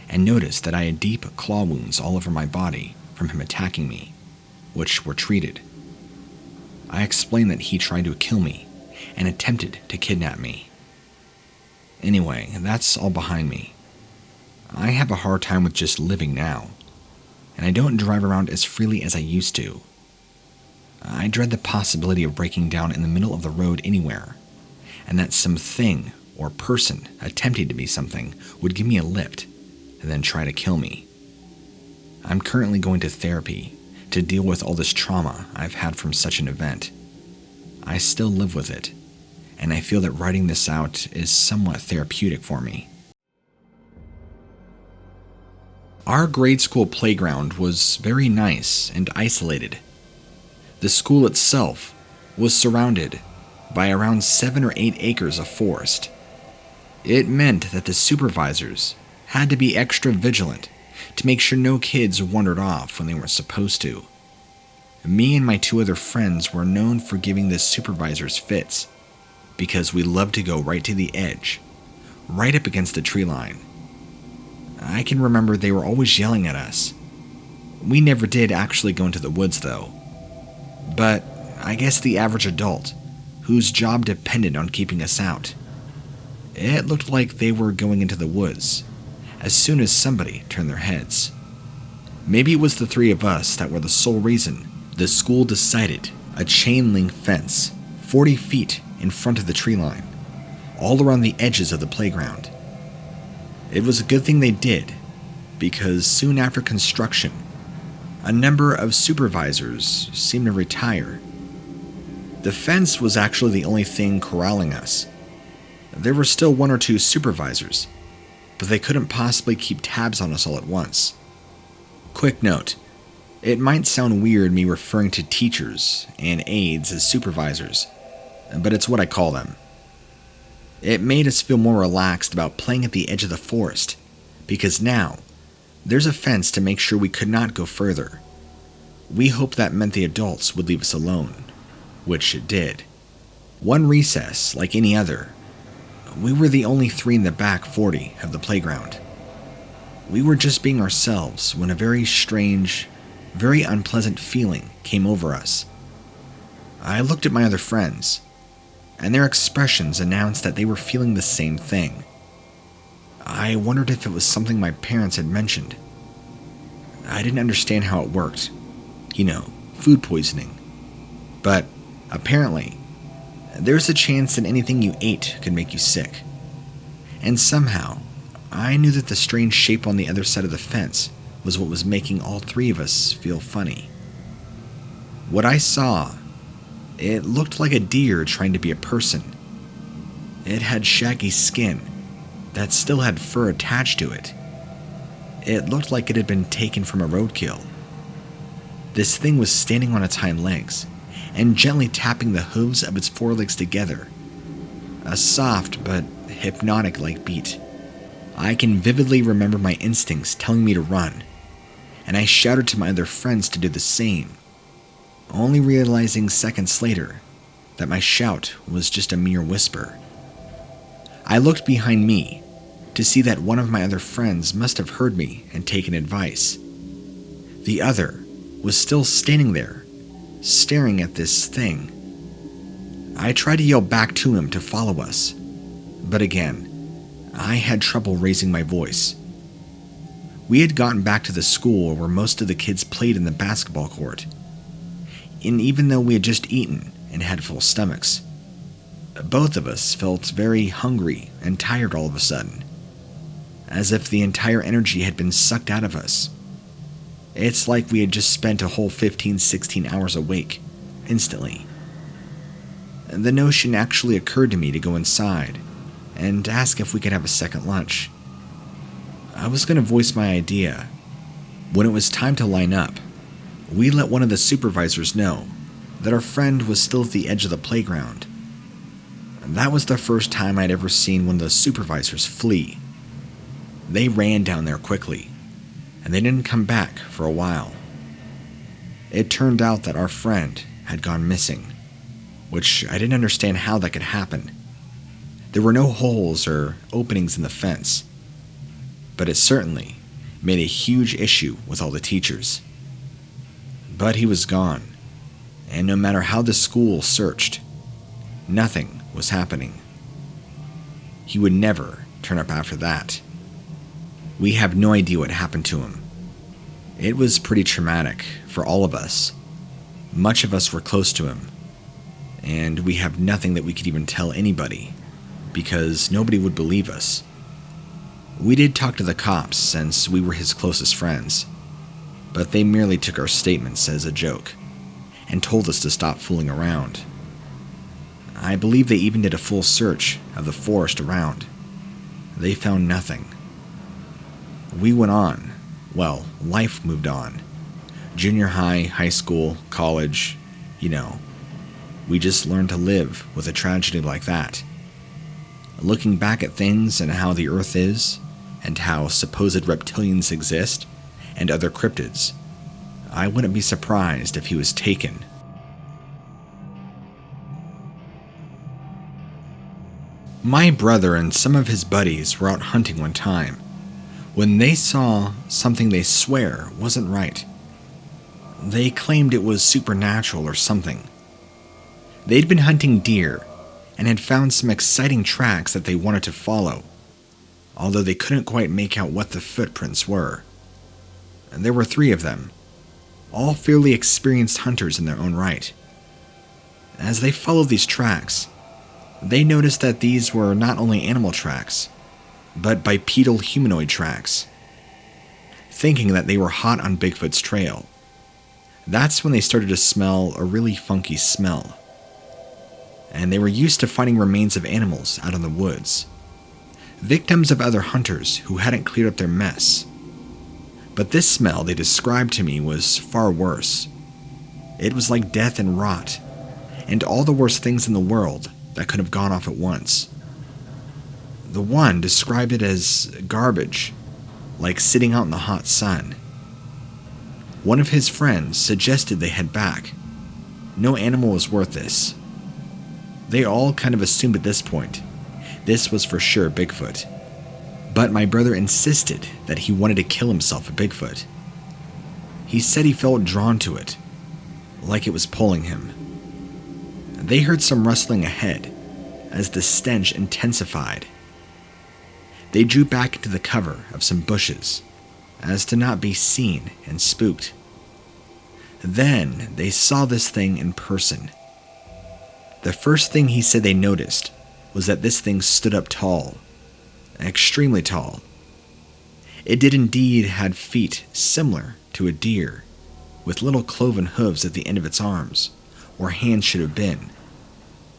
and noticed that I had deep claw wounds all over my body from him attacking me, which were treated. I explained that he tried to kill me and attempted to kidnap me. Anyway, that's all behind me. I have a hard time with just living now, and I don't drive around as freely as I used to. I dread the possibility of breaking down in the middle of the road anywhere, and that some thing or person attempting to be something would give me a lift and then try to kill me. I'm currently going to therapy to deal with all this trauma I've had from such an event. I still live with it, and I feel that writing this out is somewhat therapeutic for me. Our grade school playground was very nice and isolated. The school itself was surrounded by around 7 or 8 acres of forest. It meant that the supervisors had to be extra vigilant to make sure no kids wandered off when they weren't supposed to. Me and my 2 other friends were known for giving the supervisors fits because we loved to go right to the edge, right up against the tree line. I can remember they were always yelling at us. We never did actually go into the woods though. But I guess the average adult, whose job depended on keeping us out, it looked like they were going into the woods as soon as somebody turned their heads. Maybe it was the 3 of us that were the sole reason the school decided a chain link fence 40 feet in front of the tree line, all around the edges of the playground. It was a good thing they did, because soon after construction, a number of supervisors seemed to retire. The fence was actually the only thing corralling us. There were still 1 or 2 supervisors, but they couldn't possibly keep tabs on us all at once. Quick note, it might sound weird me referring to teachers and aides as supervisors, but it's what I call them. It made us feel more relaxed about playing at the edge of the forest, because now, there's a fence to make sure we could not go further. We hoped that meant the adults would leave us alone, which it did. One recess, like any other. We were the only 3 in the back 40 of the playground. We were just being ourselves when a very strange, very unpleasant feeling came over us. I looked at my other friends, and their expressions announced that they were feeling the same thing. I wondered if it was something my parents had mentioned. I didn't understand how it worked. Food poisoning. But apparently, there's a chance that anything you ate could make you sick. And somehow, I knew that the strange shape on the other side of the fence was what was making all 3 of us feel funny. What I saw, it looked like a deer trying to be a person. It had shaggy skin that still had fur attached to it. It looked like it had been taken from a roadkill. This thing was standing on its hind legs and gently tapping the hooves of its forelegs together. A soft but hypnotic-like beat. I can vividly remember my instincts telling me to run, and I shouted to my other friends to do the same, only realizing seconds later that my shout was just a mere whisper. I looked behind me to see that one of my other friends must have heard me and taken advice. The other was still standing there, staring at this thing. I tried to yell back to him to follow us, but again, I had trouble raising my voice. We had gotten back to the school where most of the kids played in the basketball court, and even though we had just eaten and had full stomachs, both of us felt very hungry and tired all of a sudden, as if the entire energy had been sucked out of us. It's like we had just spent a whole 15-16 hours awake, instantly. The notion actually occurred to me to go inside and ask if we could have a second lunch. I was going to voice my idea. When it was time to line up, we let one of the supervisors know that our friend was still at the edge of the playground. That was the first time I'd ever seen one of the supervisors flee. They ran down there quickly, and they didn't come back for a while. It turned out that our friend had gone missing, which I didn't understand how that could happen. There were no holes or openings in the fence, but it certainly made a huge issue with all the teachers. But he was gone, and no matter how the school searched, nothing was happening. He would never turn up after that. We have no idea what happened to him. It was pretty traumatic for all of us. Much of us were close to him, and we have nothing that we could even tell anybody, because nobody would believe us. We did talk to the cops since we were his closest friends, but they merely took our statements as a joke and told us to stop fooling around. I believe they even did a full search of the forest around. They found nothing. We went on. Well, life moved on. Junior high, high school, college, we just learned to live with a tragedy like that. Looking back at things and how the Earth is, and how supposed reptilians exist, and other cryptids, I wouldn't be surprised if he was taken. My brother and some of his buddies were out hunting one time when they saw something they swear wasn't right. They claimed it was supernatural or something. They'd been hunting deer and had found some exciting tracks that they wanted to follow, although they couldn't quite make out what the footprints were. There were 3 of them, all fairly experienced hunters in their own right. As they followed these tracks, They noticed that these were not only animal tracks, but bipedal humanoid tracks. Thinking that they were hot on Bigfoot's trail, that's when they started to smell a really funky smell. And they were used to finding remains of animals out in the woods, victims of other hunters who hadn't cleared up their mess. But this smell they described to me was far worse. It was like death and rot, and all the worst things in the world that could have gone off at once. The one described it as garbage, like sitting out in the hot sun. One of his friends suggested they head back. No animal was worth this. They all kind of assumed at this point this was for sure Bigfoot. But my brother insisted that he wanted to kill himself at Bigfoot. He said he felt drawn to it, like it was pulling him. They heard some rustling ahead as the stench intensified. They drew back into the cover of some bushes as to not be seen and spooked. Then they saw this thing in person. The first thing he said they noticed was that this thing stood up tall, extremely tall. It did indeed had feet similar to a deer, with little cloven hooves at the end of its arms, where hands should have been,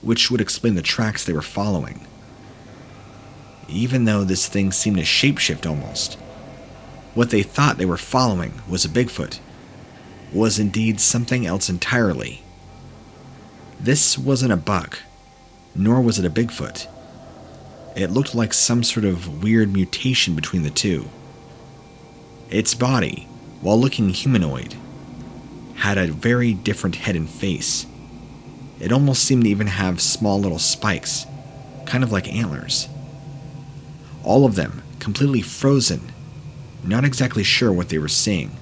which would explain the tracks they were following. Even though this thing seemed to shapeshift almost, what they thought they were following was a Bigfoot, was indeed something else entirely. This wasn't a buck, nor was it a Bigfoot. It looked like some sort of weird mutation between the two. Its body, while looking humanoid, had a very different head and face. It almost seemed to even have small little spikes, kind of like antlers. All of them completely frozen, not exactly sure what they were seeing.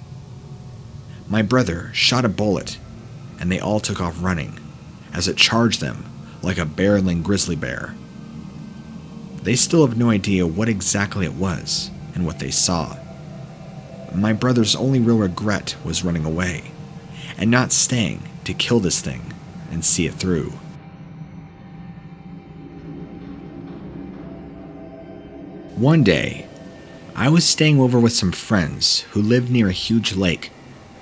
My brother shot a bullet, and they all took off running, as it charged them like a barreling grizzly bear. They still have no idea what exactly it was and what they saw. My brother's only real regret was running away, and not staying to kill this thing and see it through. One day, I was staying over with some friends who lived near a huge lake,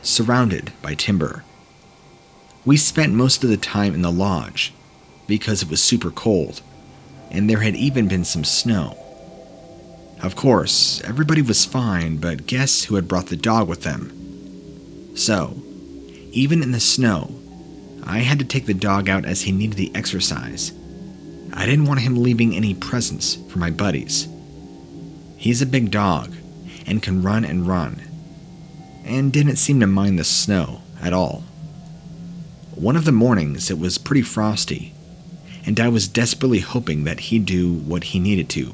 surrounded by timber. We spent most of the time in the lodge, because it was super cold, and there had even been some snow. Of course, everybody was fine, but guess who had brought the dog with them? So, even in the snow, I had to take the dog out as he needed the exercise. I didn't want him leaving any presents for my buddies. He's a big dog, and can run, and didn't seem to mind the snow at all. One of the mornings it was pretty frosty, and I was desperately hoping that he'd do what he needed to.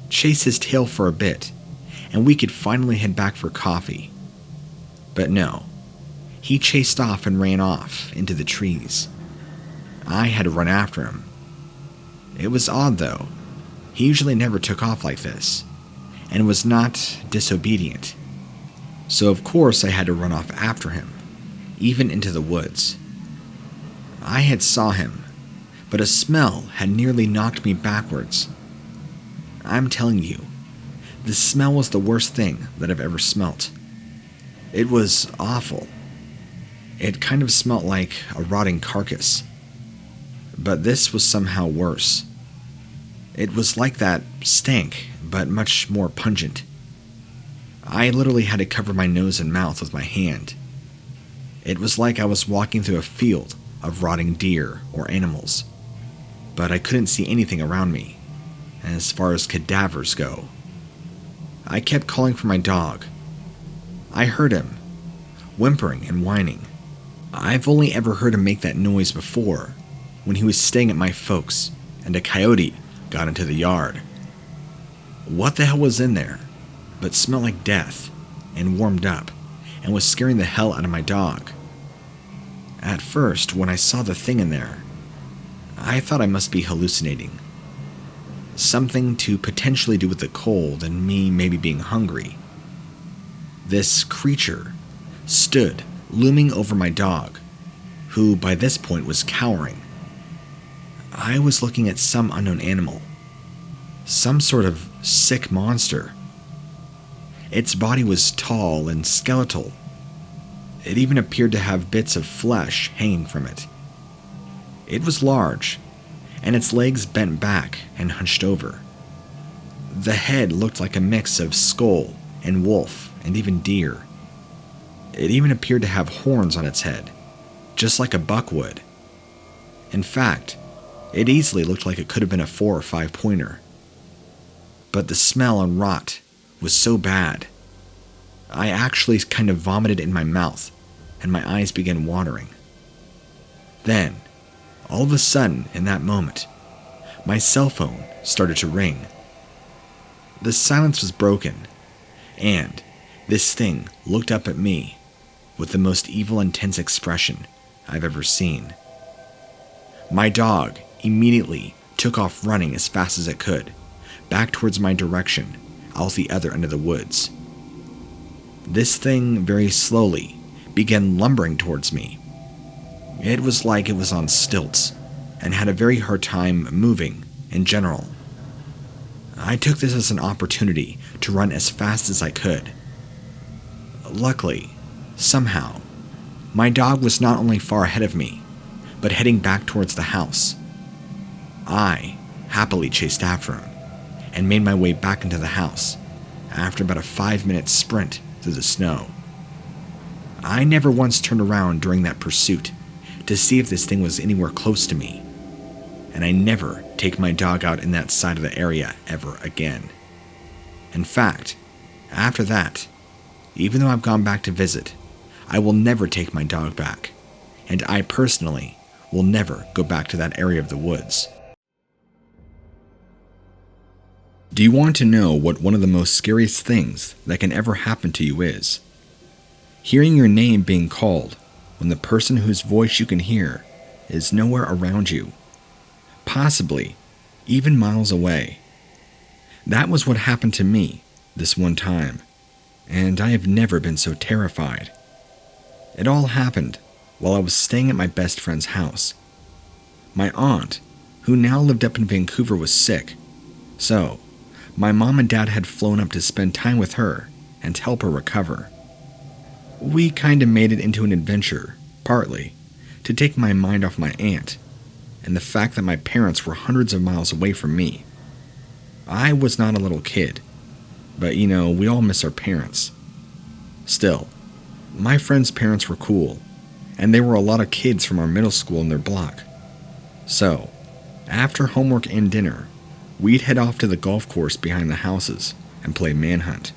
Chase his tail for a bit, and we could finally head back for coffee. But no, he chased off and ran off into the trees. I had to run after him. It was odd though. He usually never took off like this, and was not disobedient. So of course I had to run off after him, even into the woods. I had saw him, but a smell had nearly knocked me backwards. I'm telling you, the smell was the worst thing that I've ever smelt. It was awful. It kind of smelt like a rotting carcass. But this was somehow worse. It was like that stank, but much more pungent. I literally had to cover my nose and mouth with my hand. It was like I was walking through a field of rotting deer or animals, but I couldn't see anything around me, as far as cadavers go. I kept calling for my dog. I heard him, whimpering and whining. I've only ever heard him make that noise before, when he was staying at my folks, and a coyote got into the yard. What the hell was in there, but smelled like death, and warmed up, and was scaring the hell out of my dog. At first, when I saw the thing in there, I thought I must be hallucinating. Something to potentially do with the cold and me maybe being hungry. This creature stood looming over my dog, who by this point was cowering. I was looking at some unknown animal. Some sort of sick monster. Its body was tall and skeletal. It even appeared to have bits of flesh hanging from it. It was large, and its legs bent back and hunched over. The head looked like a mix of skull and wolf and even deer. It even appeared to have horns on its head, just like a buck would. In fact, it easily looked like it could have been a 4 or 5 pointer. But the smell and rot was so bad, I actually kind of vomited in my mouth and my eyes began watering. Then, all of a sudden in that moment, my cell phone started to ring. The silence was broken, and this thing looked up at me with the most evil, intense expression I've ever seen. My dog immediately took off running as fast as it could, back towards my direction, out the other end of the woods. This thing very slowly began lumbering towards me. It was like it was on stilts and had a very hard time moving in general. I took this as an opportunity to run as fast as I could. Luckily, somehow, my dog was not only far ahead of me, but heading back towards the house. I happily chased after him and made my way back into the house after about a 5-minute sprint through the snow. I never once turned around during that pursuit to see if this thing was anywhere close to me, and I never take my dog out in that side of the area ever again. In fact, after that, even though I've gone back to visit, I will never take my dog back, and I personally will never go back to that area of the woods. Do you want to know what one of the most scariest things that can ever happen to you is? Hearing your name being called when the person whose voice you can hear is nowhere around you, possibly even miles away. That was what happened to me this one time, and I have never been so terrified. It all happened while I was staying at my best friend's house. My aunt, who now lived up in Vancouver, was sick, so my mom and dad had flown up to spend time with her and help her recover. We kinda made it into an adventure, partly, to take my mind off my aunt and the fact that my parents were hundreds of miles away from me. I was not a little kid, but we all miss our parents. Still, my friend's parents were cool, and there were a lot of kids from our middle school in their block. So, after homework and dinner, we'd head off to the golf course behind the houses and play manhunt.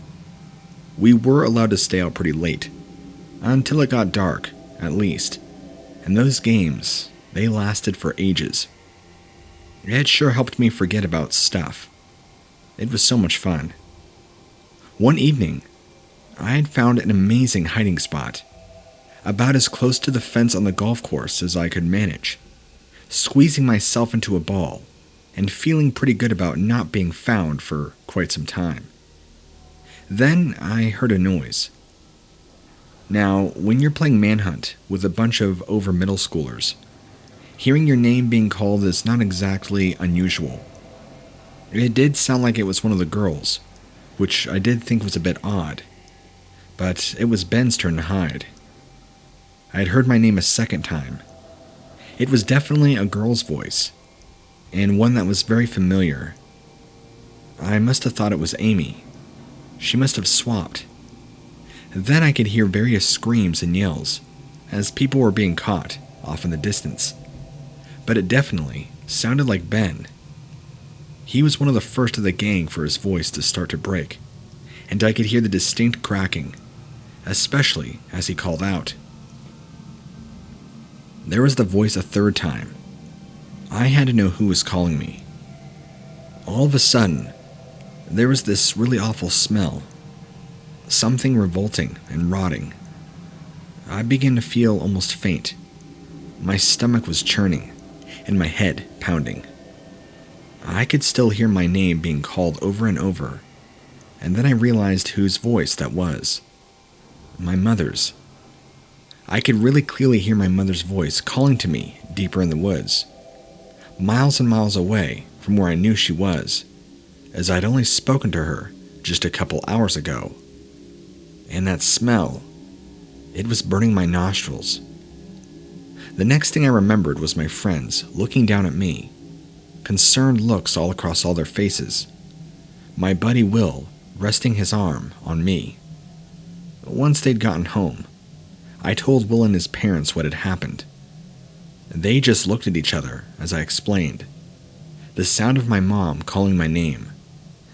We were allowed to stay out pretty late, until it got dark, at least, and those games, they lasted for ages. It sure helped me forget about stuff. It was so much fun. One evening, I had found an amazing hiding spot, about as close to the fence on the golf course as I could manage, squeezing myself into a ball and feeling pretty good about not being found for quite some time. Then I heard a noise. Now, when you're playing manhunt with a bunch of over middle schoolers, hearing your name being called is not exactly unusual. It did sound like it was one of the girls, which I did think was a bit odd, but it was Ben's turn to hide. I had heard my name a second time. It was definitely a girl's voice, and one that was very familiar. I must have thought it was Amy. She must have swapped. Then I could hear various screams and yells, as people were being caught off in the distance. But it definitely sounded like Ben. He was one of the first of the gang for his voice to start to break, and I could hear the distinct cracking, especially as he called out. There was the voice a third time. I had to know who was calling me. All of a sudden, there was this really awful smell. Something revolting and rotting. I began to feel almost faint. My stomach was churning, and my head pounding. I could still hear my name being called over and over, and then I realized whose voice that was. My mother's. I could really clearly hear my mother's voice calling to me deeper in the woods. miles and miles away from where I knew she was, as I'd only spoken to her just a couple hours ago. And that smell, it was burning my nostrils. The next thing I remembered was my friends looking down at me, concerned looks all across all their faces. My buddy Will resting his arm on me. Once they'd gotten home, I told Will and his parents what had happened. They just looked at each other as I explained. The sound of my mom calling my name,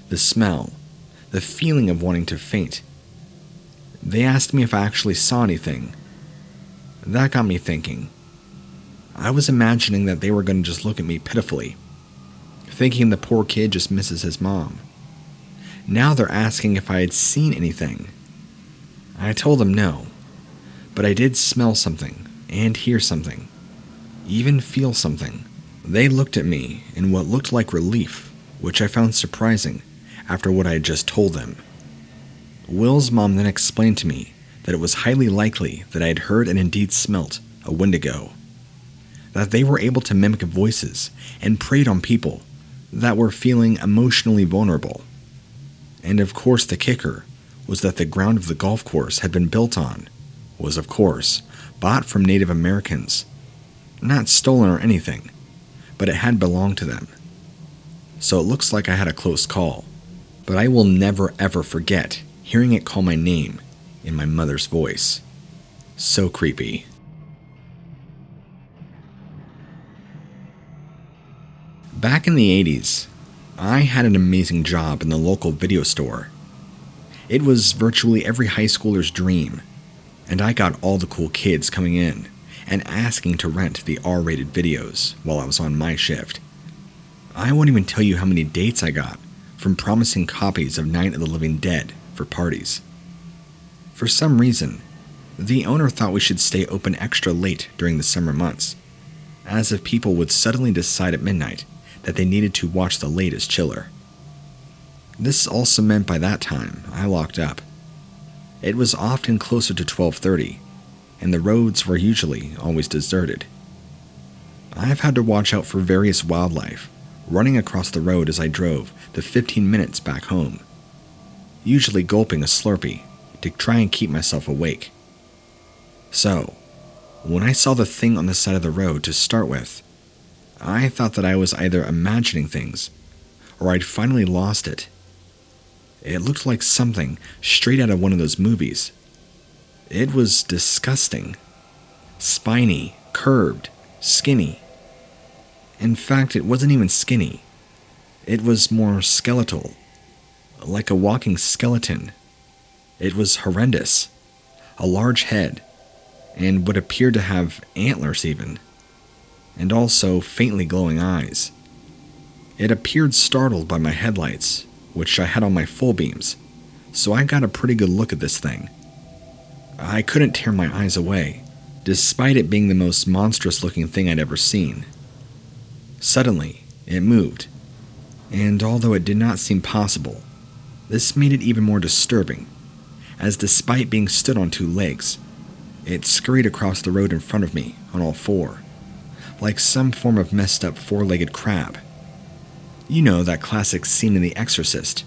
the smell, the feeling of wanting to faint. They asked me if I actually saw anything. That got me thinking. I was imagining that they were going to just look at me pitifully, thinking the poor kid just misses his mom. Now they're asking if I had seen anything. I told them no, but I did smell something and hear something, even feel something. They looked at me in what looked like relief, which I found surprising after what I had just told them. Will's mom then explained to me that it was highly likely that I had heard and indeed smelt a Wendigo, that they were able to mimic voices and preyed on people that were feeling emotionally vulnerable. And of course the kicker was that the ground of the golf course had been built on was of course bought from Native Americans, not stolen or anything, but it had belonged to them. So it looks like I had a close call, but I will never ever forget hearing it call my name in my mother's voice. So creepy. Back in the 80s, I had an amazing job in the local video store. It was virtually every high schooler's dream, and I got all the cool kids coming in and asking to rent the R-rated videos while I was on my shift. I won't even tell you how many dates I got from promising copies of Night of the Living Dead for parties. For some reason, the owner thought we should stay open extra late during the summer months, as if people would suddenly decide at midnight that they needed to watch the latest chiller. This also meant by that time I locked up. It was often closer to 12:30, and the roads were usually always deserted. I've had to watch out for various wildlife running across the road as I drove the 15 minutes back home, usually gulping a Slurpee to try and keep myself awake. So, when I saw the thing on the side of the road to start with, I thought that I was either imagining things, or I'd finally lost it. It looked like something straight out of one of those movies. It was disgusting. Spiny, curved, skinny. In fact, it wasn't even skinny. It was more skeletal, like a walking skeleton. It was horrendous. A large head, and what appeared to have antlers even, and also faintly glowing eyes. It appeared startled by my headlights, which I had on my full beams, so I got a pretty good look at this thing. I couldn't tear my eyes away, despite it being the most monstrous looking thing I'd ever seen. Suddenly, it moved, and although it did not seem possible, this made it even more disturbing, as despite being stood on two legs, it scurried across the road in front of me on all four, like some form of messed up four-legged crab. You know that classic scene in The Exorcist,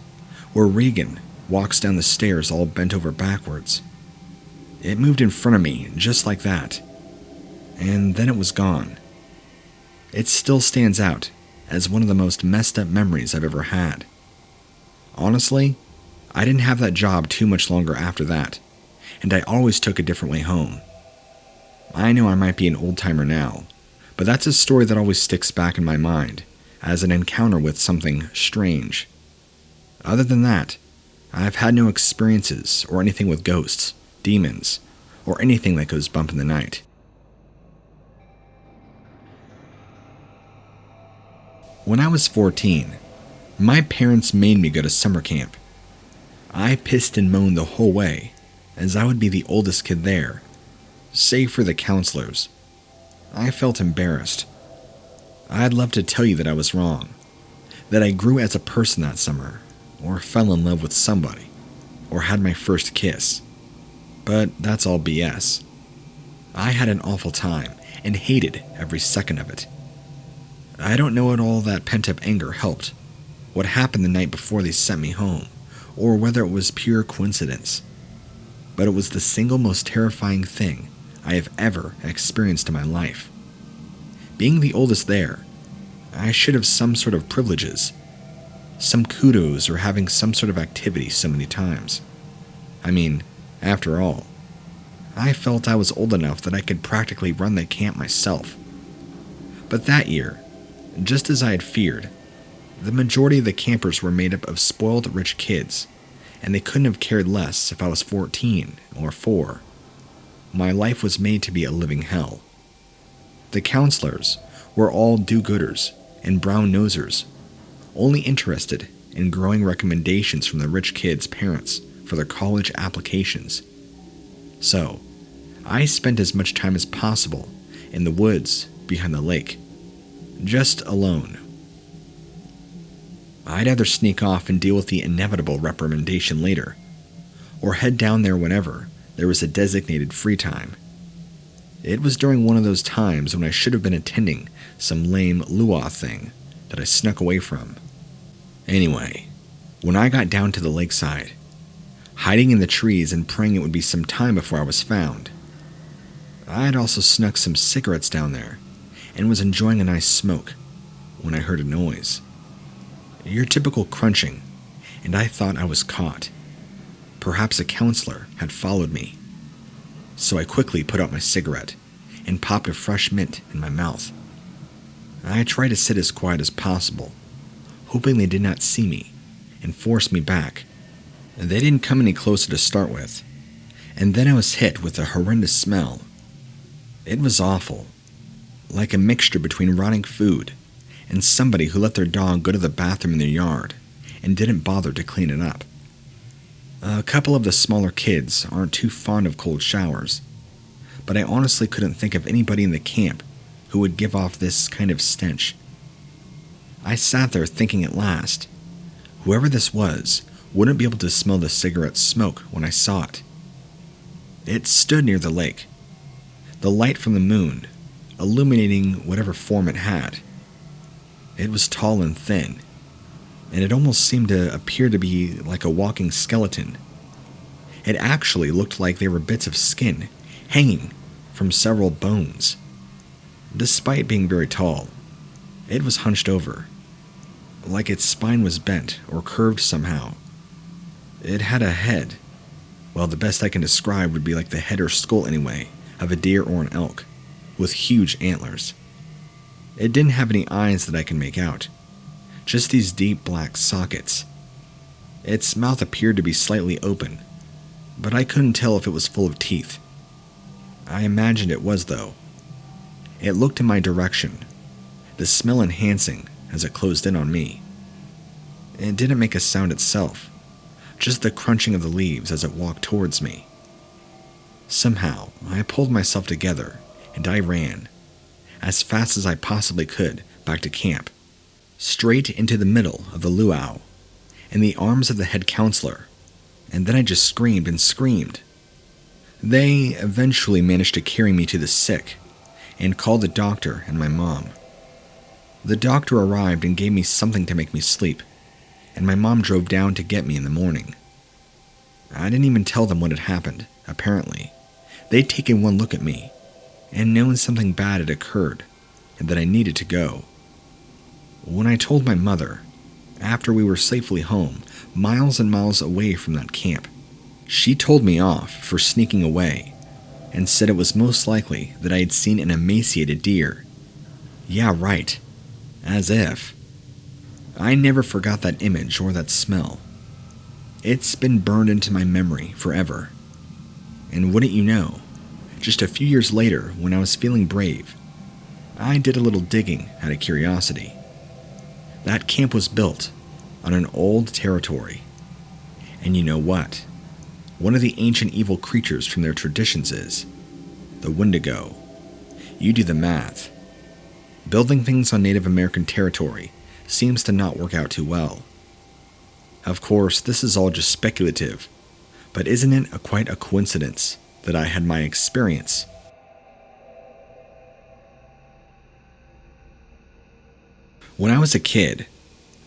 where Regan walks down the stairs all bent over backwards. It moved in front of me just like that, and then it was gone. It still stands out as one of the most messed up memories I've ever had. Honestly, I didn't have that job too much longer after that, and I always took a different way home. I know I might be an old-timer now, but that's a story that always sticks back in my mind as an encounter with something strange. Other than that, I've had no experiences or anything with ghosts, demons, or anything that goes bump in the night. When I was 14, my parents made me go to summer camp. I pissed and moaned the whole way, as I would be the oldest kid there, save for the counselors. I felt embarrassed. I'd love to tell you that I was wrong, that I grew as a person that summer, or fell in love with somebody, or had my first kiss. But that's all BS. I had an awful time and hated every second of it. I don't know at all that pent-up anger helped, what happened the night before they sent me home, or whether it was pure coincidence. But it was the single most terrifying thing I have ever experienced in my life. Being the oldest there, I should have some sort of privileges, some kudos or having some sort of activity so many times. I mean, after all, I felt I was old enough that I could practically run the camp myself. But that year, just as I had feared, the majority of the campers were made up of spoiled rich kids, and they couldn't have cared less if I was 14 or 4. My life was made to be a living hell. The counselors were all do-gooders and brown-nosers, only interested in growing recommendations from the rich kids' parents for their college applications. So, I spent as much time as possible in the woods behind the lake, just alone. I'd either sneak off and deal with the inevitable reprimandation later, or head down there whenever there was a designated free time. It was during one of those times when I should have been attending some lame luau thing that I snuck away from. Anyway, when I got down to the lakeside, hiding in the trees and praying it would be some time before I was found, I'd also snuck some cigarettes down there and was enjoying a nice smoke when I heard a noise. Your typical crunching, and I thought I was caught. Perhaps a counselor had followed me. So I quickly put out my cigarette and popped a fresh mint in my mouth. I tried to sit as quiet as possible, hoping they did not see me and force me back. They didn't come any closer to start with, and then I was hit with a horrendous smell. It was awful, like a mixture between rotting food and somebody who let their dog go to the bathroom in their yard and didn't bother to clean it up. A couple of the smaller kids aren't too fond of cold showers, but I honestly couldn't think of anybody in the camp who would give off this kind of stench. I sat there thinking at last, whoever this was wouldn't be able to smell the cigarette smoke when I saw it. It stood near the lake, the light from the moon illuminating whatever form it had. It was tall and thin, and it almost seemed to appear to be like a walking skeleton. It actually looked like they were bits of skin hanging from several bones. Despite being very tall, it was hunched over, like its spine was bent or curved somehow. It had a head. Well, the best I can describe would be like the head or skull anyway, of a deer or an elk, with huge antlers. It didn't have any eyes that I can make out, just these deep black sockets. Its mouth appeared to be slightly open, but I couldn't tell if it was full of teeth. I imagined it was, though. It looked in my direction, the smell enhancing as it closed in on me. It didn't make a sound itself, just the crunching of the leaves as it walked towards me. Somehow, I pulled myself together, and I ran, as fast as I possibly could, back to camp, straight into the middle of the luau, in the arms of the head counselor, and then I just screamed and screamed. They eventually managed to carry me to the sick, and called the doctor and my mom. The doctor arrived and gave me something to make me sleep, and my mom drove down to get me in the morning. I didn't even tell them what had happened, apparently. They'd taken one look at me, and known something bad had occurred, and that I needed to go. When I told my mother, after we were safely home, miles and miles away from that camp, she told me off for sneaking away, and said it was most likely that I had seen an emaciated deer. Yeah, right. As if. I never forgot that image or that smell. It's been burned into my memory forever. And wouldn't you know, just a few years later, when I was feeling brave, I did a little digging out of curiosity. That camp was built on an old territory. And you know what? One of the ancient evil creatures from their traditions is the Wendigo. You do the math. Building things on Native American territory seems to not work out too well. Of course, this is all just speculative, but isn't it quite a coincidence that I had my experience? When I was a kid,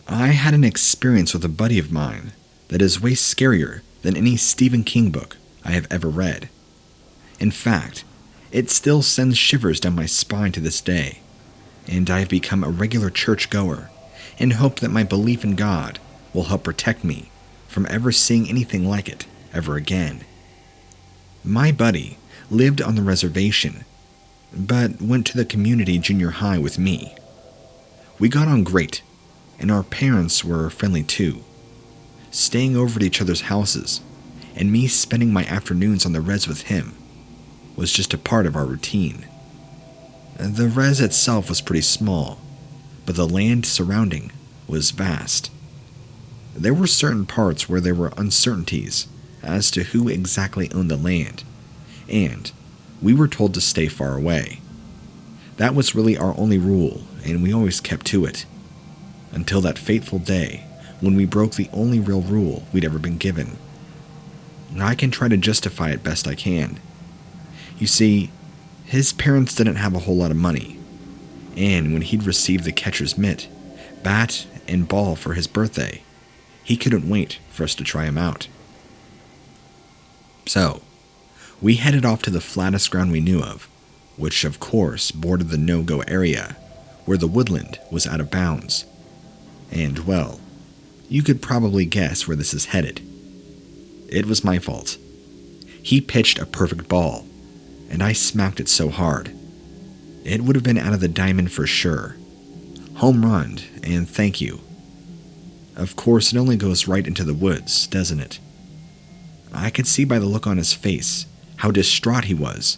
I had an experience with a buddy of mine that is way scarier than any Stephen King book I have ever read. In fact, it still sends shivers down my spine to this day, and I have become a regular churchgoer in hope that my belief in God will help protect me from ever seeing anything like it ever again. My buddy lived on the reservation, but went to the community junior high with me. We got on great, and our parents were friendly too, staying over at each other's houses, and me spending my afternoons on the res with him was just a part of our routine. The res itself was pretty small, but the land surrounding was vast. There were certain parts where there were uncertainties as to who exactly owned the land, and we were told to stay far away. That was really our only rule, and we always kept to it. Until that fateful day when we broke the only real rule we'd ever been given. I can try to justify it best I can. You see, his parents didn't have a whole lot of money, and when he'd received the catcher's mitt, bat, and ball for his birthday, he couldn't wait for us to try him out. So, we headed off to the flattest ground we knew of, which of course bordered the no-go area, where the woodland was out of bounds. And well, you could probably guess where this is headed. It was my fault. He pitched a perfect ball, and I smacked it so hard. It would have been out of the diamond for sure. Home run, and thank you. Of course, it only goes right into the woods, doesn't it? I could see by the look on his face how distraught he was,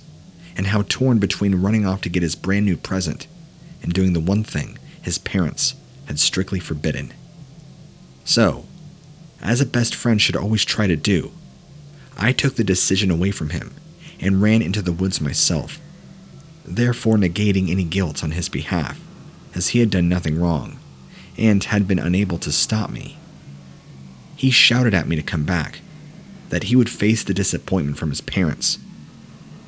and how torn between running off to get his brand new present and doing the one thing his parents had strictly forbidden. So, as a best friend should always try to do, I took the decision away from him and ran into the woods myself, therefore negating any guilt on his behalf, as he had done nothing wrong and had been unable to stop me. He shouted at me to come back, that he would face the disappointment from his parents.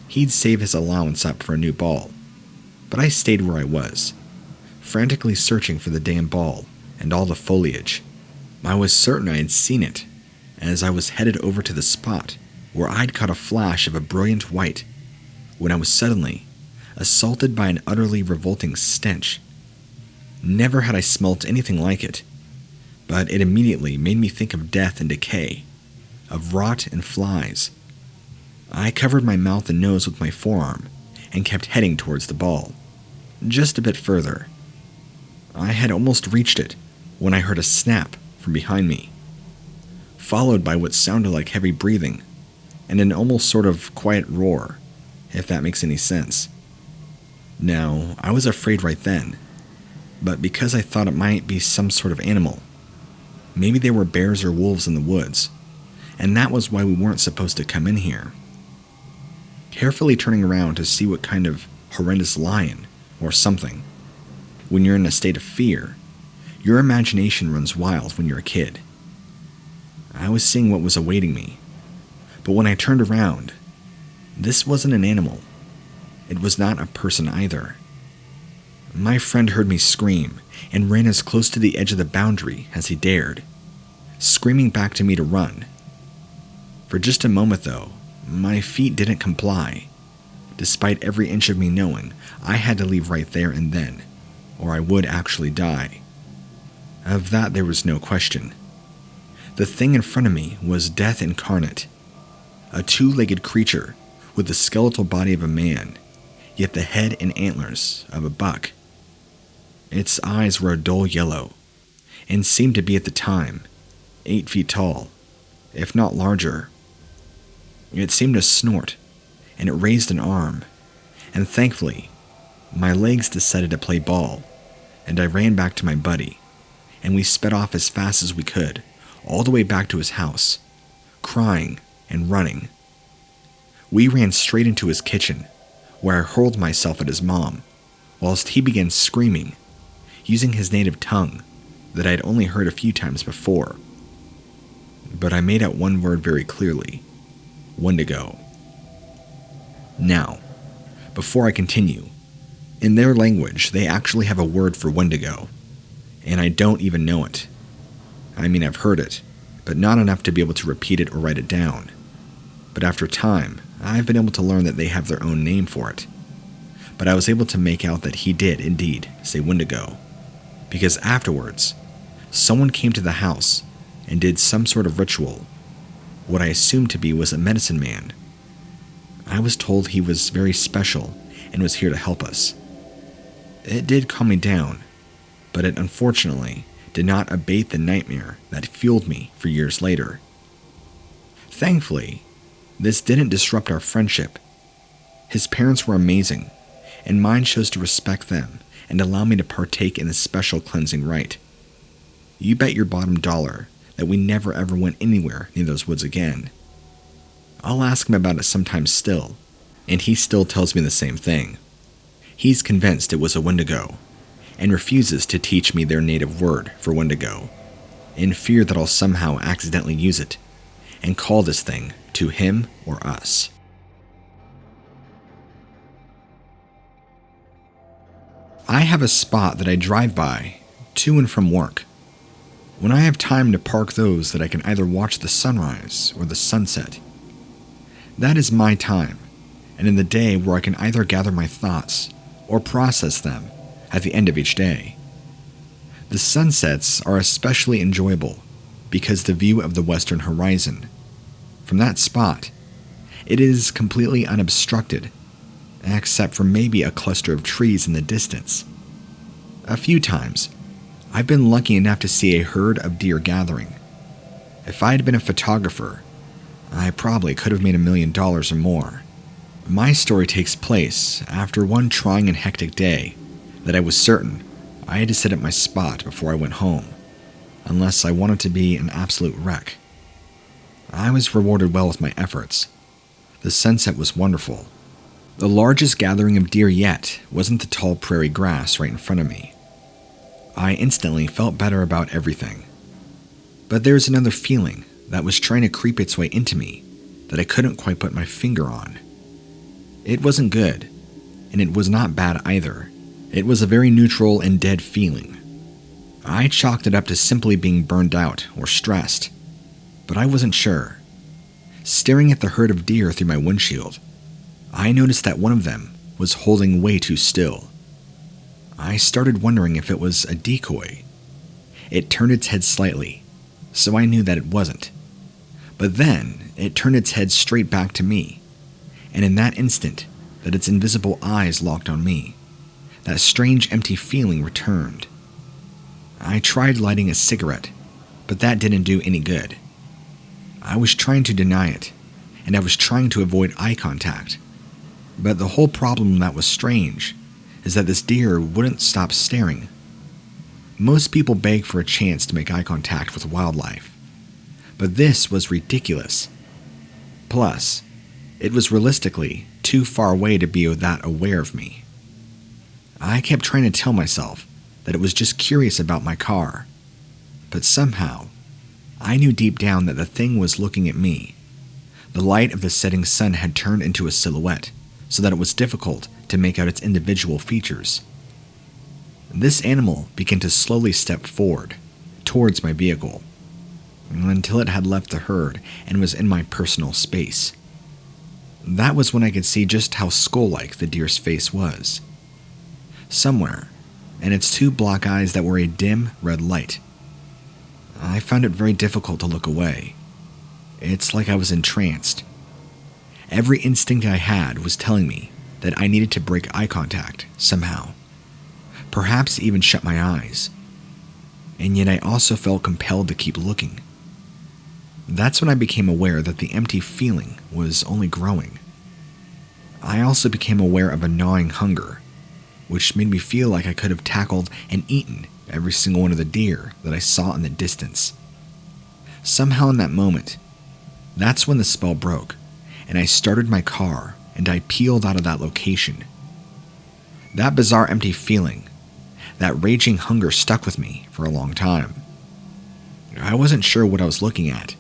He'd save his allowance up for a new ball, but I stayed where I was, frantically searching for the damn ball and all the foliage. I was certain I had seen it, as I was headed over to the spot where I'd caught a flash of a brilliant white, when I was suddenly assaulted by an utterly revolting stench. Never had I smelt anything like it, but it immediately made me think of death and decay, of rot and flies. I covered my mouth and nose with my forearm and kept heading towards the ball, just a bit further. I had almost reached it when I heard a snap from behind me, followed by what sounded like heavy breathing and an almost sort of quiet roar, if that makes any sense. Now, I was afraid right then, but because I thought it might be some sort of animal. Maybe there were bears or wolves in the woods, and that was why we weren't supposed to come in here. Carefully turning around to see what kind of horrendous lion or something. When you're in a state of fear, your imagination runs wild when you're a kid. I was seeing what was awaiting me, but when I turned around, this wasn't an animal. It was not a person either. My friend heard me scream and ran as close to the edge of the boundary as he dared, screaming back to me to run. For just a moment, though, my feet didn't comply, despite every inch of me knowing I had to leave right there and then, or I would actually die. Of that there was no question. The thing in front of me was death incarnate, a two-legged creature with the skeletal body of a man, yet the head and antlers of a buck. Its eyes were a dull yellow, and seemed to be at the time 8 feet tall, if not larger. It seemed to snort, and it raised an arm, and thankfully, my legs decided to play ball, and I ran back to my buddy, and we sped off as fast as we could, all the way back to his house, crying and running. We ran straight into his kitchen, where I hurled myself at his mom, whilst he began screaming, using his native tongue that I had only heard a few times before. But I made out one word very clearly: Wendigo. Now, before I continue, in their language they actually have a word for Wendigo, and I don't even know it. I mean, I've heard it, but not enough to be able to repeat it or write it down. But after time, I've been able to learn that they have their own name for it. But I was able to make out that he did, indeed, say Wendigo, because afterwards, someone came to the house and did some sort of ritual. What I assumed to be was a medicine man. I was told he was very special and was here to help us. It did calm me down, but it unfortunately did not abate the nightmare that fueled me for years later. Thankfully, this didn't disrupt our friendship. His parents were amazing, and mine chose to respect them and allow me to partake in this special cleansing rite. You bet your bottom dollar that we never ever went anywhere near those woods again. I'll ask him about it sometimes still, and he still tells me the same thing. He's convinced it was a Wendigo, and refuses to teach me their native word for Wendigo, in fear that I'll somehow accidentally use it, and call this thing to him or us. I have a spot that I drive by, to and from work, when I have time to park those that I can either watch the sunrise or the sunset. That is my time, and in the day where I can either gather my thoughts or process them at the end of each day. The sunsets are especially enjoyable because the view of the western horizon. From that spot, it is completely unobstructed, except for maybe a cluster of trees in the distance. A few times, I've been lucky enough to see a herd of deer gathering. If I had been a photographer, I probably could have made $1 million or more. My story takes place after one trying and hectic day that I was certain I had to sit at my spot before I went home, unless I wanted to be an absolute wreck. I was rewarded well with my efforts. The sunset was wonderful. The largest gathering of deer yet wasn't the tall prairie grass right in front of me. I instantly felt better about everything. But there was another feeling that was trying to creep its way into me that I couldn't quite put my finger on. It wasn't good, and it was not bad either. It was a very neutral and dead feeling. I chalked it up to simply being burned out or stressed, but I wasn't sure. Staring at the herd of deer through my windshield, I noticed that one of them was holding way too still. I started wondering if it was a decoy. It turned its head slightly, so I knew that it wasn't. But then it turned its head straight back to me, and in that instant that its invisible eyes locked on me, that strange empty feeling returned. I tried lighting a cigarette, but that didn't do any good. I was trying to deny it, and I was trying to avoid eye contact. But the whole problem that was strange is that this deer wouldn't stop staring. Most people beg for a chance to make eye contact with wildlife, but this was ridiculous. Plus, it was realistically too far away to be that aware of me. I kept trying to tell myself that it was just curious about my car, but somehow, I knew deep down that the thing was looking at me. The light of the setting sun had turned into a silhouette, so that it was difficult to make out its individual features. This animal began to slowly step forward, towards my vehicle, until it had left the herd and was in my personal space. That was when I could see just how skull-like the deer's face was. Somewhere, and its two black eyes that were a dim red light. I found it very difficult to look away. It's like I was entranced. Every instinct I had was telling me that I needed to break eye contact somehow. Perhaps even shut my eyes. And yet I also felt compelled to keep looking. That's when I became aware that the empty feeling was only growing. I also became aware of a gnawing hunger, which made me feel like I could have tackled and eaten every single one of the deer that I saw in the distance. Somehow in that moment, that's when the spell broke, and I started my car and I peeled out of that location. That bizarre empty feeling, that raging hunger stuck with me for a long time. I wasn't sure what I was looking at,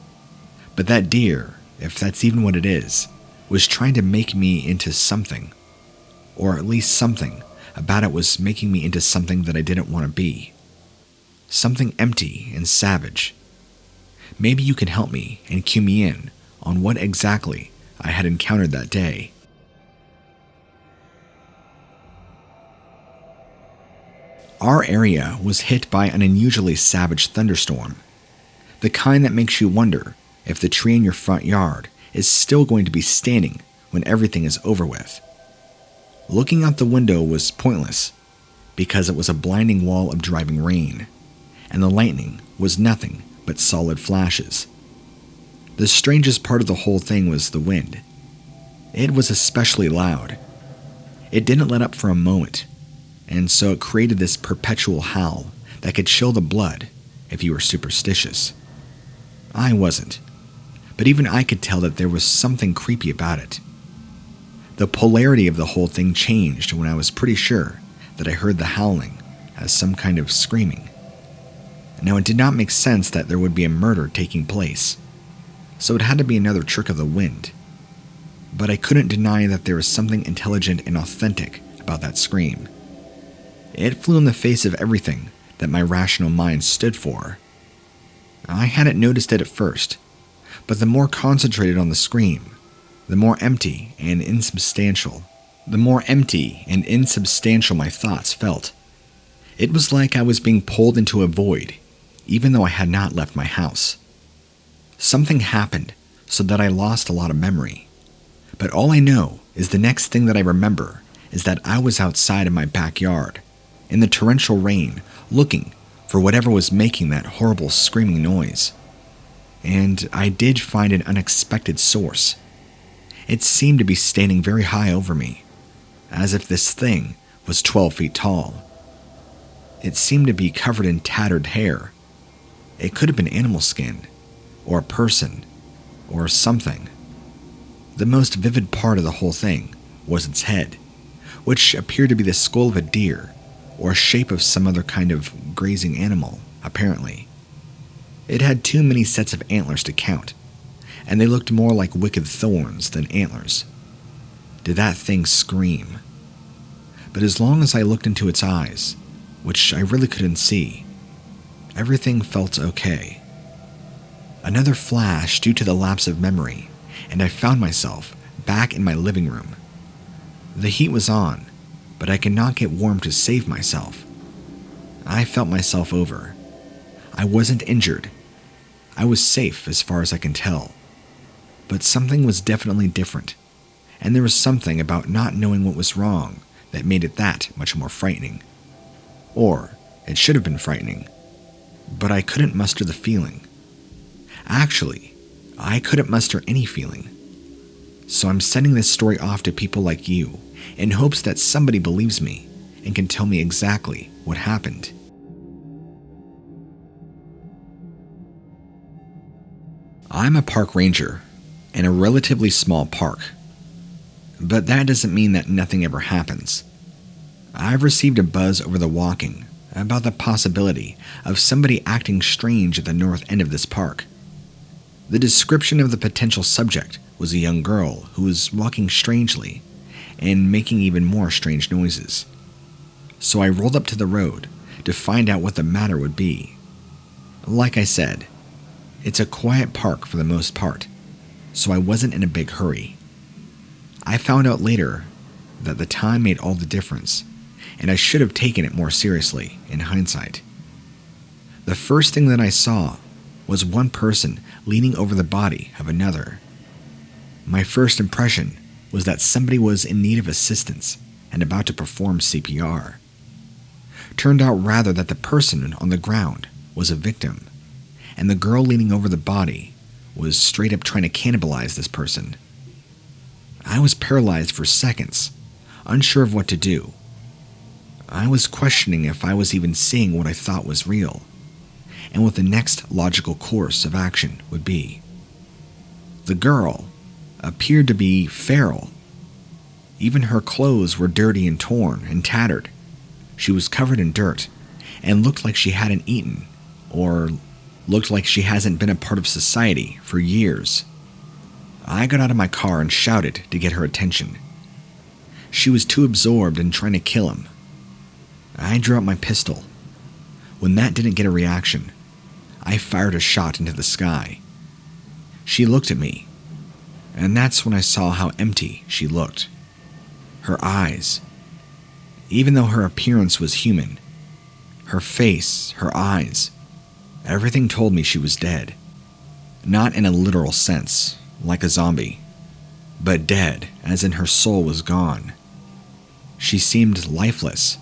but that deer, if that's even what it is, was trying to make me into something, or at least something about it was making me into something that I didn't want to be. something empty and savage. Maybe you can help me and cue me in on what exactly I had encountered that day. Our area was hit by an unusually savage thunderstorm, the kind that makes you wonder if the tree in your front yard is still going to be standing when everything is over with. Looking out the window was pointless, because it was a blinding wall of driving rain, and the lightning was nothing but solid flashes. The strangest part of the whole thing was the wind. It was especially loud. It didn't let up for a moment, and so it created this perpetual howl that could chill the blood if you were superstitious. I wasn't, but even I could tell that there was something creepy about it. The polarity of the whole thing changed when I was pretty sure that I heard the howling as some kind of screaming. Now, it did not make sense that there would be a murder taking place, so it had to be another trick of the wind. But I couldn't deny that there was something intelligent and authentic about that scream. It flew in the face of everything that my rational mind stood for. I hadn't noticed it at first, but the more concentrated on the scream, the more empty and insubstantial my thoughts felt. It was like I was being pulled into a void, even though I had not left my house. Something happened so that I lost a lot of memory. But all I know is the next thing that I remember is that I was outside in my backyard, in the torrential rain, looking for whatever was making that horrible screaming noise. And I did find an unexpected source. It seemed to be standing very high over me, as if this thing was 12 feet tall. It seemed to be covered in tattered hair. It could have been animal skin, or a person, or something. The most vivid part of the whole thing was its head, which appeared to be the skull of a deer, or a shape of some other kind of grazing animal, apparently. It had too many sets of antlers to count, and they looked more like wicked thorns than antlers. Did that thing scream? But as long as I looked into its eyes, which I really couldn't see, everything felt okay. Another flash due to the lapse of memory, and I found myself back in my living room. The heat was on, but I could not get warm to save myself. I felt myself over. I wasn't injured. I was safe as far as I can tell. But something was definitely different, and there was something about not knowing what was wrong that made it that much more frightening. Or it should have been frightening, but I couldn't muster the feeling. Actually, I couldn't muster any feeling. So I'm sending this story off to people like you in hopes that somebody believes me and can tell me exactly what happened. I'm a park ranger in a relatively small park, but that doesn't mean that nothing ever happens. I've received a buzz over the walking about the possibility of somebody acting strange at the north end of this park. The description of the potential subject was a young girl who was walking strangely and making even more strange noises. So I rolled up to the road to find out what the matter would be. Like I said, it's a quiet park for the most part, so I wasn't in a big hurry. I found out later that the time made all the difference, and I should have taken it more seriously in hindsight. The first thing that I saw was one person leaning over the body of another. My first impression was that somebody was in need of assistance and about to perform CPR. Turned out rather that the person on the ground was a victim, and the girl leaning over the body was straight up trying to cannibalize this person. I was paralyzed for seconds, unsure of what to do. I was questioning if I was even seeing what I thought was real, and what the next logical course of action would be. The girl appeared to be feral. Even her clothes were dirty and torn and tattered. She was covered in dirt and looked like she hadn't eaten, or looked like she hasn't been a part of society for years. I got out of my car and shouted to get her attention. She was too absorbed in trying to kill him. I drew out my pistol. When that didn't get a reaction, I fired a shot into the sky. She looked at me, and that's when I saw how empty she looked. Her eyes, even though her appearance was human, her face, her eyes, everything told me she was dead. Not in a literal sense, like a zombie, but dead as in her soul was gone. She seemed lifeless,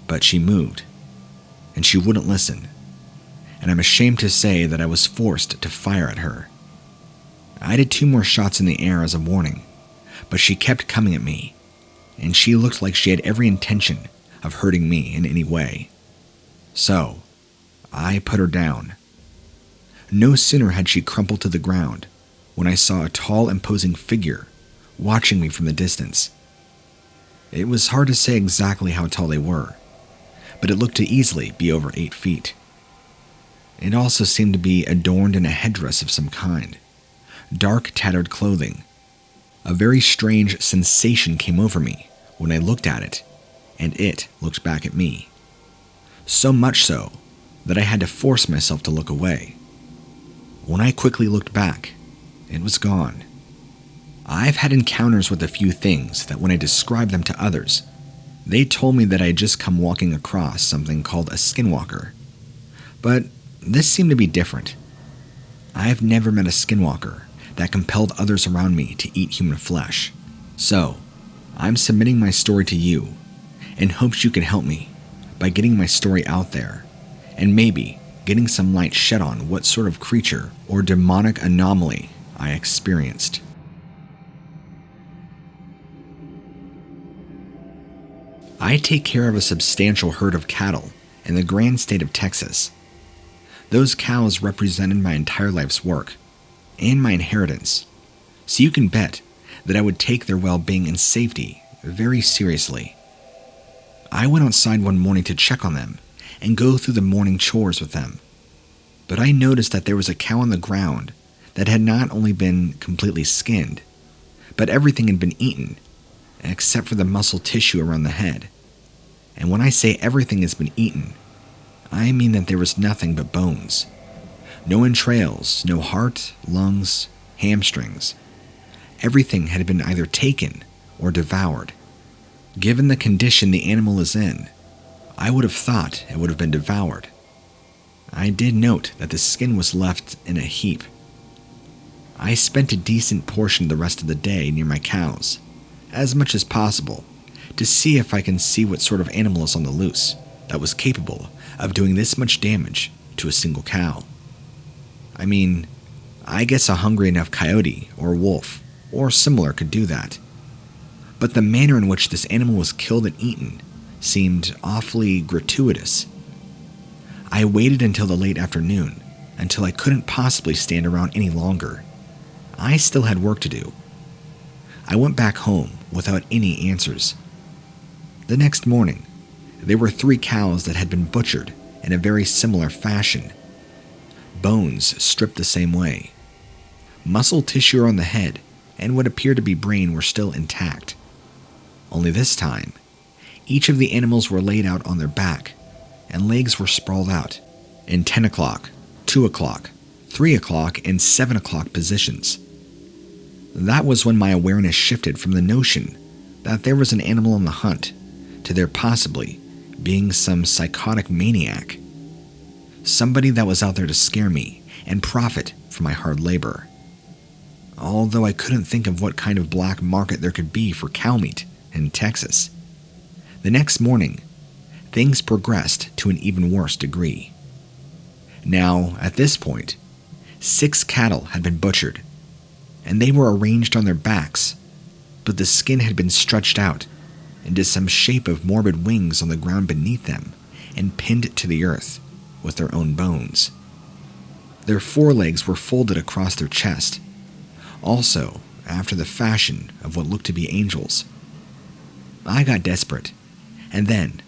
but she moved, and she wouldn't listen, and I'm ashamed to say that I was forced to fire at her. I did 2 more shots in the air as a warning, but she kept coming at me, and she looked like she had every intention of hurting me in any way. So, I put her down. No sooner had she crumpled to the ground when I saw a tall, imposing figure watching me from the distance. It was hard to say exactly how tall they were, but it looked to easily be over 8 feet. It also seemed to be adorned in a headdress of some kind, dark, tattered clothing. A very strange sensation came over me when I looked at it, and it looked back at me. So much so that I had to force myself to look away. When I quickly looked back, it was gone. I've had encounters with a few things that when I describe them to others, they told me that I had just come walking across something called a skinwalker. But this seemed to be different. I've never met a skinwalker that compelled others around me to eat human flesh. So, I'm submitting my story to you in hopes you can help me by getting my story out there and maybe getting some light shed on what sort of creature or demonic anomaly I experienced. I take care of a substantial herd of cattle in the grand state of Texas. Those cows represented my entire life's work and my inheritance, so you can bet that I would take their well-being and safety very seriously. I went outside one morning to check on them and go through the morning chores with them, but I noticed that there was a cow on the ground that had not only been completely skinned, but everything had been eaten except for the muscle tissue around the head. And when I say everything has been eaten, I mean that there was nothing but bones. No entrails, no heart, lungs, hamstrings. Everything had been either taken or devoured. Given the condition the animal is in, I would have thought it would have been devoured. I did note that the skin was left in a heap. I spent a decent portion of the rest of the day near my cows, as much as possible, to see if I can see what sort of animal is on the loose that was capable of doing this much damage to a single cow. I mean, I guess a hungry enough coyote or wolf or similar could do that. But the manner in which this animal was killed and eaten seemed awfully gratuitous. I waited until the late afternoon, until I couldn't possibly stand around any longer. I still had work to do. I went back home without any answers. The next morning, there were 3 cows that had been butchered in a very similar fashion. Bones stripped the same way. Muscle tissue on the head and what appeared to be brain were still intact. Only this time, each of the animals were laid out on their back, and legs were sprawled out in 10 o'clock, 2 o'clock, 3 o'clock, and 7 o'clock positions. That was when my awareness shifted from the notion that there was an animal on the hunt to there possibly being some psychotic maniac. Somebody that was out there to scare me and profit from my hard labor. Although I couldn't think of what kind of black market there could be for cow meat in Texas. The next morning, things progressed to an even worse degree. Now, at this point, 6 cattle had been butchered, and they were arranged on their backs, but the skin had been stretched out into some shape of morbid wings on the ground beneath them and pinned to the earth with their own bones. Their forelegs were folded across their chest, also after the fashion of what looked to be angels. I got desperate, and then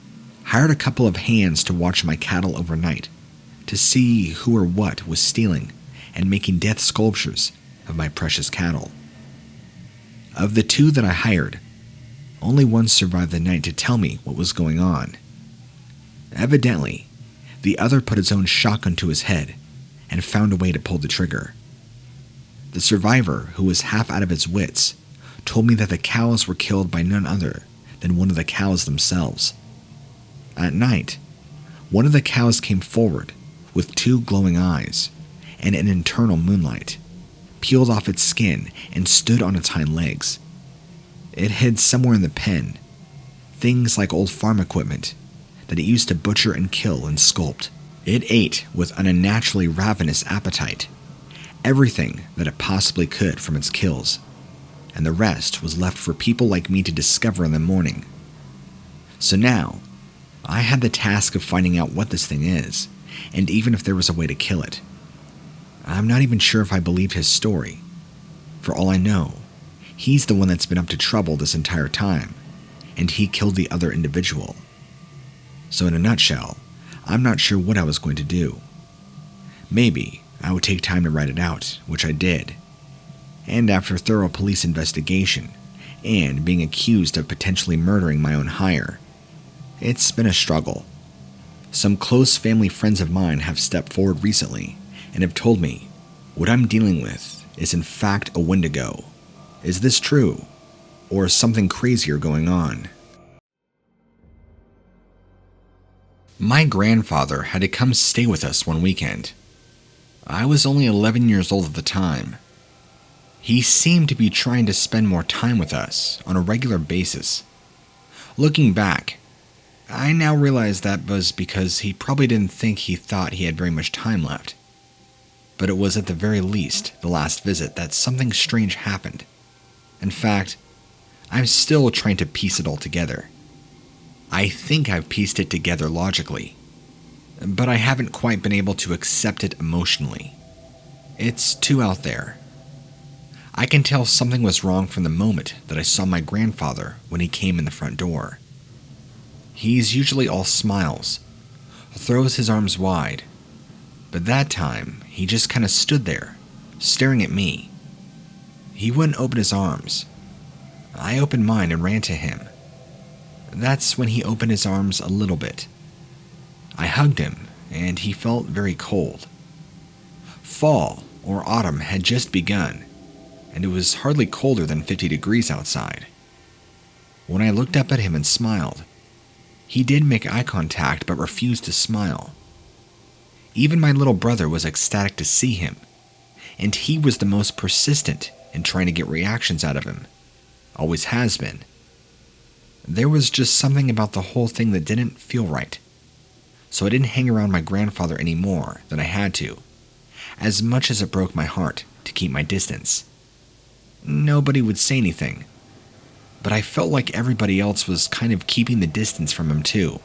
hired a couple of hands to watch my cattle overnight, to see who or what was stealing and making death sculptures of my precious cattle. Of the 2 that I hired, only one survived the night to tell me what was going on. Evidently, The other put his own shotgun to his head and found a way to pull the trigger. The survivor, who was half out of his wits, told me that the cows were killed by none other than one of the cows themselves. At night, one of the cows came forward with 2 glowing eyes and an internal moonlight, peeled off its skin and stood on its hind legs. It hid somewhere in the pen things like old farm equipment that it used to butcher and kill and sculpt. It ate with an unnaturally ravenous appetite, everything that it possibly could from its kills, and the rest was left for people like me to discover in the morning. So now, I had the task of finding out what this thing is, and even if there was a way to kill it. I'm not even sure if I believed his story. For all I know, he's the one that's been up to trouble this entire time, and he killed the other individual. So in a nutshell, I'm not sure what I was going to do. Maybe I would take time to write it out, which I did. And after thorough police investigation, and being accused of potentially murdering my own hire, it's been a struggle. Some close family friends of mine have stepped forward recently and have told me what I'm dealing with is in fact a Wendigo. Is this true? Or is something crazier going on? My grandfather had to come stay with us one weekend. I was only 11 years old at the time. He seemed to be trying to spend more time with us on a regular basis. Looking back, I now realize that was because he probably didn't think he thought he had very much time left. But it was at the very least the last visit that something strange happened. In fact, I'm still trying to piece it all together. I think I've pieced it together logically, but I haven't quite been able to accept it emotionally. It's too out there. I can tell something was wrong from the moment that I saw my grandfather when he came in the front door. He's usually all smiles, throws his arms wide, but that time he just kind of stood there, staring at me. He wouldn't open his arms. I opened mine and ran to him. That's when he opened his arms a little bit. I hugged him, and he felt very cold. Fall, or autumn, had just begun, and it was hardly colder than 50 degrees outside. When I looked up at him and smiled, he did make eye contact but refused to smile. Even my little brother was ecstatic to see him, and he was the most persistent in trying to get reactions out of him. Always has been. There was just something about the whole thing that didn't feel right. So I didn't hang around my grandfather any more than I had to, as much as it broke my heart to keep my distance. Nobody would say anything, but I felt like everybody else was kind of keeping the distance from him too.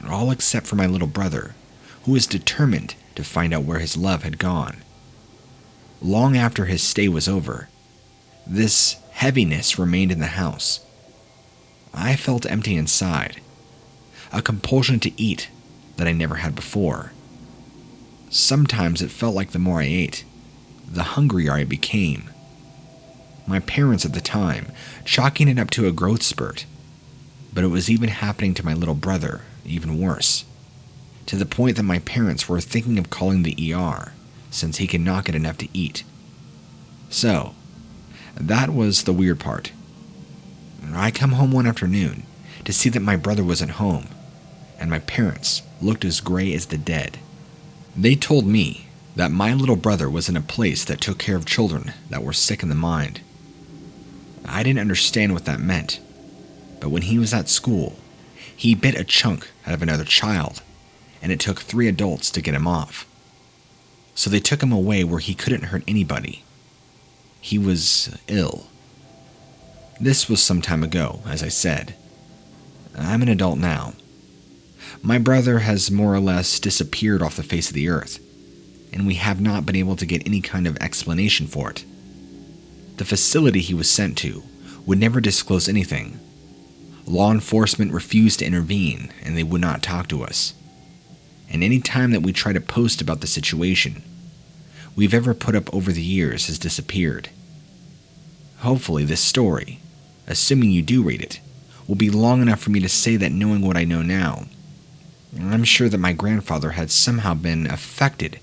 All except for my little brother, who was determined to find out where his love had gone. Long after his stay was over, this heaviness remained in the house. I felt empty inside, a compulsion to eat that I never had before. Sometimes it felt like the more I ate, the hungrier I became. My parents at the time chalking it up to a growth spurt, but it was even happening to my little brother, even worse, to the point that my parents were thinking of calling the ER since he could not get enough to eat. So, that was the weird part. I come home one afternoon to see that my brother wasn't home, and my parents looked as gray as the dead. They told me that my little brother was in a place that took care of children that were sick in the mind. I didn't understand what that meant, but when he was at school, he bit a chunk out of another child, and it took 3 adults to get him off. So they took him away where he couldn't hurt anybody. He was ill. This was some time ago, as I said. I'm an adult now. My brother has more or less disappeared off the face of the earth, and we have not been able to get any kind of explanation for it. The facility he was sent to would never disclose anything. Law enforcement refused to intervene, and they would not talk to us. And any time that we try to post about the situation we've ever put up over the years has disappeared. Hopefully this story, assuming you do read it, will be long enough for me to say that knowing what I know now, I'm sure that my grandfather had somehow been affected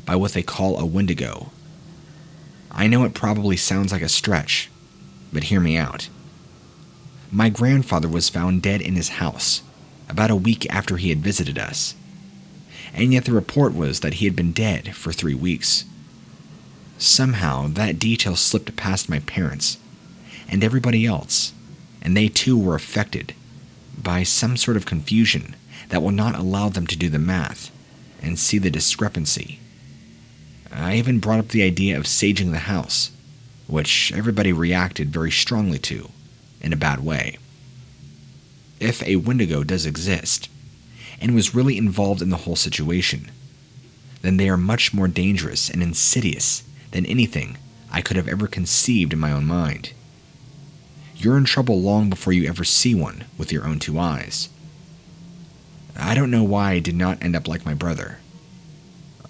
by what they call a Wendigo. I know it probably sounds like a stretch, but hear me out. My grandfather was found dead in his house about a week after he had visited us, and yet the report was that he had been dead for 3 weeks. Somehow, that detail slipped past my parents and everybody else, and they too were affected by some sort of confusion that will not allow them to do the math and see the discrepancy. I even brought up the idea of saging the house, which everybody reacted very strongly to, in a bad way. If a Wendigo does exist, and was really involved in the whole situation, then they are much more dangerous and insidious than anything I could have ever conceived in my own mind. You're in trouble long before you ever see one with your own 2 eyes. I don't know why I did not end up like my brother.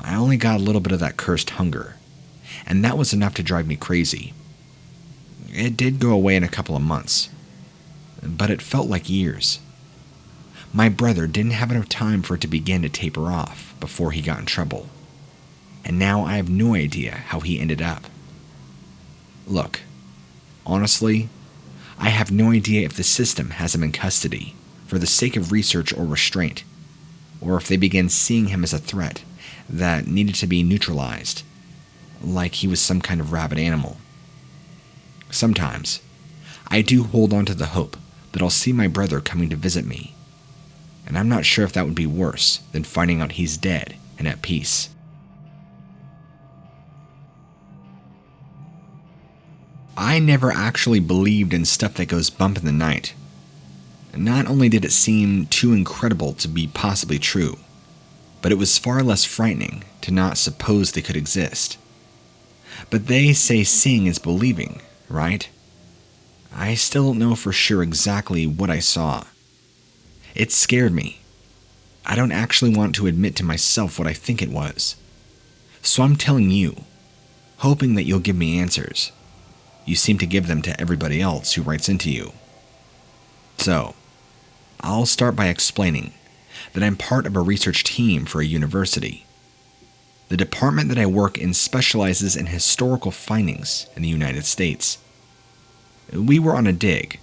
I only got a little bit of that cursed hunger, and that was enough to drive me crazy. It did go away in a couple of months, but it felt like years. My brother didn't have enough time for it to begin to taper off before he got in trouble, and now I have no idea how he ended up. Look, honestly, I have no idea if the system has him in custody for the sake of research or restraint, or if they began seeing him as a threat that needed to be neutralized, like he was some kind of rabid animal. Sometimes, I do hold on to the hope that I'll see my brother coming to visit me, and I'm not sure if that would be worse than finding out he's dead and at peace. I never actually believed in stuff that goes bump in the night. Not only did it seem too incredible to be possibly true, but it was far less frightening to not suppose they could exist. But they say seeing is believing, right? I still don't know for sure exactly what I saw. It scared me. I don't actually want to admit to myself what I think it was. So I'm telling you, hoping that you'll give me answers. You seem to give them to everybody else who writes into you. So, I'll start by explaining that I'm part of a research team for a university. The department that I work in specializes in historical findings in the United States. We were on a dig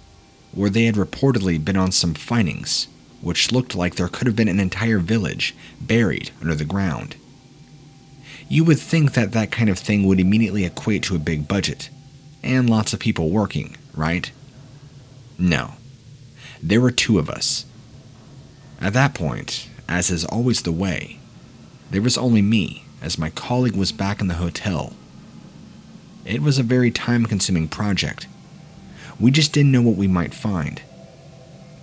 where they had reportedly been on some findings which looked like there could have been an entire village buried under the ground. You would think that that kind of thing would immediately equate to a big budget and lots of people working, right? No. There were 2 of us. At that point, as is always the way, there was only me, as my colleague was back in the hotel. It was a very time-consuming project. We just didn't know what we might find.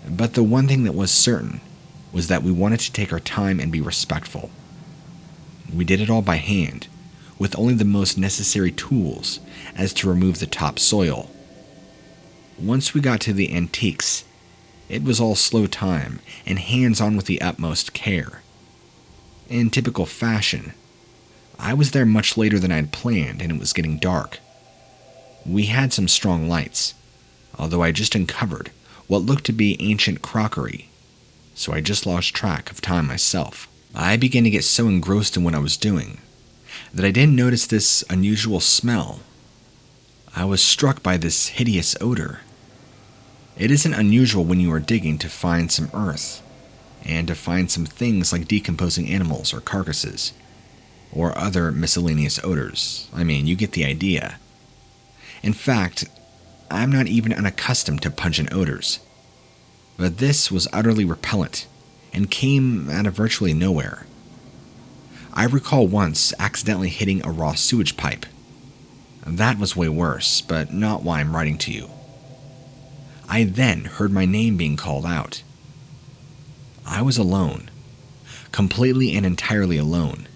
But the one thing that was certain was that we wanted to take our time and be respectful. We did it all by hand, with only the most necessary tools as to remove the topsoil. Once we got to the antiques, it was all slow time and hands-on with the utmost care. In typical fashion, I was there much later than I had planned and it was getting dark. We had some strong lights, although I just uncovered what looked to be ancient crockery, so I just lost track of time myself. I began to get so engrossed in what I was doing that I didn't notice this unusual smell. I was struck by this hideous odor. It isn't unusual when you are digging to find some earth, and to find some things like decomposing animals or carcasses, or other miscellaneous odors. I mean, you get the idea. In fact, I'm not even unaccustomed to pungent odors, but this was utterly repellent and came out of virtually nowhere. I recall once accidentally hitting a raw sewage pipe. That was way worse, but not why I'm writing to you. I then heard my name being called out. I was alone, completely and entirely alone.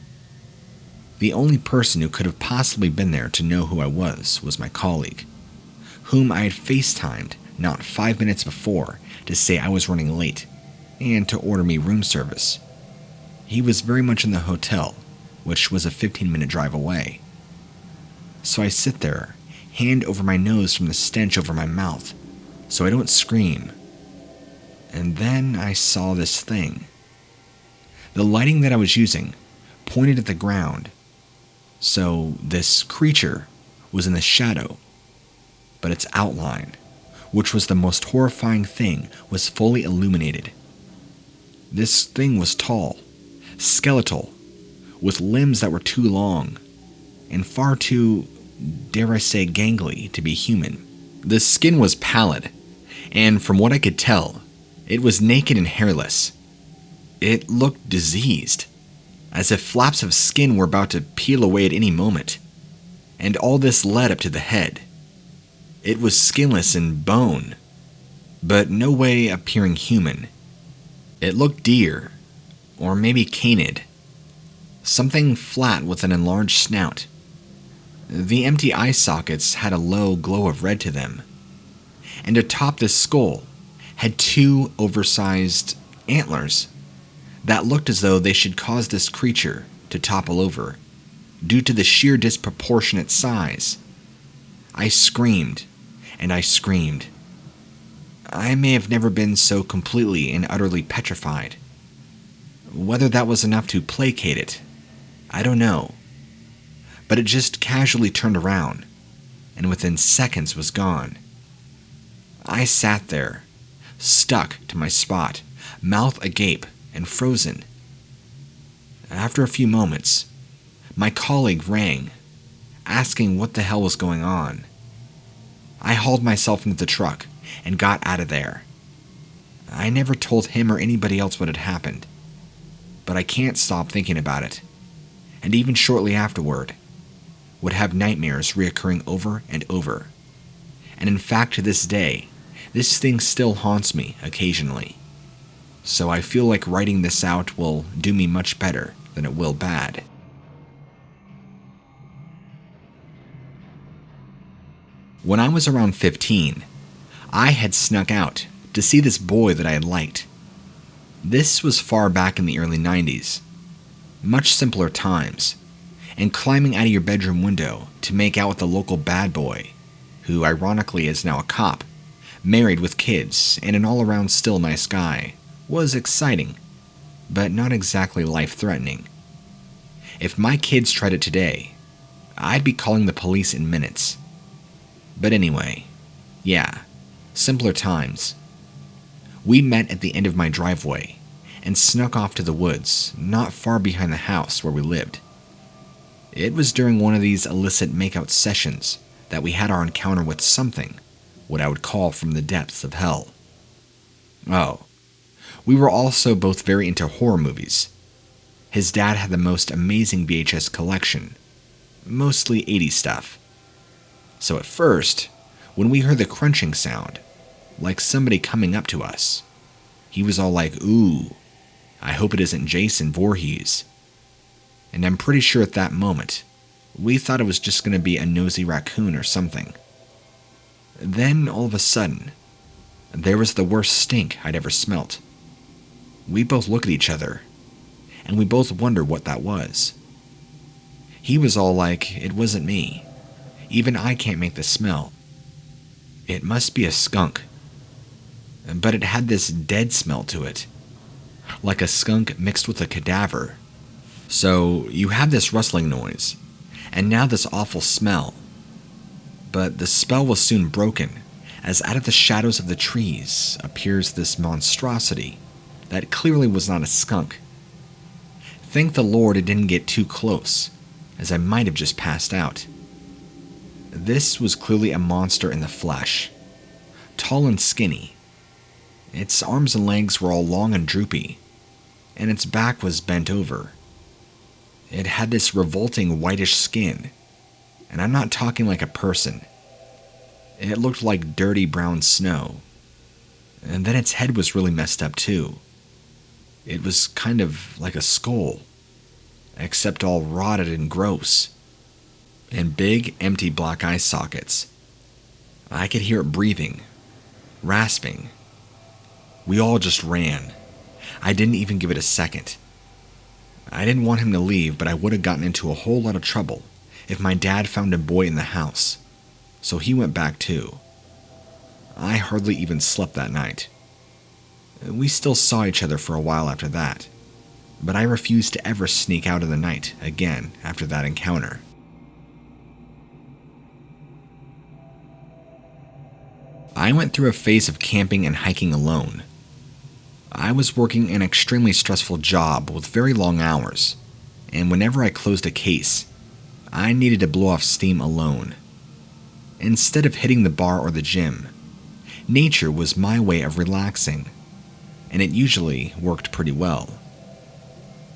The only person who could have possibly been there to know who I was my colleague, whom I had FaceTimed not 5 minutes before to say I was running late and to order me room service. He was very much in the hotel, which was a 15-minute drive away. So I sit there, hand over my nose from the stench over my mouth, so I don't scream. And then I saw this thing. The lighting that I was using pointed at the ground, so this creature was in the shadow, but its outline, which was the most horrifying thing, was fully illuminated. This thing was tall, skeletal, with limbs that were too long, and far too, dare I say, gangly to be human. The skin was pallid, and from what I could tell, it was naked and hairless. It looked diseased, as if flaps of skin were about to peel away at any moment, and all this led up to the head. It was skinless and bone, but no way appearing human. It looked deer, or maybe canid, something flat with an enlarged snout. The empty eye sockets had a low glow of red to them, and atop this skull had two oversized antlers that looked as though they should cause this creature to topple over, due to the sheer disproportionate size. I screamed, and I screamed. I may have never been so completely and utterly petrified. Whether that was enough to placate it, I don't know. But it just casually turned around, and within seconds was gone. I sat there, stuck to my spot, mouth agape and frozen. After a few moments, my colleague rang, asking what the hell was going on. I hauled myself into the truck and got out of there. I never told him or anybody else what had happened, but I can't stop thinking about it, and even shortly afterward, would have nightmares reoccurring over and over. And in fact, to this day, this thing still haunts me occasionally. So I feel like writing this out will do me much better than it will bad. When I was around 15, I had snuck out to see this boy that I had liked. This was far back in the early 90s. Much simpler times, and climbing out of your bedroom window to make out with the local bad boy, who ironically is now a cop, married with kids and an all-around still nice guy, was exciting, but not exactly life-threatening. If my kids tried it today, I'd be calling the police in minutes. But anyway, yeah, simpler times. We met at the end of my driveway and snuck off to the woods, not far behind the house where we lived. It was during one of these illicit makeout sessions that we had our encounter with something, what I would call from the depths of hell. Oh, we were also both very into horror movies. His dad had the most amazing VHS collection, mostly 80s stuff. So at first, when we heard the crunching sound, like somebody coming up to us, he was all like, "Ooh, I hope it isn't Jason Voorhees." And I'm pretty sure at that moment, we thought it was just going to be a nosy raccoon or something. Then, all of a sudden, there was the worst stink I'd ever smelt. We both looked at each other, and we both wondered what that was. He was all like, "It wasn't me. Even I can't make the smell. It must be a skunk." But it had this dead smell to it, like a skunk mixed with a cadaver. So you have this rustling noise, and now this awful smell. But the spell was soon broken, as out of the shadows of the trees appears this monstrosity that clearly was not a skunk. Thank the Lord it didn't get too close, as I might have just passed out. This was clearly a monster in the flesh, tall and skinny. Its arms and legs were all long and droopy, and its back was bent over. It had this revolting whitish skin, and I'm not talking like a person. It looked like dirty brown snow. And then its head was really messed up too. It was kind of like a skull, except all rotted and gross, and big, empty black eye sockets. I could hear it breathing, rasping. We all just ran. I didn't even give it a second. I didn't want him to leave, but I would have gotten into a whole lot of trouble if my dad found a boy in the house, so he went back too. I hardly even slept that night. We still saw each other for a while after that, but I refused to ever sneak out in the night again after that encounter. I went through a phase of camping and hiking alone. I was working an extremely stressful job with very long hours, and whenever I closed a case, I needed to blow off steam alone. Instead of hitting the bar or the gym, nature was my way of relaxing, and it usually worked pretty well.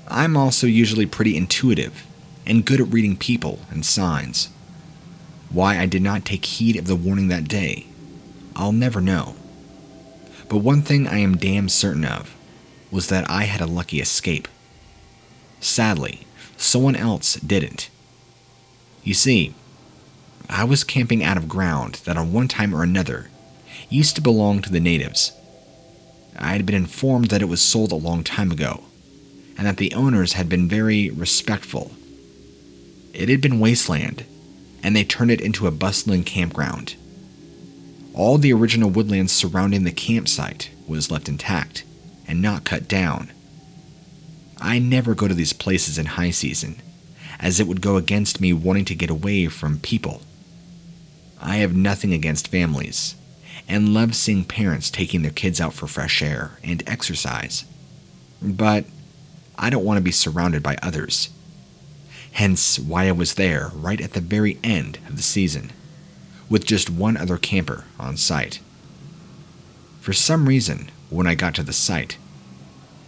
I'm also usually pretty intuitive and good at reading people and signs. Why I did not take heed of the warning that day, I'll never know. But one thing I am damn certain of was that I had a lucky escape. Sadly, someone else didn't. You see, I was camping out of ground that on one time or another used to belong to the natives. I had been informed that it was sold a long time ago, and that the owners had been very respectful. It had been wasteland, and they turned it into a bustling campground. All the original woodlands surrounding the campsite was left intact and not cut down. I never go to these places in high season, as it would go against me wanting to get away from people. I have nothing against families, and love seeing parents taking their kids out for fresh air and exercise. But I don't want to be surrounded by others. Hence why I was there right at the very end of the season, with just one other camper on site. For some reason, when I got to the site,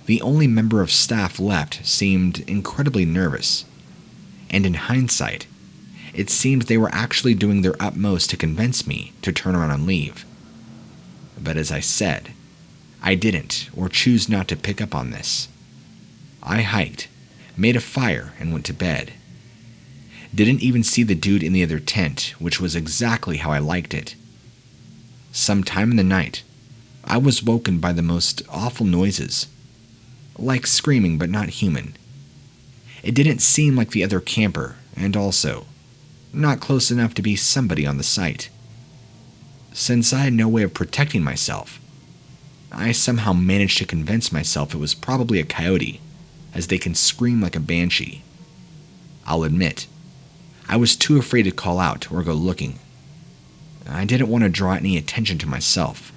the only member of staff left seemed incredibly nervous, and in hindsight, it seemed they were actually doing their utmost to convince me to turn around and leave. But as I said, I didn't or choose not to pick up on this. I hiked, made a fire, and went to bed. Didn't even see the dude in the other tent, which was exactly how I liked it. Sometime in the night, I was woken by the most awful noises, like screaming but not human. It didn't seem like the other camper, and also not close enough to be somebody on the site. Since I had no way of protecting myself, I somehow managed to convince myself it was probably a coyote, as they can scream like a banshee. I'll admit, I was too afraid to call out or go looking. I didn't want to draw any attention to myself.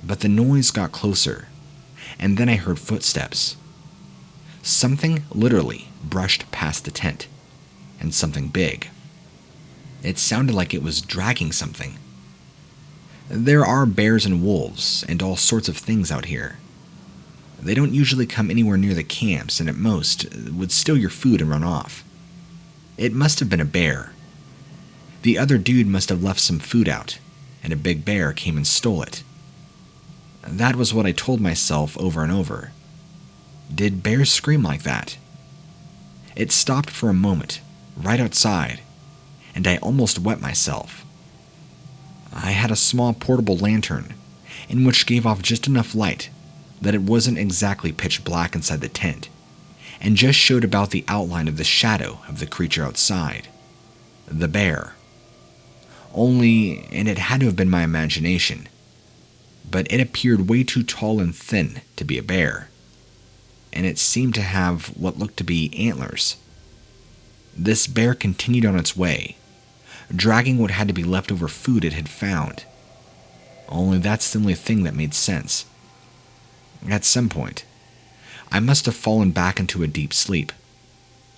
But the noise got closer, and then I heard footsteps. Something literally brushed past the tent, and something big. It sounded like it was dragging something. There are bears and wolves and all sorts of things out here. They don't usually come anywhere near the camps, and at most would steal your food and run off. It must have been a bear. The other dude must have left some food out, and a big bear came and stole it. That was what I told myself over and over. Did bears scream like that? It stopped for a moment, right outside, and I almost wet myself. I had a small portable lantern, in which gave off just enough light that it wasn't exactly pitch black inside the tent, and just showed about the outline of the shadow of the creature outside. The bear. And it had to have been my imagination, but it appeared way too tall and thin to be a bear, and it seemed to have what looked to be antlers. This bear continued on its way, dragging what had to be leftover food it had found. Only that's the only thing that made sense. At some point, I must have fallen back into a deep sleep,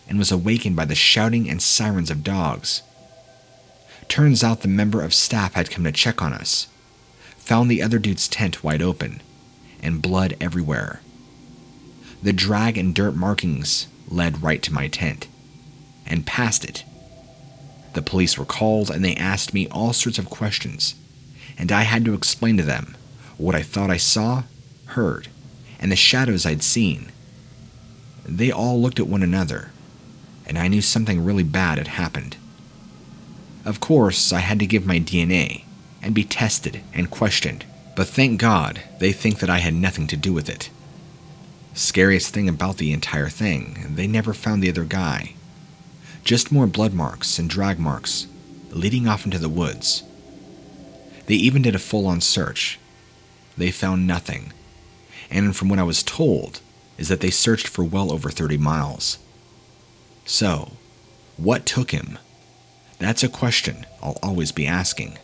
and was awakened by the shouting and sirens of dogs. Turns out the member of staff had come to check on us, found the other dude's tent wide open, and blood everywhere. The drag and dirt markings led right to my tent, and past it. The police were called, and they asked me all sorts of questions, and I had to explain to them what I thought I saw, heard, and the shadows I'd seen. They all looked at one another, and I knew something really bad had happened. Of course, I had to give my DNA and be tested and questioned, but thank God they think that I had nothing to do with it. Scariest thing about the entire thing, they never found the other guy. Just more blood marks and drag marks, leading off into the woods. They even did a full-on search. They found nothing, and from what I was told, is that they searched for well over 30 miles. So, what took him? That's a question I'll always be asking.